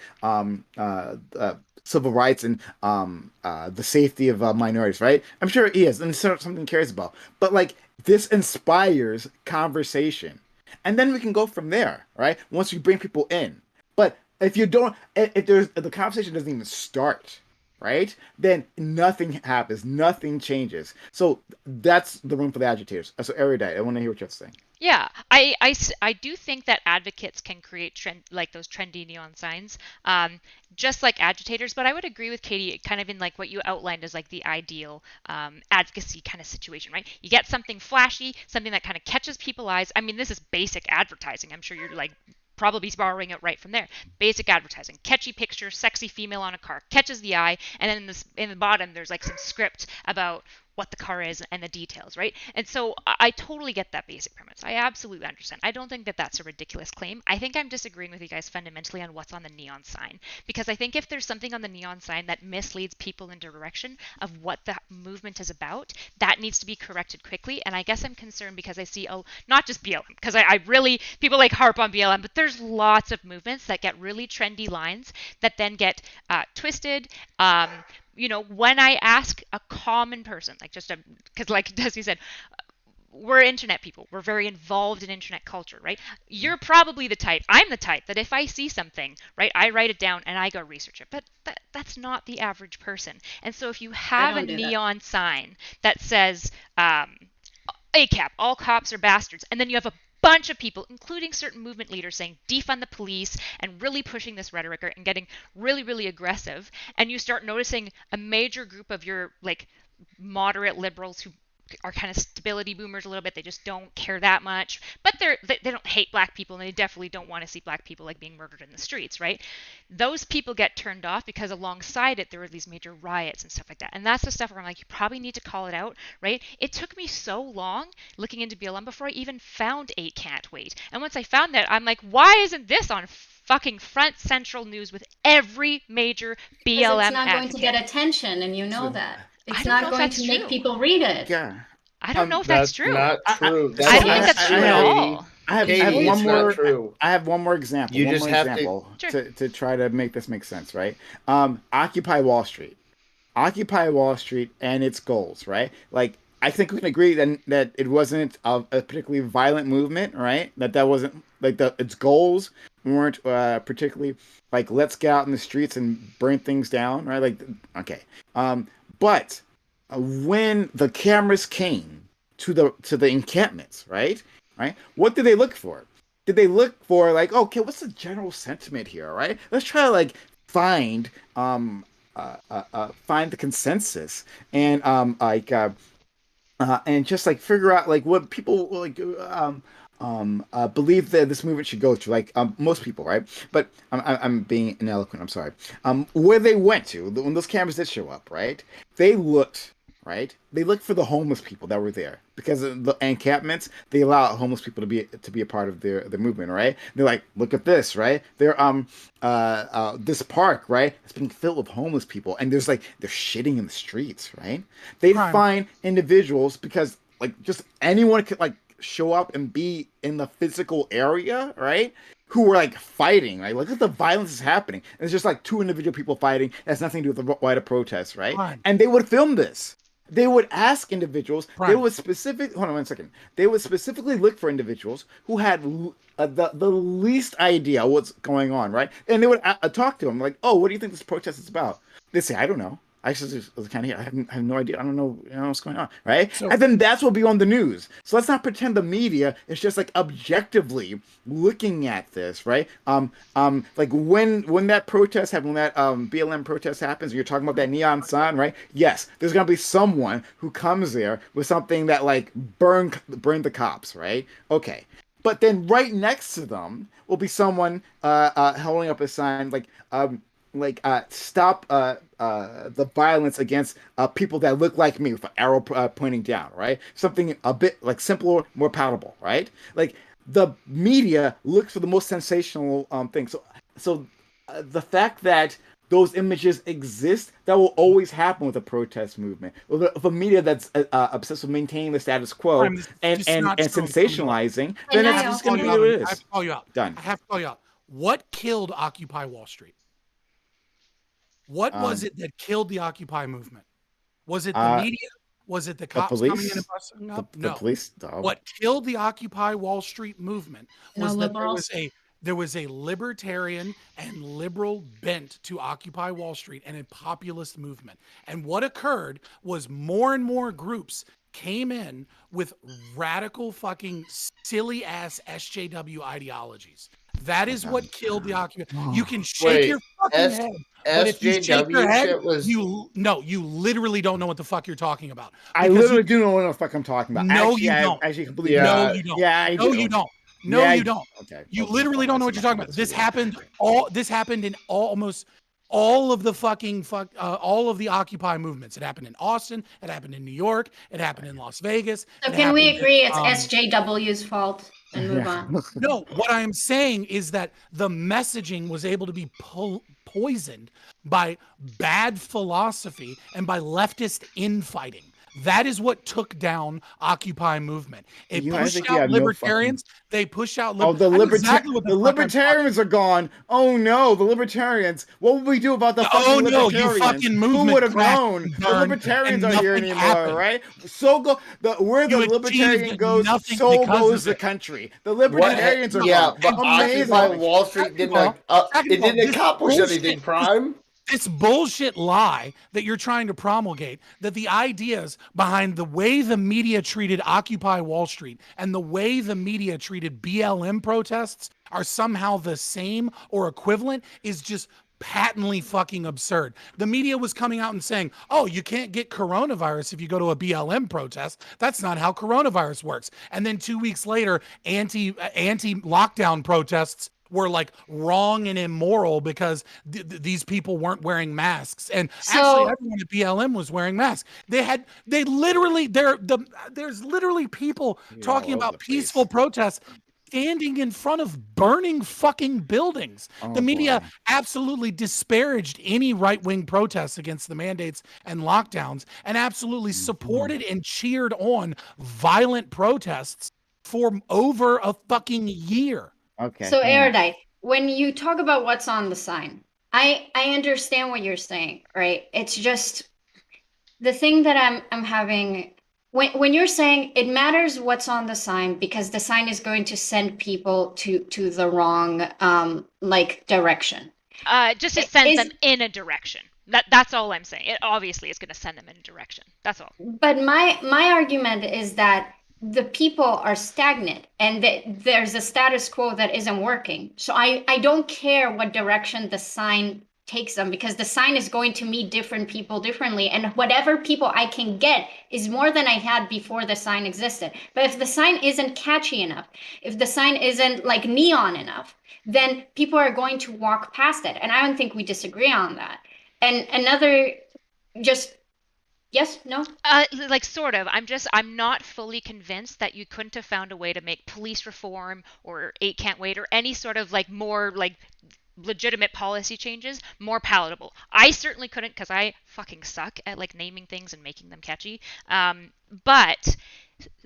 Speaker 1: civil rights and the safety of minorities, right? I'm sure he is, and it's something he cares about. But like this inspires conversation, and then we can go from there, right? Once we bring people in, but if you don't, if the conversation doesn't even start, right? Then nothing happens, nothing changes. So that's the room for the agitators. So Erudite, I want to hear what you have to say.
Speaker 4: Yeah, I do think that advocates can create trend like those trendy neon signs, just like agitators. But I would agree with Katie, kind of in like what you outlined as like the ideal advocacy kind of situation, right? You get something flashy, something that kind of catches people's eyes. I mean, this is basic advertising. I'm sure you're like probably borrowing it right from there. Basic advertising, catchy picture, sexy female on a car, catches the eye, and then in the bottom there's like some script about what the car is and the details, right? And so I totally get that basic premise. I absolutely understand. I don't think that that's a ridiculous claim. I think I'm disagreeing with you guys fundamentally on what's on the neon sign, because I think if there's something on the neon sign that misleads people into direction of what the movement is about, that needs to be corrected quickly. And I guess I'm concerned because I see not just BLM, because I really, people like harp on BLM, but there's lots of movements that get really trendy lines that then get twisted. When I ask a common person, like because like Desi said, we're internet people. We're very involved in internet culture, right? You're probably the type, I'm the type that if I see something, right, I write it down and I go research it. But that's not the average person. And so if you have a neon sign that says ACAP, all cops are bastards, and then you have a bunch of people, including certain movement leaders, saying defund the police and really pushing this rhetoric and getting really, really aggressive, and you start noticing a major group of your like moderate liberals who are kind of stability boomers a little bit. They just don't care that much, but they don't hate black people, and they definitely don't want to see black people like being murdered in the streets, right? Those people get turned off because alongside it there were these major riots and stuff like that. And that's the stuff where I'm like, you probably need to call it out, right? It took me so long looking into BLM before I even found 8 Can't Wait. And once I found that, I'm like, why isn't this on fucking front central news with every major BLM
Speaker 2: it's not
Speaker 4: advocate?
Speaker 2: going to get attention, and you know that. It's
Speaker 4: I don't know
Speaker 2: not going to make people read it.
Speaker 1: Yeah.
Speaker 4: I don't know if that's true.
Speaker 6: Not true.
Speaker 4: I don't think that's true at all.
Speaker 1: I have
Speaker 6: Katie,
Speaker 1: one
Speaker 6: it's
Speaker 1: more.
Speaker 6: not true.
Speaker 1: I have one more example.
Speaker 6: You
Speaker 1: one
Speaker 6: just
Speaker 1: more
Speaker 6: have
Speaker 1: example
Speaker 4: Sure.
Speaker 1: to try to make this make sense, right? Occupy Wall Street. Occupy Wall Street and its goals, right? Like I think we can agree that it wasn't a particularly violent movement, right? That wasn't like its goals weren't particularly like let's get out in the streets and burn things down, right? Like okay, but when the cameras came to the encampments, right, what did they look for? Did they look for like okay, what's the general sentiment here, right? Let's try to like find find the consensus and and just like figure out like what people like believe that this movement should go to, like most people, right? But I'm being ineloquent. I'm sorry. Where they went to when those cameras did show up, right? They looked, right? They looked for the homeless people that were there because of the encampments. They allow homeless people to be a part of their movement, right? They're like, look at this, right? They're this park, right? It's being filled with homeless people, and they're shitting in the streets, right? They'd
Speaker 3: Prime.
Speaker 1: find individuals because like just anyone could like show up and be in the physical area, right? Who were like fighting, right? Look at the violence is happening. And it's just like two individual people fighting. It has nothing to do with the wider protest, right?
Speaker 3: Prime.
Speaker 1: And they would film this. They would ask individuals. They
Speaker 3: Prime.
Speaker 1: would hold on 1 second. They would specifically look for individuals who had the least idea what's going on, right? And they would talk to them like, "Oh, what do you think this protest is about?" They say, "I don't know. I just was kind of here. I have no idea. I don't know, what's going on, right?"
Speaker 3: So-
Speaker 1: and then that's what will be on the news. So let's not pretend the media is just like objectively looking at this, right? Like when that protest happened, when that BLM protest happens, and you're talking about that neon sign, right? Yes, there's gonna be someone who comes there with something that like burn the cops, right? Okay. But then right next to them will be someone holding up a sign like stop the violence against people that look like me with an arrow pointing down, right? Something a bit like simpler, more palatable, right? Like the media looks for the most sensational thing. So the fact that those images exist, that will always happen with a protest movement. With a media that's obsessed with maintaining the status quo
Speaker 3: Prime, this is
Speaker 1: and
Speaker 3: just
Speaker 1: and,
Speaker 3: not
Speaker 1: and
Speaker 3: true from you.
Speaker 1: sensationalizing,
Speaker 2: And
Speaker 1: then
Speaker 2: I
Speaker 1: it's just going to be
Speaker 2: also-
Speaker 1: what it
Speaker 3: I have
Speaker 1: is.
Speaker 3: to call you out.
Speaker 1: Done.
Speaker 3: I have to call you out. What killed Occupy Wall Street? What was it that killed the Occupy movement? Was it the media? Was it the cops coming in and busting up?
Speaker 1: The
Speaker 3: No.
Speaker 1: police.
Speaker 3: What killed the Occupy Wall Street movement
Speaker 2: No
Speaker 3: was that
Speaker 2: liberals.
Speaker 3: there was a libertarian and liberal bent to Occupy Wall Street and a populist movement. And what occurred was more and more groups came in with radical fucking silly ass SJW ideologies. That is what killed the Occupy. You can shake
Speaker 7: Wait,
Speaker 3: your fucking head. But if you shake your
Speaker 7: SJW
Speaker 3: head,
Speaker 7: shit was
Speaker 3: you literally don't know what the fuck you're talking about.
Speaker 1: I
Speaker 3: Because
Speaker 1: literally do know what the fuck I'm talking about.
Speaker 3: No,
Speaker 1: Actually,
Speaker 3: you
Speaker 1: I
Speaker 3: don't.
Speaker 1: actually completely
Speaker 7: Yeah.
Speaker 3: No, you don't.
Speaker 1: Yeah, I
Speaker 3: No,
Speaker 1: do.
Speaker 3: you don't. No,
Speaker 1: Yeah,
Speaker 3: you don't.
Speaker 1: Okay.
Speaker 3: You
Speaker 1: Okay,
Speaker 3: literally
Speaker 1: fine.
Speaker 3: don't know what
Speaker 1: So
Speaker 3: you're
Speaker 1: my
Speaker 3: talking about.
Speaker 1: bad.
Speaker 3: This happened in almost all of the fucking all of the Occupy movements. It happened in Austin. It happened in New York. It happened in Las Vegas.
Speaker 2: So
Speaker 3: it
Speaker 2: can we
Speaker 3: happened in,
Speaker 2: agree it's SJW's fault and move
Speaker 1: Yeah.
Speaker 2: on?
Speaker 3: No, what I am saying is that the messaging was able to be poisoned by bad philosophy and by leftist infighting. That is what took down Occupy movement. It
Speaker 1: You guys
Speaker 3: pushed
Speaker 1: think you
Speaker 3: out
Speaker 1: have no
Speaker 3: libertarians. They pushed out
Speaker 1: Oh, the
Speaker 3: I know exactly what
Speaker 1: the
Speaker 3: fuck I'm talking
Speaker 1: libertarians are gone. Oh no, the libertarians. What would we do about the
Speaker 3: Oh,
Speaker 1: fucking
Speaker 3: no, you
Speaker 1: libertarians?
Speaker 3: fucking
Speaker 1: Who
Speaker 3: movement
Speaker 1: would have
Speaker 3: crashed
Speaker 1: known?
Speaker 3: and
Speaker 1: The
Speaker 3: burned,
Speaker 1: libertarians
Speaker 3: and
Speaker 1: aren't here
Speaker 3: nothing
Speaker 1: anymore,
Speaker 3: happened.
Speaker 1: right? So go where
Speaker 3: You
Speaker 1: the
Speaker 3: achieved
Speaker 1: libertarian goes,
Speaker 3: nothing
Speaker 1: so
Speaker 3: because
Speaker 1: goes
Speaker 3: of
Speaker 1: the
Speaker 3: it.
Speaker 1: country. The
Speaker 7: what?
Speaker 1: libertarians are
Speaker 7: Yeah,
Speaker 1: gone.
Speaker 7: but
Speaker 1: Amazing.
Speaker 7: Occupy Wall Street
Speaker 3: Second of all,
Speaker 7: it didn't
Speaker 3: this
Speaker 7: accomplish
Speaker 3: bullshit-
Speaker 7: anything. Prime.
Speaker 3: This bullshit lie that you're trying to promulgate, that the ideas behind the way the media treated Occupy Wall Street and the way the media treated BLM protests are somehow the same or equivalent is just patently fucking absurd. The media was coming out and saying, oh, you can't get coronavirus if you go to a BLM protest. That's not how coronavirus works. And then 2 weeks later, anti-lockdown protests were like wrong and immoral because these people weren't wearing masks. And actually everyone at BLM was wearing masks. There's literally people talking
Speaker 1: all over
Speaker 3: about
Speaker 1: the place.
Speaker 3: peaceful protests standing in front of burning fucking buildings.
Speaker 1: Oh,
Speaker 3: The media
Speaker 1: boy.
Speaker 3: absolutely disparaged any right-wing protests against the mandates and lockdowns and absolutely supported and cheered on violent protests for over a fucking year.
Speaker 1: Okay.
Speaker 2: So
Speaker 1: hang on.
Speaker 2: Erudite, when you talk about what's on the sign, I understand what you're saying, right? It's just the thing that I'm having when you're saying it matters what's on the sign because the sign is going to send people to the wrong like direction.
Speaker 4: Just it sends
Speaker 2: Is
Speaker 4: them in a direction. That's all I'm saying. It obviously is going to send them in a direction. That's all.
Speaker 2: But my argument is that the people are stagnant and that there's a status quo that isn't working. So I don't care what direction the sign takes them because the sign is going to meet different people differently. And whatever people I can get is more than I had before the sign existed. But if the sign isn't catchy enough, if the sign isn't like neon enough, then people are going to walk past it. And I don't think we disagree on that. And another just yes, no?
Speaker 4: Like sort of. I'm not fully convinced that you couldn't have found a way to make police reform or eight can't wait or any sort of like more like legitimate policy changes more palatable. I certainly couldn't because I fucking suck at like naming things and making them catchy. But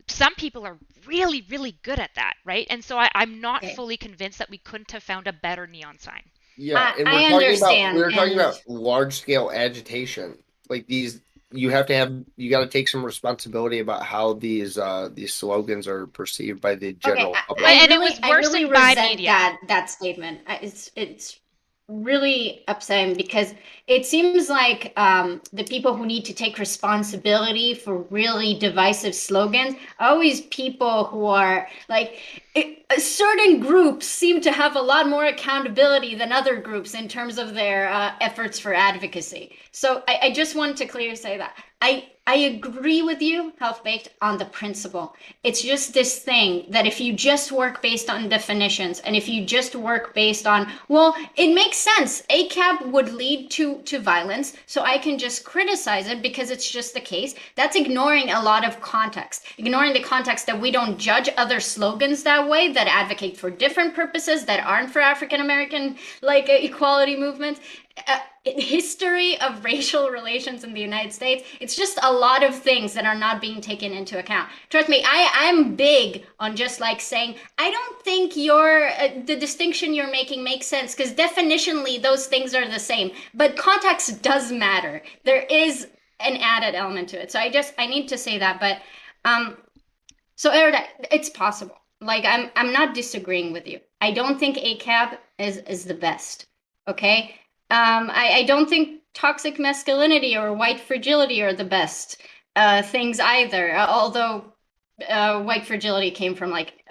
Speaker 4: some people are really, really good at that, right? And so I'm not
Speaker 2: Okay.
Speaker 4: fully convinced that we couldn't have found a better neon sign.
Speaker 7: Yeah, and
Speaker 2: I understand.
Speaker 7: we were talking
Speaker 2: And
Speaker 7: about large scale agitation. Like these, you got to take some responsibility about how these slogans are perceived by the
Speaker 2: okay,
Speaker 7: general public.
Speaker 2: I
Speaker 4: And it
Speaker 2: really,
Speaker 4: was
Speaker 2: I really
Speaker 4: worsened by
Speaker 2: resent
Speaker 4: media.
Speaker 2: that statement. It's really upsetting because it seems like the people who need to take responsibility for really divisive slogans are always people who are like certain groups seem to have a lot more accountability than other groups in terms of their efforts for advocacy. So I just wanted to clearly say that I agree with you, Health Baked, on the principle. It's just this thing that if you just work based on definitions and if you just work based on, well, it makes sense. ACAB would lead to violence, so I can just criticize it because it's just the case. That's ignoring a lot of context, ignoring the context that we don't judge other slogans that way that advocate for different purposes that aren't for African American like equality movements. History of racial relations in the United States, it's just a lot of things that are not being taken into account. Trust me, I'm big on just like saying, I don't think the distinction you're making makes sense because definitionally those things are the same. But context does matter. There is an added element to it. So I need to say that. But so Erda, it's possible. Like I'm not disagreeing with you. I don't think ACAB is the best. Okay. I don't think toxic masculinity or white fragility are the best things either. Although white fragility came from like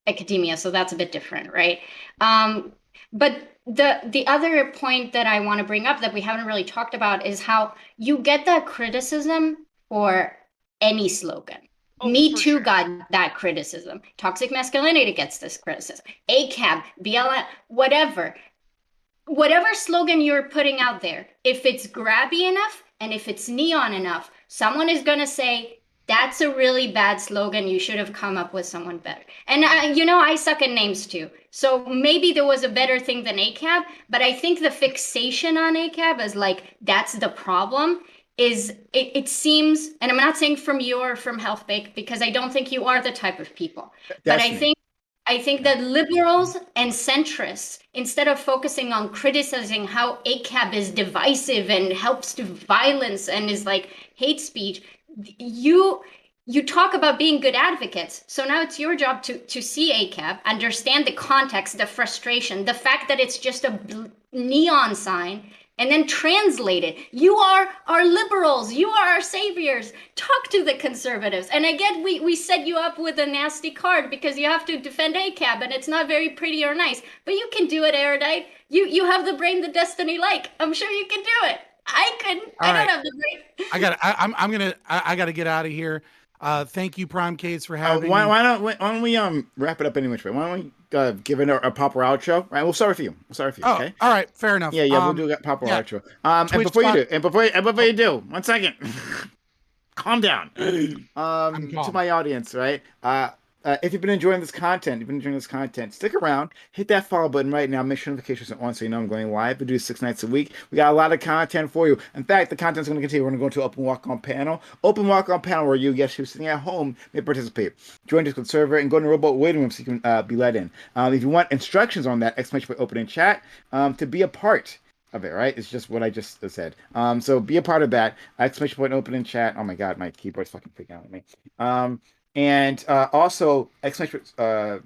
Speaker 2: academia, so that's a bit different, right? But the other point that I want to bring up that we haven't really talked about is how you get that criticism for any slogan.
Speaker 4: Oh,
Speaker 2: Me
Speaker 4: for
Speaker 2: Too
Speaker 4: sure.
Speaker 2: got that criticism. Toxic masculinity gets this criticism. ACAB, BLM, whatever slogan you're putting out there, if it's grabby enough and if it's neon enough, someone is going to say, that's a really bad slogan. You should have come up with someone better. And I suck at names too. So maybe there was a better thing than ACAB, but I think the fixation on ACAB as like, that's the problem is it seems, and I'm not saying from you or from Health Bake, because I don't think you are the type of people, but
Speaker 1: That's me.
Speaker 2: I think that liberals and centrists, instead of focusing on criticizing how ACAB is divisive and helps to violence and is like hate speech, you talk about being good advocates. So now it's your job to see ACAB, understand the context, the frustration, the fact that it's just a neon sign, and then translate it. You are our liberals. You are our saviors. Talk to the conservatives. And again, we set you up with a nasty card because you have to defend ACAB and it's not very pretty or nice. But you can do it, Erudite. You have the brain the destiny like. I'm sure you can do it. I couldn't. I don't have the brain.
Speaker 3: I gotta get out of here. Thank you, PrimeCayes, for having
Speaker 1: Why,
Speaker 3: me.
Speaker 1: why don't we wrap it up any which way? Why don't we give it a proper outro? Right, we'll start with you.
Speaker 3: Oh,
Speaker 1: Okay.
Speaker 3: all right, fair enough.
Speaker 1: Yeah, we'll do a proper
Speaker 3: yeah.
Speaker 1: outro. And
Speaker 3: Twitch
Speaker 1: before
Speaker 3: spot-
Speaker 1: you do, before you do, 1 second. Calm down.
Speaker 3: I'm
Speaker 1: To
Speaker 3: calm.
Speaker 1: my audience, right? If you've been enjoying this content, stick around, hit that follow button right now, make sure notifications are on so you know I'm going live. We do 6 nights a week. We got a lot of content for you. In fact, the content's going to continue. We're going to go to Open Walk-On panel. Open Walk-On panel where you, guests who's sitting at home, may participate. Join Discord server and go to the robot waiting room so you can be let in. If you want instructions on that, exclamation point open in chat to be a part. of it, right? It's just what I just said. So be a part of that. Exclamation point open in chat. Oh my God, my keyboard's fucking freaking out on me. And also exclamation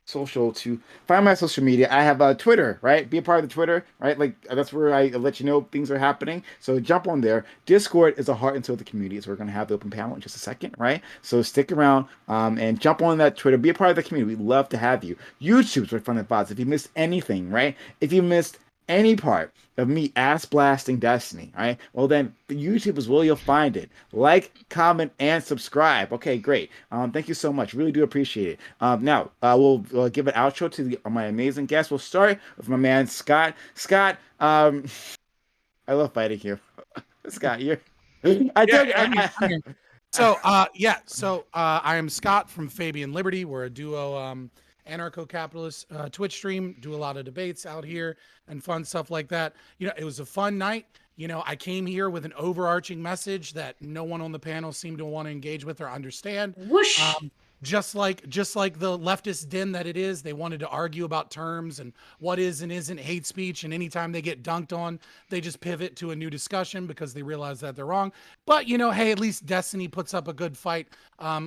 Speaker 1: social to find my social media. I have Twitter, right? Be a part of the Twitter, right? Like that's where I let you know things are happening. So jump on there. Discord is a heart and soul of the community. So we're gonna have the open panel in just a second, right? So stick around and jump on that Twitter. Be a part of the community. We'd love to have you. YouTube's where fun and thoughts. If you missed anything, right? If you missed any part of me ass blasting Destiny, right? Well, then YouTube is where you'll find it. Like, comment, and subscribe. Okay, great. Thank you so much. Really do appreciate it. Now, we'll give an outro to my amazing guest. We'll start with my man Scott. Scott, I love fighting you. Scott, you're. I
Speaker 3: Yeah,
Speaker 1: told you.
Speaker 3: I'm here. So, I am Scott from Fabian Liberty. We're a duo anarcho-capitalist Twitch stream. Do a lot of debates out here and fun stuff like that. It was a fun night. I came here with an overarching message that no one on the panel seemed to want to engage with or understand.
Speaker 2: Whoosh.
Speaker 3: Just like the leftist den that it is, they wanted to argue about terms and what is and isn't hate speech. And anytime they get dunked on, they just pivot to a new discussion because they realize that they're wrong. But hey, at least Destiny puts up a good fight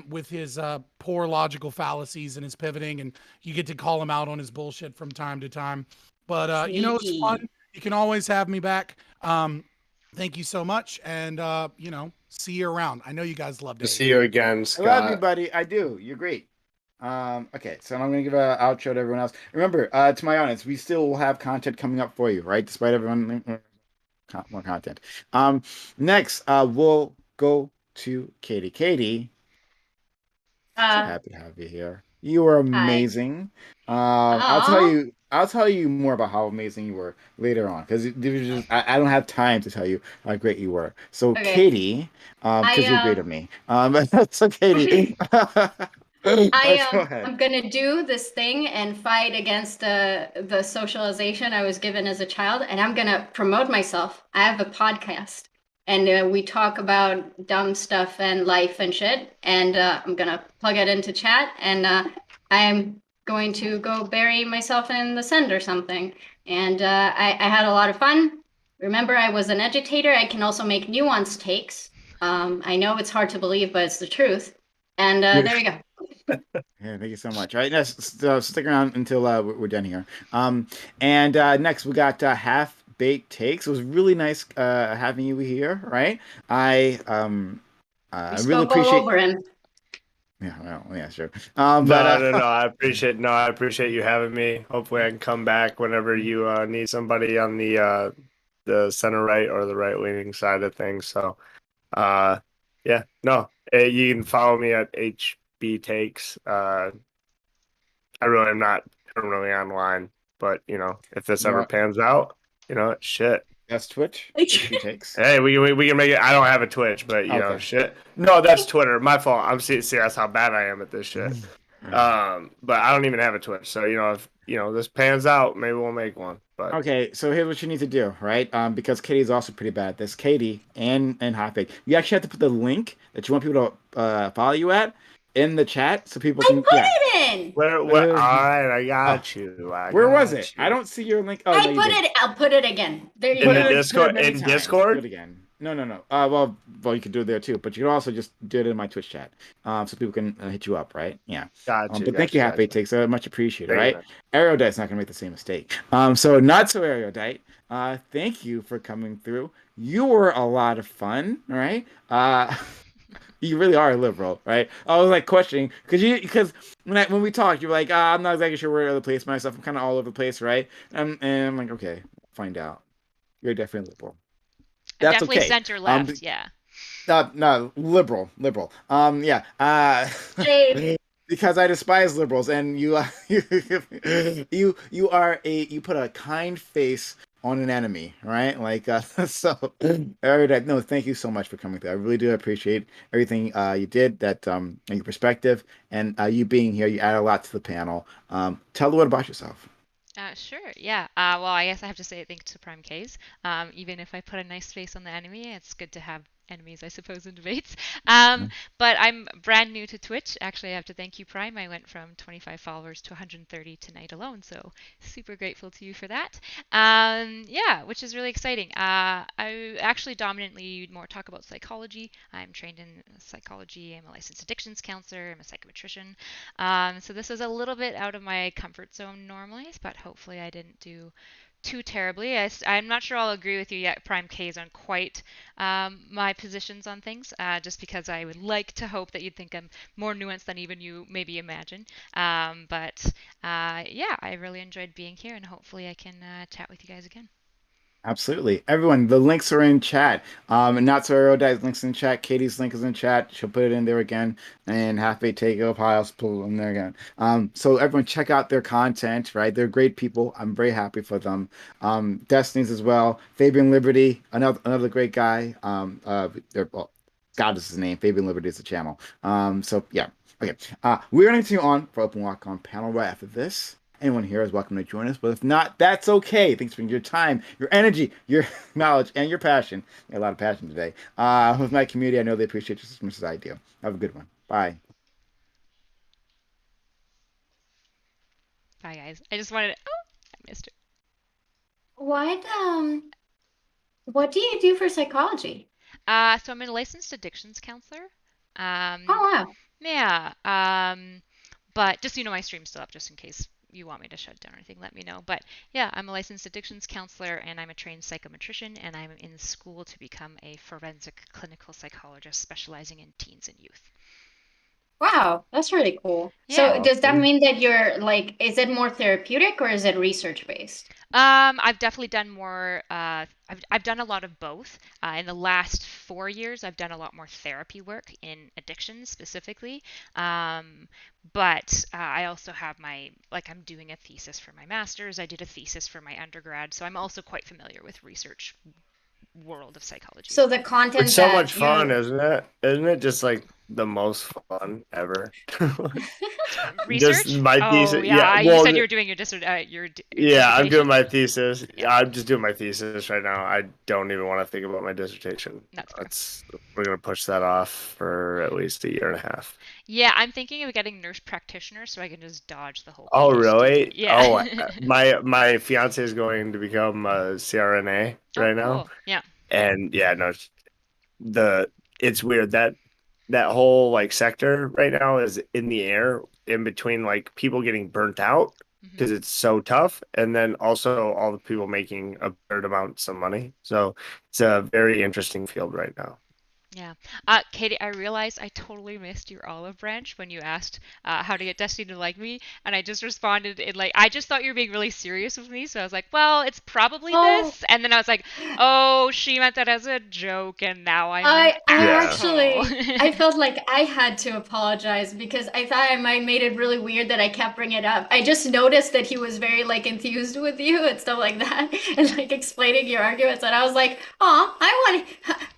Speaker 3: with his poor logical fallacies and his pivoting, and you get to call him out on his bullshit from time to time. But it's
Speaker 2: Sneaky.
Speaker 3: fun. You can always have me back. Thank you so much, and see you around. I know you guys love
Speaker 6: To
Speaker 3: to
Speaker 6: see you again,
Speaker 1: I love you,
Speaker 6: Scott.
Speaker 1: buddy. I do. You're great. Okay, so I'm gonna give an outro to everyone else. Remember, to my audience, we still will have content coming up for you, right? Despite everyone more content. Next, we'll go to Katie. Katie, so
Speaker 2: Uh,
Speaker 1: happy to have you here. You are
Speaker 2: hi.
Speaker 1: amazing.
Speaker 2: Aw.
Speaker 1: I'll tell you more about how amazing you were later on because I don't have time to tell you how great you were. So
Speaker 2: Okay.
Speaker 1: Katie,
Speaker 2: I
Speaker 1: because you're great at me. So Katie, let's go ahead.
Speaker 2: I'm gonna do this thing and fight against the socialization I was given as a child, and I'm gonna promote myself. I have a podcast, and we talk about dumb stuff and life and shit. And I'm gonna plug it into chat, and I'm going to go bury myself in the sand or something. And I had a lot of fun. Remember, I was an educator. I can also make nuanced takes. I know it's hard to believe, but it's the truth. And there you go.
Speaker 1: Yeah, thank you so much. All right, yes, stick around until we're done here. And next we got half baked takes. It was really nice having you here. Right,
Speaker 2: We
Speaker 1: I really
Speaker 2: spoke all
Speaker 1: appreciate.
Speaker 2: over him.
Speaker 1: Yeah, well, yeah, sure. But
Speaker 6: No. I appreciate you having me. Hopefully, I can come back whenever you need somebody on the center right or the right leaning side of things. So, yeah, no, you can follow me at HB Takes. I really am not currently online, but if this ever
Speaker 1: no,
Speaker 6: pans out, shit.
Speaker 1: that's Twitch. HB takes.
Speaker 6: Hey, we can make it. I don't have a Twitch, but
Speaker 1: Okay.
Speaker 6: shit. No, that's Twitter. My fault. I'm see that's how bad I am at this shit. But I don't even have a Twitch. So if this pans out, maybe we'll make one. But
Speaker 1: Okay, so here's what you need to do, right? Because Katie's also pretty bad at this. Katie and Hot Bake, you actually have to put the link that you want people to follow you at in the chat so people
Speaker 2: I
Speaker 1: can.
Speaker 2: put
Speaker 1: Yeah.
Speaker 2: it in.
Speaker 6: where? All
Speaker 1: Uh,
Speaker 6: right, I
Speaker 1: oh,
Speaker 6: got you. I
Speaker 1: where was it?
Speaker 6: got
Speaker 1: I
Speaker 6: you.
Speaker 1: don't see your link. Oh
Speaker 2: I
Speaker 1: no, you
Speaker 2: put
Speaker 1: did.
Speaker 2: it. I'll put it again. There you
Speaker 6: In
Speaker 2: go.
Speaker 6: the
Speaker 1: Put it
Speaker 6: Discord.
Speaker 1: many
Speaker 6: In
Speaker 1: times. Do it
Speaker 6: Discord.
Speaker 1: again. No. Well, you could do it there too, but you can also just do it in my Twitch chat, so people can hit you up, right? Yeah.
Speaker 6: Got you.
Speaker 1: But thank
Speaker 6: Got
Speaker 1: you,
Speaker 6: you.
Speaker 1: Happy
Speaker 6: Got you.
Speaker 1: Takes. Much appreciated,
Speaker 6: Thank you,
Speaker 1: right?
Speaker 6: man.
Speaker 1: Erudite's not gonna make the same mistake. So not so erudite. Thank you for coming through. You were a lot of fun, all right? You really are a liberal, right? I was like questioning because when we talked, you were like, I'm not exactly sure where to place myself. I'm kind of all over the place, right? And I'm like, okay, find out. You're definitely liberal.
Speaker 4: I'm
Speaker 1: That's
Speaker 4: definitely
Speaker 1: okay.
Speaker 4: center left. Yeah.
Speaker 1: No, liberal. Yeah.
Speaker 2: Shade.
Speaker 1: Because I despise liberals, and you put a kind face on an enemy, right? Like so. Alright, no, thank you so much for coming through. I really do appreciate everything you did, that and your perspective, and you being here. You add a lot to the panel. Tell the world about yourself.
Speaker 4: Sure. Yeah. Well, I guess I have to say thanks to PrimeCayes. Even if I put a nice face on the enemy, it's good to have enemies, I suppose, in debates. But I'm brand new to Twitch. Actually, I have to thank you, Prime. I went from 25 followers to 130 tonight alone, so super grateful to you for that. Yeah, which is really exciting. I actually dominantly more talk about psychology. I'm trained in psychology. I'm a licensed addictions counselor. I'm a psychometrician. So this was a little bit out of my comfort zone normally, but hopefully I didn't do too terribly. I'm not sure I'll agree with you yet, PrimeCayes, on quite my positions on things, just because I would like to hope that you'd think I'm more nuanced than even you maybe imagine. But yeah, I really enjoyed being here, and hopefully I can chat with you guys again.
Speaker 1: Absolutely. Everyone, the links are in chat. And not so Aerodite's links in chat. Katie's link is in chat. She'll put it in there again. And Half Baked Takeover Piles, pull in there again. So everyone check out their content, right? They're great people. I'm very happy for them. Destiny's as well. Fabian Liberty, another great guy. Well, God is his name. Fabian Liberty is the channel. So yeah. Okay. We're going to continue on for Open Walk on panel right after this. Anyone here is welcome to join us, but if not, that's okay. Thanks for your time, your energy, your knowledge, and your passion. A lot of passion today. With my community, I know they appreciate you as much as I do. Have a good one. Bye.
Speaker 4: Bye, guys. I just wanted to, oh, I missed it.
Speaker 2: What do you do for psychology?
Speaker 4: So I'm a licensed addictions counselor.
Speaker 2: Oh wow.
Speaker 4: Yeah. But just so you know, my stream's still up, just in case you want me to shut down or anything, let me know. But yeah, I'm a licensed addictions counselor, and I'm a trained psychometrician, and I'm in school to become a forensic clinical psychologist specializing in teens and youth.
Speaker 2: Wow, that's really cool.
Speaker 4: Yeah.
Speaker 2: So does that
Speaker 1: Awesome.
Speaker 2: mean that you're like, is it more therapeutic or is it research based?
Speaker 4: I've definitely done more. I've done a lot of both. In the last 4 years, I've done a lot more therapy work in addiction specifically. But I also have I'm doing a thesis for my master's. I did a thesis for my undergrad, so I'm also quite familiar with research world of psychology
Speaker 2: So
Speaker 4: as
Speaker 2: the
Speaker 4: well.
Speaker 6: It's
Speaker 2: content
Speaker 6: so much
Speaker 2: that
Speaker 6: fun,
Speaker 2: you
Speaker 6: isn't it? Isn't it just like the most fun ever? Just
Speaker 4: Research?
Speaker 6: my
Speaker 4: Oh
Speaker 6: thesis. Yeah.
Speaker 4: yeah, you
Speaker 6: Well,
Speaker 4: said you were doing your
Speaker 6: yeah, I'm doing
Speaker 4: dissertation.
Speaker 6: my thesis.
Speaker 4: Yeah,
Speaker 6: I'm just doing my thesis right now. I don't even want to think about my dissertation.
Speaker 4: that's fair.
Speaker 6: We're gonna push that off for at least a year and a half.
Speaker 4: Yeah, I'm thinking of getting nurse practitioner so I can just dodge the whole
Speaker 6: Oh,
Speaker 4: PhD.
Speaker 6: really?
Speaker 4: Yeah.
Speaker 6: Oh, my fiance is going to become a CRNA
Speaker 4: Oh,
Speaker 6: right now,
Speaker 4: cool. Yeah.
Speaker 6: and yeah, no, the it's weird that whole like sector right now is in the air in between like people getting burnt out
Speaker 4: Hmm.
Speaker 6: because it's so tough, and then also all the people making absurd amounts of money. So it's a very interesting field right now.
Speaker 4: Yeah. Katie, I realized I totally missed your olive branch when you asked how to get Destiny to like me, and I just responded in like, I just thought you were being really serious with me, so I was like, well, it's probably
Speaker 2: Oh,
Speaker 4: this, and then I was like, oh, she meant that as a joke, and now I'm an
Speaker 2: I
Speaker 6: Yeah.
Speaker 4: asshole.
Speaker 2: actually I felt like I had to apologize because I thought I might made it really weird that I kept bringing it up. I just noticed that he was very like enthused with you and stuff like that and like explaining your arguments and I was like, "Oh,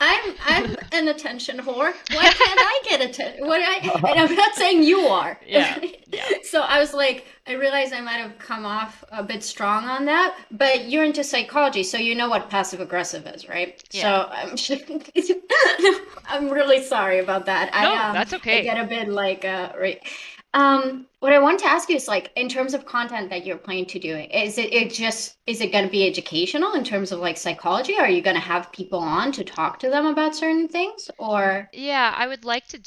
Speaker 2: I'm an attention whore. Why can't I get attention? And I'm not saying you are."
Speaker 4: Yeah, yeah.
Speaker 2: So I was like, I realized I might have come off a bit strong on that, but you're into psychology, so you know what passive aggressive is, right?
Speaker 4: Yeah.
Speaker 2: So I'm really sorry about that.
Speaker 4: No, that's
Speaker 2: I
Speaker 4: okay.
Speaker 2: get a bit like right. What I want to ask you is like in terms of content that you're planning to do, is it going to be educational in terms of like psychology? Are you going to have people on to talk to them about certain things or
Speaker 4: Yeah, I would like to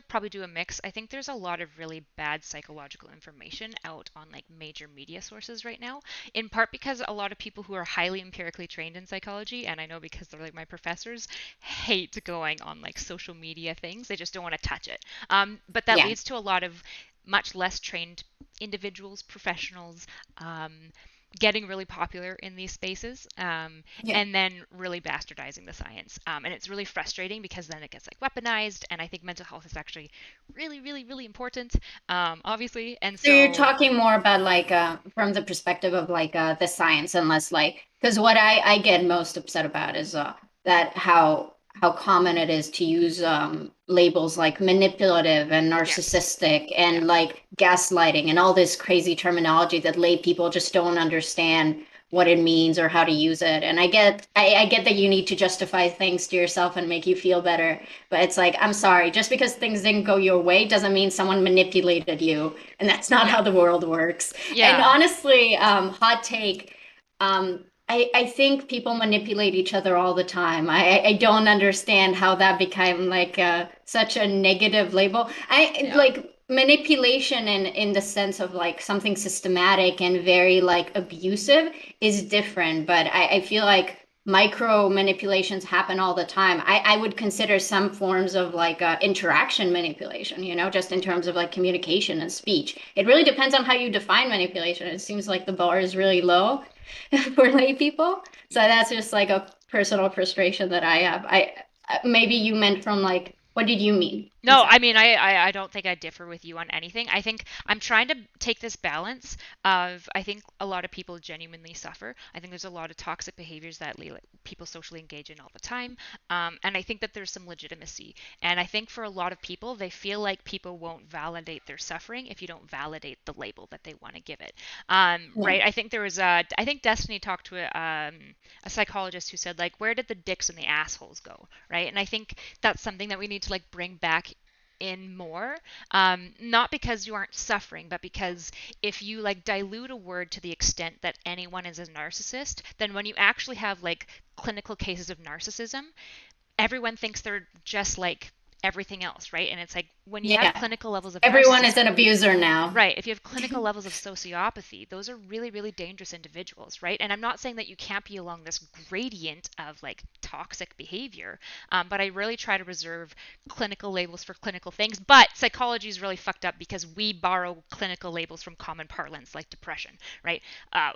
Speaker 4: probably do a mix. I think there's a lot of really bad psychological information out on like major media sources right now, in part because a lot of people who are highly empirically trained in psychology, and I know because they're like my professors, hate going on like social media things. They just don't want to touch it. But that
Speaker 2: yeah.
Speaker 4: leads to a lot of much less trained individuals, professionals, um, getting really popular in these spaces,
Speaker 2: Yeah.
Speaker 4: and then really bastardizing the science. And it's really frustrating because then it gets like weaponized. And I think mental health is actually really, really, really important, obviously. And
Speaker 2: So you're
Speaker 4: so,
Speaker 2: talking more about like from the perspective of like the science and less like because what I get most upset about is that how common it is to use labels like manipulative and
Speaker 4: yes,
Speaker 2: narcissistic
Speaker 4: yeah,
Speaker 2: and like gaslighting and all this crazy terminology that lay people just don't understand what it means or how to use it. And I get that you need to justify things to yourself and make you feel better, but it's like, I'm sorry, just because things didn't go your way doesn't mean someone manipulated you, and that's not how
Speaker 4: Yeah.
Speaker 2: the world works. And
Speaker 4: Yeah.
Speaker 2: honestly, hot take, I think people manipulate each other all the time. I don't understand how that became like such a negative label. I
Speaker 4: Yeah.
Speaker 2: like manipulation in the sense of like something systematic and very like abusive is different, but I feel like micro manipulations happen all the time. I would consider some forms of like interaction manipulation, you know, just in terms of like communication and speech. It really depends on how you define manipulation. It seems like the bar is really low for lay people. So that's just like a personal frustration that I have. Maybe you meant from like, what did you mean
Speaker 4: No, I mean,
Speaker 2: exactly?
Speaker 4: I don't think I differ with you on anything. I think I'm trying to take this balance of, I think a lot of people genuinely suffer. I think there's a lot of toxic behaviors that people socially engage in all the time. And I think that there's some legitimacy. And I think for a lot of people, they feel like people won't validate their suffering if you don't validate the label that they want to give it.
Speaker 2: Yeah.
Speaker 4: Right? I think I think Destiny talked to a psychologist who said, like, where did the dicks and the assholes go? Right? And I think that's something that we need to like bring back in more, not because you aren't suffering, but because if you like dilute a word to the extent that anyone is a narcissist, then when you actually have like clinical cases of narcissism, everyone thinks they're just like everything else, right? And it's like when you have
Speaker 2: Yeah.
Speaker 4: clinical levels of
Speaker 2: Everyone is
Speaker 4: narcissism,
Speaker 2: an abuser now.
Speaker 4: right, if you have clinical levels of sociopathy, those are really, really dangerous individuals, right? And I'm not saying that you can't be along this gradient of like toxic behavior, but I really try to reserve clinical labels for clinical things. But psychology is really fucked up because we borrow clinical labels from common parlance, like depression, right?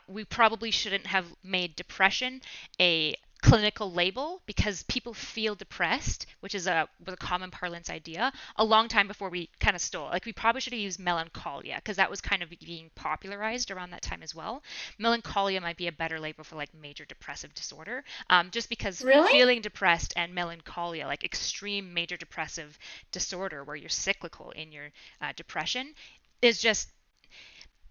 Speaker 4: We probably shouldn't have made depression a clinical label because people feel depressed, which is was a common parlance idea a long time before we kind of stole. Like we probably should have used melancholia because that was kind of being popularized around that time as well. Melancholia might be a better label for like major depressive disorder, just because
Speaker 2: Really?
Speaker 4: feeling depressed and melancholia, like extreme major depressive disorder where you're cyclical in your depression, is just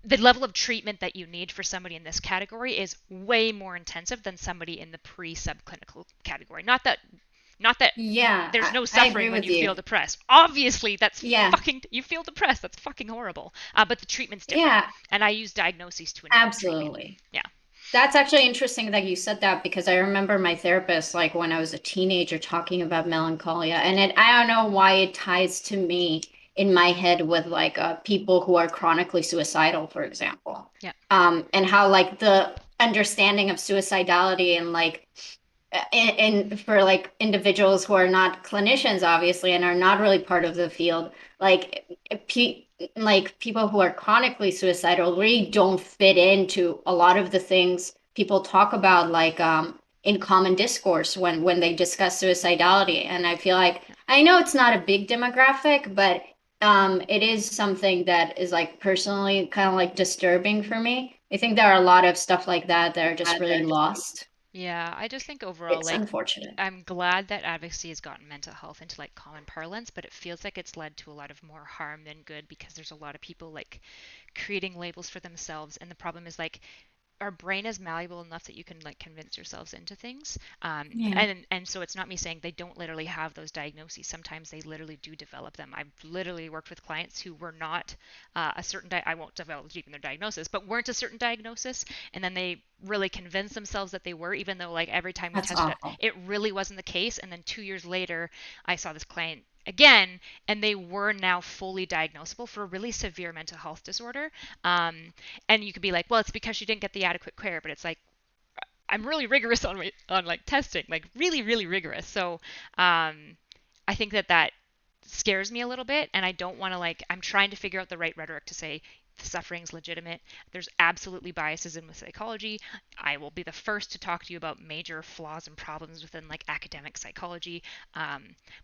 Speaker 4: the level of treatment that you need for somebody in this category is way more intensive than somebody in the pre-subclinical category. Not that
Speaker 2: Yeah,
Speaker 4: there's no
Speaker 2: I
Speaker 4: suffering
Speaker 2: agree
Speaker 4: when
Speaker 2: with
Speaker 4: you feel
Speaker 2: you.
Speaker 4: depressed. Obviously, that's
Speaker 2: Yeah.
Speaker 4: fucking you feel depressed. That's fucking horrible. But the treatment's different,
Speaker 2: Yeah,
Speaker 4: and I use diagnoses to inform treatment.
Speaker 2: absolutely.
Speaker 4: Yeah.
Speaker 2: That's actually interesting that you said that because I remember my therapist, like when I was a teenager, talking about melancholia, and I don't know why it ties to me in my head with like people who are chronically suicidal, for example,
Speaker 4: Yeah.
Speaker 2: and how like the understanding of suicidality and like and for like individuals who are not clinicians obviously and are not really part of the field, like like people who are chronically suicidal really don't fit into a lot of the things people talk about like in common discourse when they discuss suicidality. And I feel like I know it's not a big demographic, but it is something that is like personally kind of like disturbing for me. I think there are a lot of stuff like that are just really lost.
Speaker 4: Yeah, I just think overall,
Speaker 2: It's
Speaker 4: like,
Speaker 2: unfortunate.
Speaker 4: I'm glad that advocacy has gotten mental health into like common parlance, but it feels like it's led to a lot of more harm than good because there's a lot of people like creating labels for themselves, and the problem is like our brain is malleable enough that you can like convince yourselves into things,
Speaker 2: Yeah,
Speaker 4: and so it's not me saying they don't literally have those diagnoses. Sometimes they literally do develop them. I've literally worked with clients who were not a certain I won't divulge even their diagnosis, but weren't a certain diagnosis, and then they really convinced themselves that they were, even though like every time we
Speaker 2: that's
Speaker 4: tested it
Speaker 2: awful.
Speaker 4: it really wasn't the case. And then 2 years later I saw this client again, and they were now fully diagnosable for a really severe mental health disorder. And you could be like, well, it's because she didn't get the adequate care, but it's like I'm really rigorous on like testing, like really, really rigorous. So I think that scares me a little bit, and I don't want to like. I'm trying to figure out the right rhetoric to say the suffering's legitimate. There's absolutely biases in with psychology. I will be the first to talk to you about major flaws and problems within like academic psychology,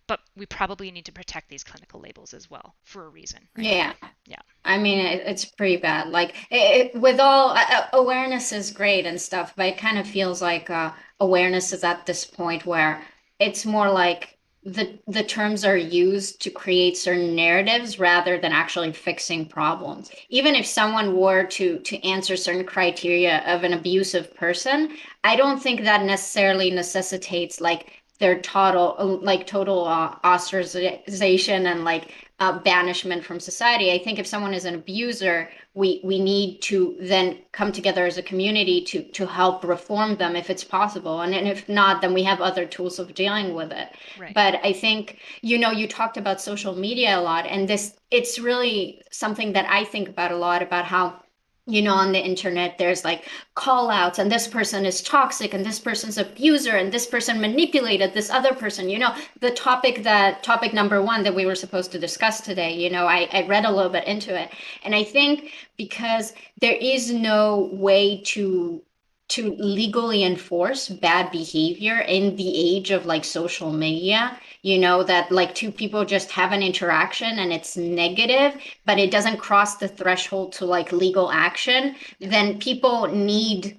Speaker 4: but we probably need to protect these clinical labels as well for a reason, right?
Speaker 2: Yeah,
Speaker 4: Yeah.
Speaker 2: I mean it's pretty bad. Like with all awareness is great and stuff, but it kind of feels like awareness is at this point where it's more like the terms are used to create certain narratives rather than actually fixing problems. Even if someone were to answer certain criteria of an abusive person, I don't think that necessarily necessitates like their total ostracization and like banishment from society. I think if someone is an abuser, we need to then come together as a community to help reform them if it's possible, and if not, then we have other tools of dealing with it.
Speaker 4: Right.
Speaker 2: But I think, you talked about social media a lot, and it's really something that I think about a lot, about how, on the internet, there's like call outs, and this person is toxic, and this person's abuser, and this person manipulated this other person. The topic number one that we were supposed to discuss today, I read a little bit into it. And I think because there is no way to legally enforce bad behavior in the age of like social media, that like two people just have an interaction and it's negative, but it doesn't cross the threshold to like legal action, then people need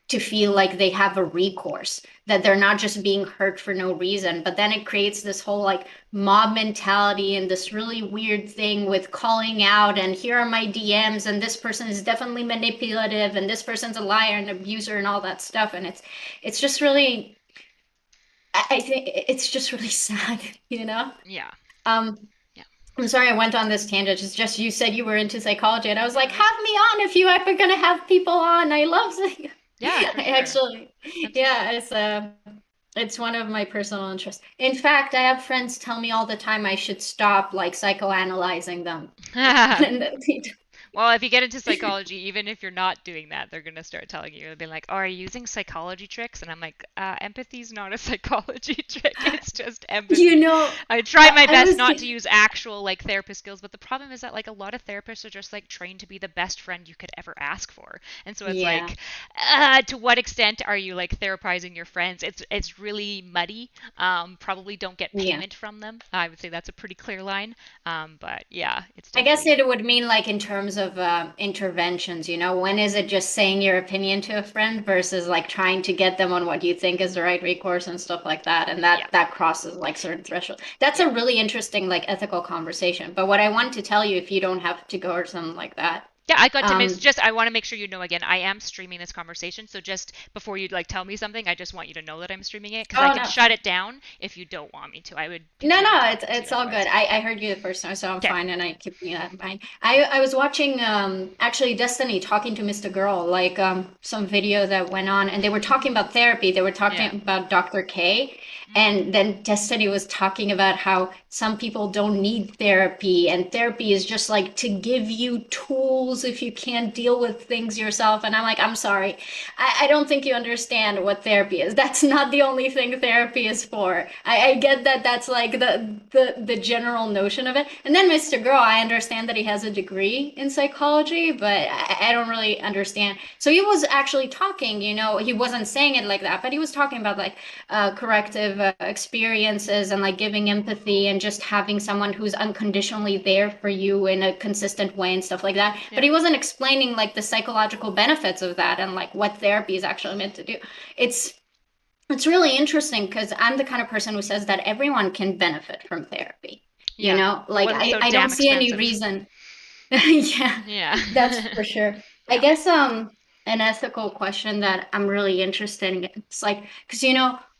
Speaker 2: to feel like they have a recourse, that they're not just being hurt for no reason. But then it creates this whole like mob mentality and this really weird thing with calling out, and here are my DMs, and this person is definitely manipulative, and this person's a liar and abuser and all that stuff. And it's just really, I think it's just really sad,
Speaker 4: Yeah.
Speaker 2: um
Speaker 4: Yeah.
Speaker 2: I'm sorry I went on this tangent. It's just, you said you were into psychology, and I was like, have me on if you ever gonna have people on. I love psych.
Speaker 4: Yeah, for
Speaker 2: I
Speaker 4: sure.
Speaker 2: actually,
Speaker 4: Absolutely.
Speaker 2: yeah, it's one of my personal interests. In fact, I have friends tell me all the time I should stop like psychoanalyzing them. And
Speaker 4: Well, if you get into psychology, even if you're not doing that, they're going to start telling you, they'll be like, oh, are you using psychology tricks? And I'm like, empathy's not a psychology trick. It's just empathy.
Speaker 2: you know,
Speaker 4: I try my
Speaker 2: I
Speaker 4: best
Speaker 2: was
Speaker 4: not to use actual like therapist skills, but the problem is that like a lot of therapists are just like trained to be the best friend you could ever ask for. And so it's
Speaker 2: yeah,
Speaker 4: like, to what extent are you like therapizing your friends? It's really muddy. Probably don't get
Speaker 2: yeah.
Speaker 4: payment from them. I would say that's a pretty clear line. But yeah, it's
Speaker 2: I guess
Speaker 4: definitely.
Speaker 2: it would mean like in terms of interventions, when is it just saying your opinion to a friend versus like trying to get them on what you think is the right recourse and stuff like that, and
Speaker 4: Yeah.
Speaker 2: that crosses like certain thresholds. That's
Speaker 4: Yeah.
Speaker 2: a really interesting like ethical conversation. But what I want to tell you, if you don't have to go or something like that,
Speaker 4: Yeah, I got to miss.
Speaker 2: um,
Speaker 4: Just I want to make sure you know again. I am streaming this conversation, so just before you like tell me something, I just want you to know that I'm streaming it because I
Speaker 2: oh
Speaker 4: can
Speaker 2: no,
Speaker 4: shut it down if you don't want me to. I would
Speaker 2: no,
Speaker 4: continue
Speaker 2: it's
Speaker 4: talking to you
Speaker 2: it's all
Speaker 4: otherwise.
Speaker 2: good. I heard you the first time, so I'm
Speaker 4: Okay.
Speaker 2: fine, and I keep that in mind. I was watching actually Destiny talking to Mr. Girl, like some video that went on, and they were talking about therapy. They were talking
Speaker 4: Yeah.
Speaker 2: about Dr. K,
Speaker 4: Mm.
Speaker 2: and then Destiny was talking about how some people don't need therapy, and therapy is just like to give you tools if you can't deal with things yourself. And I'm like, I'm sorry, I don't think you understand what therapy is. That's not the only thing therapy is for. I get that that's like the general notion of it. And then Mr. Girl, I understand that he has a degree in psychology, but I don't really understand. So he was actually talking, he wasn't saying it like that, but he was talking about like corrective experiences and like giving empathy and just having someone who's unconditionally there for you in a consistent way and stuff like that.
Speaker 4: Yeah.
Speaker 2: But he wasn't explaining like the psychological benefits of that and like what therapy is actually meant to do. It's really interesting because I'm the kind of person who says that everyone can benefit from therapy.
Speaker 4: Yeah.
Speaker 2: Like
Speaker 4: Wasn't so
Speaker 2: I don't
Speaker 4: damn
Speaker 2: see any
Speaker 4: expensive.
Speaker 2: reason. Yeah,
Speaker 4: Yeah.
Speaker 2: that's for sure. I
Speaker 4: Yeah.
Speaker 2: guess an ethical question that I'm really interested in, it's like, because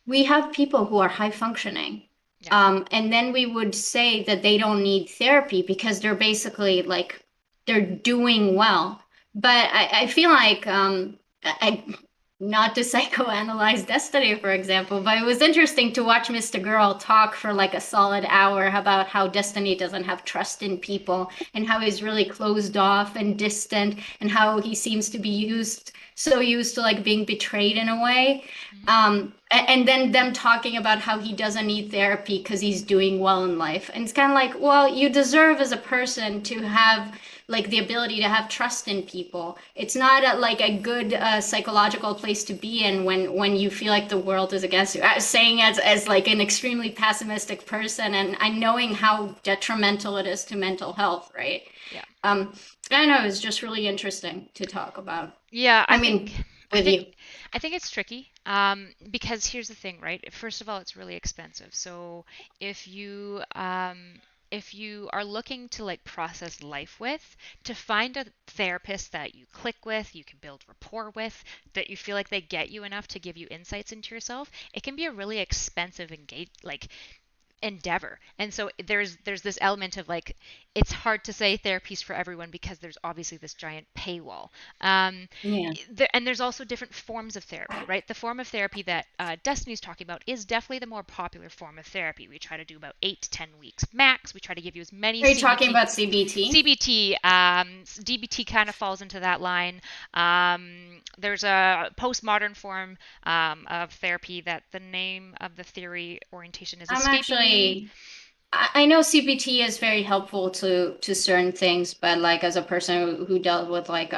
Speaker 2: we have people who are high functioning,
Speaker 4: Yeah.
Speaker 2: and then we would say that they don't need therapy because they're basically like they're doing well. But I feel like I not to psychoanalyze Destiny, for example, but it was interesting to watch Mr. Girl talk for like a solid hour about how Destiny doesn't have trust in people and how he's really closed off and distant and how he seems to be so used to like being betrayed in a way. And then them talking about how he doesn't need therapy because he's doing well in life. And it's kind of like, well, you deserve as a person to have like the ability to have trust in people. It's not like a good psychological place to be in when you feel like the world is against you. I was saying as like an extremely pessimistic person, and I knowing how detrimental it is to mental health, right?
Speaker 4: Yeah.
Speaker 2: I know it's just really interesting to talk about.
Speaker 4: Yeah,
Speaker 2: I
Speaker 4: I think
Speaker 2: mean,
Speaker 4: I
Speaker 2: with
Speaker 4: think
Speaker 2: you.
Speaker 4: I think it's tricky. Because here's the thing, right? First of all, it's really expensive. So if you are looking to like process life with, to find a therapist that you click with, you can build rapport with, that you feel like they get you enough to give you insights into yourself, it can be a really expensive endeavor. And so there's this element of like, it's hard to say therapy's for everyone because there's obviously this giant paywall.
Speaker 2: Yeah.
Speaker 4: And there's also different forms of therapy, right? The form of therapy that Destiny's talking about is definitely the more popular form of therapy. We try to do about 8 to 10 weeks max. We try to give you as many
Speaker 2: Are you talking
Speaker 4: CBT.
Speaker 2: about CBT?
Speaker 4: CBT, DBT kind of falls into that line. There's a postmodern form of therapy that the name of the theory orientation is
Speaker 2: I'm
Speaker 4: escaping me.
Speaker 2: actually I know CBT is very helpful to certain things, but like as a person who dealt with like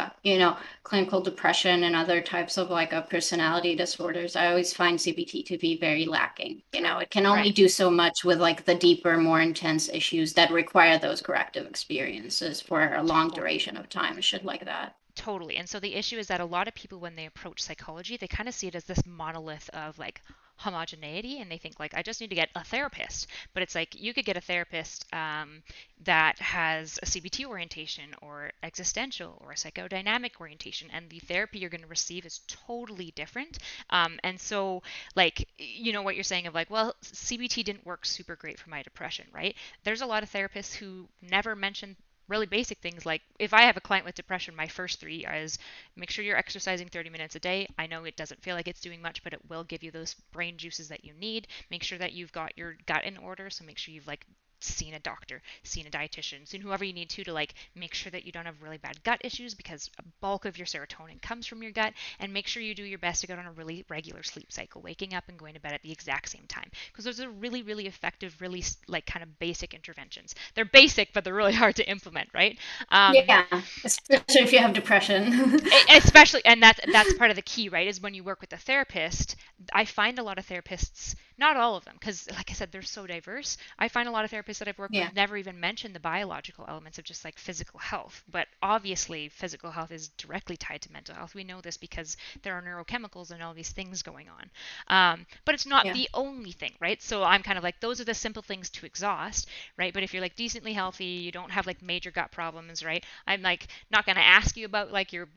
Speaker 2: clinical depression and other types of like personality disorders, I always find CBT to be very lacking. It can only
Speaker 4: Right.
Speaker 2: do so much with like the deeper, more intense issues that require those corrective experiences for a long
Speaker 4: Totally.
Speaker 2: duration of time and shit like that.
Speaker 4: Totally. And so the issue is that a lot of people, when they approach psychology, they kind of see it as this monolith of like homogeneity, and they think like, I just need to get a therapist. But it's like you could get a therapist that has a CBT orientation or existential or a psychodynamic orientation, and the therapy you're going to receive is totally different. And so, like, what you're saying of like, well, CBT didn't work super great for my depression, right? There's a lot of therapists who never mention really basic things like, if I have a client with depression, my first three is make sure you're exercising 30 minutes a day. I know it doesn't feel like it's doing much, but it will give you those brain juices that you need. Make sure that you've got your gut in order. So make sure you've like seen a doctor, seen a dietitian, seen whoever you need to like make sure that you don't have really bad gut issues, because a bulk of your serotonin comes from your gut. And make sure you do your best to get on a really regular sleep cycle, waking up and going to bed at the exact same time, because those are really, really effective, really like kind of basic interventions. They're basic, but they're really hard to implement, right?
Speaker 2: Yeah, especially if you have depression.
Speaker 4: Especially, and that's part of the key, right? Is when you work with a therapist. I find a lot of therapists, not all of them, because like I said, they're so diverse. I find a lot of therapists that I've worked
Speaker 2: Yeah.
Speaker 4: with never even mention the biological elements of just like physical health. But obviously, physical health is directly tied to mental health. We know this because there are neurochemicals and all these things going on. But it's not
Speaker 2: Yeah.
Speaker 4: the only thing, right? So I'm kind of like, those are the simple things to exhaust, right? But if you're like decently healthy, you don't have like major gut problems, right? I'm like not going to ask you about like your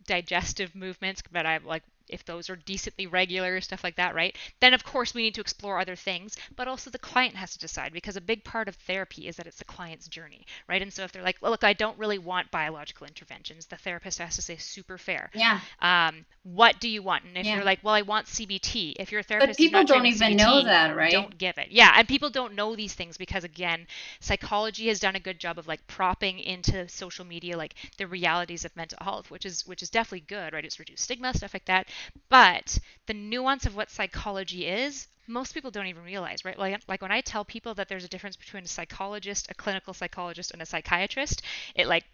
Speaker 4: digestive movements, but I like, if those are decently regular, stuff like that, right? Then of course we need to explore other things, but also the client has to decide, because a big part of therapy is that it's the client's journey, right? And so if they're like, well, look, I don't really want biological interventions, the therapist has to say super fair.
Speaker 2: Yeah.
Speaker 4: What do you want? And if
Speaker 2: Yeah.
Speaker 4: they're like, well, I want CBT. If your
Speaker 2: But
Speaker 4: therapist is
Speaker 2: people
Speaker 4: not trained
Speaker 2: don't
Speaker 4: in
Speaker 2: even know
Speaker 4: CBT,
Speaker 2: that, right?
Speaker 4: don't give it. Yeah, and people don't know these things because, again, psychology has done a good job of like propping into social media like the realities of mental health, which is definitely good, right? It's reduced stigma, stuff like that. But the nuance of what psychology is, most people don't even realize, right? Like when I tell people that there's a difference between a psychologist, a clinical psychologist, and a psychiatrist, it like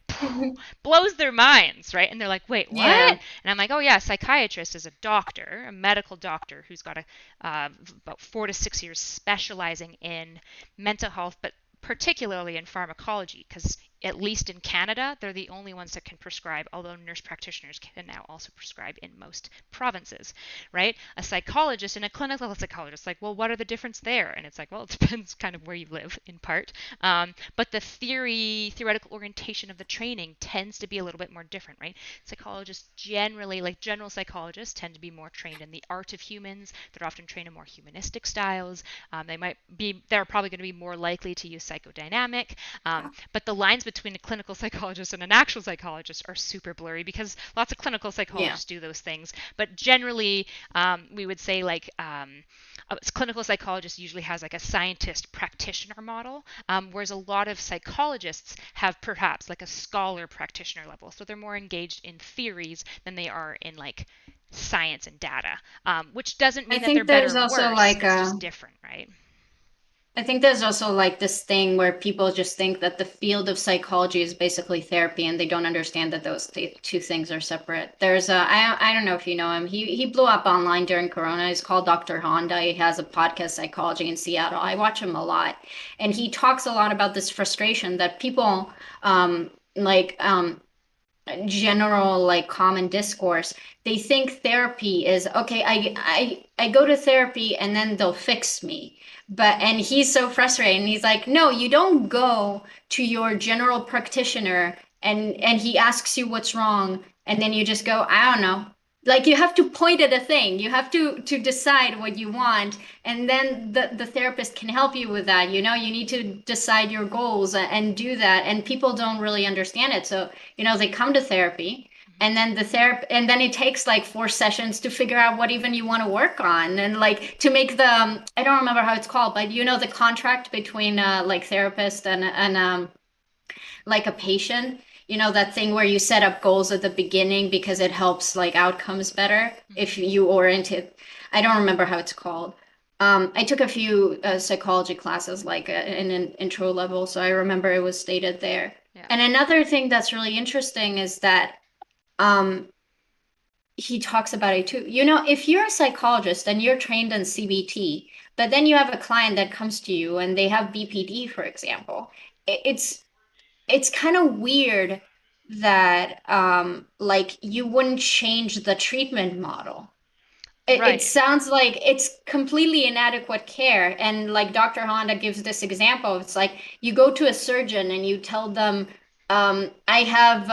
Speaker 4: blows their minds, right? And they're like, wait, what?
Speaker 2: Yeah.
Speaker 4: And I'm like, oh yeah, a psychiatrist is a doctor, a medical doctor who's got about 4 to 6 years specializing in mental health, but particularly in pharmacology, because at least in Canada, they're the only ones that can prescribe, although nurse practitioners can now also prescribe in most provinces, right? A psychologist and a clinical psychologist, like, well, what are the difference there? And it's like, well, it depends kind of where you live in part. But the theoretical orientation of the training tends to be a little bit more different, right? Psychologists generally, like general psychologists, tend to be more trained in the art of humans. They're often trained in more humanistic styles. They're probably going to be more likely to use psychodynamic. But the lines between a clinical psychologist and an actual psychologist are super blurry, because lots of clinical psychologists do those things. But generally, we would say like a clinical psychologist usually has like a scientist practitioner model, whereas a lot of psychologists have perhaps like a scholar practitioner level. So they're more engaged in theories than they are in like science and data, which doesn't
Speaker 2: I
Speaker 4: mean that they're
Speaker 2: think
Speaker 4: better
Speaker 2: there's
Speaker 4: or
Speaker 2: also
Speaker 4: worse.
Speaker 2: like
Speaker 4: It's just different, right?
Speaker 2: I think there's also like this thing where people just think that the field of psychology is basically therapy, and they don't understand that those two things are separate. There's I don't know if you know him. He blew up online during Corona. He's called Dr. Honda. He has a podcast, Psychology in Seattle. I watch him a lot, and he talks a lot about this frustration that people like general like common discourse, they think therapy is okay. I go to therapy and then they'll fix me. But and he's so frustrated and he's like, no, you don't go to your general practitioner and he asks you what's wrong and then you just go, I don't know. Like you have to point at a thing. You have to decide what you want, and then the therapist can help you with that. You know, you need to decide your goals and do that. And people don't really understand it. So, you know, they come to therapy and then and then it takes like 4 sessions to figure out what even you want to work on and like to make the I don't remember how it's called, but you know, the contract between like therapist and like a patient, you know, that thing where you set up goals at the beginning because it helps like outcomes better if you orient it. I don't remember how it's called. I took a few psychology classes like in an intro level, so I remember it was stated there.
Speaker 4: Yeah.
Speaker 2: And another thing that's really interesting is that um, he talks about it too. You know, if you're a psychologist and you're trained in CBT, but then you have a client that comes to you and they have BPD, for example, it's kind of weird that like you wouldn't change the treatment model. It
Speaker 4: Right.
Speaker 2: sounds like it's completely inadequate care. And like Dr. Honda gives this example, it's like you go to a surgeon and you tell them, I have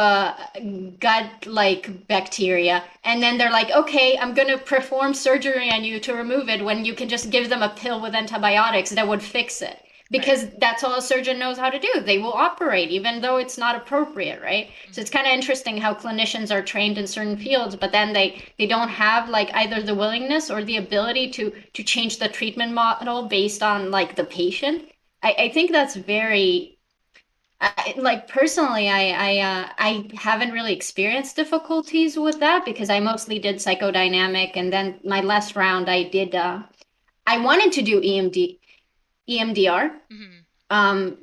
Speaker 2: gut like bacteria. And then they're like, okay, I'm going to perform surgery on you to remove it when you can just give them a pill with antibiotics that would fix it.
Speaker 4: Right.
Speaker 2: Because that's all a surgeon knows how to do. They will operate even though it's not appropriate, right? So it's kind of interesting how clinicians are trained in certain fields, but then they don't have like either the willingness or the ability to change the treatment model based on like the patient. I think that's very like personally, I haven't really experienced difficulties with that because I mostly did psychodynamic, and then my last round I did I wanted to do EMDR.
Speaker 4: Hmm.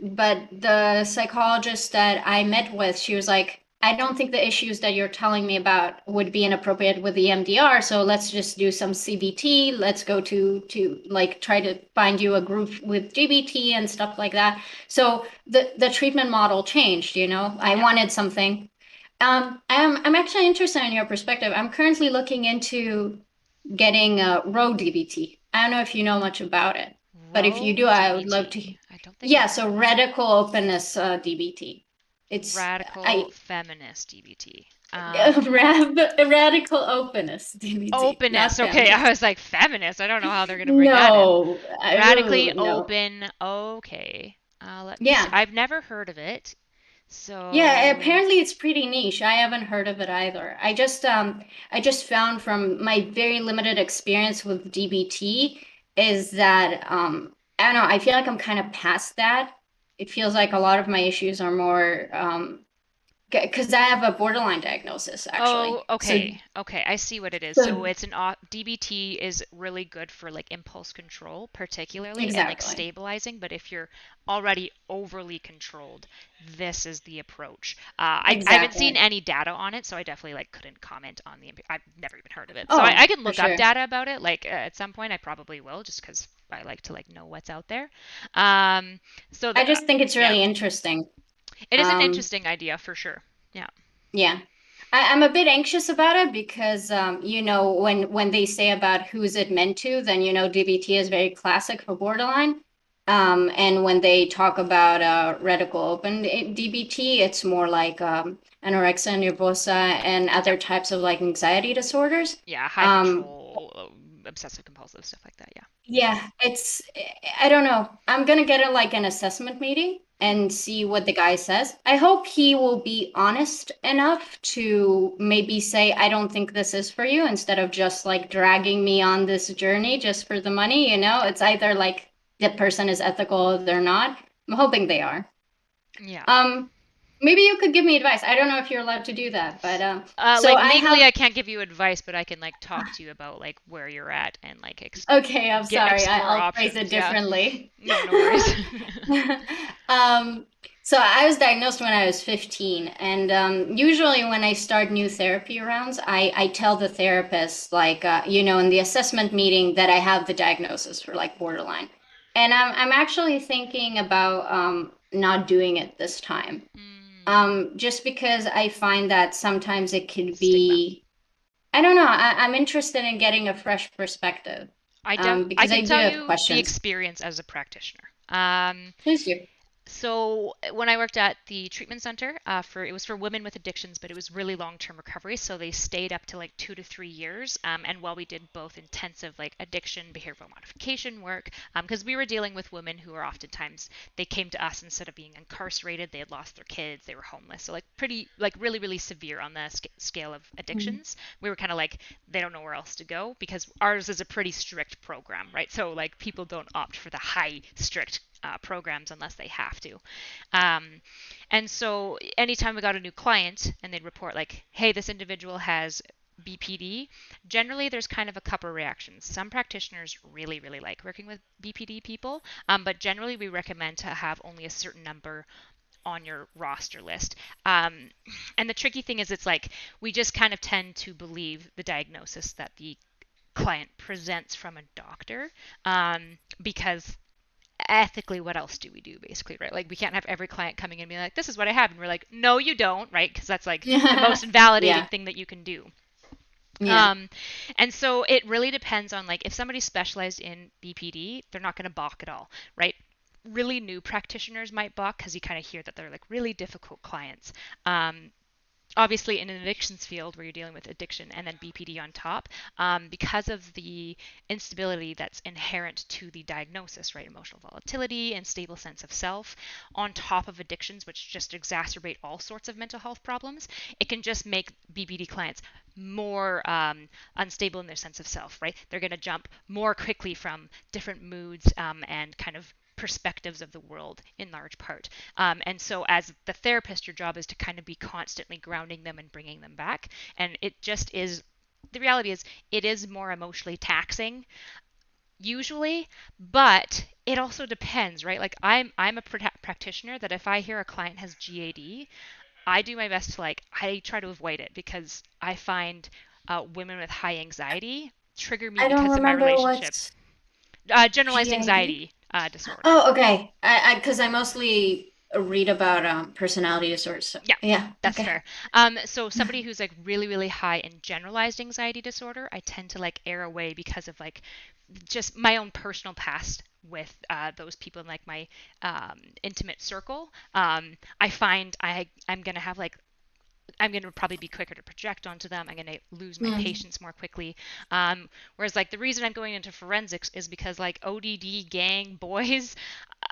Speaker 2: But the psychologist that I met with, she was like, I don't think the issues that you're telling me about would be inappropriate with the MDR. So let's just do some CBT. Let's go to like try to find you a group with GBT and stuff like that. So the treatment model changed, you know. I
Speaker 4: Yeah.
Speaker 2: wanted something. I'm actually interested in your perspective. I'm currently looking into getting a row DBT. I don't know if you know much about it, but if you
Speaker 4: Row
Speaker 2: do, I would love to.
Speaker 4: DBT. I don't think
Speaker 2: Yeah,
Speaker 4: I've
Speaker 2: so
Speaker 4: heard of it.
Speaker 2: radical openness DBT. It's
Speaker 4: Radical
Speaker 2: I
Speaker 4: feminist DBT.
Speaker 2: radical openness DBT, not
Speaker 4: Openness. Okay, I
Speaker 2: feminist.
Speaker 4: was like feminist. I don't know how they're gonna bring that in.
Speaker 2: No,
Speaker 4: Radically
Speaker 2: no.
Speaker 4: open. Okay. Let me see.
Speaker 2: Yeah,
Speaker 4: I've never heard of it.
Speaker 2: yeah.
Speaker 4: So,
Speaker 2: Apparently, it's pretty niche. I haven't heard of it either. I just found from my very limited experience with DBT is that I don't know. I feel like I'm kind of past that. It feels like a lot of my issues are more because I have a borderline diagnosis
Speaker 4: oh,
Speaker 2: actually. So
Speaker 4: okay. Okay, I see what it is. So
Speaker 2: so
Speaker 4: it's an DBT is really good for like impulse control, particularly, and like
Speaker 2: exactly,
Speaker 4: stabilizing. But if you're already overly controlled, this is the approach. I haven't seen
Speaker 2: exactly.
Speaker 4: any data on it, so I definitely like couldn't comment on the. I've never even heard of it, so I
Speaker 2: Oh,
Speaker 4: can
Speaker 2: for
Speaker 4: look up
Speaker 2: sure.
Speaker 4: data about it. Like at some point, I probably will, just because I like to like know what's out there. So
Speaker 2: I
Speaker 4: the
Speaker 2: just think it's
Speaker 4: yeah,
Speaker 2: really interesting.
Speaker 4: it is an
Speaker 2: Um,
Speaker 4: interesting idea for sure. Yeah.
Speaker 2: yeah. I'm a bit anxious about it because you know, when they say about who's it meant to, then you know DBT is very classic for borderline. And when they talk about radical open DBT, it's more like anorexia nervosa and
Speaker 4: Yep.
Speaker 2: other types of like anxiety disorders.
Speaker 4: Yeah, high
Speaker 2: Um,
Speaker 4: control, obsessive compulsive stuff like that. Yeah.
Speaker 2: yeah, it's I don't know. I'm gonna get a like an assessment meeting and see what the guy says. I hope he will be honest enough to maybe say, I don't think this is for you, instead of just like dragging me on this journey just for the money, you know? It's either like the person is ethical or they're not. I'm hoping they are.
Speaker 4: Yeah.
Speaker 2: Um, maybe you could give me advice. I don't know if you're allowed to do that, but so
Speaker 4: Like
Speaker 2: I
Speaker 4: legally,
Speaker 2: have
Speaker 4: I can't give you advice, but I can like talk to you about like where you're at and like
Speaker 2: okay, I'm
Speaker 4: get
Speaker 2: sorry.
Speaker 4: explore
Speaker 2: I'll phrase it
Speaker 4: options. Yeah.
Speaker 2: differently.
Speaker 4: No, no worries.
Speaker 2: um, so I was diagnosed when I was 15, and usually when I start new therapy rounds, I tell the therapist like you know in the assessment meeting that I have the diagnosis for like borderline, and I'm actually thinking about not doing it this time. Just because I find that sometimes it could
Speaker 4: Stigma.
Speaker 2: be, I don't know, I'm interested in getting a fresh perspective,
Speaker 4: I
Speaker 2: because
Speaker 4: can
Speaker 2: I do
Speaker 4: tell
Speaker 2: have
Speaker 4: you the
Speaker 2: questions.
Speaker 4: experience as a practitioner.
Speaker 2: Please do.
Speaker 4: So when I worked at the treatment center, it was for women with addictions, but it was really long-term recovery. So they stayed up to like 2 to 3 years. And while we did both intensive like addiction, behavioral modification work, because we were dealing with women who are oftentimes they came to us instead of being incarcerated, they had lost their kids, they were homeless. So like pretty like really really severe on the scale of addictions. We were kind of like they don't know where else to go because ours is a pretty strict program, right? So like people don't opt for the high strict programs unless they have to. Um, and so anytime we got a new client and they'd report like, hey, this individual has BPD, generally there's kind of a couple reactions. Some practitioners really, really like working with BPD people, but generally we recommend to have only a certain number on your roster list. And the tricky thing is it's like we just kind of tend to believe the diagnosis that the client presents from a doctor because ethically what else do we do basically, right? Like we can't have every client coming in and being like this is what I have and we're like no you don't, right? Because that's like the most invalidating
Speaker 2: Yeah,
Speaker 4: thing that you can do.
Speaker 2: yeah.
Speaker 4: um and so it really depends on like if somebody's specialized in BPD they're not going to balk at all, right? Really new practitioners might balk because you kind of hear that they're like really difficult clients. Obviously in an addictions field where you're dealing with addiction and then BPD on top, because of the instability that's inherent to the diagnosis, right? Emotional volatility and stable sense of self, on top of addictions, which just exacerbate all sorts of mental health problems, it can just make BPD clients more unstable in their sense of self, right? They're going to jump more quickly from different moods and kind of perspectives of the world in large part. And so, as the therapist, your job is to kind of be constantly grounding them and bringing them back. And it just is the reality is, it is more emotionally taxing usually, but it also depends, right? Like I'm a practitioner that if I hear a client has GAD, I do my best to like I try to avoid it because I find women with high anxiety trigger me
Speaker 2: I don't
Speaker 4: because of my
Speaker 2: remember
Speaker 4: relationship.
Speaker 2: what's
Speaker 4: Generalized
Speaker 2: GID.
Speaker 4: anxiety disorder.
Speaker 2: Oh, okay. Because I mostly read about personality disorders. So,
Speaker 4: Yeah,
Speaker 2: yeah.
Speaker 4: that's
Speaker 2: Okay.
Speaker 4: fair. So somebody who's like really, really high in generalized anxiety disorder, I tend to like err away because of like just my own personal past with those people in like my intimate circle. I find I'm gonna have like I'm going to probably be quicker to project onto them. I'm going to lose my
Speaker 2: Mm.
Speaker 4: patience more quickly. Whereas, like, the reason I'm going into forensics is because, like, ODD gang boys,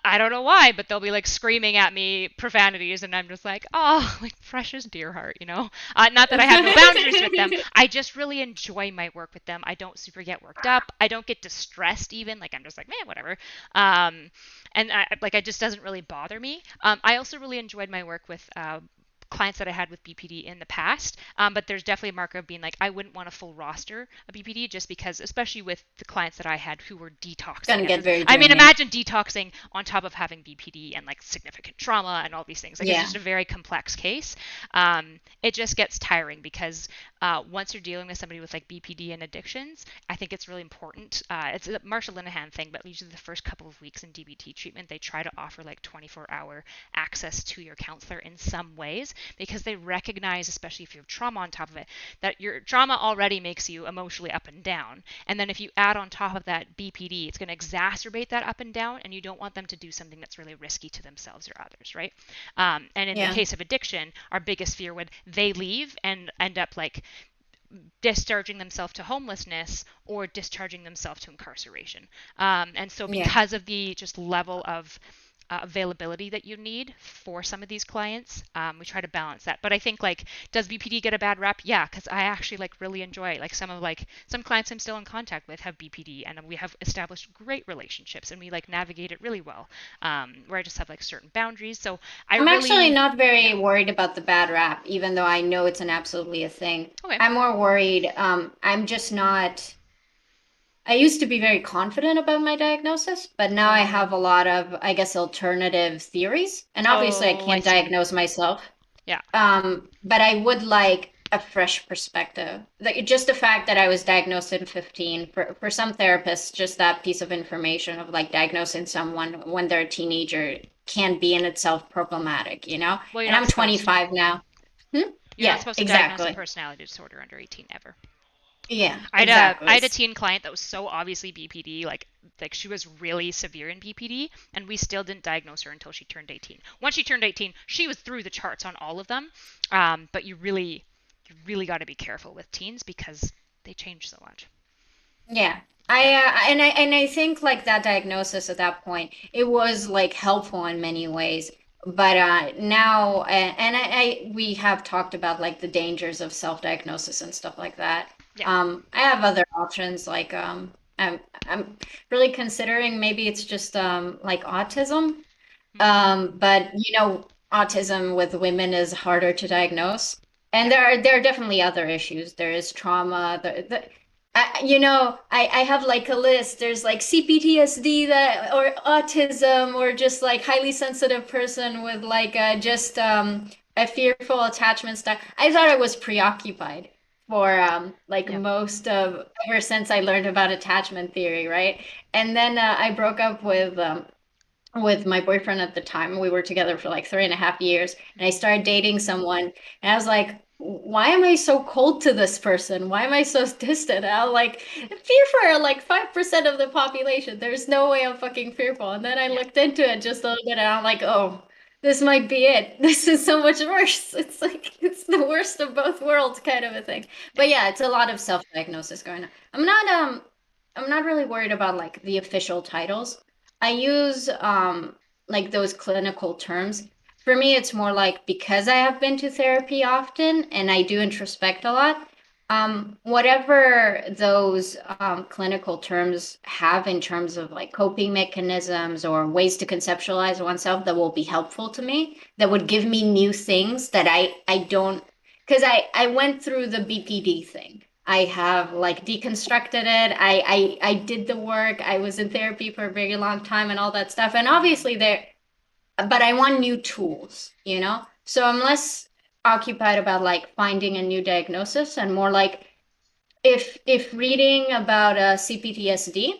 Speaker 4: I don't know why, but they'll be, like, screaming at me profanities, and I'm just like, oh, like, precious dear heart, you know? Not that I have no boundaries with them. I just really enjoy my work with them. I don't super get worked up. I don't get distressed, even. Like, I'm just like, man, whatever. And it just doesn't really bother me. I also really enjoyed my work with clients that I had with BPD in the past. But there's definitely a marker of being like, I wouldn't want a full roster of BPD just because, especially with the clients that I had who were detoxing.
Speaker 2: Gonna get very
Speaker 4: I mean,
Speaker 2: draining.
Speaker 4: imagine detoxing on top of having BPD and like significant trauma and all these things. Like, it's
Speaker 2: Yeah.
Speaker 4: just a very complex case. It just gets tiring because once you're dealing with somebody with like BPD and addictions, I think it's really important. It's a Marsha Linehan thing, but usually the first couple of weeks in DBT treatment, they try to offer like 24-hour access to your counselor in some ways because they recognize, especially if you have trauma on top of it, that your trauma already makes you emotionally up and down. And then if you add on top of that BPD, it's going to exacerbate that up and down, and you don't want them to do something that's really risky to themselves or others, right? And in the
Speaker 2: Yeah.
Speaker 4: case of addiction, our biggest fear would they leave and end up like discharging themselves to homelessness or discharging themselves to incarceration. And so,
Speaker 2: Yeah.
Speaker 4: because of the just level of availability that you need for some of these clients, we try to balance that. But I think like, does BPD get a bad rap? Yeah, because I actually like really enjoy it. Like some clients I'm still in contact with have BPD, and we have established great relationships, and we like navigate it really well. Where I just have like certain boundaries. So I
Speaker 2: I'm actually
Speaker 4: really,
Speaker 2: not very
Speaker 4: yeah,
Speaker 2: worried about the bad rap, even though I know it's an absolutely a thing.
Speaker 4: okay,
Speaker 2: I'm more worried. I'm just not. I used to be very confident about my diagnosis, but now I have a lot of, I guess, alternative theories. And obviously, I
Speaker 4: oh, I
Speaker 2: can't
Speaker 4: see,
Speaker 2: diagnose myself.
Speaker 4: yeah,
Speaker 2: But I would like a fresh perspective. Like just the fact that I was diagnosed in 15 for some therapists, just that piece of information of like diagnosing someone when they're a teenager can be in itself problematic, you know?
Speaker 4: Well, you're
Speaker 2: And
Speaker 4: not
Speaker 2: I'm
Speaker 4: supposed to.
Speaker 2: 25 now.
Speaker 4: You're not
Speaker 2: Yeah,
Speaker 4: supposed to diagnose a
Speaker 2: exactly.
Speaker 4: personality disorder under 18 ever.
Speaker 2: Yeah,
Speaker 4: I
Speaker 2: exactly.
Speaker 4: had a teen client that was so obviously BPD, like she was really severe in BPD, and we still didn't diagnose her until she turned 18. Once she turned 18, she was through the charts on all of them. But you really got to be careful with teens because they change so much.
Speaker 2: Yeah. I think like that diagnosis at that point, it was like helpful in many ways. But now and we have talked about like the dangers of self-diagnosis and stuff like that.
Speaker 4: Yeah.
Speaker 2: I have other options like I'm really considering maybe it's just like autism. But you know, autism with women is harder to diagnose, and
Speaker 4: Yeah.
Speaker 2: there are definitely other issues. There is trauma. I have like a list. There's like CPTSD that, or autism, or just like highly sensitive person with like just a fearful attachment style. I thought I was preoccupied for like
Speaker 4: Yeah.
Speaker 2: most of ever since I learned about attachment theory, right? And then I broke up with my boyfriend at the time. We were together for like 3.5 years, and I started dating someone, and I was like, why am I so cold to this person? Why am I so distant? I'm like, fear for like 5% of the population. There's no way I'm fucking fearful. And then I
Speaker 4: Yeah.
Speaker 2: looked into it just a little bit, and I'm like, oh, this might be it. This is so much worse. It's like it's the worst of both worlds kind of a thing.
Speaker 4: Yeah.
Speaker 2: But yeah, it's a lot of self-diagnosis going on. I'm not really worried about like the official titles. I use like those clinical terms. For me, it's more like because I have been to therapy often and I do introspect a lot, whatever those clinical terms have in terms of like coping mechanisms or ways to conceptualize oneself that will be helpful to me, that would give me new things that I don't, because I went through the BPD thing. I have like deconstructed it. I did the work. I was in therapy for a very long time and all that stuff. And obviously there, but I want new tools, you know? So I'm less occupied about like finding a new diagnosis and more like if reading about CPTSD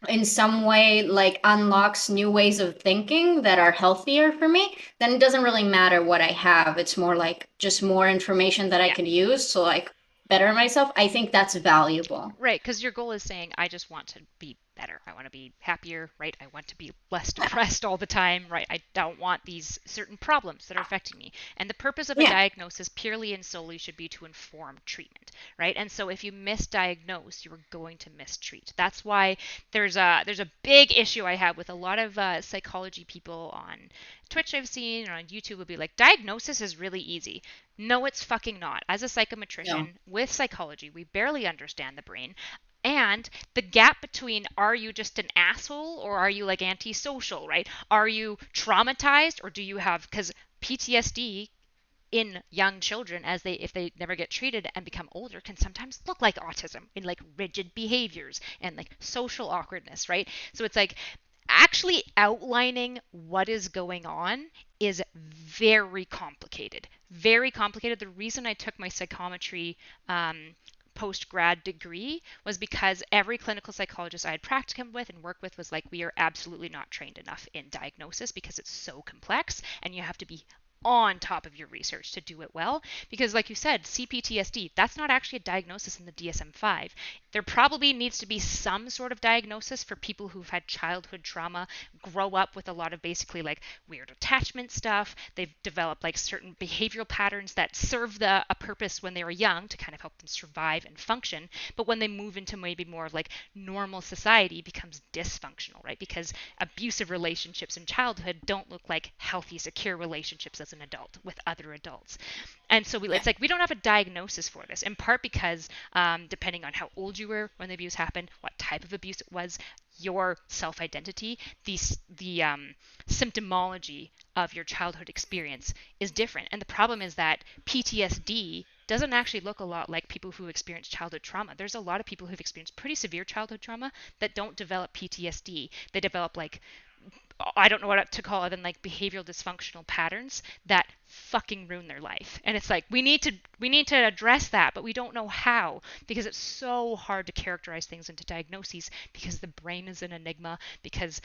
Speaker 2: in some way like unlocks new ways of thinking that are healthier for me, then it doesn't really matter what I have. It's more like just more information that I
Speaker 4: Yeah.
Speaker 2: can use to like better myself. I think that's valuable.
Speaker 4: Right, because your goal is saying, I just want to be better. I want to be happier, right? I want to be less depressed all the time, right? I don't want these certain problems that are affecting me. And the purpose of a
Speaker 2: Yeah.
Speaker 4: diagnosis purely and solely should be to inform treatment, right? And so if you misdiagnose, you're going to mistreat. That's why there's a big issue I have with a lot of psychology people on Twitch I've seen or on YouTube would be like, diagnosis is really easy. No, it's fucking not. As a
Speaker 2: No.
Speaker 4: psychometrician with psychology, we barely understand the brain. And the gap between are you just an asshole or are you like antisocial, right? Are you traumatized or do you have, because PTSD in young children as they if they never get treated and become older can sometimes look like autism in like rigid behaviors and like social awkwardness, right? So it's like actually outlining what is going on is very complicated. Very complicated. The reason I took my psychometry post grad degree was because every clinical psychologist I had practicum with and worked with was like, we are absolutely not trained enough in diagnosis because it's so complex and you have to be on top of your research to do it well. Because, like you said, CPTSD, that's not actually a diagnosis in the DSM 5. There probably needs to be some sort of diagnosis for people who've had childhood trauma, grow up with a lot of basically like weird attachment stuff. They've developed like certain behavioral patterns that serve a purpose when they were young to kind of help them survive and function. But when they move into maybe more of like normal society, becomes dysfunctional, right? Because abusive relationships in childhood don't look like healthy, secure relationships as an adult with other adults. And so
Speaker 2: Yeah.
Speaker 4: it's like we don't have a diagnosis for this, in part because depending on how old you were when the abuse happened, what type of abuse it was, your self-identity, the symptomology of your childhood experience is different. And the problem is that PTSD doesn't actually look a lot like people who experience childhood trauma. There's a lot of people who've experienced pretty severe childhood trauma that don't develop PTSD. They develop like, I don't know what to call it, than like behavioral dysfunctional patterns that fucking ruin their life. And it's like we need to address that, but we don't know how because it's so hard to characterize things into diagnoses because the brain is an enigma, because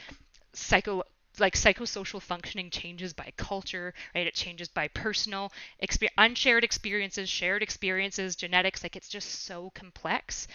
Speaker 4: psycho like psychosocial functioning changes by culture, right? It changes by personal unshared experiences, shared experiences, genetics. Like it's just so complex.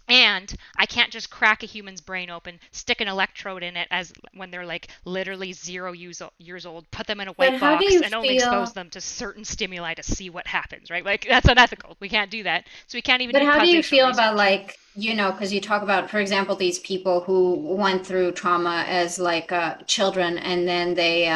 Speaker 4: And I can't just crack a human's brain open, stick an electrode in it as when they're like literally 0 years old, put them in a
Speaker 2: But
Speaker 4: white
Speaker 2: how do
Speaker 4: box
Speaker 2: you
Speaker 4: and only expose
Speaker 2: feel?
Speaker 4: them to certain stimuli to see what happens, right? Like that's unethical. We can't do that. So we can't even
Speaker 2: But
Speaker 4: do
Speaker 2: how do you
Speaker 4: causational
Speaker 2: feel about
Speaker 4: research.
Speaker 2: like, because you talk about, for example, these people who went through trauma as like children and then they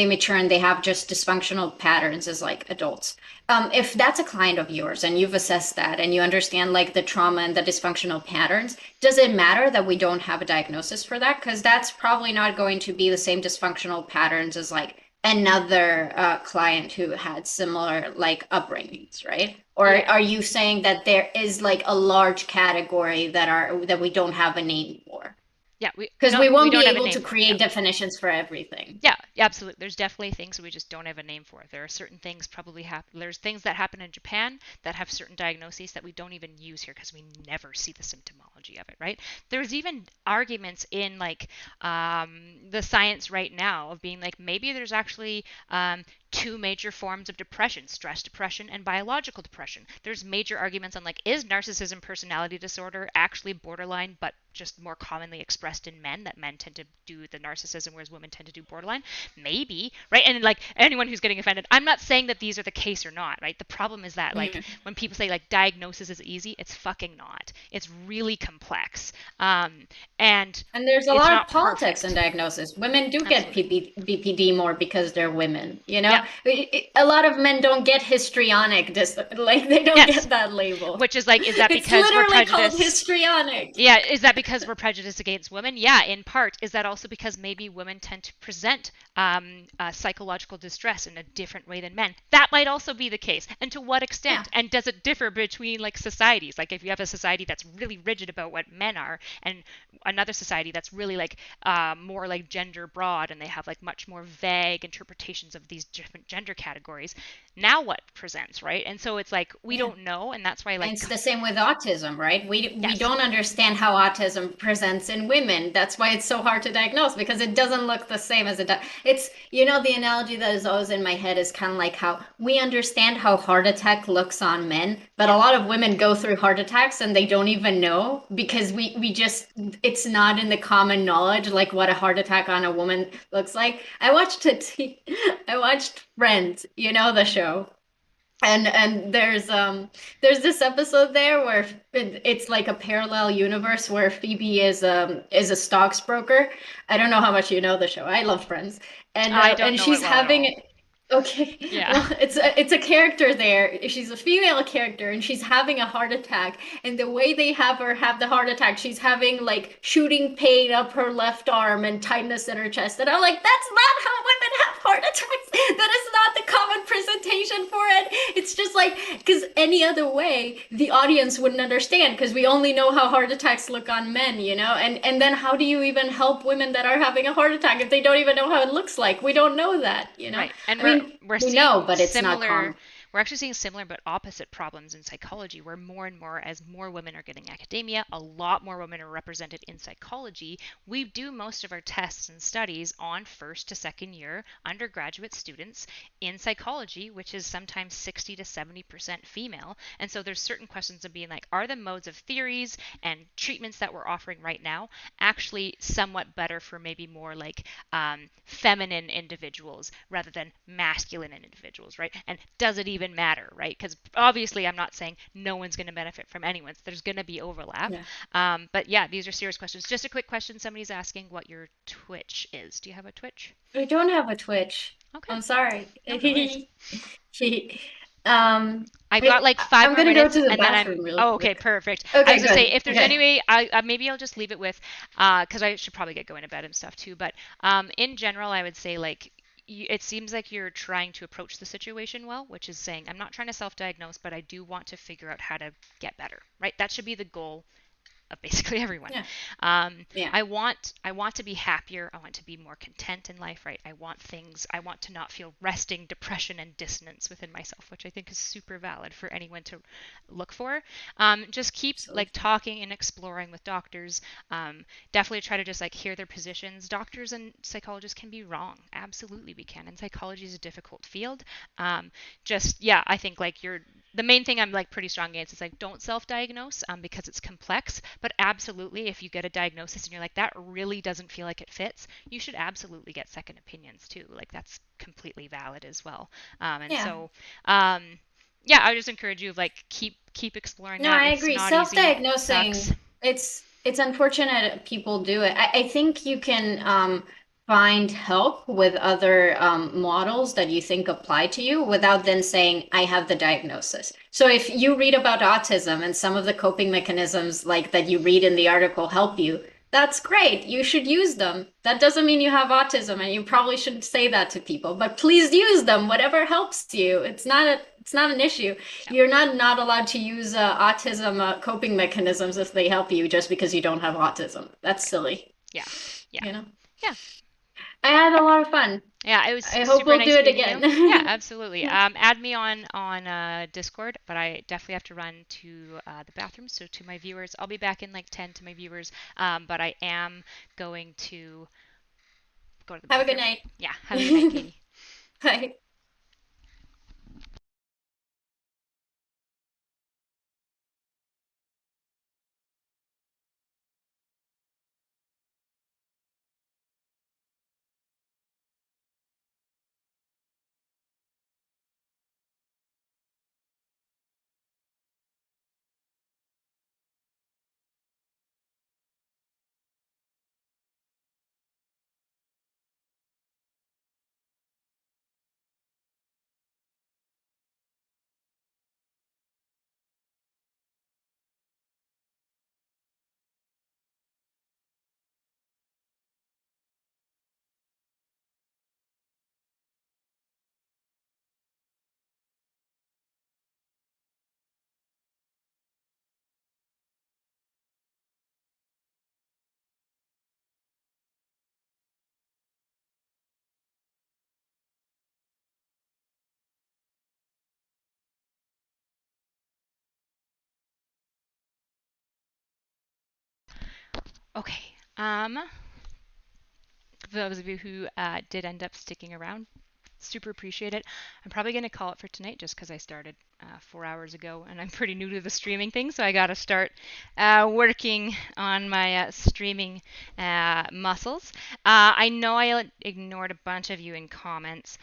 Speaker 2: mature and they have just dysfunctional patterns as like adults. If that's a client of yours and you've assessed that and you understand like the trauma and the dysfunctional patterns, does it matter that we don't have a diagnosis for that? Because that's probably not going to be the same dysfunctional patterns as like another client who had similar like upbringings, right? Or
Speaker 4: Yeah.
Speaker 2: are you saying that there is like a large category that we don't have a name for?
Speaker 4: Yeah,
Speaker 2: Because we
Speaker 4: we
Speaker 2: won't be
Speaker 4: don't have a
Speaker 2: able to
Speaker 4: name for it. Yeah.
Speaker 2: create definitions for everything.
Speaker 4: Yeah, absolutely. There's definitely things we just don't have a name for. There are certain things probably happen. There's things that happen in Japan that have certain diagnoses that we don't even use here because we never see the symptomology of it, right? There's even arguments in like the science right now of being like maybe there's actually two major forms of depression: stress depression and biological depression. There's major arguments on like, is narcissism personality disorder actually borderline but just more commonly expressed in men, that men tend to do the narcissism whereas women tend to do borderline? Maybe, right? And like anyone who's getting offended, I'm not saying that these are the case or not, right? The problem is that like
Speaker 2: Mm.
Speaker 4: when people say like diagnosis is easy, it's fucking not. It's really complex, and
Speaker 2: And there's a
Speaker 4: it's
Speaker 2: lot of
Speaker 4: not
Speaker 2: politics in
Speaker 4: perfect.
Speaker 2: diagnosis. Women do get
Speaker 4: Absolutely.
Speaker 2: BPD more because they're women, you know?
Speaker 4: Yeah.
Speaker 2: A lot of men don't get histrionic, like they don't
Speaker 4: Yes.
Speaker 2: get that label.
Speaker 4: Which is like, is that
Speaker 2: It's
Speaker 4: because we're
Speaker 2: literally called
Speaker 4: prejudiced?
Speaker 2: histrionic.
Speaker 4: Yeah, is that because we're prejudiced against women? Yeah, in part. Is that also because maybe women tend to present psychological distress in a different way than men? That might also be the case. And to what
Speaker 2: Yeah.
Speaker 4: extent? And does it differ between like societies? Like if you have a society that's really rigid about what men are, and another society that's really like more like gender broad, and they have like much more vague interpretations of these different gender categories. Now what presents, right? And so it's like we
Speaker 2: Yeah.
Speaker 4: don't know, and that's why
Speaker 2: And
Speaker 4: like
Speaker 2: it's the same with autism, right? We
Speaker 4: yes,
Speaker 2: don't understand how autism presents in women. That's why it's so hard to diagnose because it doesn't look the same as it does. It's the analogy that is always in my head is kind of like how we understand how heart attack looks on men, but
Speaker 4: yeah.
Speaker 2: a lot of women go through heart attacks and they don't even know because we just it's not in the common knowledge like what a heart attack on a woman looks like. I watched Friends, the show, and there's this episode there where it's like a parallel universe where Phoebe is a stockbroker. I don't know how much you know the show. I love Friends,
Speaker 4: I don't
Speaker 2: and
Speaker 4: know it
Speaker 2: she's
Speaker 4: well at all.
Speaker 2: having. Okay,
Speaker 4: Yeah.
Speaker 2: well, it's a character there. She's a female character, and she's having a heart attack. And the way they have her have the heart attack, she's having like shooting pain up her left arm and tightness in her chest. And I'm like, that's not how women have heart attacks. That is not the common presentation for it. It's just like because any other way, the audience wouldn't understand because we only know how heart attacks look on men, And then how do you even help women that are having a heart attack if they don't even know how it looks like? We don't know that.
Speaker 4: Right. And
Speaker 2: I mean,
Speaker 4: we're
Speaker 2: we know,
Speaker 4: seeing
Speaker 2: but it's not
Speaker 4: similar,
Speaker 2: common.
Speaker 4: we're actually seeing similar but opposite problems in psychology, where more and more, as more women are getting academia, a lot more women are represented in psychology. We do most of our tests and studies on first to second year undergraduate students in psychology, which is sometimes 60 to 70% female. And so there's certain questions of being like, are the modes of theories and treatments that we're offering right now actually somewhat better for maybe more like feminine individuals rather than masculine individuals, right? And does it even matter, right? Because obviously, I'm not saying no one's going to benefit from anyone's. There's going to be overlap.
Speaker 2: Yeah.
Speaker 4: But yeah, these are serious questions. Just a quick question. Somebody's asking what your Twitch is. Do you have a Twitch?
Speaker 2: I don't have a Twitch.
Speaker 4: Okay.
Speaker 2: I'm sorry.
Speaker 4: No, no worries.
Speaker 2: um,
Speaker 4: I've got like five
Speaker 2: I'm
Speaker 4: more
Speaker 2: gonna go
Speaker 4: minutes
Speaker 2: to the
Speaker 4: and then I'm.
Speaker 2: bathroom real
Speaker 4: Oh, okay,
Speaker 2: quick.
Speaker 4: perfect. I was
Speaker 2: Okay,
Speaker 4: gonna say
Speaker 2: good.
Speaker 4: if there's any
Speaker 2: Okay.
Speaker 4: way, maybe I'll just leave it with, because I should probably get going to bed and stuff too. But in general, I would say like. It seems like you're trying to approach the situation well, which is saying, I'm not trying to self diagnose, but I do want to figure out how to get better, right? That should be the goal of basically everyone.
Speaker 2: Yeah. Yeah.
Speaker 4: I want to be happier. I want to be more content in life, right? I want to not feel resting, depression, and dissonance within myself, which I think is super valid for anyone to look for. Just keep like
Speaker 2: Absolutely.
Speaker 4: talking and exploring with doctors. Definitely try to just like hear their positions. Doctors and psychologists can be wrong. Absolutely, we can. And psychology is a difficult field. Just yeah, I think like the main thing I'm like pretty strong against is like don't self-diagnose because it's complex. But absolutely, if you get a diagnosis and you're like that really doesn't feel like it fits, you should absolutely get second opinions too. Like that's completely valid as well. And
Speaker 2: Yeah.
Speaker 4: so, um, yeah, I would just encourage you like keep exploring
Speaker 2: No,
Speaker 4: that.
Speaker 2: I
Speaker 4: It's
Speaker 2: agree.
Speaker 4: not easy. It sucks.
Speaker 2: Self-diagnosing, it's unfortunate people do it. I think you can find help with other models that you think apply to you without then saying, I have the diagnosis. So if you read about autism and some of the coping mechanisms like that you read in the article help you, that's great. You should use them. That doesn't mean you have autism, and you probably shouldn't say that to people, but please use them, whatever helps you. It's not an issue.
Speaker 4: No.
Speaker 2: You're not allowed to use autism coping mechanisms if they help you just because you don't have autism. That's
Speaker 4: Right.
Speaker 2: silly,
Speaker 4: Yeah. Yeah.
Speaker 2: you know?
Speaker 4: Yeah.
Speaker 2: I had a lot of fun.
Speaker 4: Yeah, it was
Speaker 2: I hope
Speaker 4: super
Speaker 2: we'll do
Speaker 4: nice
Speaker 2: it
Speaker 4: meeting you. Yeah,
Speaker 2: again.
Speaker 4: absolutely.
Speaker 2: Yeah.
Speaker 4: Add me on Discord, but I definitely have to run to the bathroom. So to my viewers, I'll be back in like 10 to my viewers. But I am going to go to the
Speaker 2: Have a good
Speaker 4: bathroom.
Speaker 2: night.
Speaker 4: Yeah, have a good night, Katie.
Speaker 2: Bye.
Speaker 4: Okay. For those of you who did end up sticking around, super appreciate it. I'm probably going to call it for tonight just because I started 4 hours ago and I'm pretty new to the streaming thing, so I got to start working on my streaming muscles. I know I ignored a bunch of you in comments.